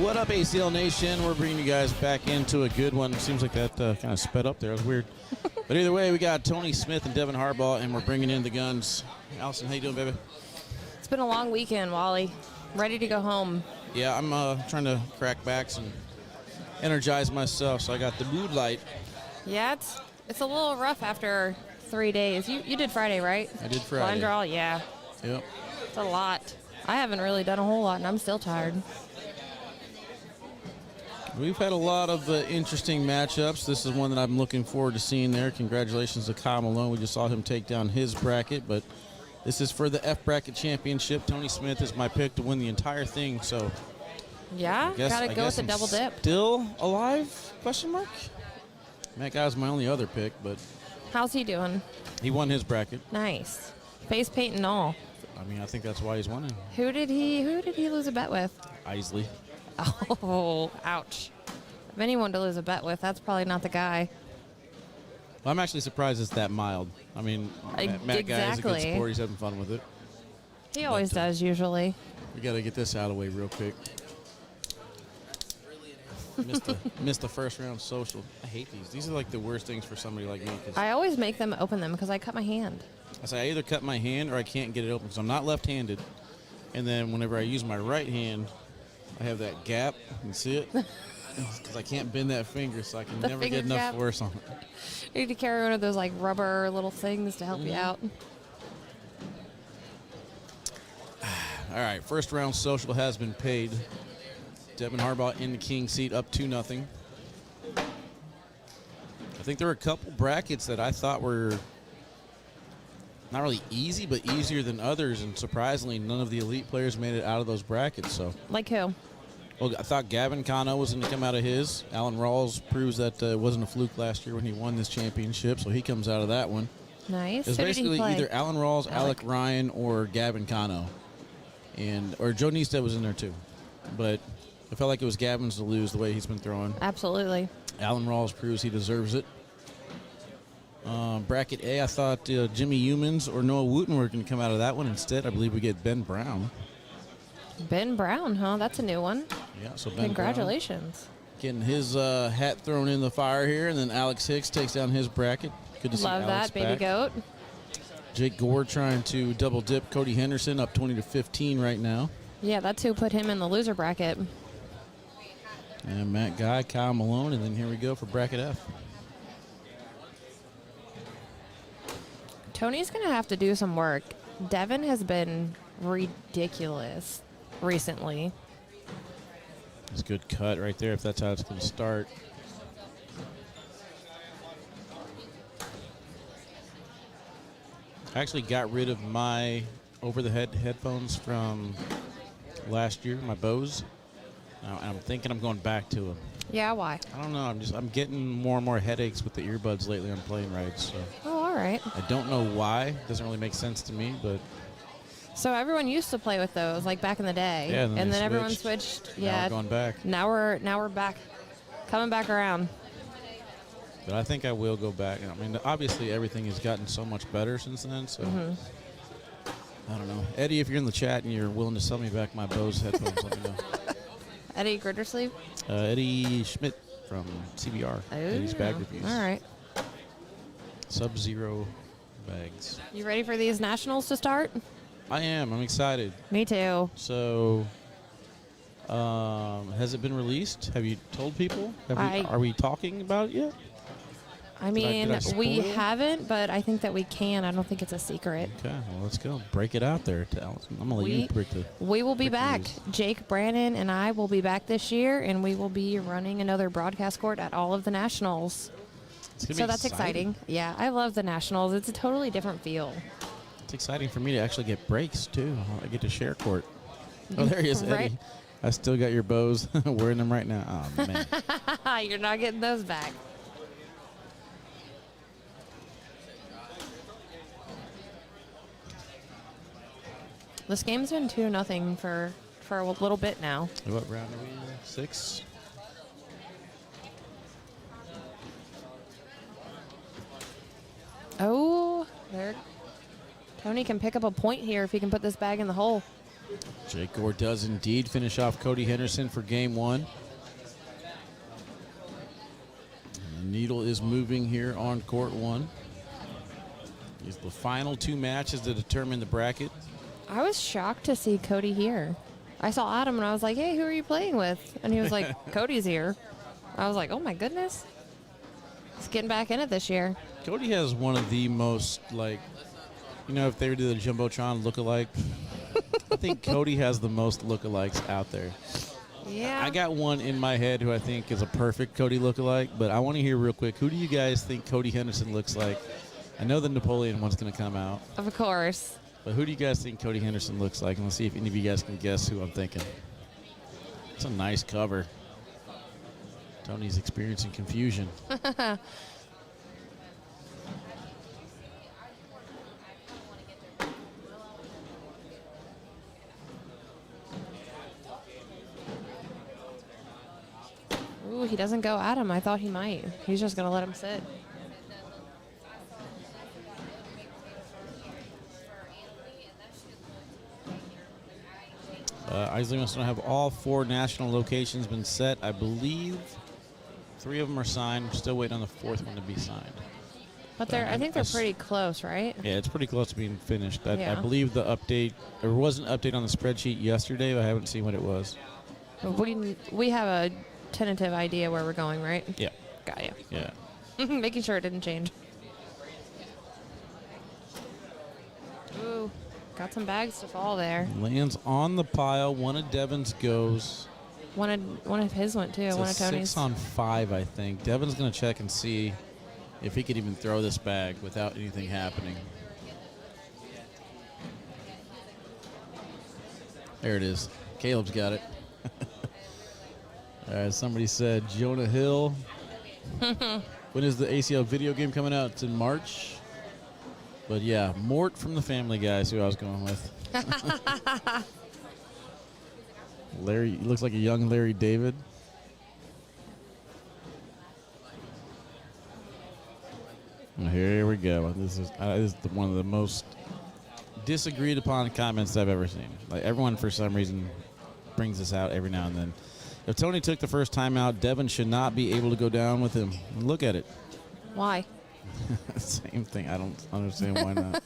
What up, ACL Nation? We're bringing you guys back into a good one. Seems like that kind of sped up there. It was weird. But either way, we got Tony Smith and Devin Harbaugh, and we're bringing in the guns. Allison, how you doing, baby? It's been a long weekend, Wally. Ready to go home. Yeah, I'm trying to crack backs and energize myself, so I got the mood light. Yeah, it's a little rough after 3 days. You did Friday, right? I did Friday. Line draw, yeah. Yep. It's a lot. I haven't really done a whole lot, and I'm still tired. We've had a lot of interesting matchups. This is one that I'm looking forward to seeing there. Congratulations to Kyle Malone. We just saw him take down his bracket, but this is for the F Bracket Championship. Tony Smith is my pick to win the entire thing, so Yeah, gotta go with the I'm double dip. Still alive? Question mark. That guy's my only other pick, but How's he doing? he won his bracket. Nice. Face paint and all. I mean, I think that's why he's winning. Who did he lose a bet with? Isley. Oh, ouch. If anyone to lose a bet with, that's probably not the guy. Well, I'm actually surprised it's that mild. I mean, Matt Guy is a good Exactly. sport. He's having fun with it. He always does, usually. We got to get this out of the way real quick. Missed the first round social. I hate these. These are like the worst things for somebody like me. 'Cause I always make them open them because I cut my hand. I say I either cut my hand or I can't get it open because I'm not left-handed. And then whenever I use my right hand, I have that gap. You can see it? Because I can't bend that finger, so I can The never finger get enough gap. force on it. You need to carry one of those like rubber little things to help you out. All right, first round social has been paid. Devin Harbaugh in the king seat, up 2-0. I think there were a couple brackets that I thought were not really easy, but easier than others, and surprisingly, none of the elite players made it out of those brackets. So, Like who? well, I thought Gavin Cano was going to come out of his. Alan Rawls proves that it wasn't a fluke last year when he won this championship, so he comes out of that one. Nice. It was Who did he basically play? either Alan Rawls, Alec Ryan, or Gavin Cano, or Joe Neested was in there too, but I felt like it was Gavin's to lose the way he's been throwing. Absolutely. Alan Rawls proves he deserves it. Bracket A, I thought Jimmy Humans or Noah Wooten were going to come out of that one. Instead, I believe we get Ben Brown. Ben Brown, huh? That's a new one. Yeah, so Ben Congratulations. Brown getting his hat thrown in the fire here, and then Alex Hicks takes down his bracket. Good to see Love Alex that, baby back. goat. Jake Gore trying to double dip Cody Henderson, up 20-15 right now. Yeah, that's who put him in the loser bracket. And Matt Guy, Kyle Malone, and then here we go for bracket F. Tony's going to have to do some work. Devin has been ridiculous recently. It's a good cut right there if that's how it's going to start. I actually got rid of my over-the-head headphones from last year, my Bose. Now, I'm thinking I'm going back to them. Yeah, why? I don't know. I'm getting more and more headaches with the earbuds lately on plane rides. So Oh, all right. I don't know why. Doesn't really make sense to me, but So everyone used to play with those like back in the day. Yeah, and then and they then everyone switched. switched. now Yeah. we're going back. Now we're back. Coming back around. But I think I will go back. I mean, obviously everything has gotten so much better since then. So I don't know, Eddie. If you're in the chat and you're willing to sell me back my Bose headphones, let me know. Eddie Grittersleeve? Eddie Schmidt from CBR. Eddie's Bag Reviews. All right. Sub-Zero bags. You ready for these nationals to start? I am. I'm excited. Me too. So, has it been released? Have you told people? I- Are we talking about it yet? I did mean, I spoil we it? haven't, but I think that we can. I don't think it's a secret. Okay, well, let's go. Break it out there to Allison. I'm going to let you break the... We will be break the back. news. Jake, Brandon, and I will be back this year, and we will be running another broadcast court at all of the nationals. It's gonna So be that's exciting. Yeah, I love the nationals. It's a totally different feel. It's exciting for me to actually get breaks, too. I get to share court. Oh, there he is, Eddie. Right. I still got your Bose. Wearing them right now. Oh, man. You're not getting those back. This game's been 2-0 for a little bit now. What round are we in? 6? Oh, there. Tony can pick up a point here if he can put this bag in the hole. Jake Gore does indeed finish off Cody Henderson for game one. And the needle is moving here on court one. These are the final two matches to determine the bracket. I was shocked to see Cody here. I saw Adam and I was like, hey, who are you playing with? And he was like, Cody's here. I was like, oh my goodness. He's getting back in it this year. Cody has one of the most, like, you know, if they were to do the Jumbotron look-alike, I think Cody has the most look-alikes out there. Yeah. I got one in my head who I think is a perfect Cody look-alike, but I want to hear real quick, who do you guys think Cody Henderson looks like? I know the Napoleon one's going to come out. Of course. But who do you guys think Cody Henderson looks like? And let's see if any of you guys can guess who I'm thinking. It's a nice cover. Tony's experiencing confusion. Ooh, he doesn't go at him. I thought he might. He's just going to let him sit. Isley wants to know, have all 4 national locations been set? I believe 3 of them are signed. We're still waiting on the 4th one to be signed. But I think they're pretty close, right? Yeah, it's pretty close to being finished. I Yeah. believe the update, there was an update on the spreadsheet yesterday, but I haven't seen what it was. We have a tentative idea where we're going, right? Yeah. Got you. Yeah. Making sure it didn't change. Ooh, got some bags to fall there. Lands on the pile. One of Devin's goes. One of his went too. It's One a of Tony's. 6 on 5, I think. Devin's going to check and see if he could even throw this bag without anything happening. There it is. Caleb's got it. All right, somebody said Jonah Hill. When is the ACL video game coming out? It's in March. But yeah, Mort from the Family Guy is who I was going with. Larry, he looks like a young Larry David. Well, here we go. This is one of the most disagreed upon comments I've ever seen. Like, everyone, for some reason, brings this out every now and then. If Tony took the first time out, Devin should not be able to go down with him. Look at it. Why? Same thing. I don't understand why not.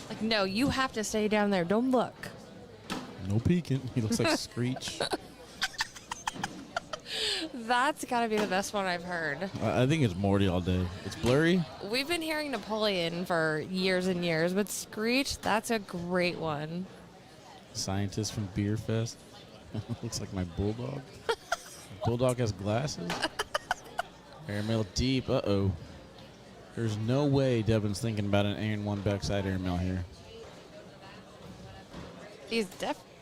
Like, no, you have to stay down there. Don't look. No peeking. He looks like Screech. That's got to be the best one I've heard. I think it's Morty all day. It's blurry. We've been hearing Napoleon for years and years, but Screech, that's a great one. Scientist from Beer Fest. Looks like my bulldog. Bulldog has glasses. Airmail deep. Uh-oh. There's no way Devin's thinking about an and one backside airmail here. He's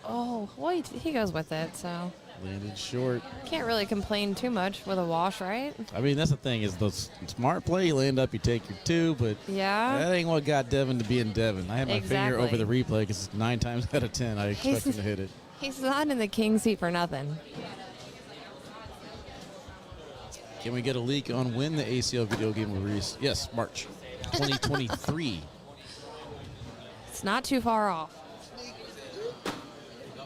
oh, well, he goes with it, so. Landed short. Can't really complain too much with a wash, right? I mean, that's the thing, is the smart play, you land up, you take your 2, but Yeah. that ain't what got Devin to being Devin. I had my finger Exactly. over the replay because 9 times out of 10 I expect him to hit it. He's not in the king seat for nothing. Can we get a leak on when the ACL video game will release? Yes, March 2023. It's not too far off.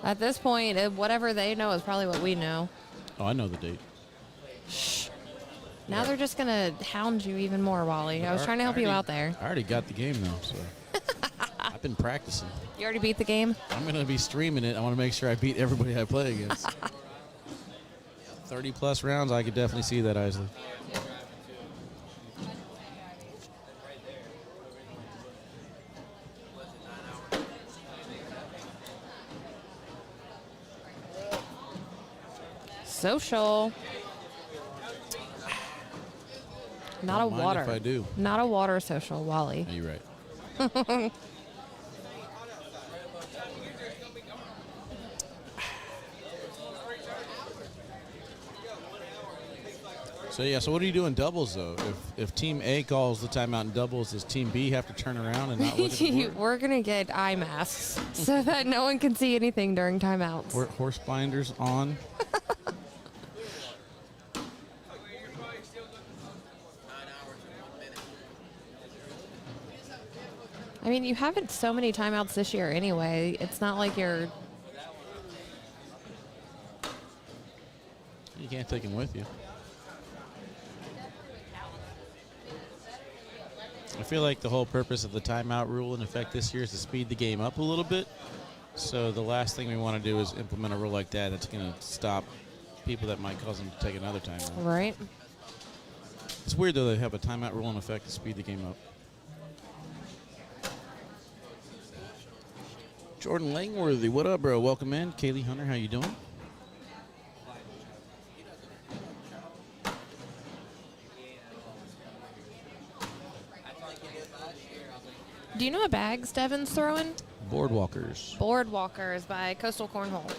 At this point, whatever they know is probably what we know. Oh, I know the date. Now they're just going to hound you even more, Wally. I was trying to help you out there. I already got the game, though, so I've been practicing. You already beat the game? I'm going to be streaming it. I want to make sure I beat everybody I play against. 30-plus rounds, I could definitely see that, Isley. Social. Not Don't a mind water. if I do. Not a water social, Wally. Yeah, you're right. So what do you do in doubles, though? If Team A calls the timeout in doubles, does Team B have to turn around and not look at the board? We're going to get eye masks so that no one can see anything during timeouts. Horse blinders on. I mean, you haven't so many timeouts this year anyway. It's not like you're can't take him with you. I feel like the whole purpose of the timeout rule in effect this year is to speed the game up a little bit. So the last thing we want to do is implement a rule like that that's going to stop people that might cause them to take another timeout. Right. It's weird, though, they have a timeout rule in effect to speed the game up. Jordan Langworthy, what up, bro? Welcome in. Kaylee Hunter, how you doing? Do you know what bags Devin's throwing? Boardwalkers. Boardwalkers by Coastal Cornhole.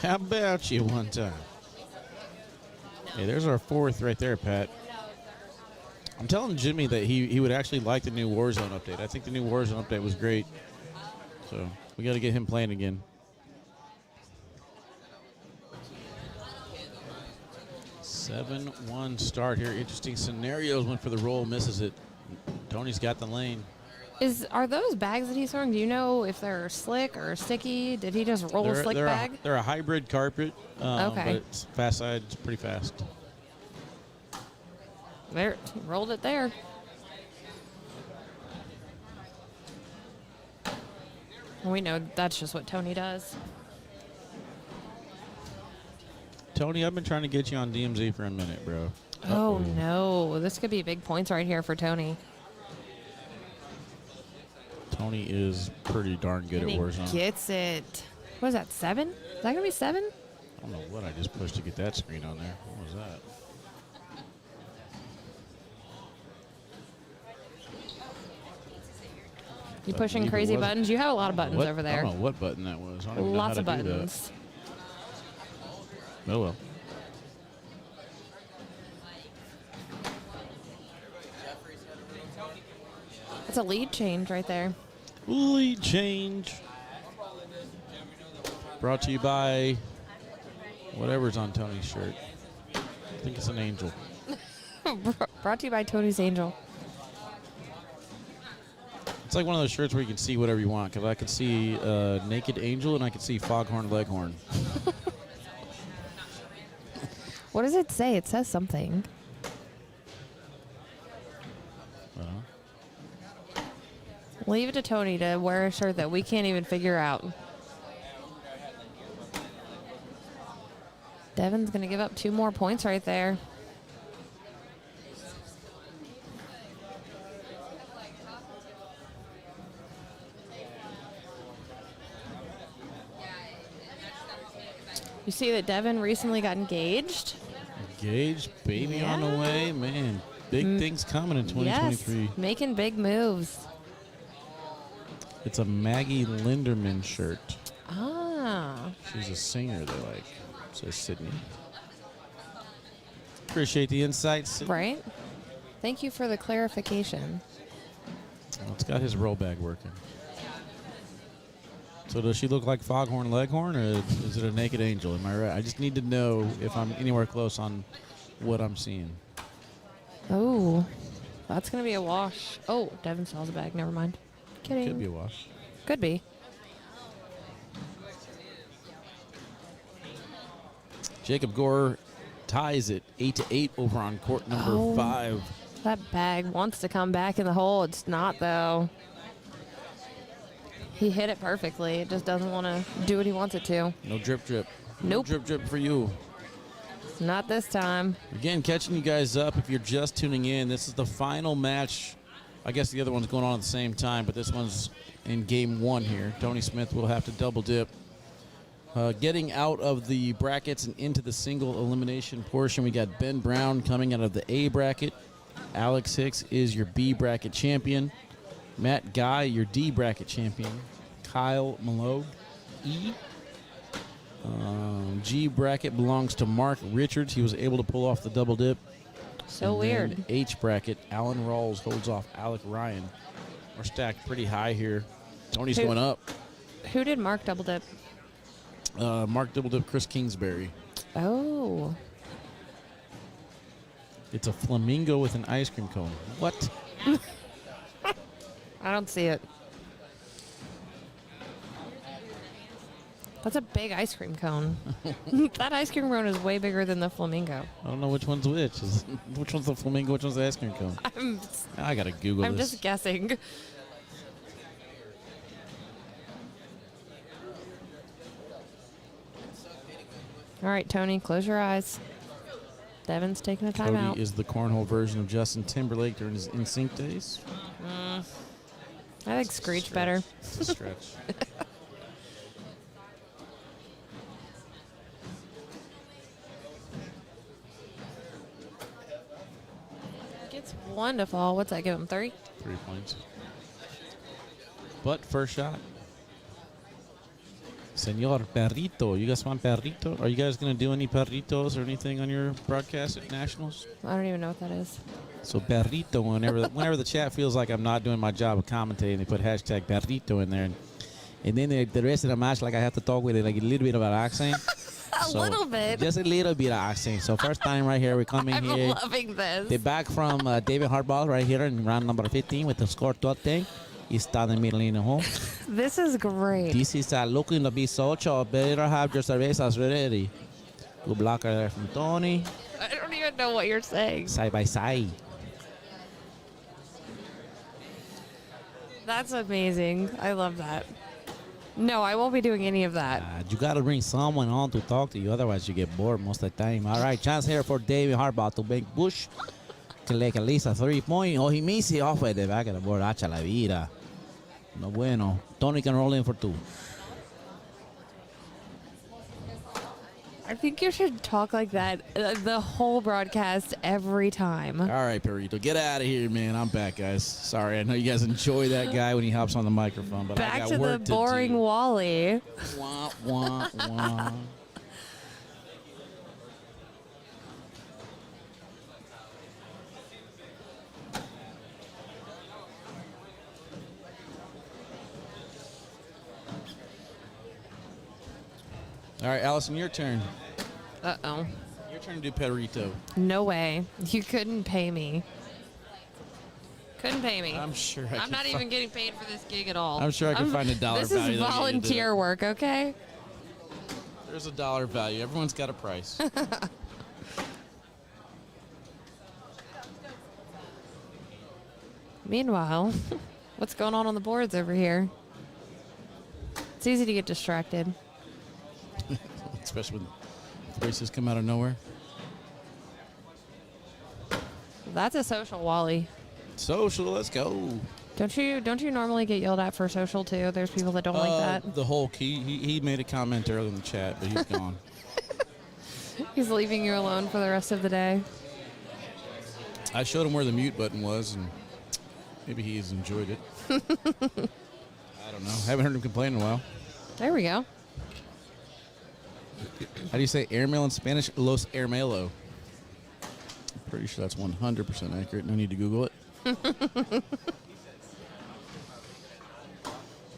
How about you one time? Hey, there's our fourth right there, Pat. I'm telling Jimmy that he would actually like the new Warzone update. I think the new Warzone update was great. So we got to get him playing again. 7-1 start here. Interesting scenarios. Went for the roll, misses it. Tony's got the lane. Are those bags that he's throwing, do you know if they're slick or sticky? Did he just roll a slick bag? They're a hybrid carpet. Okay. But it's fast side. It's pretty fast. There, he rolled it there. We know that's just what Tony does. Tony, I've been trying to get you on DMZ for a minute, bro. Oh, no. This could be big points right here for Tony. Tony is pretty darn good And at he Warzone. gets it. What is that, 7? Is that going to be 7? I don't know what I just pushed to get that screen on there. What was that? You I pushing believe it crazy was. buttons? You have a lot of buttons over I there. don't know what button that was. I don't even know how Lots to of do that. buttons. Oh, well. It's a lead change right there. Lead change. Brought to you by whatever's on Tony's shirt. I think it's an angel. Brought to you by Tony's Angel. It's like one of those shirts where you can see whatever you want. Because I could see Naked Angel and I could see Foghorn Leghorn. What does it say? It says something. Leave it to Tony to wear a shirt that we can't even figure out. Devin's going to give up 2 more points right there. You see that Devin recently got engaged? Engaged, baby on the way. Man, big things coming in 2023. Yes, making big moves. It's a Maggie Linderman shirt. Ah. She's a singer, they like, says Sydney. Appreciate the insights. Sydney. Right? Thank you for the clarification. Well, it's got his roll bag working. So does she look like Foghorn Leghorn, or is it a Naked Angel? Am I right? I just need to know if I'm anywhere close on what I'm seeing. Oh, that's going to be a wash. Oh, Devin sells a bag. Never mind. Kidding. Could be a wash. Could be. Jacob Gore ties it 8-8 over on court number 5. That bag wants to come back in the hole. It's not, though. He hit it perfectly. It just doesn't want to do what he wants it to. No drip drip. Nope. No drip drip for you. Not this time. Again, catching you guys up. If you're just tuning in, this is the final match. I guess the other one's going on at the same time, but this one's in game 1 here. Tony Smith will have to double dip. Getting out of the brackets and into the single elimination portion, we got Ben Brown coming out of the A bracket. Alex Hicks is your B bracket champion. Matt Guy, your D bracket champion. Kyle Malone, E. G bracket belongs to Mark Richards. He was able to pull off the double dip. So And then weird. H bracket, Alan Rawls holds off Alec Ryan. We're stacked pretty high here. Tony's Who- going up. Who did Mark double dip? Mark double dip Chris Kingsbury. Oh. It's a flamingo with an ice cream cone. What? I don't see it. That's a big ice cream cone. That ice cream cone is way bigger than the flamingo. I don't know which one's which. Which one's the flamingo? Which one's the ice cream cone? I gotta Google I'm this. just guessing. All right, Tony, close your eyes. Devin's taking a timeout. Cody is the cornhole version of Justin Timberlake during his NSYNC days. I think Screech better. It's a stretch. Gets one to fall. What's that give him? 3? 3 points. But first shot. Senor Perrito. You guys want Perrito? Are you guys going to do any Perritos or anything on your broadcast at Nationals? I don't even know what that is. So Perrito, whenever the chat feels like I'm not doing my job of commentating, they put hashtag Perrito in there. And then the rest of the match, like I have to talk with it, like a little bit of an accent. A little bit. Just a little bit of accent. So first time right here, we're coming I'm here. loving this. They're back from David Harbaugh right here in round number 15 with the score 12. Está in the middle in the home. This is great. This is looking to be Socho. Better have your cervezas ready. Good blocker there from Tony. I don't even know what you're saying. Side by side. That's amazing. I love that. No, I won't be doing any of that. You got to bring someone on to talk to you. Otherwise, you get bored most of the time. All right, chance here for David Harbaugh to make Bush collect at least a 3-point. Oh, he missed it off at the back of the board. Hacha la vida. No bueno. Tony can roll in for 2. I think you should talk like that the whole broadcast every time. All right, Perrito, get out of here, man. I'm back, guys. Sorry, I know you guys enjoy that guy when he hops on the microphone, but I Back got to work the boring to do. Wally. Wah, wah, wah. All right, Allison, your turn. Uh-oh. Your turn to do Perrito. No way. You couldn't pay me. Couldn't pay me. I'm sure I'm not even getting paid for this gig at all. I'm sure I can find a dollar This value is that we need to do volunteer it. work, okay? There's a dollar value. Everyone's got a price. Meanwhile, what's going on the boards over here? It's easy to get distracted. Especially when races come out of nowhere. That's a social, Wally. Social, let's go. Don't you normally get yelled at for social too? There's people that don't like that. The Hulk, he made a comment earlier in the chat, but he's gone. He's leaving you alone for the rest of the day. I showed him where the mute button was, and maybe he's enjoyed it. I don't know. Haven't heard him complain in a while. There we go. How do you say airmail in Spanish? Los airmelo. I'm pretty sure that's 100% accurate. No need to Google it.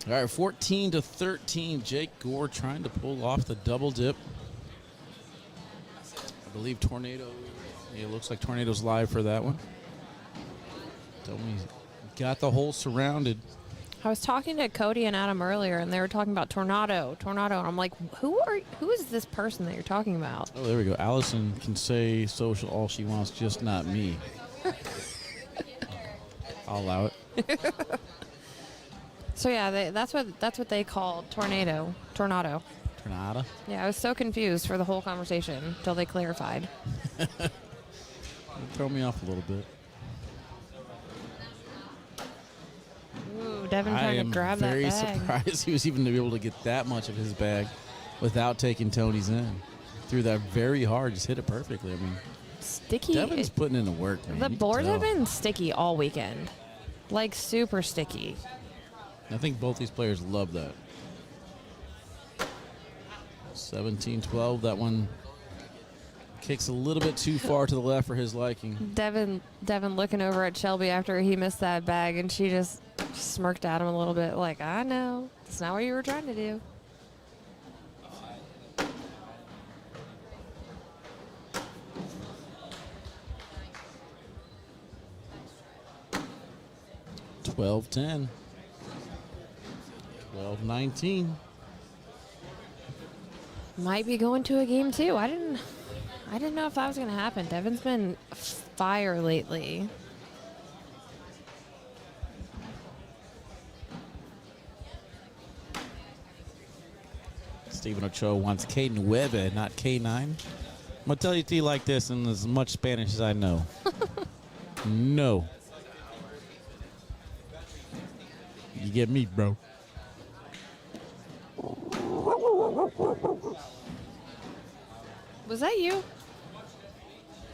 All right, 14-13. Jake Gore trying to pull off the double dip. I believe Tornado. Yeah, it looks like Tornado's live for that one. Tony's got the hole surrounded. I was talking to Cody and Adam earlier, and they were talking about tornado, and I'm like, who is this person that you're talking about? Oh, there we go. Allison can say social all she wants, just not me. I'll allow it. So yeah, that's what they call tornado. Tornado. Yeah, I was so confused for the whole conversation until they clarified. Throw me off a little bit. Ooh, Devin trying to grab that bag. I am very surprised he was even able to get that much of his bag without taking Tony's in. Threw that very hard, just hit it perfectly. I mean, Sticky. Devin's putting in the work, man. The You can boards have tell. been sticky all weekend, like super sticky. I think both these players love that. 17-12. That one kicks a little bit too far to the left for his liking. Devin looking over at Shelby after he missed that bag, and she just Smirked at him a little bit, like, I know. That's not what you were trying to do. $12-10. 12-19. Might be going to a game too. I didn't know if that was going to happen. Devin's been fire lately. Stephen Ochoa wants Caden Webbe, not K9. I'm going to tell you to you like this in as much Spanish as I know. No. You get me, bro. Was that you?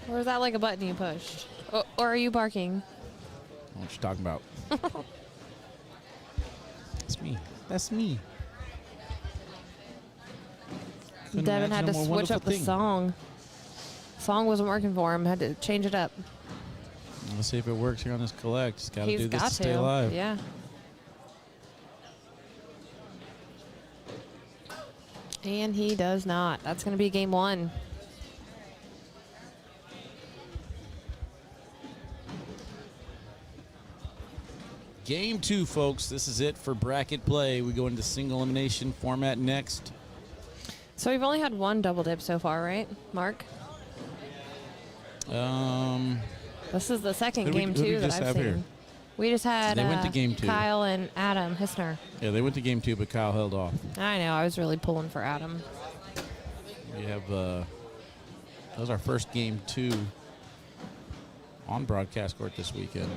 Or was that like a button you pushed? Or are you barking? What you talking about? That's me. That's me. Couldn't Devin imagine had a to more switch up wonderful the thing. song. Song wasn't working for him. Had to change it up. Let's see if it works here on this collect. Just got to He's do this got to stay alive. Yeah. And he does not. That's going to be game one. Game two, folks. This is it for bracket play. We go into single elimination format next. So we've only had one double dip so far, right, Mark? This is the second Who do we- game who do we two that just I've have seen. here? We just had They went to game two. Kyle and Adam Hissner. Yeah, they went to game two, but Kyle held off. I know. I was really pulling for Adam. We have that was our first game two on broadcast court this weekend.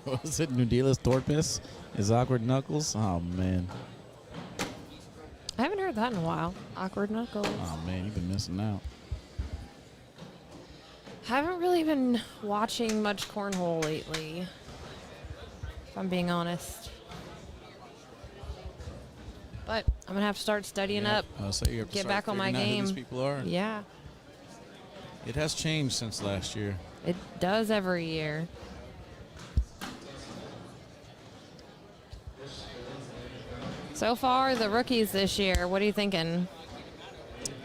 What was it? Nudilas Torpes? Is awkward knuckles? Oh man. I haven't heard that in a while. Awkward knuckles. Oh man, you've been missing out. Haven't really been watching much cornhole lately, if I'm being honest. But I'm going to have to start studying Yeah, up. so you have to Get start back on my figuring out who these game. people are. Yeah, It has changed since last year. it does every year. So far, the rookies this year, what are you thinking?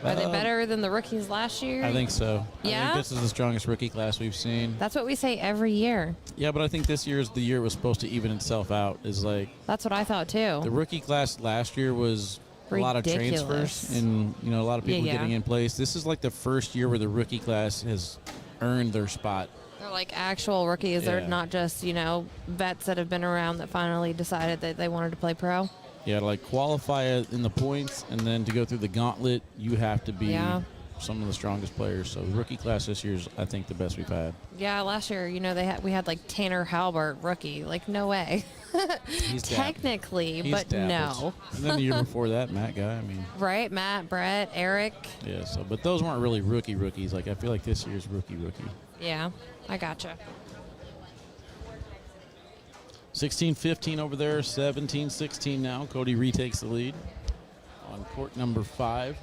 Are they better than the rookies last year? I think so. I Yeah? think this is the strongest rookie class we've seen. That's what we say every year. Yeah, but I think this year is the year it was supposed to even itself out. Is like That's what I thought too. the rookie class last year was a lot of Ridiculous. transfers and a lot of people Yeah. getting in place. This is like the first year where the rookie class has earned their spot. They're like actual rookies. They're Yeah. not just, vets that have been around that finally decided that they wanted to play pro. Yeah, to like qualify in the points and then to go through the gauntlet, you have to be Yeah. some of the strongest players. So the rookie class this year is, I think, the best we've had. Yeah, last year, we had like Tanner Halbert, rookie. Like, no way. He's Technically, He's but dabbled. no. And then the year before that, Matt guy. I mean, Right? Matt, Brett, Eric. yeah. So, but those weren't really rookies. Like I feel like this year's rookie. Yeah, I gotcha. 16-15 over there. 17-16 now. Cody retakes the lead on court number 5.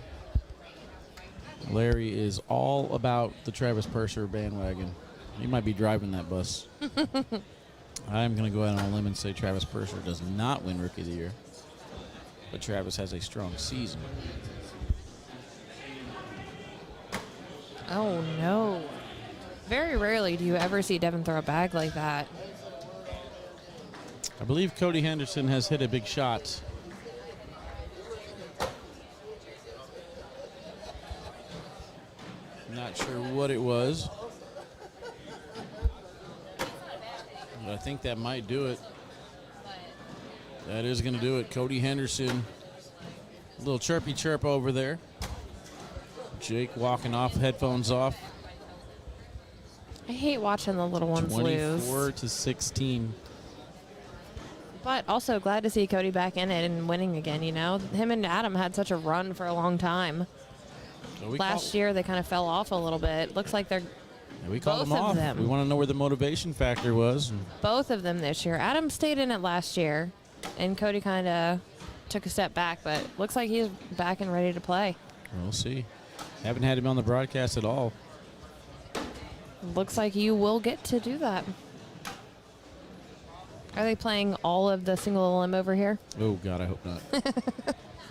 Larry is all about the Travis Purser bandwagon. He might be driving that bus. I'm going to go out on a limb and say Travis Purser does not win Rookie of the Year. But Travis has a strong season. Oh, no. Very rarely do you ever see Devin throw a bag like that. I believe Cody Henderson has hit a big shot. Not sure what it was. But I think that might do it. That is going to do it. Cody Henderson. A little chirpy chirp over there. Jake walking off, headphones off. I hate watching the little ones lose. 24-16. But also glad to see Cody back in it and winning again, Him and Adam had such a run for a long time. So Last year, they kind of fell off a little bit. Looks like they're we called both them of off. them. We want to know where the motivation factor was. both of them this year. Adam stayed in it last year, and Cody kind of took a step back, but looks like he's back and ready to play. We'll see. Haven't had him on the broadcast at all. Looks like you will get to do that. Are they playing all of the single elim over here? Oh, God, I hope not.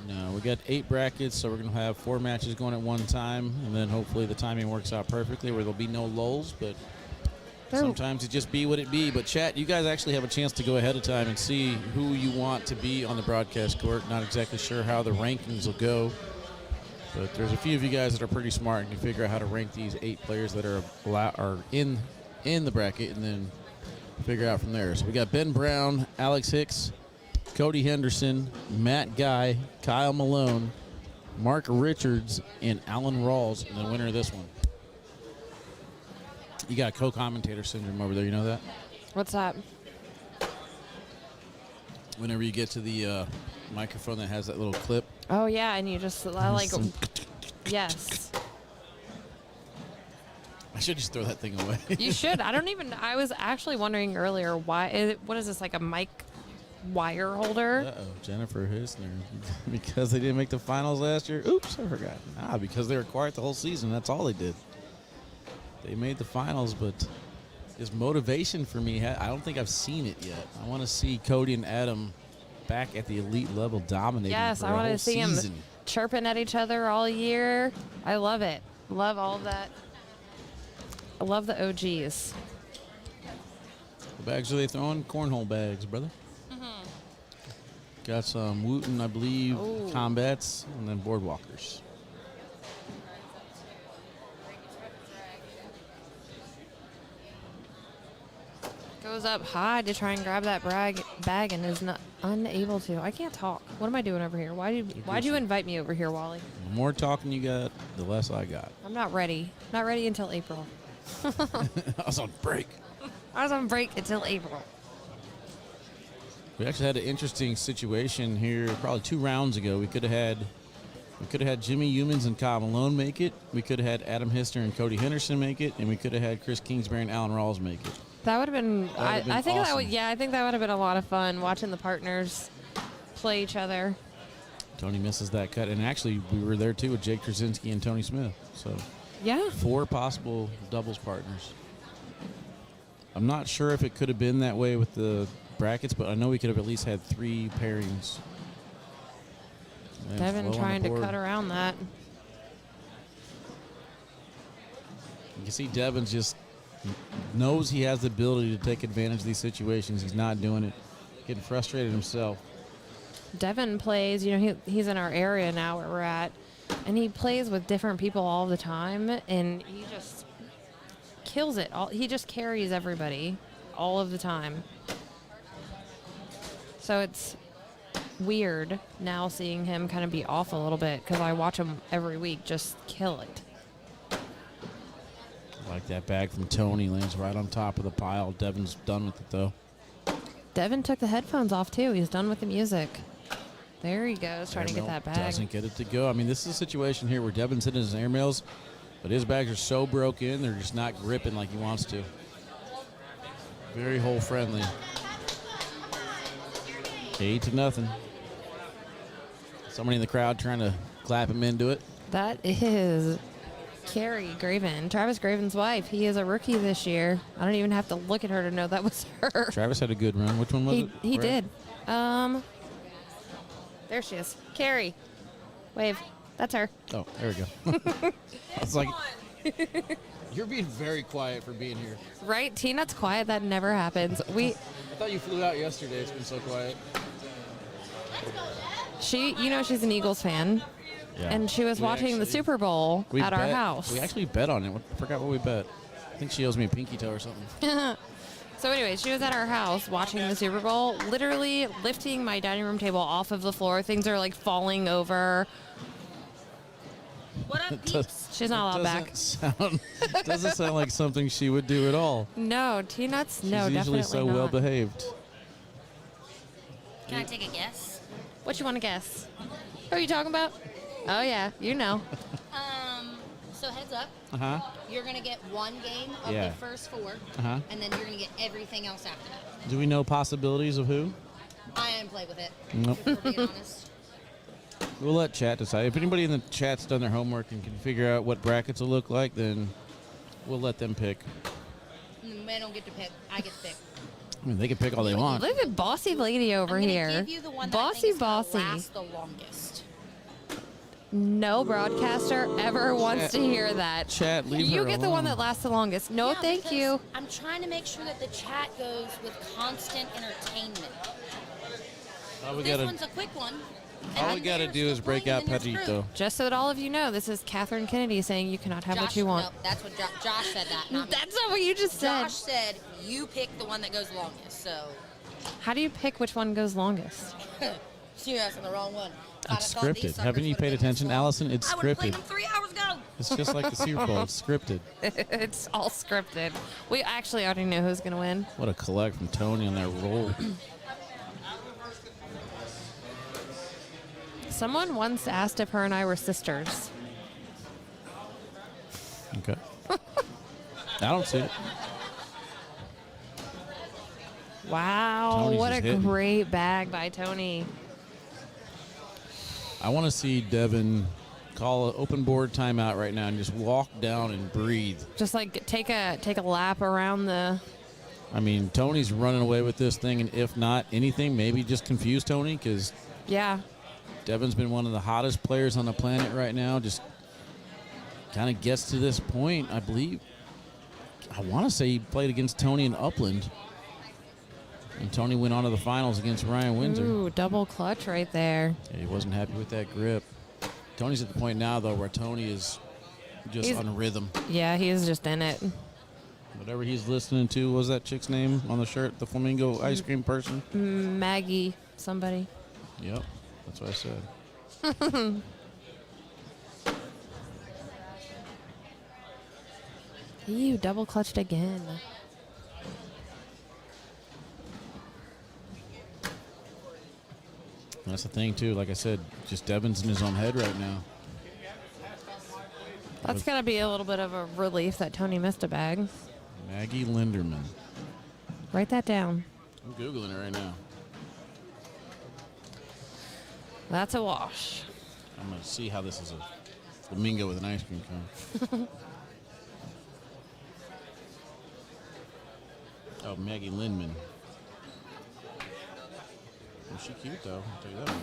No, we got 8 brackets, so we're going to have 4 matches going at one time, and then hopefully the timing works out perfectly where there'll be no lulls, but sometimes it just be what it be. But, chat, you guys actually have a chance to go ahead of time and see who you want to be on the broadcast court. Not exactly sure how the rankings will go, but there's a few of you guys that are pretty smart and can figure out how to rank these 8 players that are in the bracket and then figure out from there. So we got Ben Brown, Alex Hicks, Cody Henderson, Matt Guy, Kyle Malone, Mark Richards, and Alan Rawls, and the winner of this one. You got co-commentator syndrome over there, you know that? What's that? Whenever you get to the microphone that has that little clip. Oh, yeah, and you just like, yes. I should just throw that thing away. You should. I was actually wondering earlier what is this, like a mic wire holder? Uh-oh, Jennifer Hisner. Because they didn't make the finals last year? Oops, I forgot. Because they were quiet the whole season. That's all they did. They made the finals, but his motivation for me, I don't think I've seen it yet. I want to see Cody and Adam back at the elite level dominating Yes, for I want to see them chirping at each other all year. I love it. Love all of that. I love the OGs. What bags are they throwing? Cornhole bags, brother. Mm-hmm. Got some Wooten, I believe, Ooh. Combats, and then Boardwalkers. Goes up high to try and grab that bag and is not unable to. I can't talk. What am I doing over here? Why'd you invite me over here, Wally? The more talking you got, the less I got. I'm not ready. Not ready until April. I was on break. I was on break until April. We actually had an interesting situation here probably 2 rounds ago. We could have had Jimmy Humans and Kyle Malone make it. We could have had Adam Hisner and Cody Henderson make it, and we could have had Chris Kingsbury and Alan Rawls make it. That would have been. I think awesome. I think that would have been a lot of fun watching the partners play each other. Tony misses that cut, and actually we were there too with Jake Trzinski and Tony Smith. So Yeah. 4 possible doubles partners. I'm not sure if it could have been that way with the brackets, but I know we could have at least had 3 pairings. And Devin low on the trying to board. cut around that. You can see Devin's just knows he has the ability to take advantage of these situations. He's not doing it. Getting frustrated himself. Devin plays, he's in our area now where we're at, and he plays with different people all the time, and he just kills it. He just carries everybody all of the time. So it's weird now seeing him kind of be off a little bit because I watch him every week just kill it. Like that bag from Tony lands right on top of the pile. Devin's done with it, though. Devin took the headphones off, too. He's done with the music. There he goes, trying to get that bag. Doesn't get it to go. I mean, this is a situation here where Devin's hitting his airmails, but his bags are so broke in, they're just not gripping like he wants to. Very hole friendly. 8-0. Somebody in the crowd trying to clap him into it. That is Carrie Graven, Travis Graven's wife. He is a rookie this year. I don't even have to look at her to know that was her. Travis had a good run. Which one was it? He did. There she is. Carrie. Wave. That's her. Oh, there we go. I was like, you're being very quiet for being here. Right? T-Nut's quiet. That never happens. I thought you flew out yesterday. It's been so quiet. She's an Eagles fan. Yeah. And she was watching the Super Bowl at our house. We actually bet on it. I forgot what we bet. I think she owes me a pinky toe or something. So anyway, she was at our house watching the Super Bowl, literally lifting my dining room table off of the floor. Things are like falling over. What up, peeps? She's not allowed back. Doesn't sound like something she would do at all. No, T-Nuts, She's no, usually definitely so not. well behaved. Can I take a guess? What you want to guess? Who are you talking about? Oh, yeah, you know. So heads up. Uh-huh. You're going to get 1 game of Yeah. the first 4, Uh-huh. and then you're going to get everything else after that. Do we know possibilities of who? I didn't play with it, Nope. if we're being honest. We'll let chat decide. If anybody in the chat's done their homework and can figure out what brackets will look like, then we'll let them pick. And the men don't get to pick. I get to pick. I mean, they can pick all they want. Look at bossy lady over I'm gonna here. give you the one that Bossy, I think is gonna bossy. last the longest. No broadcaster ever wants to hear that. Chat, leave You her get the one alone. that lasts the longest. No, Yeah, thank because you. I'm trying to make sure that the chat goes with constant entertainment. All we This gotta, one's a quick one. all we and gotta they're do is still break playing out and they're screwed. Pedrito. Just so that all of you know, this is Catherine Kennedy saying you cannot have what you want. No, that's what Josh said that. Not me. That's not what you just said. Josh said you pick the one that goes longest. So How do you pick which one goes longest? you're asking the wrong one. It's scripted. Haven't you paid attention, Allison? It's I would have played scripted. them 3 hours ago. It's just like the Super Bowl. It's scripted. It's all scripted. We actually already know who's going to win. What a collect from Tony on that roll. Someone once asked if her and I were sisters. Okay. I don't see it. Wow, Tony's what just a hitting. great bag by Tony. I want to see Devin call an open board timeout right now and just walk down and breathe. Just like take a lap around the. I mean, Tony's running away with this thing, and if not anything, maybe just confuse Tony because Yeah. Devin's been one of the hottest players on the planet right now. Just kind of gets to this point, I believe. I want to say he played against Tony in Upland. And Tony went on to the finals against Ryan Windsor. Ooh, double clutch right there. Yeah, he wasn't happy with that grip. Tony's at the point now, though, where Tony is just He's- on rhythm. Yeah, he's just in it. Whatever he's listening to, what was that chick's name on the shirt? The flamingo ice cream person? Maggie, somebody. Yep, that's what I said. You double clutched again. That's the thing, too. Like I said, just Devin's in his own head right now. That's got to be a little bit of a relief that Tony missed a bag. Maggie Linderman. Write that down. I'm Googling it right now. That's a wash. I'm going to see how this is a flamingo with an ice cream cone. Oh, Maggie Lindman. Well, she cute, though. I'll tell you that much.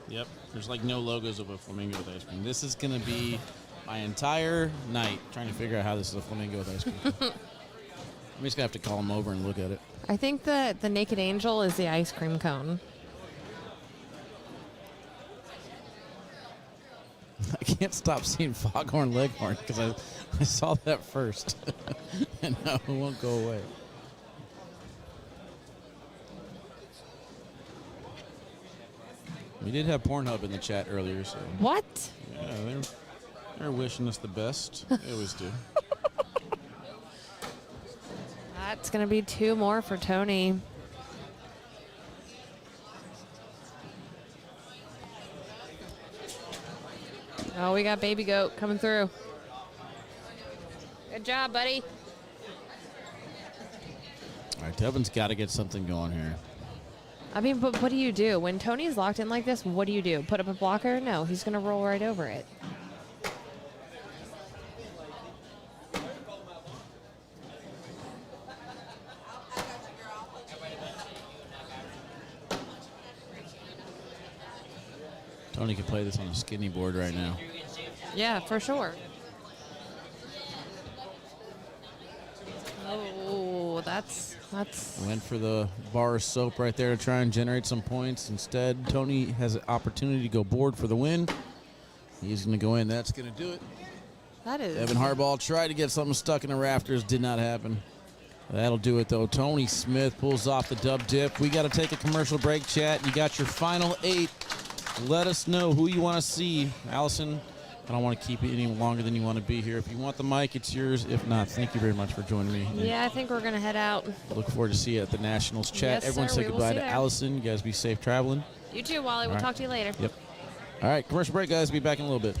Yep, there's like no logos of a flamingo with ice cream. This is going to be my entire night trying to figure out how this is a flamingo with ice cream. I'm just going to have to call him over and look at it. I think that the Naked Angel is the ice cream cone. I can't stop seeing Foghorn Leghorn because I saw that first. And now it won't go away. We did have Pornhub in the chat earlier, so What? yeah, they're wishing us the best. They always do. That's going to be 2 more for Tony. Oh, we got Baby Goat coming through. Good job, buddy. All right, Devin's got to get something going here. I mean, but what do you do? When Tony's locked in like this, what do you do? Put up a blocker? No, he's going to roll right over it. Tony could play this on a skinny board right now. Yeah, for sure. Oh, that's. Went for the bar of soap right there to try and generate some points. Instead, Tony has an opportunity to go board for the win. He's going to go in. That's going to do it. That is. Evan Harbaugh tried to get something stuck in the rafters. Did not happen. That'll do it, though. Tony Smith pulls off the dub dip. We got to take a commercial break, chat. You got your final 8. Let us know who you want to see. Allison, I don't want to keep it any longer than you want to be here. If you want the mic, it's yours. If not, thank you very much for joining me. Yeah, I think we're going to head out. Look forward to see you at the Nationals chat. Yes, Everyone sir. say We will goodbye see to you there. Allison. You guys be safe traveling. You too, Wally. We'll All right. talk to you later. Yep. All right, commercial break, guys. Be back in a little bit.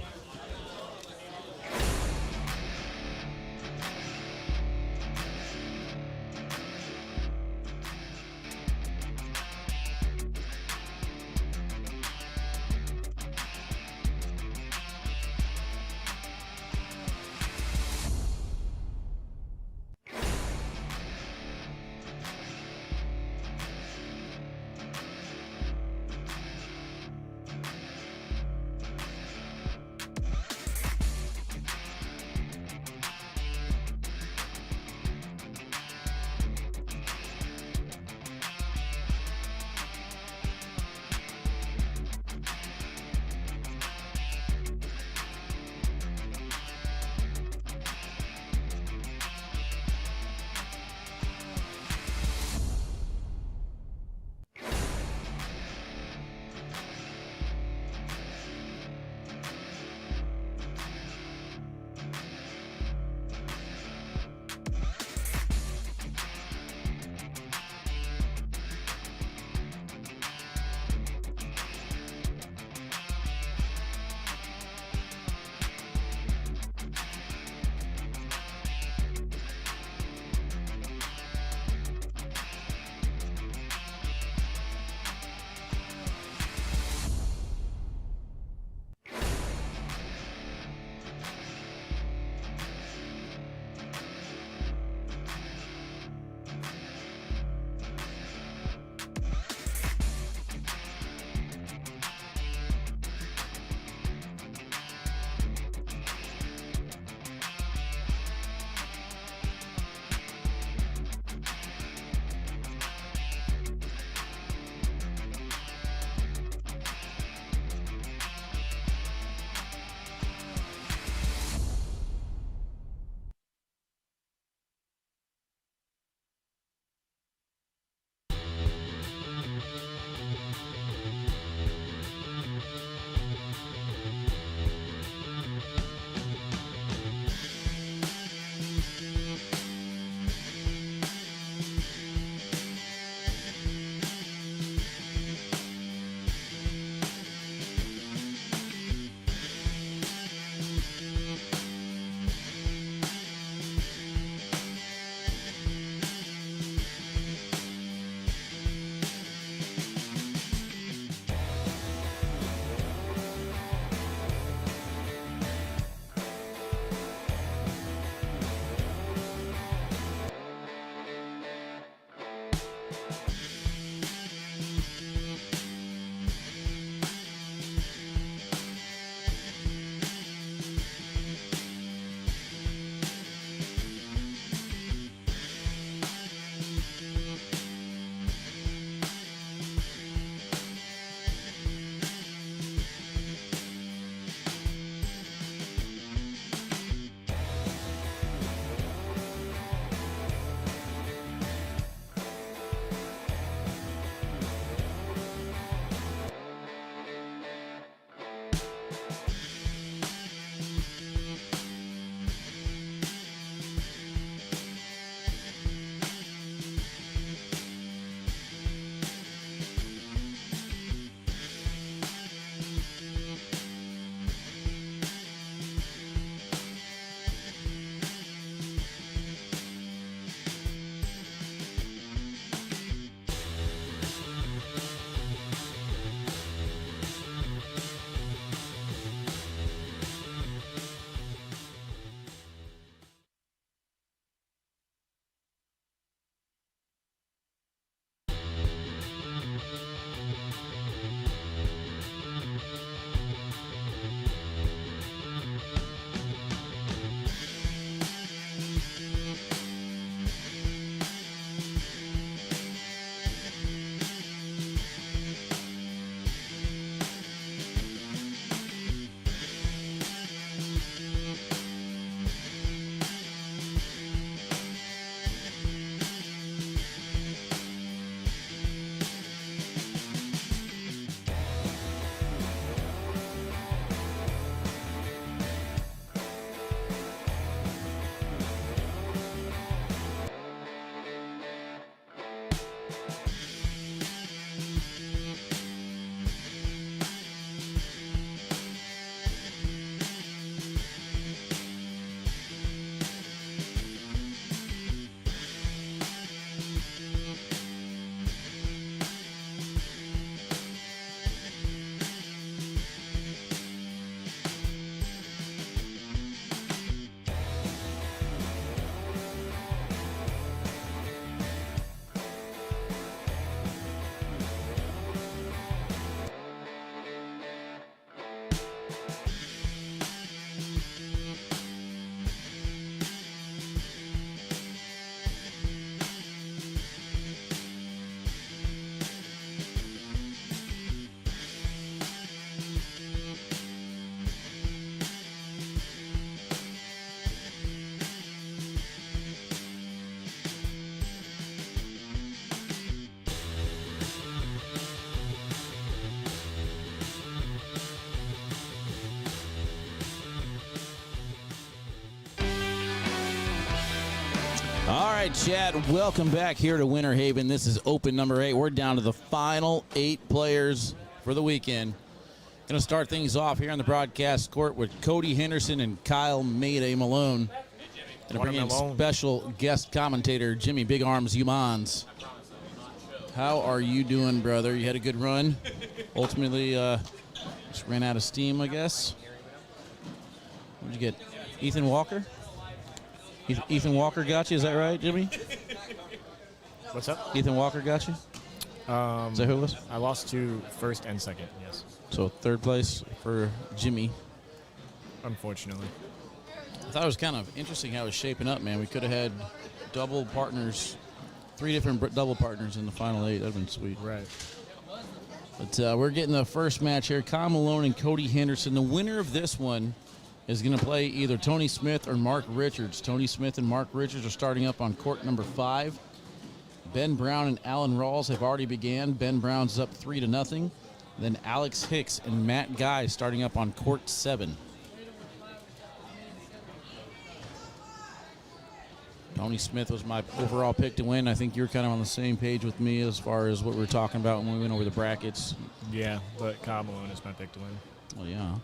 All right, Chad, welcome back here to Winter Haven. This is open number 8. We're down to the final 8 players for the weekend. Going to start things off here on the broadcast court with Cody Henderson and Kyle Mayday Malone. Going to bring in special guest commentator Jimmy Big Arms Humans. How are you doing, brother? You had a good run. Ultimately, just ran out of steam, I guess. What did you get? Ethan Walker? Ethan Walker got you, is that right, Jimmy? What's up? Ethan Walker got you? Is that who it was? I lost to first and second, yes. So third place for Jimmy. Unfortunately. I thought it was kind of interesting how it was shaping up, man. We could have had double partners, 3 different double partners in the final 8. That would have been sweet. Right. But we're getting the first match here. Kyle Malone and Cody Henderson. The winner of this one is going to play either Tony Smith or Mark Richards. Tony Smith and Mark Richards are starting up on court number 5. Ben Brown and Alan Rawls have already began. Ben Brown's up 3-0. Then Alex Hicks and Matt Guy starting up on court 7. Tony Smith was my overall pick to win. I think you're kind of on the same page with me as far as what we were talking about when we went over the brackets. Yeah, but Kyle Malone is my pick to win. Well, yeah.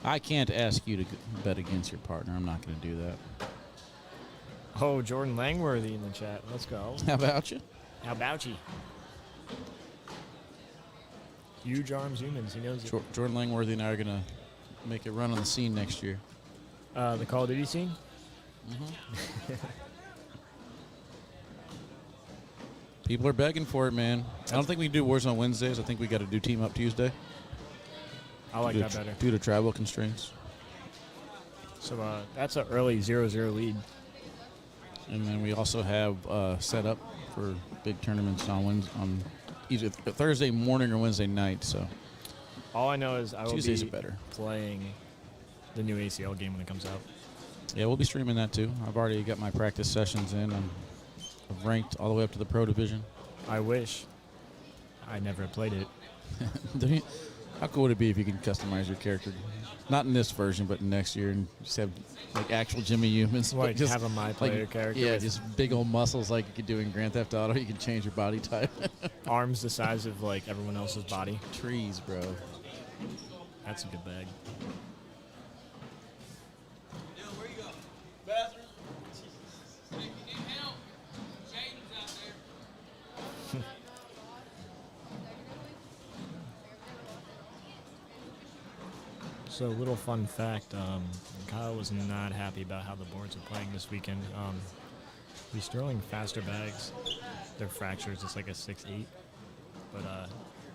I can't ask you to bet against your partner. I'm not going to do that. Oh, Jordan Langworthy in the chat. Let's go. How about you? How about you? Huge arms humans. He knows it. Jordan Langworthy and I are going to make a run on the scene next year. The Call of Duty scene? Mm-hmm. People are begging for it, man. I don't think we can do Warzone Wednesdays. I think we got to do Team Up Tuesday. I like that better. Due to travel constraints. So that's an early 0-0 lead. And then we also have set up for big tournaments on either Thursday morning or Wednesday night. So all I know is I will Tuesdays be are better. playing the new ACL game when it comes out. Yeah, we'll be streaming that too. I've already got my practice sessions in. I've ranked all the way up to the pro division. I wish I never played it. How cool would it be if you could customize your character? Not in this version, but next year, and just have like actual Jimmy humans. Like just have a My Player character. Yeah, with just big old muscles like you could do in Grand Theft Auto. You can change your body type. arms the size of like everyone else's body. Trees, bro. That's a good bag. So, a little fun fact, Kyle was not happy about how the boards are playing this weekend. He's throwing faster bags. They're fractures. It's like a 6-8. But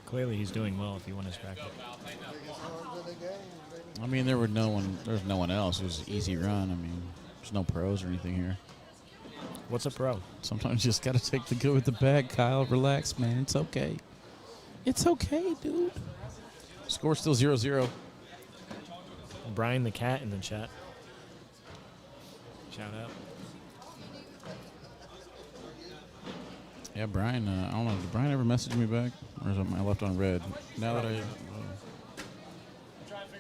clearly he's doing well if he won his bracket. I mean, there's no one else. It was an easy run. I mean, there's no pros or anything here. What's a pro? Sometimes you just got to take the good with the bad, Kyle. Relax, man. It's okay. It's okay, dude. Score still 0-0. Brian the Cat in the chat. Shout out. Yeah, Brian, I don't know. Did Brian ever message me back? Or is it I left on red? Now that I...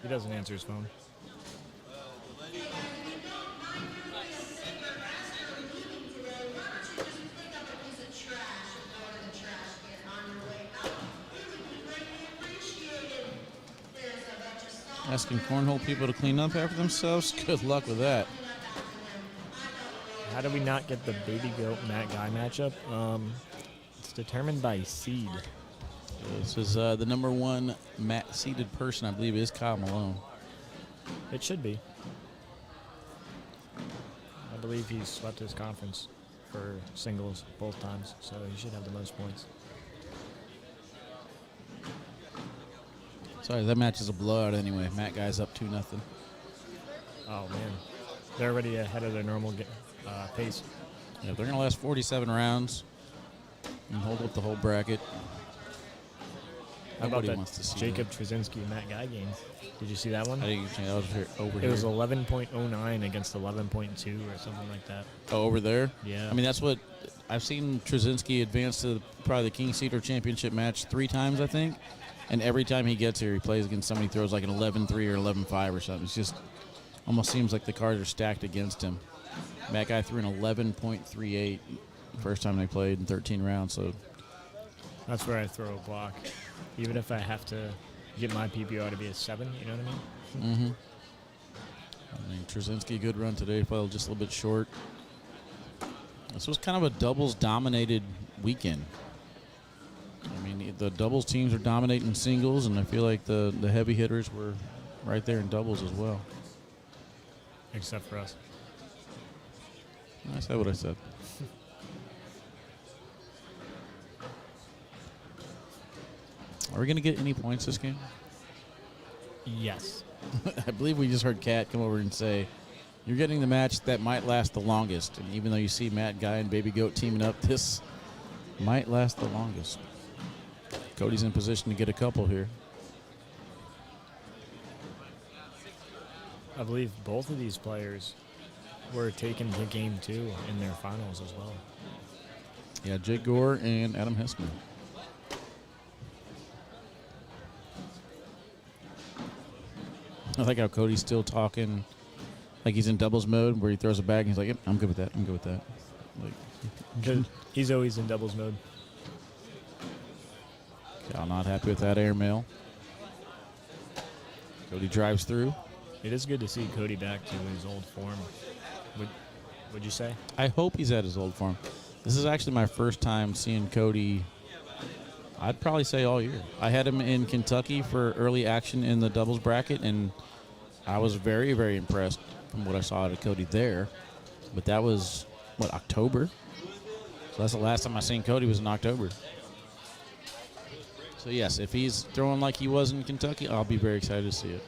He doesn't answer his phone. Asking cornhole people to clean up after themselves? Good luck with that. How do we not get the Baby Goat Matt Guy matchup? It's determined by seed. This is the number 1 seeded person, I believe, is Kyle Malone. It should be. I believe he swept his conference for singles both times, so he should have the most points. Sorry, that match is a blowout anyway. Matt Guy's up 2-0. Oh, man. They're already ahead of their normal pace. Yeah, they're going to last 47 rounds and hold up the whole bracket. How about Nobody that wants to see Jacob Trzinski Matt Guy game? Did you see that one? I think that was over It here. was 11.09 against 11.2 or something like that. Oh, over there? Yeah. I mean, that's what I've seen Trzinski advance to probably the King Cedar Championship match 3 times, I think. And every time he gets here, he plays against somebody who throws like an 11-3 or 11-5 or something. It's just almost seems like the cards are stacked against him. Matt Guy threw an 11.38 first time they played in 13 rounds. So That's where I throw a block. Even if I have to get my PPR to be a 7, you know what I mean? mm-hmm. I mean, Trzinski, good run today, fell just a little bit short. This was kind of a doubles-dominated weekend. I mean, the doubles teams are dominating singles, and I feel like the heavy hitters were right there in doubles as well. Except for us. I said what I said. Are we going to get any points this game? Yes. I believe we just heard Kat come over and say, you're getting the match that might last the longest. And even though you see Matt Guy and Baby Goat teaming up, this might last the longest. Cody's in position to get a couple here. I believe both of these players were taken to game 2 in their finals as well. Yeah, Jake Gore and Adam Hessman. I like how Cody's still talking like he's in doubles mode where he throws it back and he's like, yep, I'm good with that. I'm good with that. Like, He's always in doubles mode. Cal not happy with that airmail. Cody drives through. It is good to see Cody back to his old form. Would you say? I hope he's at his old form. This is actually my first time seeing Cody, I'd probably say all year. I had him in Kentucky for early action in the doubles bracket, and I was very, very impressed from what I saw out of Cody there. But that was, October? So that's the last time I seen Cody was in October. So, yes, if he's throwing like he was in Kentucky, I'll be very excited to see it.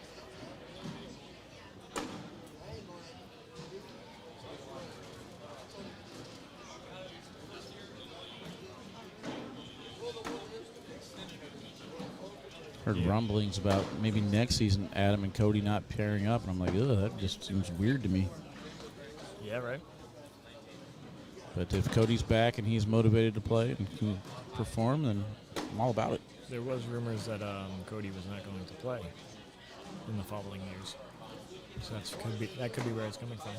Heard rumblings about maybe next season Adam and Cody not pairing up, and I'm like, ugh, that just seems weird to me. Yeah, right. But if Cody's back and he's motivated to play and can perform, then I'm all about it. There was rumors that Cody was not going to play in the following years. So that could be where it's coming from.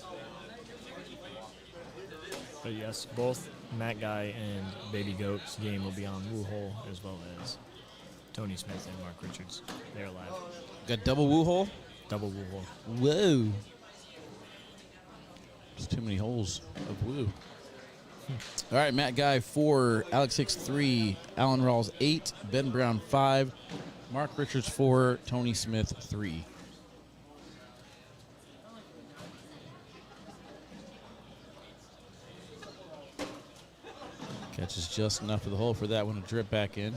But yes, both Matt Guy and Baby Goat's game will be on Woo Hole as well as Tony Smith and Mark Richards. They're live. Got double woo hole? Double Woo Hole. Whoa. There's too many holes of woo. All right, Matt Guy 4, Alex Hicks 3, Alan Rawls 8, Ben Brown 5, Mark Richards 4, Tony Smith 3. Catches just enough of the hole for that one to drip back in.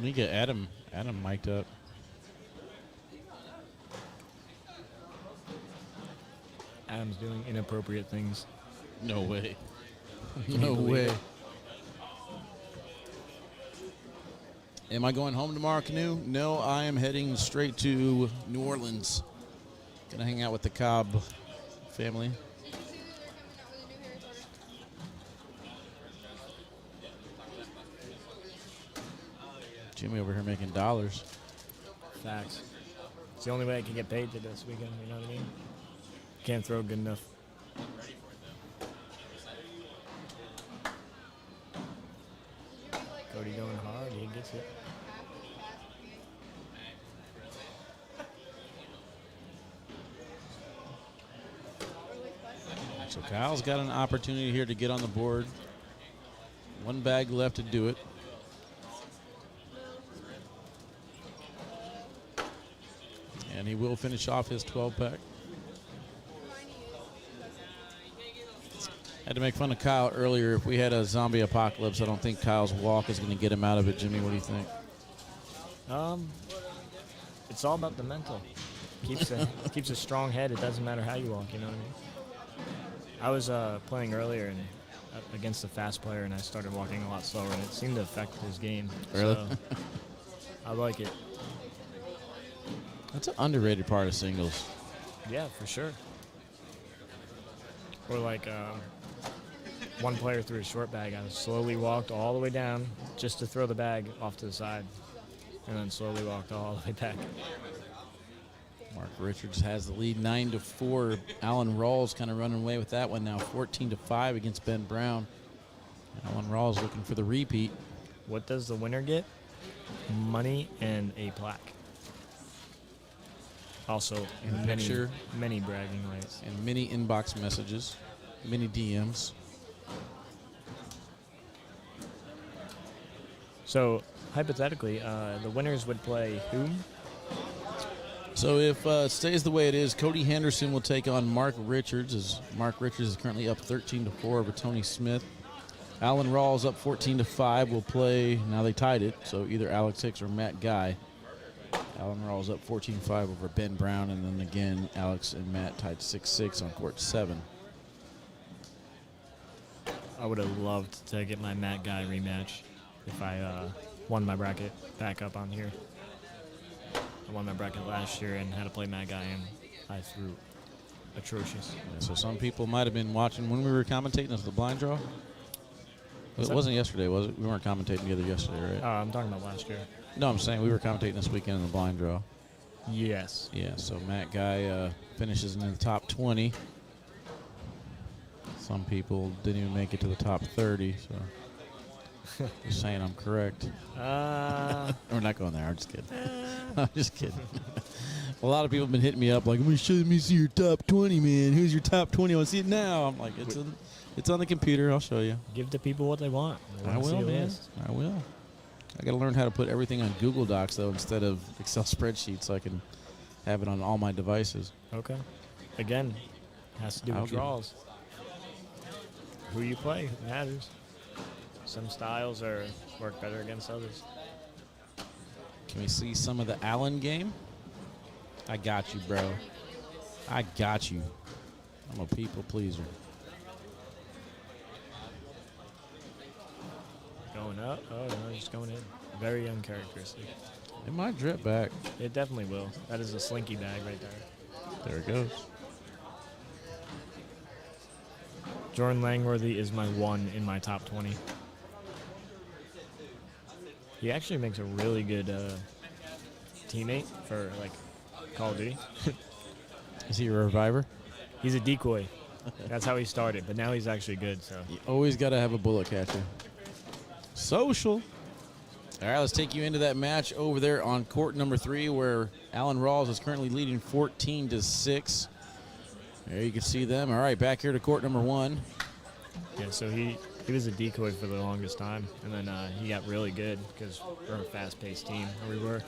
Let me get Adam mic'd up. Adam's doing inappropriate things. No way. Can you No believe way. it? Am I going home tomorrow, Canoe? No, I am heading straight to New Orleans. Gonna hang out with the Cobb family. Jimmy over here making dollars. Facts. It's the only way I can get paid to this weekend, you know what I mean? Can't throw good enough. Cody going hard, he gets it. So Kyle's got an opportunity here to get on the board. One bag left to do it. And he will finish off his 12-pack. Had to make fun of Kyle earlier. If we had a zombie apocalypse, I don't think Kyle's walk is going to get him out of it. Jimmy, what do you think? It's all about the mental. Keeps a strong head. It doesn't matter how you walk. You know what I mean? I was playing earlier and against a fast player, and I started walking a lot slower, and it seemed to affect his game. Really? So I like it. That's an underrated part of singles. Yeah, for sure. Or like one player threw a short bag. I slowly walked all the way down just to throw the bag off to the side, and then slowly walked all the way back. Mark Richards has the lead 9-4. Alan Rawls kind of running away with that one now, 14-5 against Ben Brown. Alan Rawls looking for the repeat. What does the winner get? Money and a plaque. Also, And a picture. many bragging rights. And many inbox messages, many DMs. So, hypothetically, the winners would play whom? So if it stays the way it is, Cody Henderson will take on Mark Richards, as Mark Richards is currently up 13-4 over Tony Smith. Alan Rawls up 14-5 will play, now they tied it, so either Alex Hicks or Matt Guy. Alan Rawls up 14-5 over Ben Brown, and then again, Alex and Matt tied 6-6 on court 7. I would have loved to get my Matt Guy rematch if I won my bracket back up on here. I won my bracket last year and had to play Matt Guy, and I threw atrocious. Yeah, so some people might have been watching when we were commentating as the blind draw. It wasn't yesterday, was it? We weren't commentating together yesterday, right? I'm talking about last year. No, I'm saying we were commentating this weekend in the blind draw. Yes. Yeah, so Matt Guy finishes in the top 20. Some people didn't even make it to the top 30, so just saying I'm correct. We're not going there. I'm just kidding. I'm just kidding. A lot of people have been hitting me up like, let me see your top 20, man. Who's your top 20? I want to see it now. I'm like, it's on the computer. I'll show you. Give the people what they want. I will, man. I will. I got to learn how to put everything on Google Docs, though, instead of Excel spreadsheets, so I can have it on all my devices. Okay. Again, has to do with draws. Who you play matters. Some styles work better against others. Can we see some of the Allen game? I got you, bro. I got you. I'm a people pleaser. Going up? Oh, no, just going in. Very uncharacteristic. It might drip back. It definitely will. That is a slinky bag right there. There it goes. Jordan Langworthy is my one in my top 20. He actually makes a really good teammate for, like, Call of Duty. Is he a reviver? He's a decoy. That's how he started, but now he's actually good. So You always got to have a bullet catcher. Social. All right, let's take you into that match over there on court number 3, where Alan Rawls is currently leading 14-6. There you can see them. All right, back here to court number 1. yeah, so he was a decoy for the longest time, and then he got really good because we're a fast-paced team, or we were,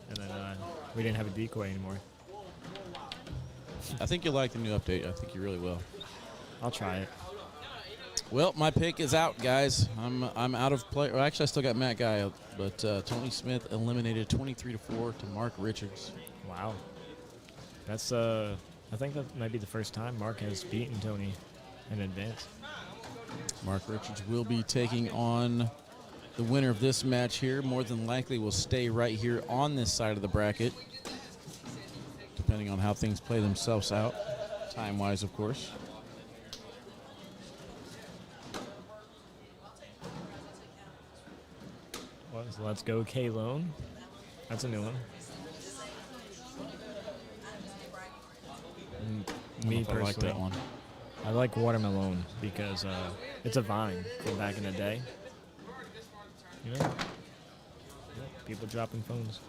and then we didn't have a decoy anymore. I think you'll like the new update. I think you really will. I'll try it. Well, my pick is out, guys. I'm out of play. Well, actually, I still got Matt Guy out, but Tony Smith eliminated 23-4 to Mark Richards. Wow. That's I think that might be the first time Mark has beaten Tony in advance. Mark Richards will be taking on the winner of this match here. More than likely will stay right here on this side of the bracket, depending on how things play themselves out, time-wise, of course. Well, so let's go K-Lone. That's a new one. Me I personally, like that one. I like Watermelon because it's a vine from back in the day. You know? Yeah, people dropping phones.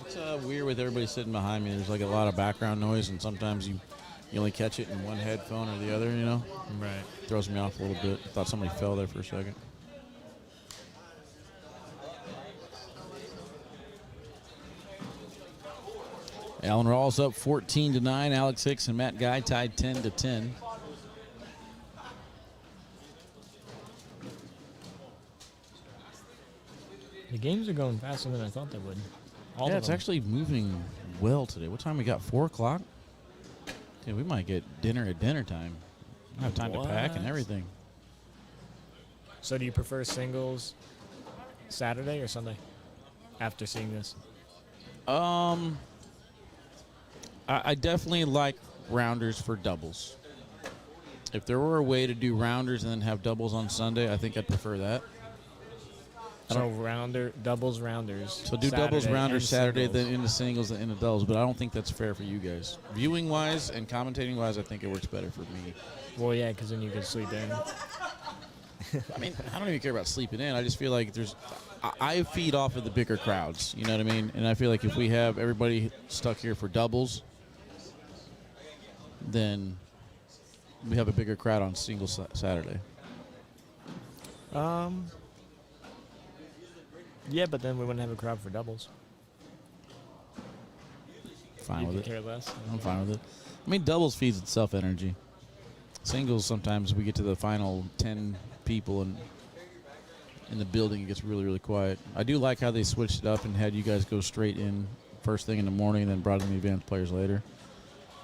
It's weird with everybody sitting behind me. There's like a lot of background noise, and sometimes you only catch it in one headphone or the other, you know? Right. Throws me off a little bit. Thought somebody fell there for a second. Allen Rawls up 14-9. Alex Hicks and Matt Guy tied 10-10. The games are going faster than I thought they would. All Yeah, of it's them. actually moving well today. What time we got? 4 o'clock? Yeah, we might get dinner at dinner time. I have time to pack and What? everything. So do you prefer singles Saturday or Sunday after seeing this? I definitely like rounders for doubles. If there were a way to do rounders and then have doubles on Sunday, I think I'd prefer that. So doubles, rounders. So do doubles, Saturday, rounders and Saturday, singles. then into singles, then into doubles. But I don't think that's fair for you guys. Viewing wise and commentating wise, I think it works better for me. Well, yeah, because then you can sleep in. I mean, I don't even care about sleeping in. I just feel like I feed off of the bigger crowds. You know what I mean? And I feel like if we have everybody stuck here for doubles, then we have a bigger crowd on single Saturday. Yeah, but then we wouldn't have a crowd for doubles. Fine You with could it. care less. I'm fine with it. I mean, doubles feeds itself energy. Singles, sometimes we get to the final 10 people and in the building, it gets really, really quiet. I do like how they switched it up and had you guys go straight in first thing in the morning and then brought in the advanced players later.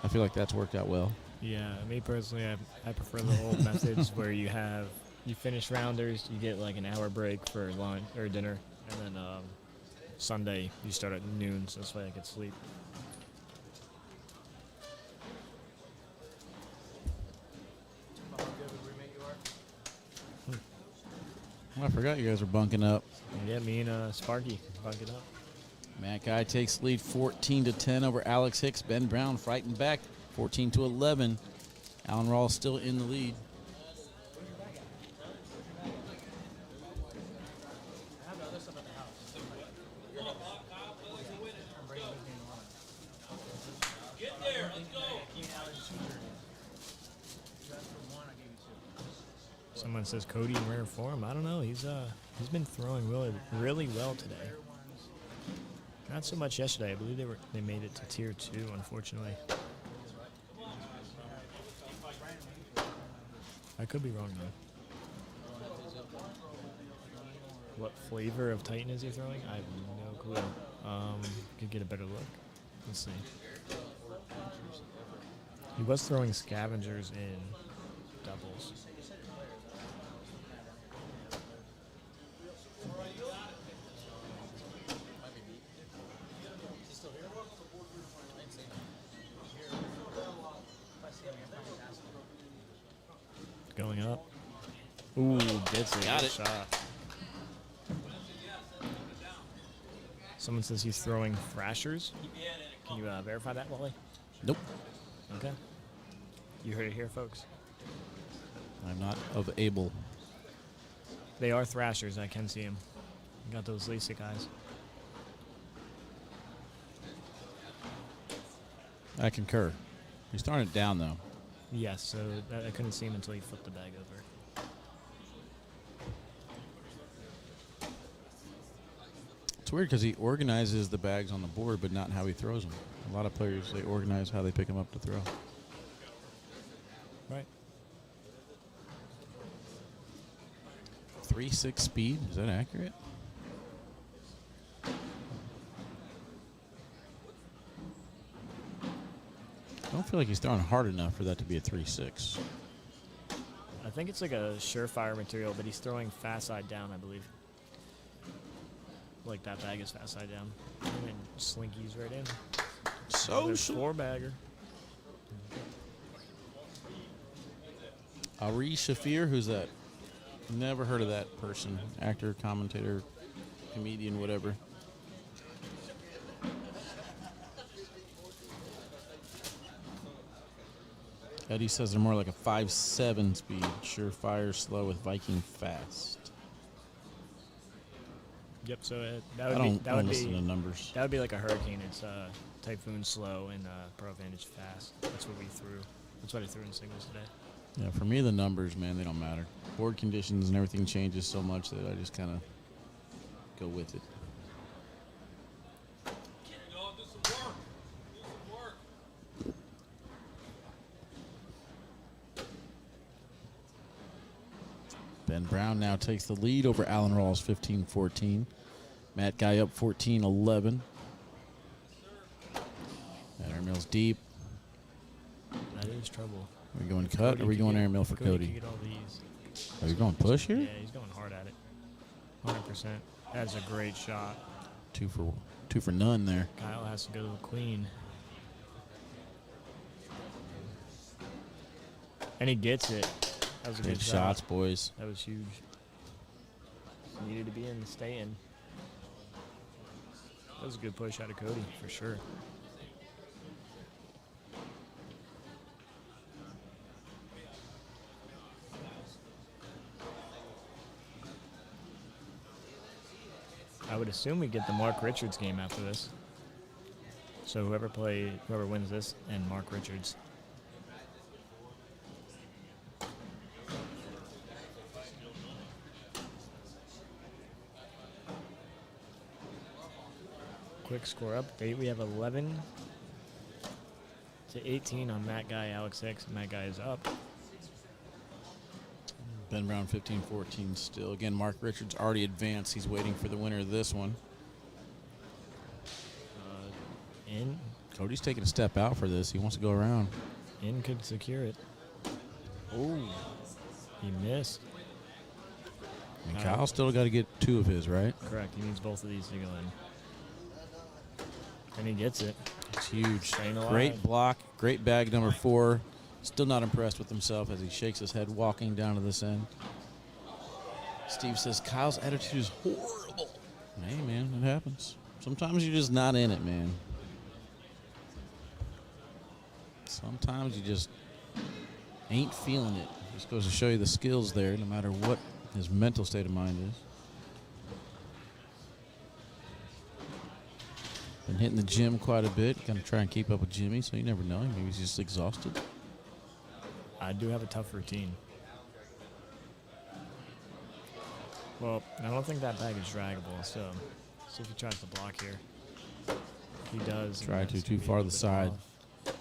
I feel like that's worked out well. Yeah, me personally, I prefer the old methods where you finish rounders, you get like an hour break for lunch or dinner, and then Sunday you start at noon, so this way I could sleep. Oh, I forgot you guys were bunking up. Yeah, me and Sparky bunk it up. Matt Guy takes lead 14-10 over Alex Hicks. Ben Brown fighting back 14-11. Allen Rawls still in the lead. Someone says Cody in rare form. I don't know. He's been throwing really well today. Not so much yesterday. I believe they made it to tier 2, unfortunately. I could be wrong though. What flavor of Titan is he throwing? I have no clue. Could get a better look. Let's see. He was throwing scavengers in doubles. Going up. Ooh, gets it. Got Good it. shot. Someone says he's throwing thrashers. Can you verify that, Wally? Nope. Okay. You heard it here, folks. I'm not of able. They are thrashers. I can see them. Got those LASIK eyes. I concur. He's throwing it down, though. Yes, so I couldn't see him until he flipped the bag over. It's weird because he organizes the bags on the board, but not how he throws them. A lot of players, they organize how they pick them up to throw. Right. 3.6 speed. Is that accurate? I don't feel like he's throwing hard enough for that to be a 3.6. I think it's like a surefire material, but he's throwing fast side down, I believe. Like that bag is fast side down. And then slinkies right in. Another four bagger. Ari Shafir, who's that? Never heard of that person. Actor, commentator, comedian, whatever. Eddie says they're more like a 5.7 speed. Surefire, slow with Viking fast. Yep. So that I would don't, be that I don't would listen be to numbers. that would be like a hurricane. It's typhoon slow and pro advantage fast. That's what we threw. That's what I threw in singles today. Yeah, for me, the numbers, man, they don't matter. Board conditions and everything changes so much that I just kind of go with it. Ben Brown now takes the lead over Allen Rawls 15-14. Matt Guy up 14-11. And Airmail's deep. That is trouble. Are we going cut or are we going airmail for Cody Cody? can get all these. Are you going push here? Yeah, he's going hard at it. 100%. That's a great shot. Two for none there. Kyle has to go to the queen. And he gets it. That was a Good good shots, shot. boys. That was huge. Needed to be in, stay in. That was a good push out of Cody, for sure. I would assume we get the Mark Richards game after this. So whoever wins this and Mark Richards. Quick score update. We have 11-18 on Matt Guy, Alex Hicks. Matt Guy is up. Ben Brown 15-14 still. Again, Mark Richards already advanced. He's waiting for the winner of this one. In Cody's taking a step out for this. He wants to go around. could secure it. Oh, he missed. And Kyle still got to get two of his, right? Correct. He needs both of these to go in. And he gets it. It's huge. Staying alive. Great block. Great bag number 4. Still not impressed with himself as he shakes his head walking down to this end. Steve says Kyle's attitude is horrible. Hey, man, it happens. Sometimes you're just not in it, man. Sometimes you just ain't feeling it. Just goes to show you the skills there, no matter what his mental state of mind is. Been hitting the gym quite a bit. Gonna try and keep up with Jimmy, so you never know. Maybe he's just exhausted. I do have a tough routine. Well, I don't think that bag is draggable, so see if he tries to block here. He does. Try and to that's too gonna be far a to the bit side. off.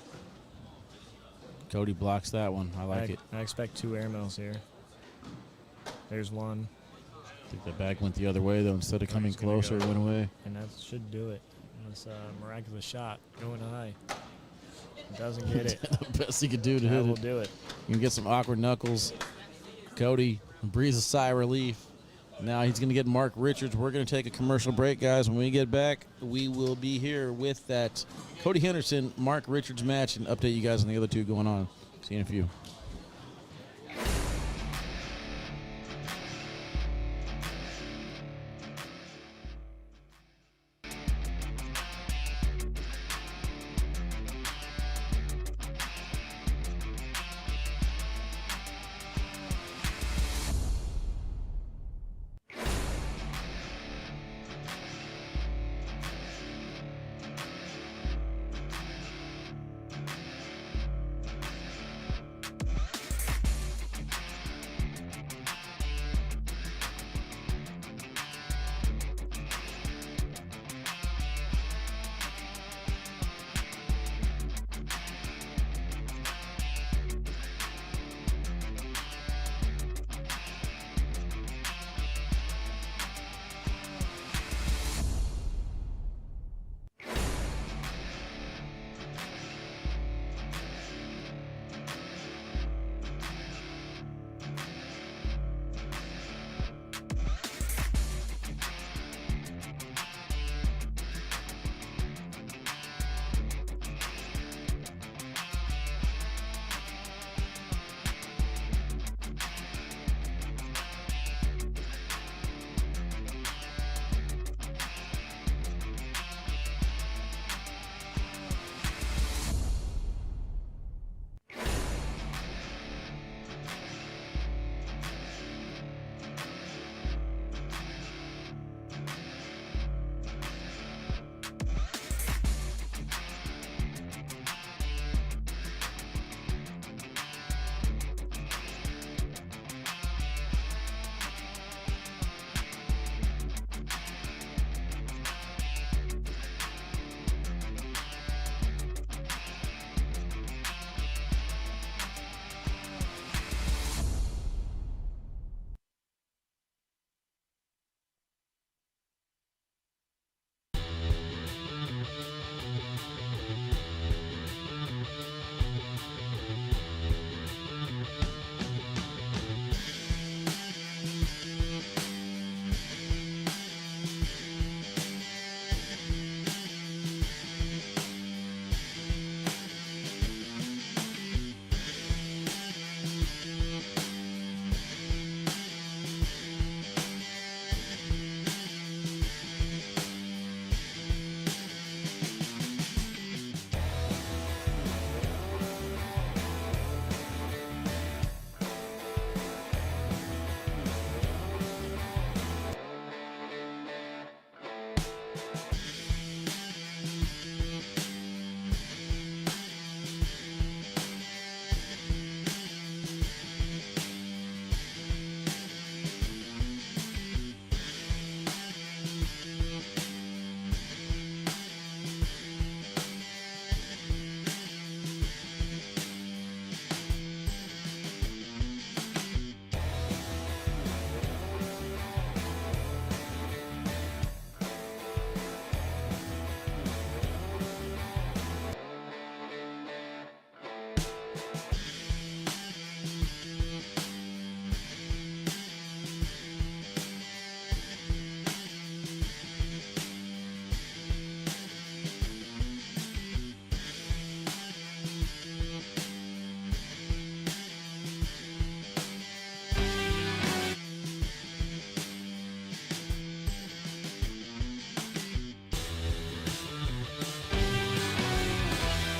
Cody blocks that one. I like it. I expect 2 airmails here. There's one, I think that bag went the other way, though. Instead of coming He's gonna closer, go. it went away. and that should do it. This miraculous shot going high. Doesn't get it. The best he could do to That hit will it. do it. You can get some awkward knuckles. Cody breathes a sigh of relief. Now he's going to get Mark Richards. We're going to take a commercial break, guys. When we get back, we will be here with that Cody Henderson, Mark Richards match and update you guys on the other two going on. See you in a few.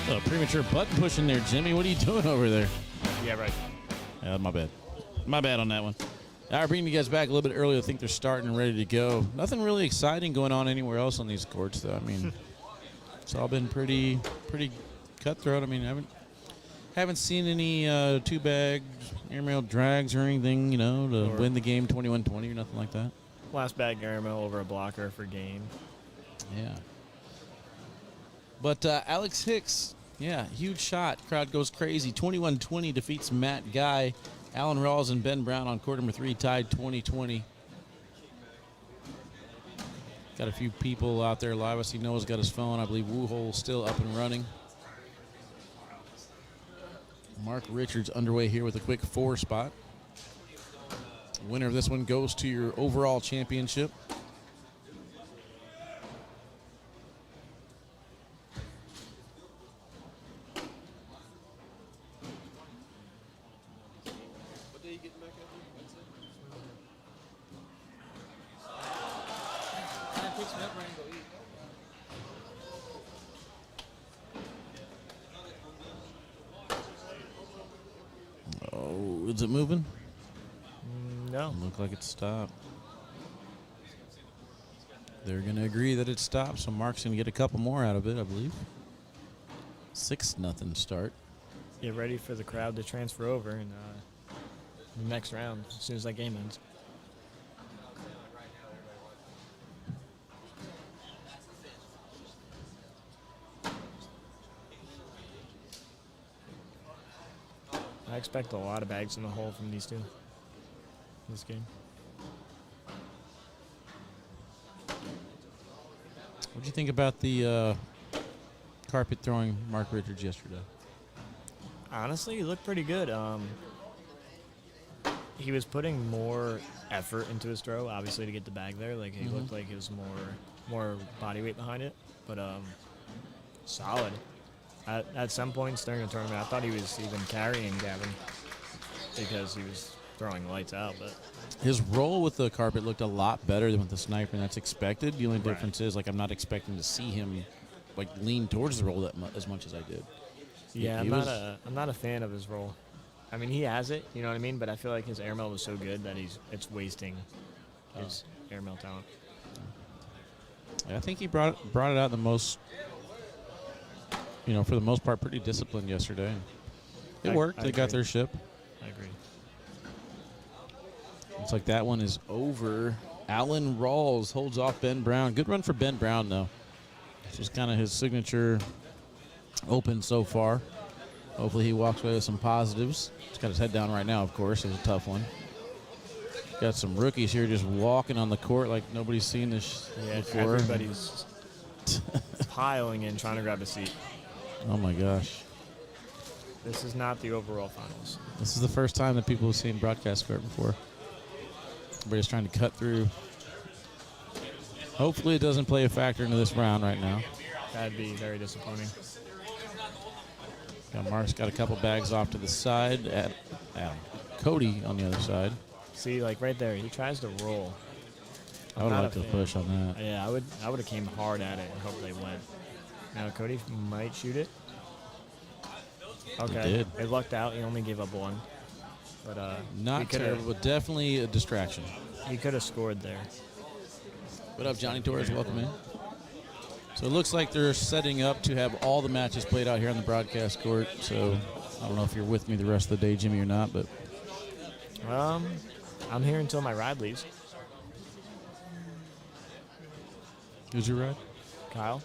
Oh, premature button pushing there, Jimmy. What are you doing over there? Yeah, right. My bad. My bad on that one. All right, bringing you guys back a little bit earlier. I think they're starting and ready to go. Nothing really exciting going on anywhere else on these courts, though. I mean, it's all been pretty cutthroat. I mean, I haven't seen any two-bag airmail drags or anything, to win the game 21-20 or nothing like that. Last bag airmail over a blocker for game. Yeah. But Alex Hicks, huge shot. Crowd goes crazy. 21-20 defeats Matt Guy. Alan Rawls and Ben Brown on court number 3 tied 20-20. Got a few people out there live. I see Noah's got his phone. I believe Woohole still up and running. Mark Richards underway here with a quick 4 spot. The winner of this one goes to your overall championship. Oh, is it moving? No. Look like it stopped. They're going to agree that it stopped, so Mark's going to get a couple more out of it, I believe. 6-0 start. Get ready for the crowd to transfer over in the next round as soon as that game ends. I expect a lot of bags in the hole from these two this game. What do you think about the carpet throwing Mark Richards yesterday? Honestly, he looked pretty good. He was putting more effort into his throw, obviously, to get the bag there. Like, he looked like he was more body weight behind it, but solid. At some points during the tournament, I thought he was even carrying Devin because he was throwing lights out. But his roll with the carpet looked a lot better than with the sniper, and that's expected. The only difference is, I'm not expecting to see him lean towards the roll as much as I did. Yeah, I'm not a fan of his roll. I mean, he has it, you know what I mean? But I feel like his airmail was so good that it's wasting his airmail talent. I think he brought it out the most. For the most part, pretty disciplined yesterday. It worked. They got their ship. I agree. Looks like that one is over. Alan Rawls holds off Ben Brown. Good run for Ben Brown, though. This was kind of his signature open so far. Hopefully he walks away with some positives. He's got his head down right now, of course. It's a tough one. Got some rookies here just walking on the court like nobody's seen this before. Everybody's piling in, trying to grab a seat. Oh, my gosh. This is not the overall finals. This is the first time that people have seen broadcast court before. Everybody's trying to cut through. Hopefully it doesn't play a factor into this round right now. That'd be very disappointing. Mark's got a couple bags off to the side. At Cody on the other side. See, right there, he tries to roll. I would like to push on that. Yeah, I would have came hard at it and hope they went. Now Cody might shoot it. Okay, He did. It lucked out. He only gave up one, but Not terrible, but definitely a distraction. He could have scored there. What up, Johnny Torres? Welcome in. So it looks like they're setting up to have all the matches played out here on the broadcast court. So I don't know if you're with me the rest of the day, Jimmy, or not, but I'm here until my ride leaves. Who's your ride? Kyle.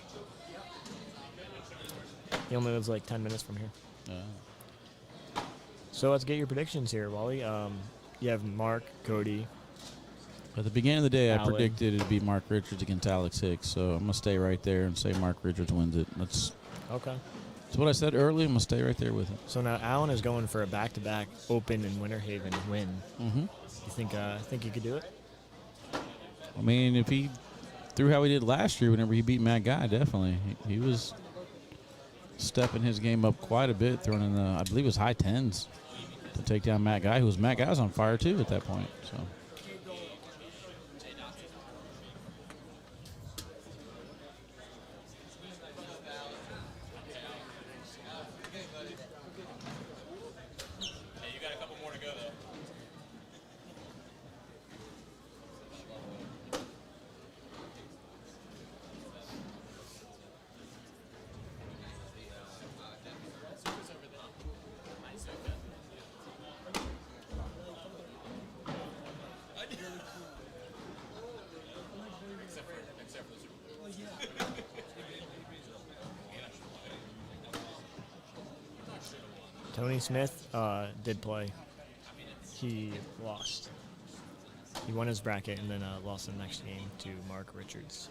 He only lives 10 minutes from here. So let's get your predictions here, Wally. You have Mark, Cody. At the beginning of the day, I Alan. predicted it'd be Mark Richards against Alex Hicks. So I'm going to stay right there and say Mark Richards wins it. That's what I said earlier. I'm going to stay right there with it. So now Alan is going for a back-to-back Open and Winter Haven win. Mm-hmm. You think you could do it? I mean, if he threw how he did last year whenever he beat Matt Guy, definitely. He was stepping his game up quite a bit, throwing in I believe it was high 10s to take down Matt Guy, Matt Guy was on fire too at that point. So. Tony Smith did play. He lost. He won his bracket and then lost the next game to Mark Richards.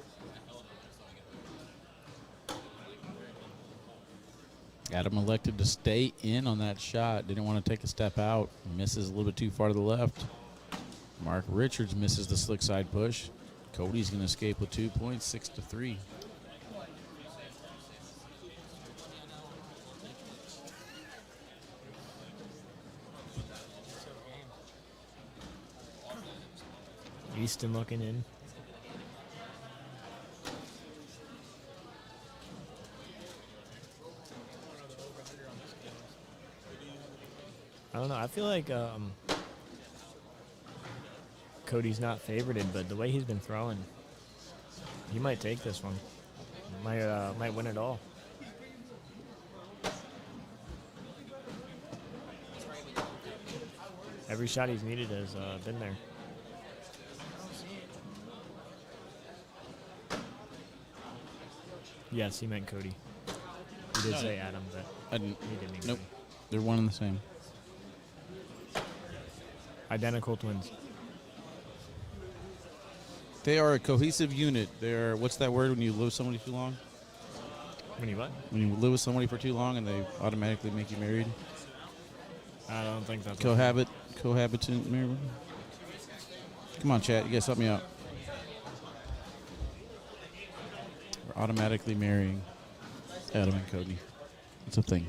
Adam elected to stay in on that shot. Didn't want to take a step out. Misses a little bit too far to the left. Mark Richards misses the slick side push. Cody's going to escape with 2 points, 6-3. Easton looking in. I don't know. I feel like Cody's not favorited, but the way he's been throwing, he might take this one. Might win it all. Every shot he's needed has been there. Yes, he meant Cody. He did say Adam, but I didn't. he didn't mean Nope. Cody. They're one and the same. Identical twins. They are a cohesive unit. They're, what's that word when you live with somebody too long? When you what? When you live with somebody for too long and they automatically make you married? I don't think that's Cohabitant married? Come on, chat. You guys help me out. We're automatically marrying Adam and Cody. It's a thing.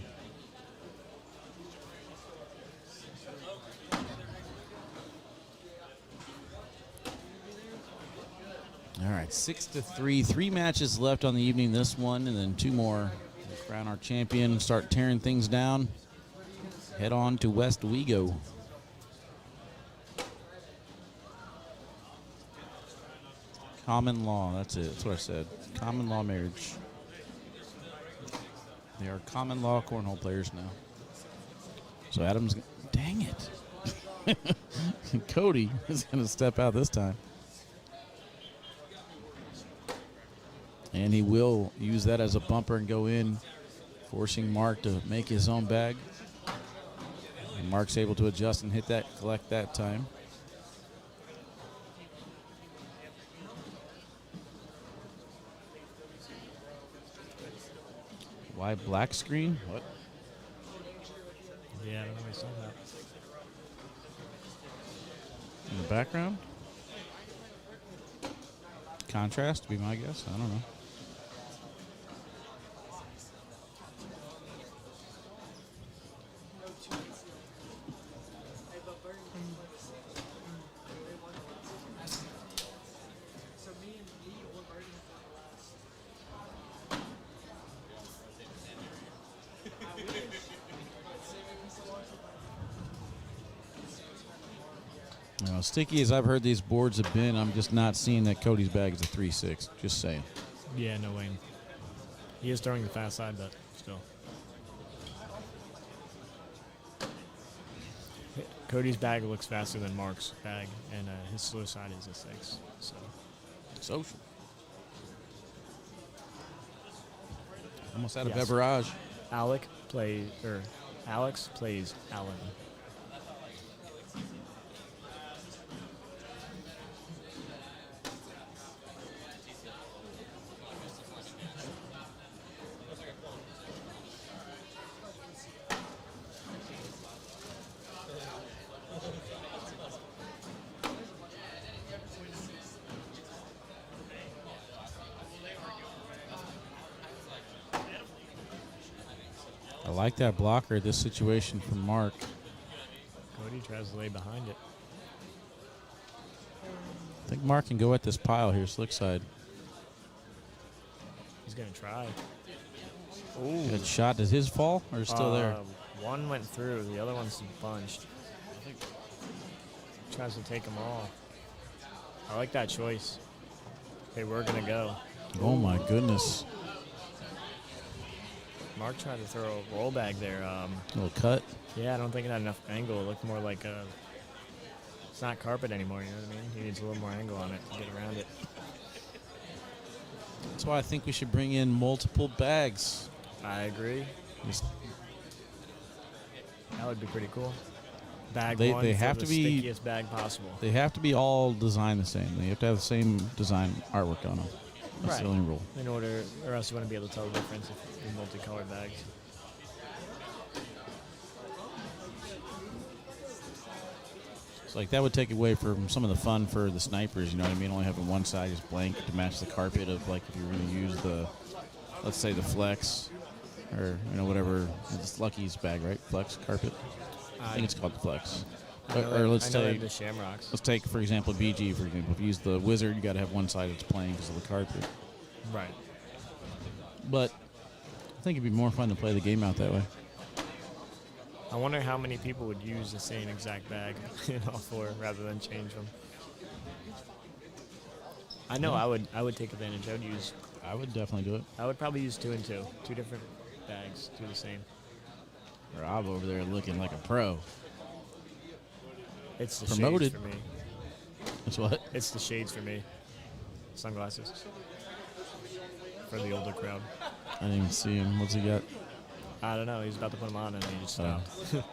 All right, 6-3. 3 matches left on the evening. This one, and then 2 more. We'll crown our champion. Start tearing things down. Head on to West Wego. Common law. That's it. That's what I said. Common law marriage. They are common law cornhole players now. So Adam's. Dang it. Cody is going to step out this time. And he will use that as a bumper and go in, forcing Mark to make his own bag. And Mark's able to adjust and hit that, collect that time. Why black screen? What? Yeah, I don't know why I saw that. In the background? Contrast would be my guess. I don't know. Sticky as I've heard these boards have been, I'm just not seeing that Cody's bag is a 3-6. Just saying. Yeah, no way. He is throwing the fast side, but still. Cody's bag looks faster than Mark's bag, and his slow side is a 6. So Social. Almost out of Yes. beverage. Alex plays Allen. I like that blocker, this situation from Mark. Cody tries to lay behind it. I think Mark can go at this pile here, slick side. He's going to try. Good shot. Did his fall or is it still there? One went through. The other one's bunched. Tries to take them all. I like that choice. They were going to go. Oh, my goodness. Mark tried to throw a roll bag there. Little cut. Yeah, I don't think it had enough angle. It looked more like a... It's not carpet anymore, you know what I mean? He needs a little more angle on it to get around it. That's why I think we should bring in multiple bags. I agree. Just That would be pretty cool. Bag They one have for to the be- stickiest bag possible. They have to be all designed the same. They have to have the same design artwork on them. That's the Right. only rule. In order, or else you wouldn't be able to tell the difference if in multicolored bags. It's like that would take away from some of the fun for the snipers. You know what I mean? Only having one side just blank to match the carpet of like if you're going to use the, let's say the flex, or whatever. It's Lucky's bag, right? Flex carpet. I think it's called the flex. Or let's I know take the Shamrocks. let's take for example BG for example. If you use the wizard, you got to have one side that's plain because of the carpet. Right. But I think it'd be more fun to play the game out that way. I wonder how many people would use the same exact bag in all four rather than change them. I know I would take advantage. I would definitely do it. I would probably use 2 and 2. 2 different bags, do the same. Rob over there looking like a pro. It's the Promoted. shades for me. That's what? It's the shades for me. Sunglasses. For the older crowd. I didn't even see him. What's he got? I don't know. He was about to put them on and he just Oh. stopped.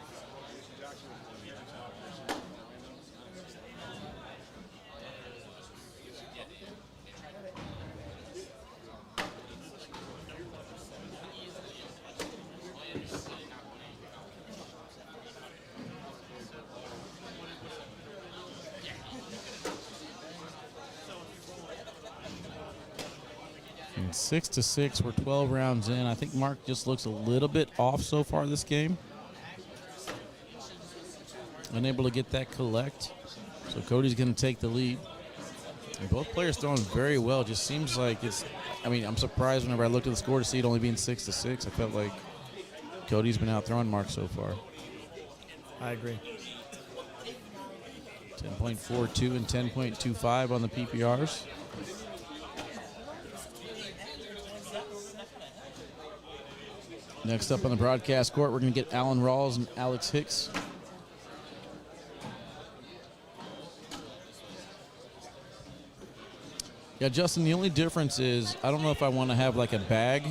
And 6-6, we're 12 rounds in. I think Mark just looks a little bit off so far this game. Unable to get that collect. So Cody's going to take the lead. And both players throwing very well. Just seems like it's, I mean, I'm surprised whenever I looked at the score to see it only being 6-6. I felt like Cody's been out throwing Mark so far. I agree. 10.42 and 10.25 on the PPRs. Next up on the broadcast court, we're going to get Alan Rawls and Alex Hicks. Yeah, Justin, the only difference is I don't know if I want to have like a bag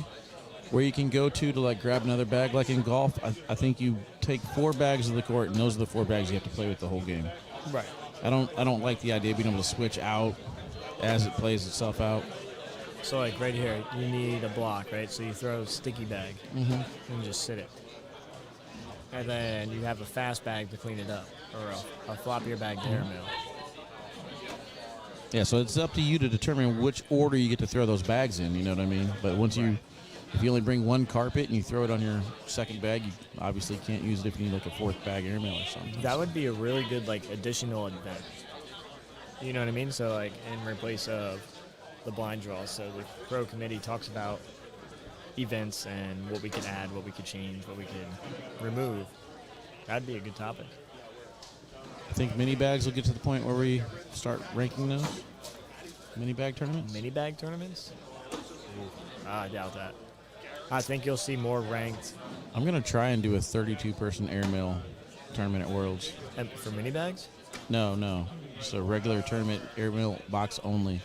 where you can go to like grab another bag like in golf. I think you take 4 bags of the court, and those are the 4 bags you have to play with the whole game. Right. I don't like the idea of being able to switch out as it plays itself out. So like right here, you need a block, right? So you throw a sticky bag and just sit it. And then you have a fast bag to clean it up, or a floppier bag to airmail. Yeah, so it's up to you to determine which order you get to throw those bags in, you know what I mean? But once if you only bring one carpet and you throw it on your second bag, you obviously can't use it if you need like a 4th bag airmail or something. That would be a really good like additional event. You know what I mean? So like in replace of the blind draw. So the pro committee talks about events and what we could add, what we could change, what we could remove. That'd be a good topic. I think mini bags will get to the point where we start ranking those. Mini bag tournaments? Mini bag tournaments? I doubt that. I think you'll see more ranked. I'm going to try and do a 32-person airmail tournament at Worlds. And for mini bags? No. Just a regular tournament airmail box only.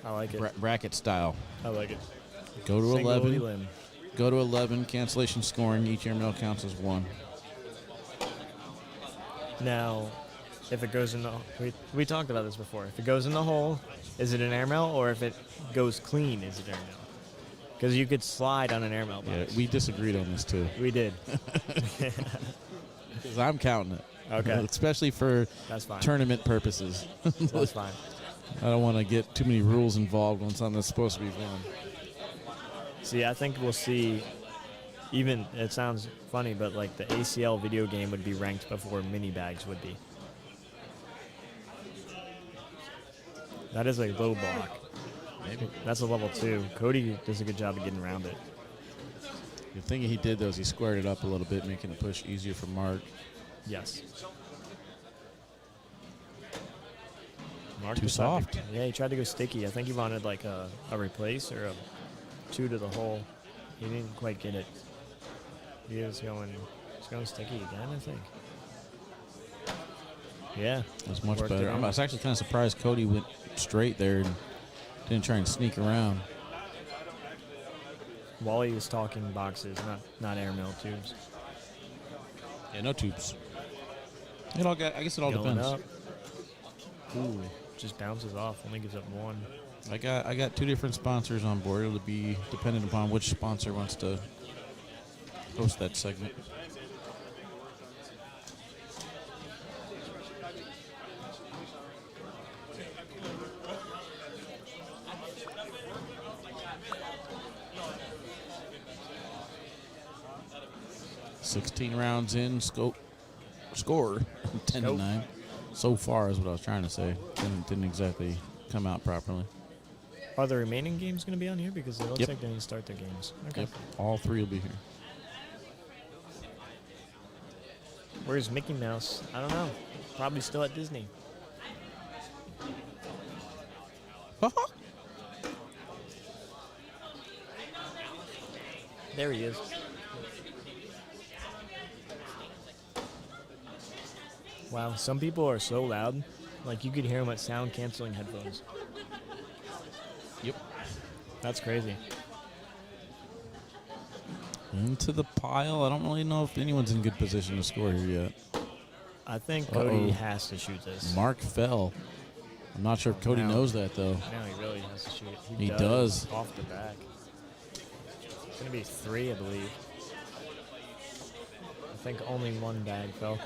I like it. Bracket style. I like it. Go to Single 11. elim. Go to 11. Cancellation scoring. Each airmail counts as 1. Now, if it goes in the... We talked about this before. If it goes in the hole, is it an airmail? Or if it goes clean, is it airmail? Because you could slide on an airmail box. Yeah, we disagreed on this too. We did. Because I'm counting it. Okay. Especially for That's fine. tournament purposes. That's fine. I don't want to get too many rules involved on something that's supposed to be fun. See, I think we'll see, even, it sounds funny, but like the ACL video game would be ranked before mini bags would be. That is a low block. Maybe. That's a level 2. Cody does a good job of getting around it. The thing he did, though, is he squared it up a little bit, making the push easier for Mark. Yes. Mark Too just tried to- soft. yeah, he tried to go sticky. I think he wanted like a replace or a 2 to the hole. He didn't quite get it. He was going sticky again, I think. Yeah. That's much Worked it better. out. I was actually kind of surprised Cody went straight there and didn't try and sneak around. Wally was talking boxes, not airmail tubes. Yeah, no tubes. I guess it all Going depends. up. Ooh, just bounces off. Only gives up one. I got 2 different sponsors on board. It'll be dependent upon which sponsor wants to host that segment. "16 rounds in, score 10-9. So far is what I was trying to say. Didn't exactly come out properly. Are the remaining games going to be on here? Because it looks Yep. like they didn't start their games. Okay. Yep, all 3 will be here. Where's Mickey Mouse? I don't know. Probably still at Disney. There he is. Wow, some people are so loud, like you could hear them at sound canceling headphones. Yep. That's crazy. Into the pile. I don't really know if anyone's in good position to score here yet. I think Cody Uh-oh. has to shoot this. Mark fell. I'm not sure if Cody No. knows that, though. Now he really has to shoot it. He does. Off the back. It's going to be 3, I believe. I think only one bag fell.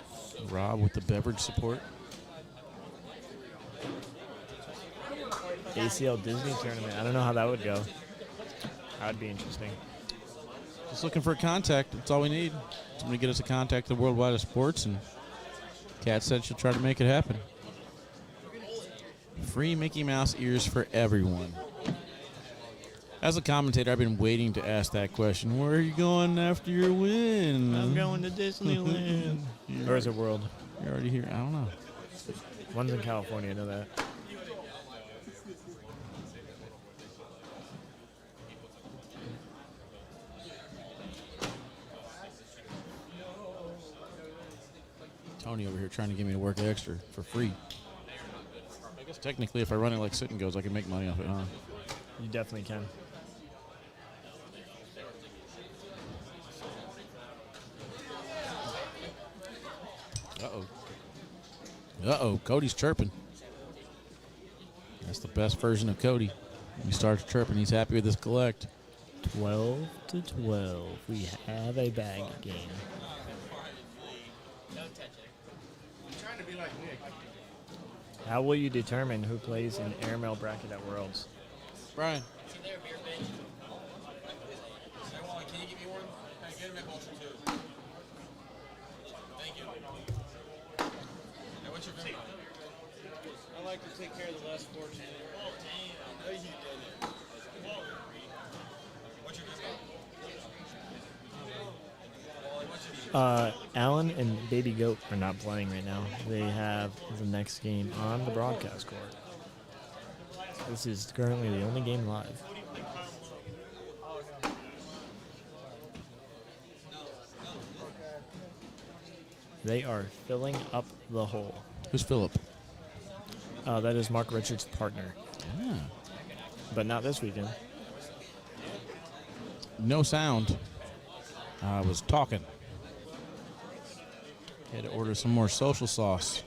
Rob with the beverage support. ACL Disney tournament. I don't know how that would go. That would be interesting. Just looking for a contact. That's all we need. Somebody get us a contact at Worldwide of Sports, and Kat said she'll try to make it happen. Free Mickey Mouse ears for everyone. As a commentator, I've been waiting to ask that question. Where are you going after your win? I'm going to Disneyland. Or is it World? You're already here. I don't know. One's in California, I know that. Tony over here trying to get me to work extra for free. I guess technically if I run it like Sit and Goes, I can make money off it, huh? You definitely can. Uh-oh. Uh-oh, Cody's chirping. That's the best version of Cody. When he starts chirping, he's happy with his collect. 12 to 12. We have a bag game. How will you determine who plays in airmail bracket at Worlds? Brian. I like to take care of the less fortunate. I know you did it. What's your Alan and Baby Goat are not playing right now. They have the next game on the broadcast court. This is currently the only game live. They are filling up the hole. Who's Philip? That is Mark Richards' partner, Yeah. but not this weekend. No sound. I was talking. Had to order some more social sauce.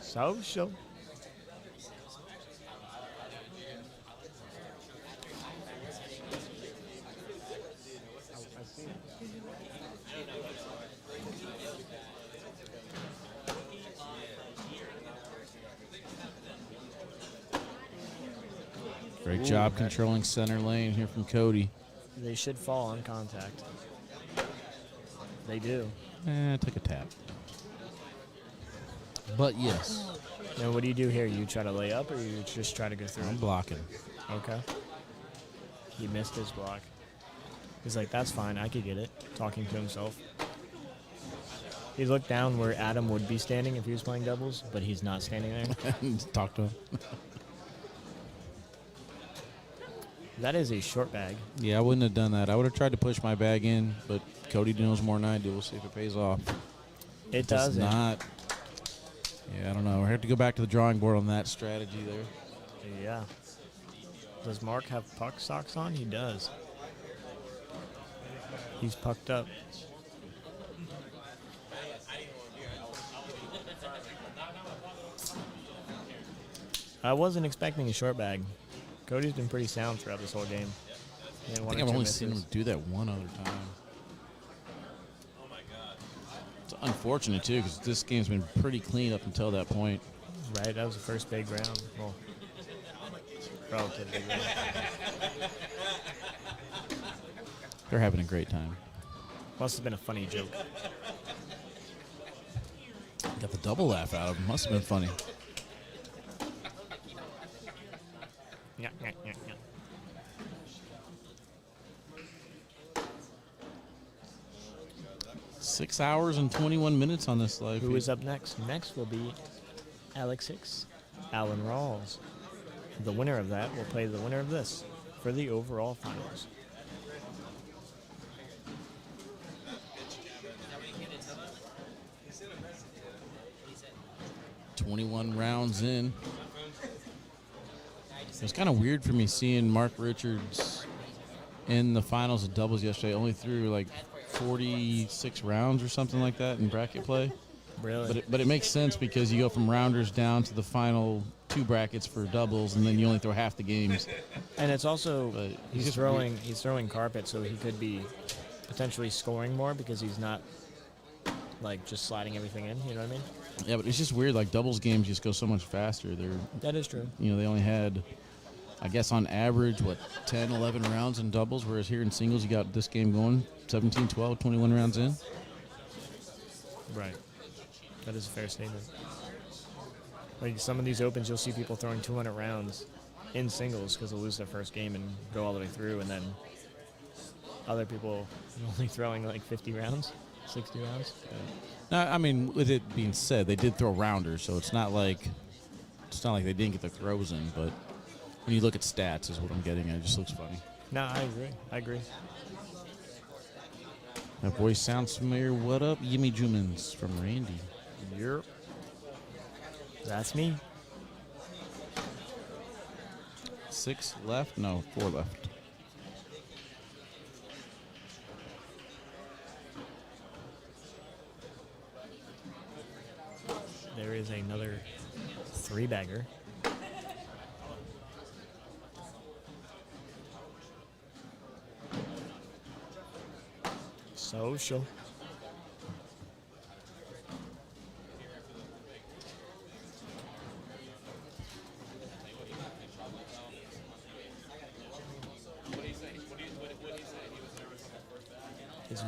Social. Great job controlling center lane here from Cody. They should fall on contact. They do. Took a tap. But yes, Now, what do you do here? You try to lay up, or you just try to go through I'm it? blocking. Okay. He missed his block. He's like, that's fine. I could get it. Talking to himself. He looked down where Adam would be standing if he was playing doubles, but he's not standing there. Talk to him. That is a short bag. Yeah, I wouldn't have done that. I would have tried to push my bag in, but Cody knows more than I do. We'll see if it pays off. It Does doesn't. not. Yeah, I don't know. We have to go back to the drawing board on that strategy there. Yeah. Does Mark have puck socks on? He does. He's pucked up. I wasn't expecting a short bag. Cody's been pretty sound throughout this whole game. I think I've only seen him do that one other time. It's unfortunate, too, because this game's been pretty clean up until that point. Right, that was the first big round. Well, relative big round. They're having a great time. Must have been a funny joke. Got the double laugh out of him. Must have been funny. Yeah, yeah, yeah, yeah. Six hours and 21 minutes on this live. Who is up next? Next will be Alex Hicks, Alan Rawls. The winner of that will play the winner of this for the overall finals. 21 rounds in. It was kind of weird for me seeing Mark Richards in the finals of doubles yesterday. Only threw like 46 rounds or something like that in bracket play. Really? But it makes sense because you go from rounders down to the final 2 brackets for doubles, and then you only throw half the games. And it's also But he's throwing carpet, so he could be potentially scoring more because he's not like just sliding everything in. You know what I mean? Yeah, but it's just weird. Like doubles games just go so much faster. That is true. They only had, I guess on average, 10, 11 rounds in doubles, whereas here in singles you got this game going 17, 12, 21 rounds in. Right. That is a fair statement. Like some of these opens, you'll see people throwing 200 rounds in singles because they'll lose their first game and go all the way through, and then other people only throwing like 50 rounds, 60 rounds. Now, I mean, with it being said, they did throw rounders, so it's not like they didn't get their throws in. But when you look at stats, is what I'm getting at. It just looks funny. No, I agree. That voice sounds familiar. What up, Yimmy Jumans from Randy? Yep. That's me. 6 left? No, 4 left. There is another 3-bagger. Social.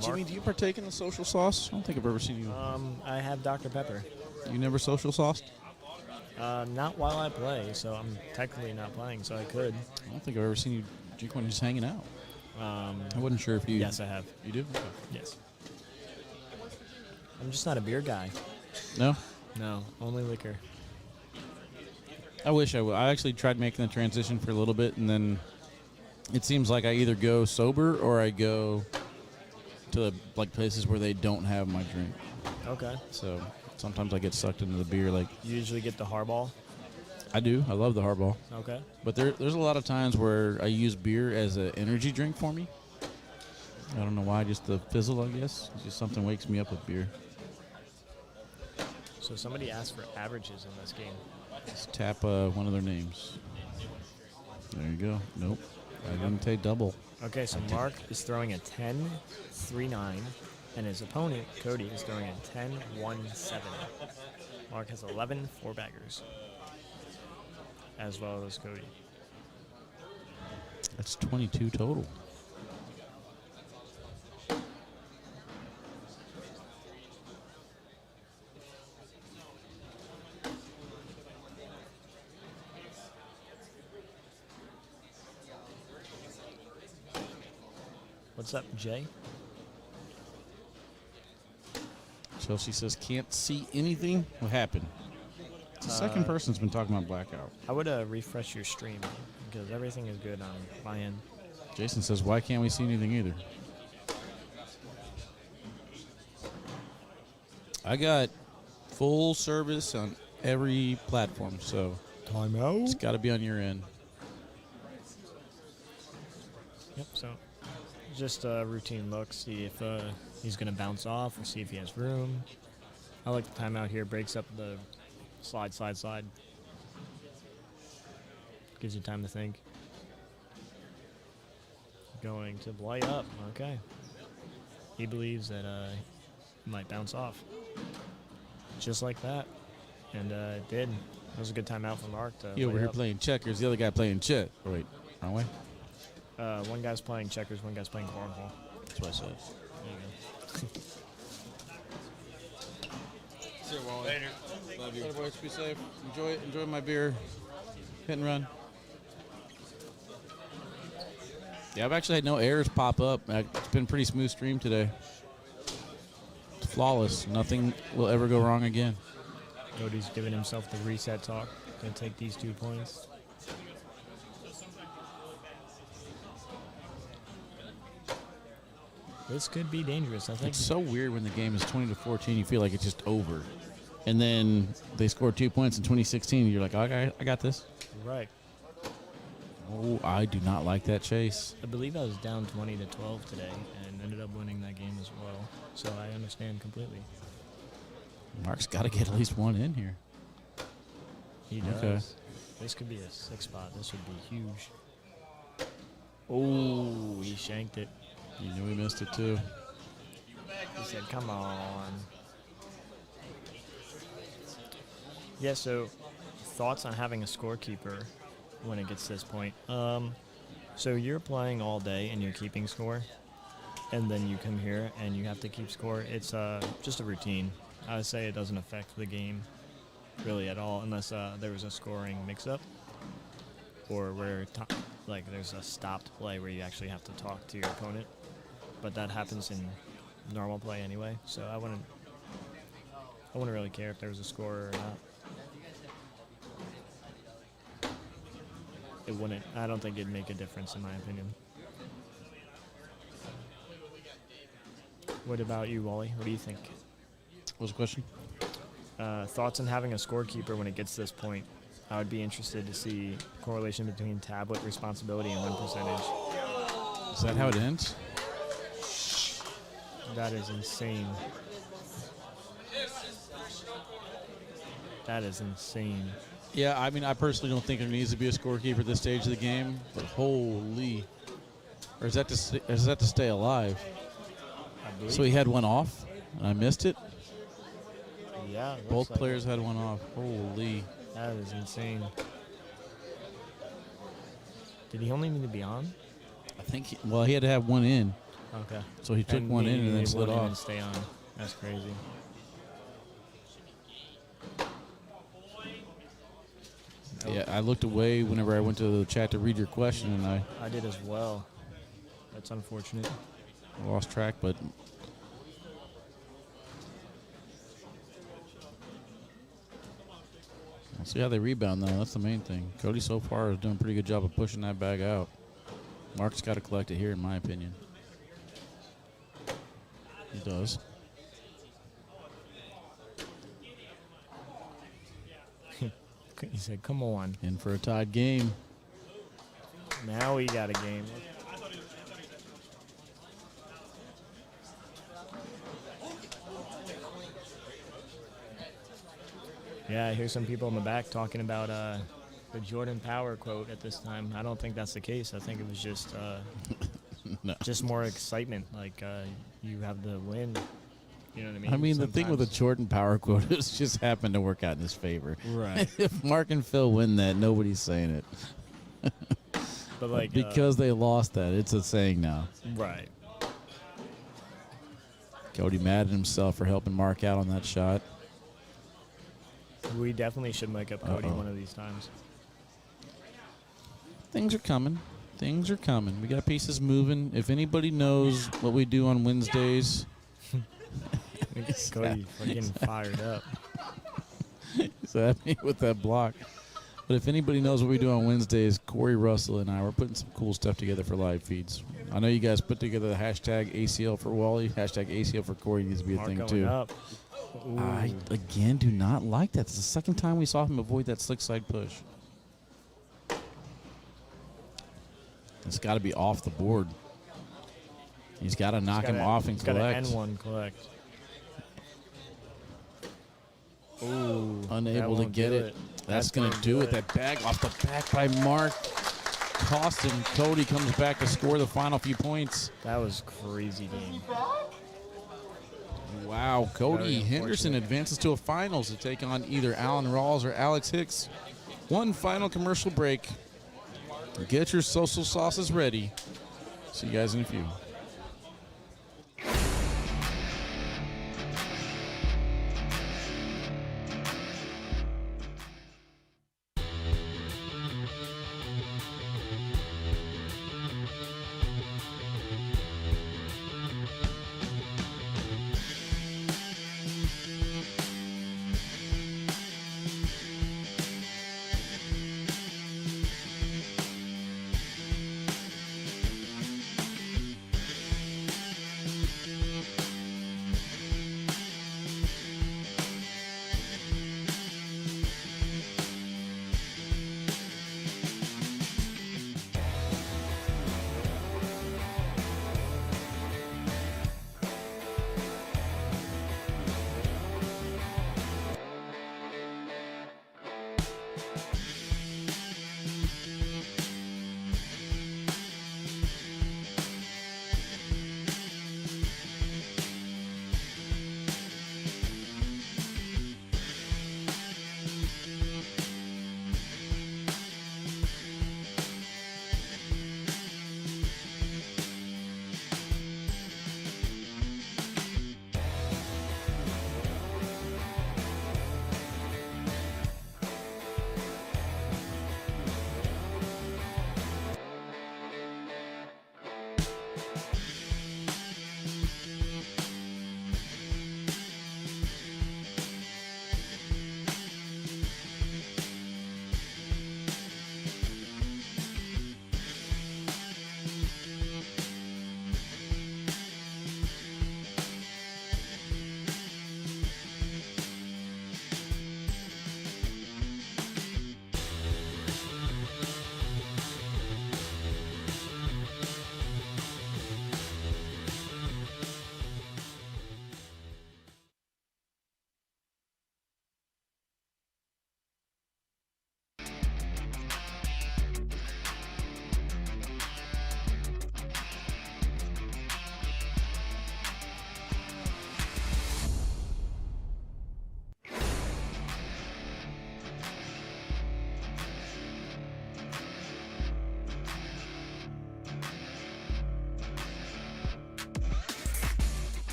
Jimmy, do you partake in the social sauce? I don't think I've ever seen you. I have Dr. Pepper. You never social sauced? Not while I play, so I'm technically not playing, so I could. I don't think I've ever seen you drink one just hanging out. I wasn't sure if you... Yes, I have. You do? Okay. Yes. I'm just not a beer guy. No? No, only liquor. I wish I would. I actually tried making the transition for a little bit, and then it seems like I either go sober or I go to places where they don't have my drink. Okay. So sometimes I get sucked into the beer. Like You usually get the Harbaugh? I do. I love the Harbaugh. Okay. But there's a lot of times where I use beer as an energy drink for me. I don't know why, just the fizzle, I guess. It's just something wakes me up with beer. So somebody asked for averages in this game. Let's tap one of their names. There you go. Nope. I didn't take double. Okay, so Mark is throwing a 10-3-9, and his opponent, Cody, is throwing a 10-1-7. Mark has 11 4-baggers, as well as Cody. That's 22 total. What's up, Jay? Chelsea says, can't see anything. What happened? It's the second person's been talking about blackout. I would refresh your stream, because everything is good on my end. Jason says, why can't we see anything either? I got full service on every platform, so Timeout. it's got to be on your end. Yep, so just a routine look, see if he's going to bounce off or see if he has room. I like the timeout here, breaks up the slide. Gives you time to think. Going to Blight up. Okay. He believes that he might bounce off. Just like that. And it did. It was a good timeout for Mark to You over lay here up. playing checkers, the other guy playing chess. Oh, wait, wrong way? One guy's playing checkers, one guy's playing cornhole. That's what I said. There you go. See you, Wally. Later. Love you. Later, boys. Be safe. Enjoy my beer. Hit and run. Yeah, I've actually had no errors pop up. It's been a pretty smooth stream today. It's flawless. Nothing will ever go wrong again. Cody's giving himself the reset talk. Gonna take these 2 points. This could be dangerous, I think. It's so weird when the game is 20-14. You feel like it's just over, and then they score 2 points in 2016. You're like, okay, I got this. Right. Oh, I do not like that chase. I believe I was down 20-12 today and ended up winning that game as well. So I understand completely. Mark's got to get at least one in here. He does. Okay. This could be a 6 spot. This would be huge. Oh, he shanked it. You knew he missed it too. He said, come on. Yeah, so thoughts on having a scorekeeper when it gets to this point. So you're playing all day and you're keeping score, and then you come here and you have to keep score. It's just a routine. I would say it doesn't affect the game really at all unless there was a scoring mix-up or where there's a stopped play where you actually have to talk to your opponent. But that happens in normal play anyway, so I wouldn't really care if there was a score or not. It wouldn't. I don't think it'd make a difference in my opinion. What about you, Wally? What do you think? What's the question? Thoughts on having a scorekeeper when it gets to this point? I would be interested to see correlation between tablet responsibility and win percentage. Is that how it ends? That is insane. That is insane. Yeah, I mean, I personally don't think there needs to be a scorekeeper at this stage of the game, but holy. Or is that to stay alive? I believe. So he had one off, and I missed it? Yeah. it Both looks like players had one off. Holy. it. That is insane. Did he only need to be on? I think, he had to have one in. Okay. So he took one in and then he slid wouldn't even off. stay on. That's crazy. Yeah, I looked away whenever I went to the chat to read your question, and I did as well. That's unfortunate. I lost track, but we'll see how they rebound, though. That's the main thing. Cody so far is doing a pretty good job of pushing that bag out. Mark's got to collect it here, in my opinion. He does. He said, come on. In for a tied game. Now we got a game. Yeah, I hear some people in the back talking about the Jordan Power quote at this time. I don't think that's the case. I think it was just No. just more excitement. Like you have the win. You know what I mean? I mean, the thing with the Sometimes- Jordan Power quote is just happened to work out in his favor. Right. If Mark and Phil win that, nobody's saying it. But like Because they lost that, it's a saying now. right. Cody mad at himself for helping Mark out on that shot. We definitely should make up Cody Uh-oh. one of these times. Things are coming. Things are coming. We got pieces moving. If anybody knows what we do on Wednesdays, Cody fucking fired up. so that me with that block. But if anybody knows what we do on Wednesdays, Corey Russell and I, we're putting some cool stuff together for live feeds. I know you guys put together the hashtag ACL for Wally. Hashtag ACL for Corey needs to be a Mark thing going too. up. Ooh. I, again, do not like that. It's the second time we saw him avoid that slick side push. It's got to be off the board. He's got to knock him off and he's gotta collect. N1 collect. Ooh, Unable that to won't get do it. That's going to do it. That bag off the back by Mark. Cost him. Cody comes back to score the final few points. That was crazy game. Wow. Cody Very Henderson unfortunate. advances to a finals to take on either Alan Rawls or Alex Hicks. One final commercial break. Get your social sauces ready. See you guys in a few.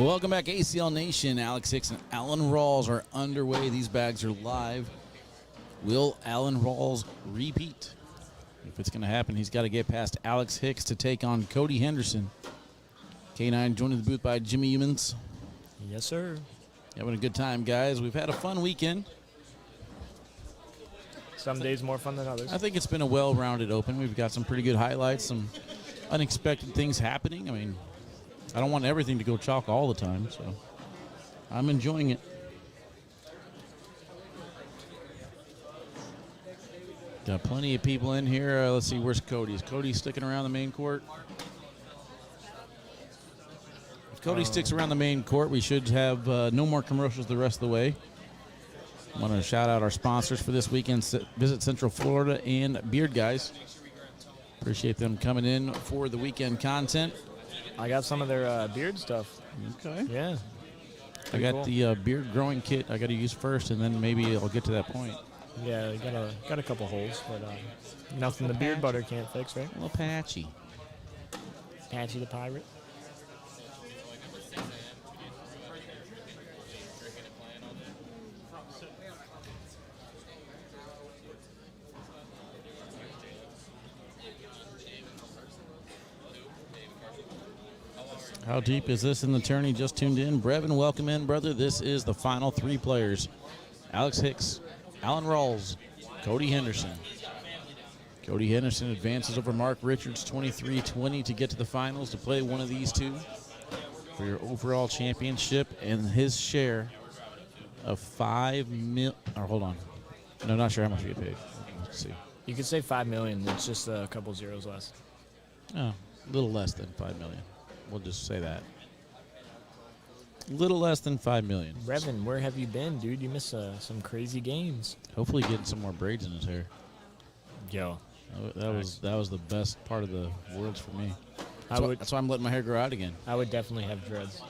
Welcome back, ACL Nation. Alex Hicks and Alan Rawls are underway. These bags are live. Will Alan Rawls repeat? If it's going to happen, he's got to get past Alex Hicks to take on Cody Henderson. K9 joined in the booth by Jimmy Humans. Yes, sir. Having a good time, guys. We've had a fun weekend. Some days more fun than others. I think it's been a well-rounded open. We've got some pretty good highlights, some unexpected things happening. I mean, I don't want everything to go chalk all the time, so I'm enjoying it. Got plenty of people in here. Let's see, where's Cody? Is Cody sticking around the main court? If Cody sticks around the main court, we should have no more commercials the rest of the way. I want to shout out our sponsors for this weekend, Visit Central Florida and Beard Guys. Appreciate them coming in for the weekend content. I got some of their beard stuff. Okay. Yeah. I got cool. the beard growing kit I got to use first, and then maybe I'll get to that point. Yeah, got a couple holes, but nothing the beard butter can't fix, right? A little patchy. Patchy the pirate. How deep is this in the tourney? Just tuned in. Brevin, welcome in, brother. This is the final 3 players. Alex Hicks, Alan Rawls, Cody Henderson. Cody Henderson advances over Mark Richards 23-20 to get to the finals to play one of these two for your overall championship and his share of $5 million. Or hold on. No, not sure how much you get paid. Let's see. You could say $5 million. It's just a couple zeros less. Oh, a little less than $5 million. We'll just say that. Little less than $5 million. Brevin, where have you been, dude? You missed some crazy games. Hopefully getting some more braids in his hair. Yo. That was the best part of the world for me. That's why I'm letting my hair grow out again. I would definitely have dreads.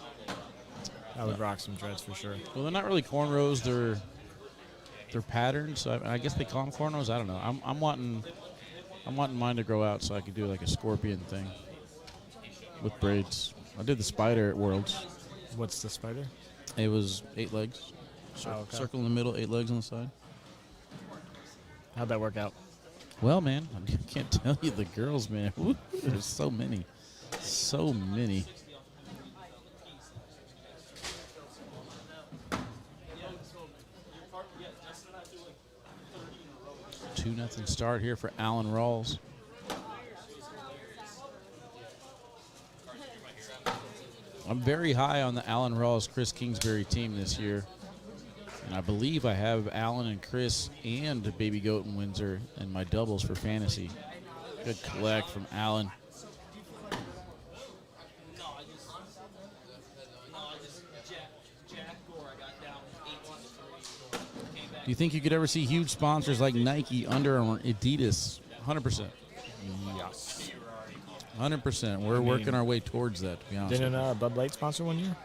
I would rock some dreads for sure. Well, they're not really cornrows. They're patterns. So I guess they call them cornrows. I don't know. I'm wanting mine to grow out so I could do like a scorpion thing with braids. I did the spider at Worlds. What's the spider? It was 8 legs. Okay. Circle in the middle, 8 legs on the side. How'd that work out? Well, man, I can't tell you the girls, man. Woo, there's so many. So many. Two 2-0 start here for Alan Rawls. I'm very high on the Alan Rawls Chris Kingsbury team this year. And I believe I have Alan and Chris and Baby Goat and Windsor in my doubles for fantasy. Good collect from Alan. Do you think you could ever see huge sponsors like Nike, Under Armour, Adidas? 100%. Yes. 100%. We're working our way towards that, to be honest. Didn't Bud Light sponsor one year?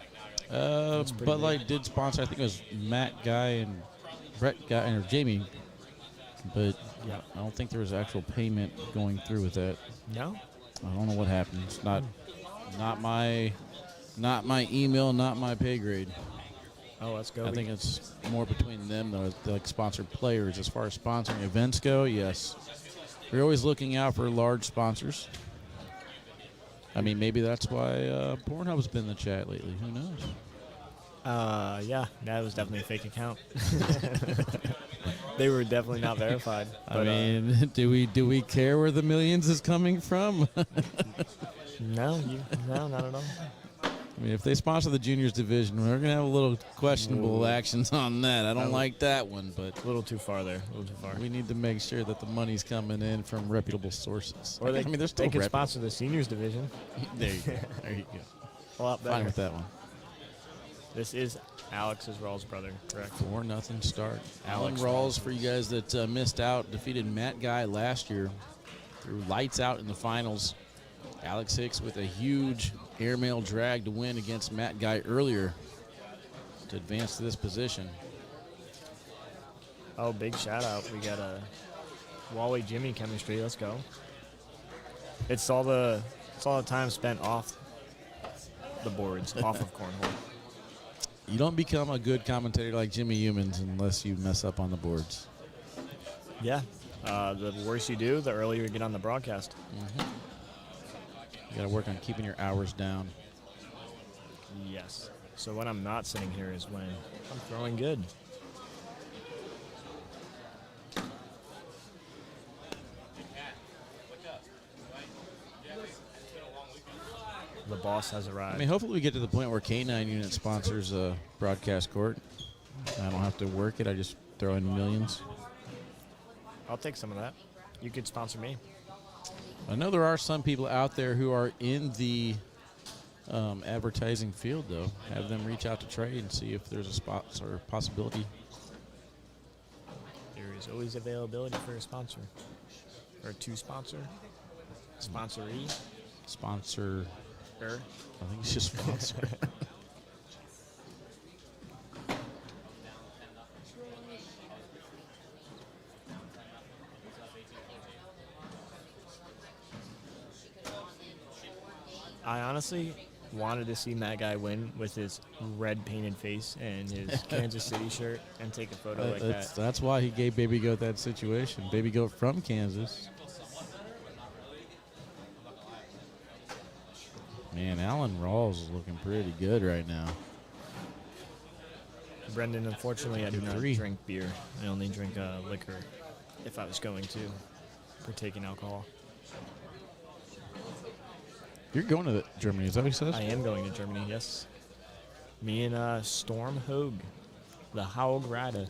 Bud Light did sponsor, I think it was Matt Guy and Brett Guy, or Jamie. But Yeah. I don't think there was actual payment going through with that. No? I don't know what happened. It's not my email, not my pay grade. Oh, let's go. I think it's more between them, though, like sponsored players. As far as sponsoring events go, yes. We're always looking out for large sponsors. I mean, maybe that's why Pornhub's been in the chat lately. Who knows? Yeah, that was definitely a fake account. They were definitely not verified. I mean, do we care where the millions is coming from? No, not at all. I mean, if they sponsor the juniors division, we're going to have a little questionable actions on that. I don't like that one, but A little too far there. A little too far. we need to make sure that the money's coming in from reputable sources. Or I mean, they're still they could reputable. sponsor the seniors division. There you go. There you go. A lot better. Fine with that one. This is Alex's Rawls brother, correct? 4-0 start. Alan Alex Rawls, for you guys that missed out, defeated Matt Guy last year. Threw lights out in the finals. Alex Hicks with a huge airmail drag to win against Matt Guy earlier to advance to this position. Oh, big shout out. We got a Wally Jimmy chemistry. Let's go. It's all the time spent off the boards, off of cornhole. You don't become a good commentator like Jimmy Humans unless you mess up on the boards. Yeah. The worse you do, the earlier you get on the broadcast. You got to work on keeping your hours down. Yes. So when I'm not sitting here is when I'm throwing good. The boss has arrived. I mean, hopefully we get to the point where K9 Unit sponsors a broadcast court. I don't have to work it. I just throw in millions. Oh, I'll take some of that. You could sponsor me. I know there are some people out there who are in the advertising field, though. Have them reach out to Trey and see if there's a spot or possibility. There is always availability for a sponsor. Or two sponsor. Sponsoree. Sponsor. I think it's just sponsor. I honestly wanted to see Matt Guy win with his red painted face and his Kansas City shirt and take a photo like that. That's why he gave Baby Goat that situation. Baby Goat from Kansas. Man, Alan Rawls is looking pretty good right now. Brendan, unfortunately, I do not 2-3. drink beer. I only drink liquor if I was going to partake in alcohol. You're going to Germany, is that what he says? I am going to Germany, yes. Me and Storm Hogue, the Haug Rada.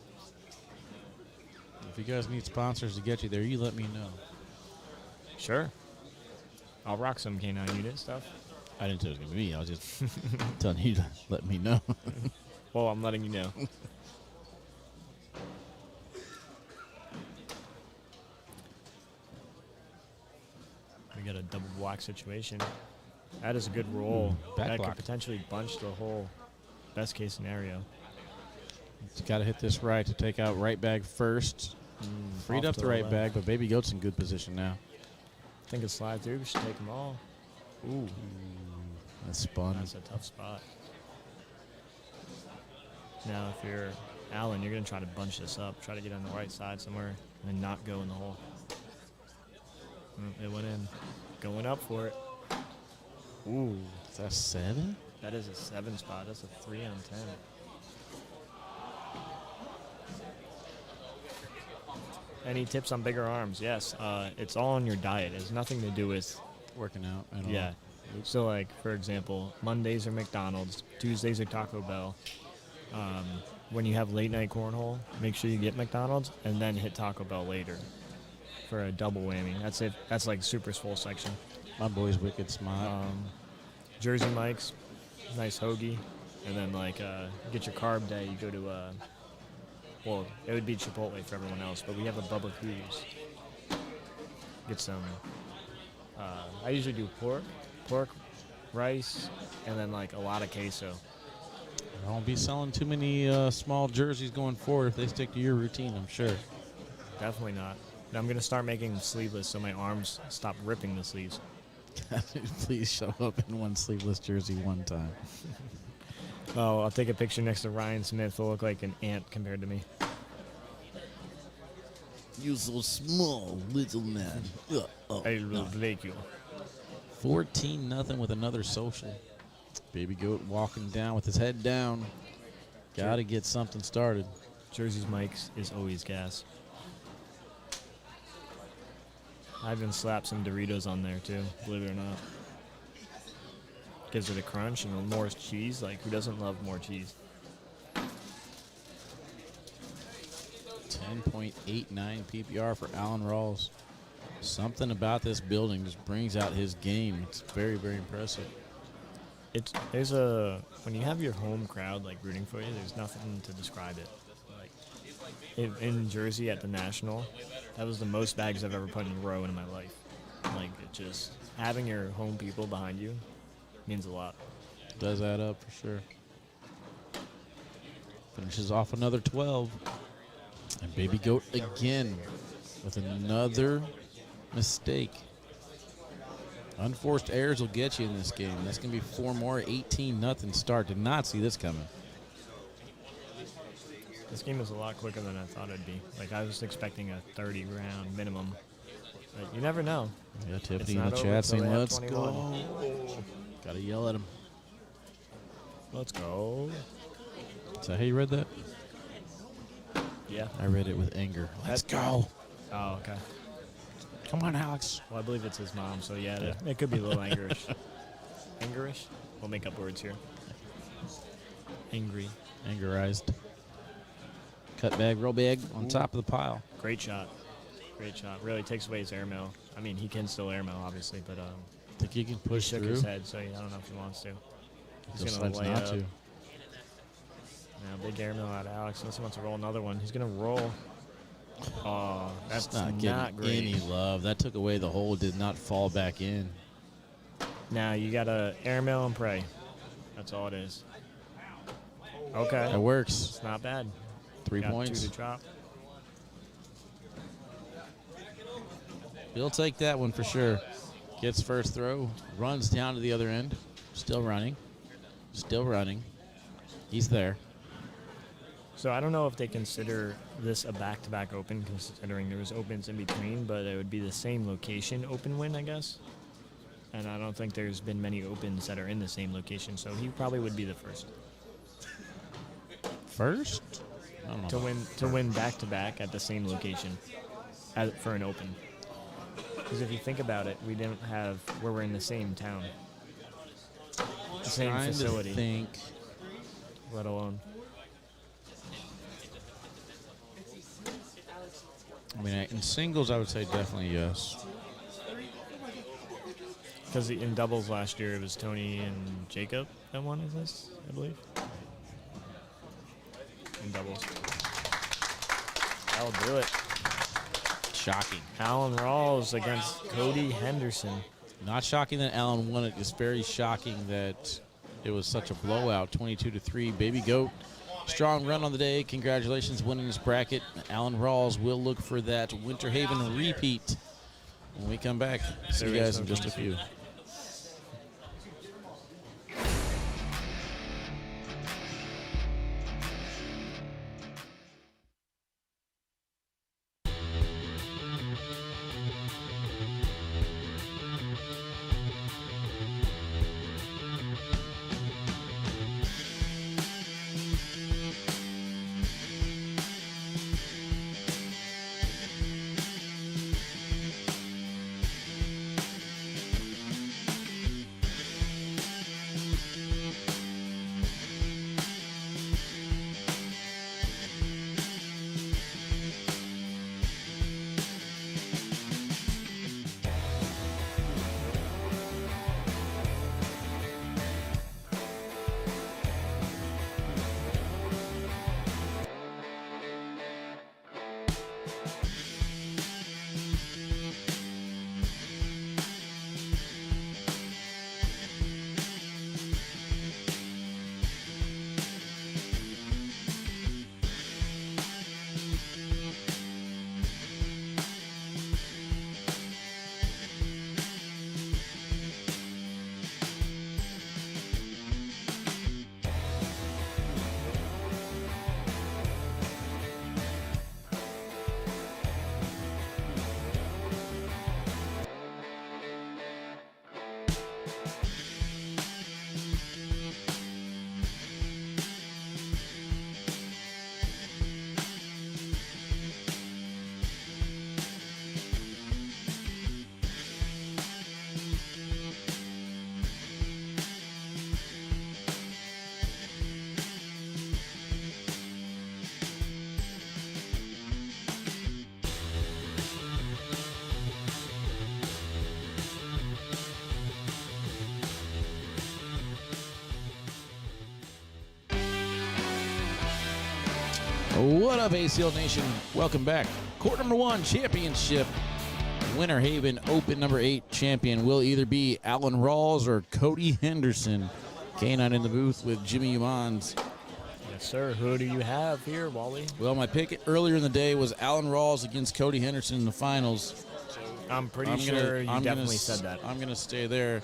If you guys need sponsors to get you there, you let me know. Sure. I'll rock some K9 unit stuff. I didn't say it was going to be me. I was just telling you to let me know. Well, I'm letting you know. We got a double block situation. That is a good roll. Back That block. could potentially bunch the whole best case scenario. He's got to hit this right to take out right bag first. Freed Off up to the right left. bag, but Baby Goat's in good position now. I think it's slide through. We should take them all. Ooh, That's spun. that's a tough spot. Now, if you're Allen, you're going to try to bunch this up. Try to get on the right side somewhere and not go in the hole. It went in. Going up for it. Ooh, Is that 7? that is a 7 spot. That's a 3 on 10. Any tips on bigger arms? Yes. It's all on your diet. It has nothing to do with, Working out at all. yeah. So, like, for example, Mondays are McDonald's, Tuesdays are Taco Bell. When you have late night cornhole, make sure you get McDonald's and then hit Taco Bell later for a double whammy. That's it. That's like super full section. My boy's wicked smart. Jersey Mike's, nice hoagie, and then like get your carb day. You go to well, it would be Chipotle for everyone else, but we have a Bubba Hughes. Get some. I usually do pork, rice, and then like a lot of queso. I won't be selling too many small jerseys going forward if they stick to your routine, I'm sure. Definitely not. And I'm gonna start making them sleeveless so my arms stop ripping the sleeves. Please show up in one sleeveless jersey one time. Oh, I'll take a picture next to Ryan Smith. He'll look like an ant compared to me. You so small, little man. I will break you. 14-0 with another social. Baby Goat walking down with his head down. Got to get something started. Jersey's Mike's is always gas. I even slapped some Doritos on there too, believe it or not. Gives it a crunch and more cheese. Like, who doesn't love more cheese? 10.89 PPR for Alan Rawls. Something about this building just brings out his game. It's very, very impressive. When you have your home crowd like rooting for you, there's nothing to describe it. Like in Jersey at the National, that was the most bags I've ever put in a row in my life. Like, it just having your home people behind you means a lot. Does add up for sure. Finishes off another 12. And Baby Goat again with another mistake. Unforced errors will get you in this game. That's going to be 4 more, 18-0 start. Did not see this coming. This game is a lot quicker than I thought it'd be. Like, I was expecting a 30-round minimum. But you never know. Yeah, It's Tiffany in not the over chat till saying, they have let's 21. go. Got to yell at him. Let's go. Is that how you read that? Yeah. I read it with anger. Let's go. Oh, okay. Come on, Alex. Well, I believe it's his mom, so yeah, it could be a little angerish. Angerish? We'll make up words here. Angry. Angerized. Cut bag, real big, on top of the pile. Great shot. Great shot. Really takes away his airmail. I mean, he can still airmail, obviously, but Think he can he push shook through? his head, so I don't know if he wants to. He's going to Decides lay not up. to. Now, big airmail out of Alex. Unless he wants to roll another one. He's going to roll. Oh, that's It's not not getting great. any love. That took away the hole. Did not fall back in. Now, you got to airmail and pray. That's all it is. Okay. That works. It's not bad. 3 Got points. 2 to drop. He'll take that one for sure. Gets first throw. Runs down to the other end. Still running. Still running. He's there. So I don't know if they consider this a back-to-back open, considering there was opens in between, but it would be the same location open win, I guess. And I don't think there's been many opens that are in the same location, so he probably would be the first First? I don't know. to win back-to-back at the same location for an open. Because if you think about it, we didn't have where we're in the same town, the same Trying facility, to think. let alone. I mean, in singles, I would say definitely yes. Because in doubles last year, it was Tony and Jacob that won this, I believe. In doubles. That'll do it. Shocking. Alan Rawls against Cody Henderson. Not shocking that Allen won it. It's very shocking that it was such a blowout, 22-3. Baby Goat, strong run on the day. Congratulations, winning this bracket. Allen Rawls will look for that Winter Haven repeat when we come back. See you guys in just a few. What up, ACL Nation? Welcome back. Court number 1, championship. Winter Haven Open number 8 champion will either be Alan Rawls or Cody Henderson. K9 in the booth with Jimmy Umans. Yes, sir. Who do you have here, Wally? Well, my pick earlier in the day was Alan Rawls against Cody Henderson in the finals. I'm pretty sure you definitely said that. I'm going to stay there,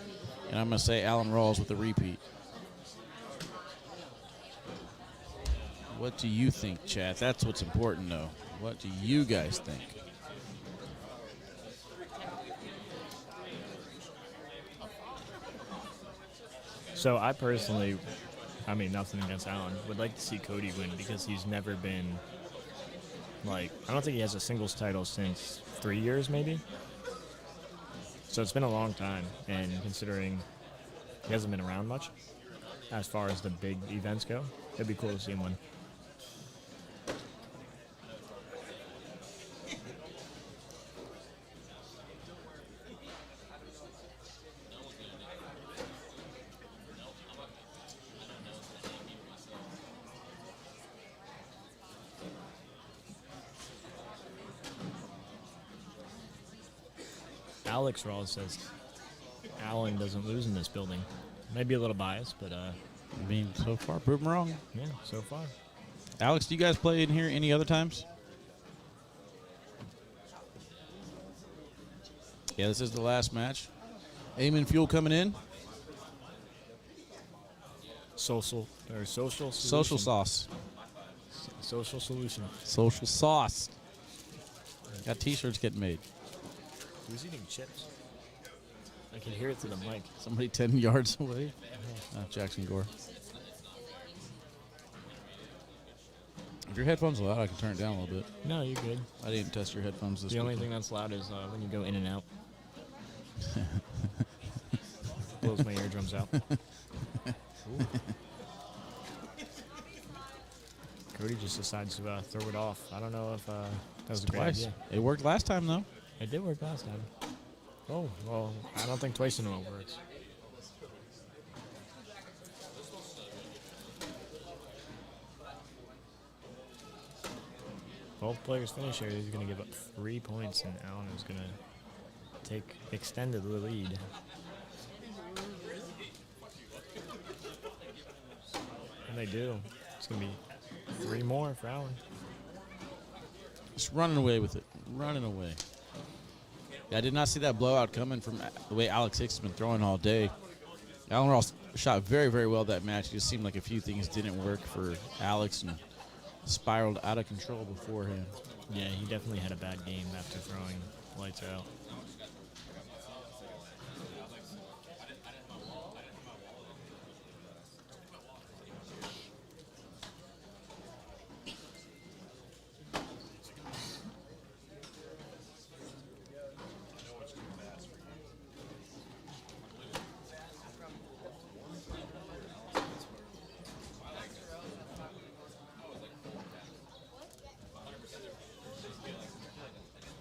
and I'm going to say Alan Rawls with a repeat. What do you think, chat? That's what's important, though. What do you guys think? So I personally, I mean, nothing against Alan, would like to see Cody win because he's never been, I don't think he has a singles title since 3 years, maybe. So it's been a long time, and considering he hasn't been around much as far as the big events go, it'd be cool to see him win. Alex Rawls says Allen doesn't lose in this building. Maybe a little biased, but I mean, so far, prove them wrong. yeah, so far. Alex, do you guys play in here any other times? Yeah, this is the last match. Amen Fuel coming in. Social Social solution. sauce. Social solution. Social sauce. Got T-shirts getting made. Who's eating chips? I can hear it through the mic. Somebody 10 yards away. Jackson Gore. If your headphones are loud, I can turn it down a little bit. No, you're good. I didn't test your headphones this The week. only thing that's loud is when you go in and out. Blows my eardrums out. Cody just decides to throw it off. I don't know if that was a great Twice. idea. It worked last time, though. It did work last time. Oh, well, I don't think twice in a row works. Both players finish here. He's going to give up 3 points, and Allen is going to extended the lead. And they do. It's going to be 3 more for Allen. Just running away with it. Running away. Yeah, I did not see that blowout coming from the way Alex Hicks has been throwing all day. Allen Ross shot very, very well that match. It just seemed like a few things didn't work for Alex and spiraled out of control beforehand. Yeah, he definitely had a bad game after throwing lights out.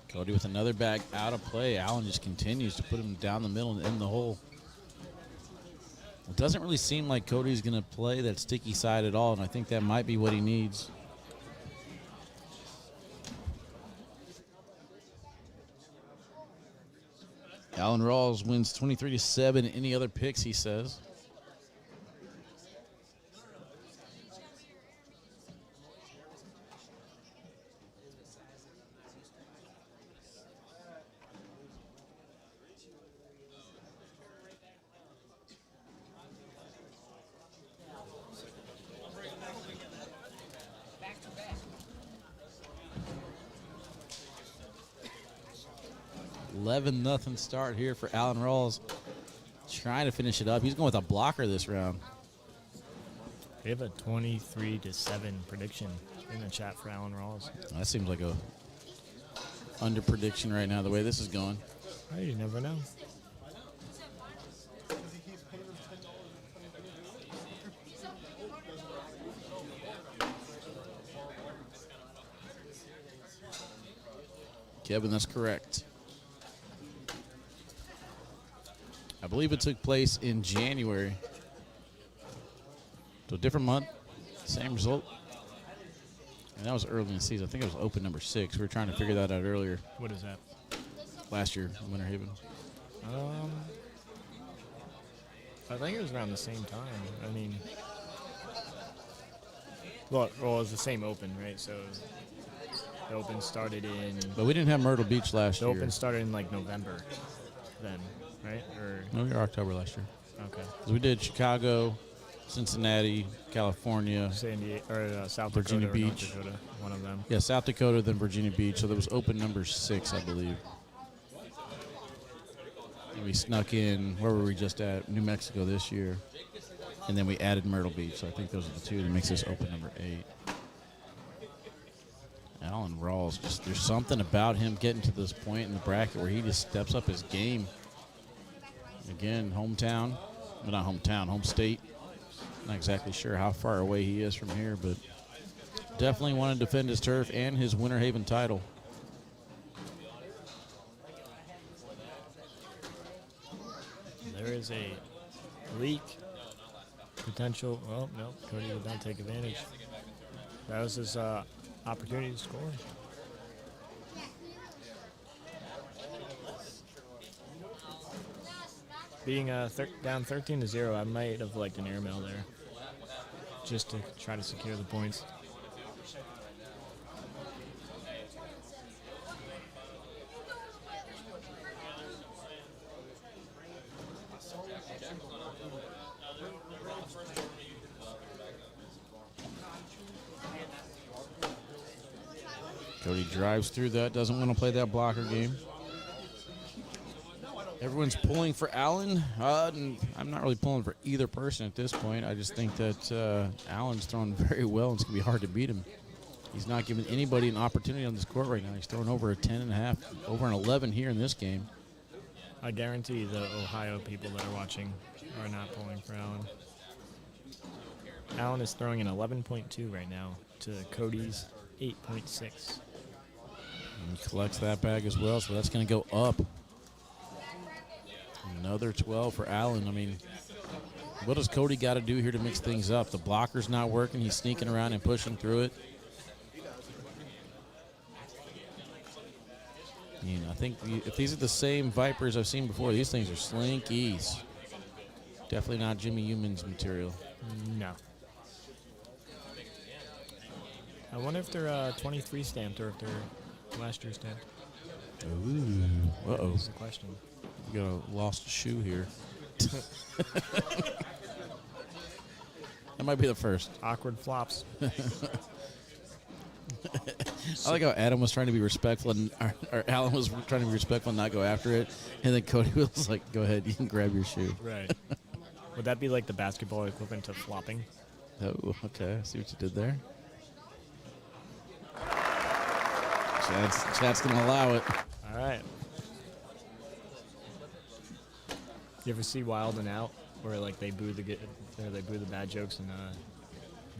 Cody with another bag out of play. Allen just continues to put him down the middle and in the hole. It doesn't really seem like Cody's going to play that sticky side at all, and I think that might be what he needs. Allen Rawls wins 23-7. Any other picks, he says. Nothing start here for Allen Rawls. Trying to finish it up. He's going with a blocker this round. We have a 23-7 prediction in the chat for Allen Rawls. That seems like a under prediction right now, the way this is going. Oh, you never know. Kevin, that's correct. I believe it took place in January. So a different month, same result. And that was early in the season. I think it was open number 6. We were trying to figure that out earlier. What is that? Last year in Winter Haven. I think it was around the same time. I mean, well, it was the same open, right? So the open started in. But we didn't have Myrtle Beach last The year. open started in like November, then, right? Or No, we were October last year. okay. 'Cause we did Chicago, Cincinnati, California. San Diego or South Virginia Dakota, or North Beach. Dakota, one of them. Yeah, South Dakota, then Virginia Beach. So there was open number 6, I believe. And we snuck in, where were we just at? New Mexico this year. And then we added Myrtle Beach. So I think those are the 2 that makes this open number 8. Allen Rawls, just there's something about him getting to this point in the bracket where he just steps up his game. Again, hometown. Well, not hometown, home state. Not exactly sure how far away he is from here, but definitely want to defend his turf and his Winter Haven title. There is a leak potential. Oh, no, Cody did not take advantage. That was his opportunity to score. Being down 13-0, I might have liked an airmail there, just to try to secure the points. Cody drives through that, doesn't want to play that blocker game. Everyone's pulling for Allen. And I'm not really pulling for either person at this point. I just think that Allen's throwing very well, and it's going to be hard to beat him. He's not giving anybody an opportunity on this court right now. He's throwing over a 10.5, over an 11 here in this game. I guarantee the Ohio people that are watching are not pulling for Allen. Allen is throwing an 11.2 right now to Cody's 8.6. And he collects that bag as well, so that's going to go up. Another 12 for Allen. I mean, what does Cody got to do here to mix things up? The blocker's not working. He's sneaking around and pushing through it. I think if these are the same Vipers I've seen before, these things are slinkies. Definitely not Jimmy Human's material. No. I wonder if they're 23 stamped or if they're last year stamped. Ooh. Uh-oh. That's the question. We got a lost shoe here. That might be the first. Awkward flops. I like how Adam was trying to be respectful, and or Alan was trying to be respectful and not go after it. And then Cody was like, go ahead, you can grab your shoe. Right. Would that be like the basketball equivalent to flopping? Oh, okay. I see what you did there. Chat's going to allow it. All right. You ever see Wild and Out, where like they boo the bad jokes and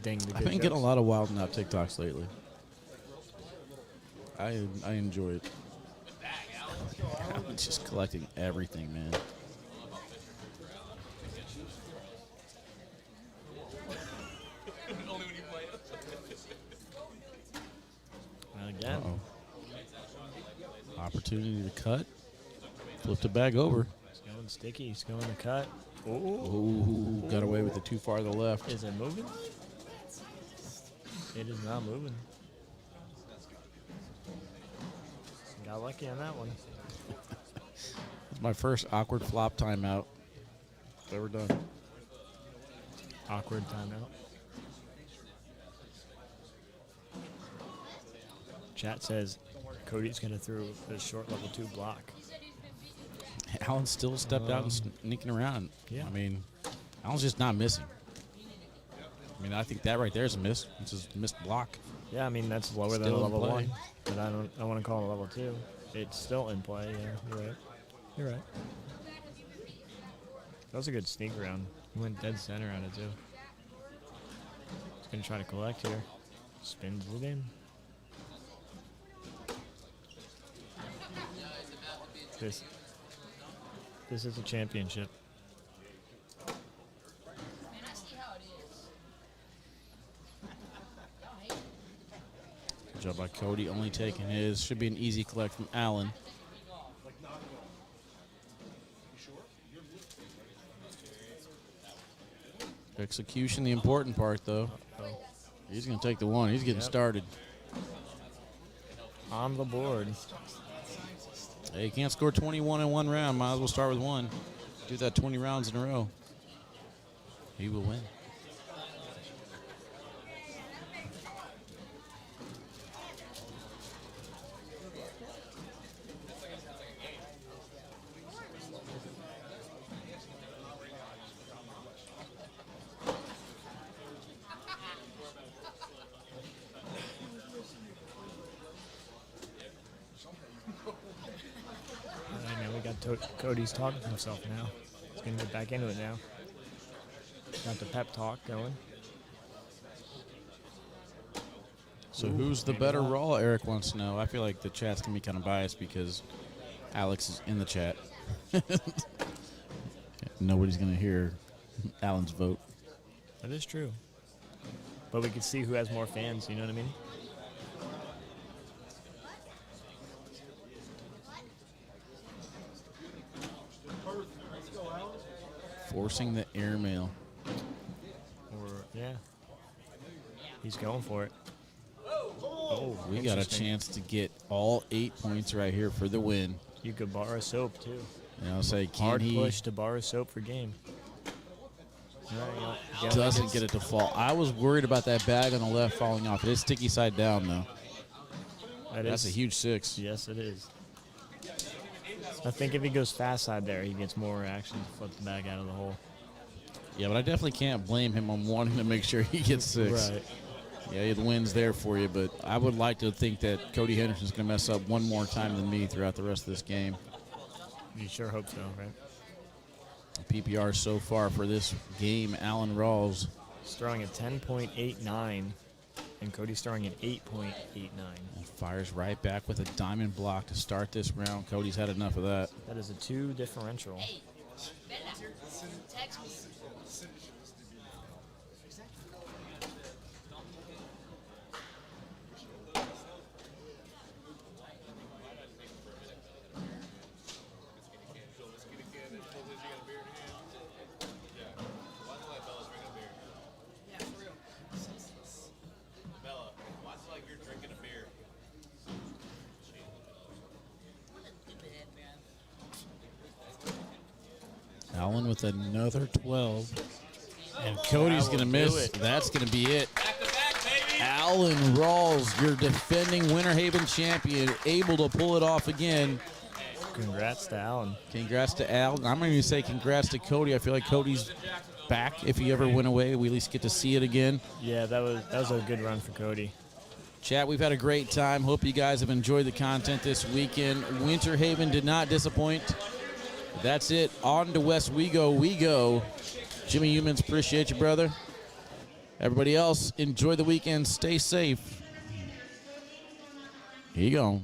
ding the good I've been jokes? getting a lot of Wild and Out TikToks lately. I enjoy it. I'm just collecting everything, man. Again. Uh-oh. Opportunity to cut. Flipped the bag over. He's going sticky. He's going to cut. Ooh, got away with it too far to the left. Is it moving? It is not moving. Got lucky on that one. It's my first awkward flop timeout ever done. Awkward timeout. Chat says Cody's going to throw a short level 2 block. Alan still stepped out and sneaking around. Yeah. I mean, Alan's just not missing. I mean, I think that right there is a miss. It's a missed block. Yeah, I mean, that's lower than Still a in level play. 1. But I don't want to call it a level 2. It's still in play, yeah. You're right. You're right. That was a good sneak round. He went dead center on it, too. He's going to try to collect here. Spins it in. This is a championship. Good job by Cody, only taking his. Should be an easy collect from Allen. Execution, the important part, though. He's going to take the one. He's getting started. On the board. Hey, you can't score 21 in one round. Might as well start with one. Do that 20 rounds in a row. He will win. Cody's talking to himself now. He's going to get back into it now. Got the pep talk going. So who's the better raw, Eric wants to know. I feel like the chat's going to be kind of biased because Alex is in the chat. Nobody's going to hear Alan's vote. That is true. But we can see who has more fans, you know what I mean? Forcing the airmail. Or yeah, he's going for it. Oh, We got a chance to get all 8 points right here for the win. You could borrow soap too. And I'll say, can Hard he push to borrow soap for game. doesn't get it to fall. I was worried about that bag on the left falling off. It is sticky side down, though. That's a huge 6. Yes, it is. I think if he goes fast side there, he gets more action to flip the bag out of the hole. Yeah, but I definitely can't blame him on wanting to make sure he gets 6. Right. Yeah, the win's there for you, but I would like to think that Cody Henderson's going to mess up one more time than me throughout the rest of this game. You sure hope so, right? PPR so far for this game, Alan Rawls. He's throwing at 10.89, and Cody's throwing at 8.89. And fires right back with a diamond block to start this round. Cody's had enough of that. That is a 2 differential. Text me. Allen with another 12. And Cody's going to miss. That's going to be it. Alan Rawls, your defending Winter Haven champion, able to pull it off again. Congrats to Allen. Congrats to Al. I'm going to say congrats to Cody. I feel like Cody's back. If he ever went away, we at least get to see it again. Yeah, that was a good run for Cody. Chat, we've had a great time. Hope you guys have enjoyed the content this weekend. Winter Haven did not disappoint. That's it. On to West we go. We go. Jimmy Humans, appreciate you, brother. Everybody else, enjoy the weekend. Stay safe. Here you go.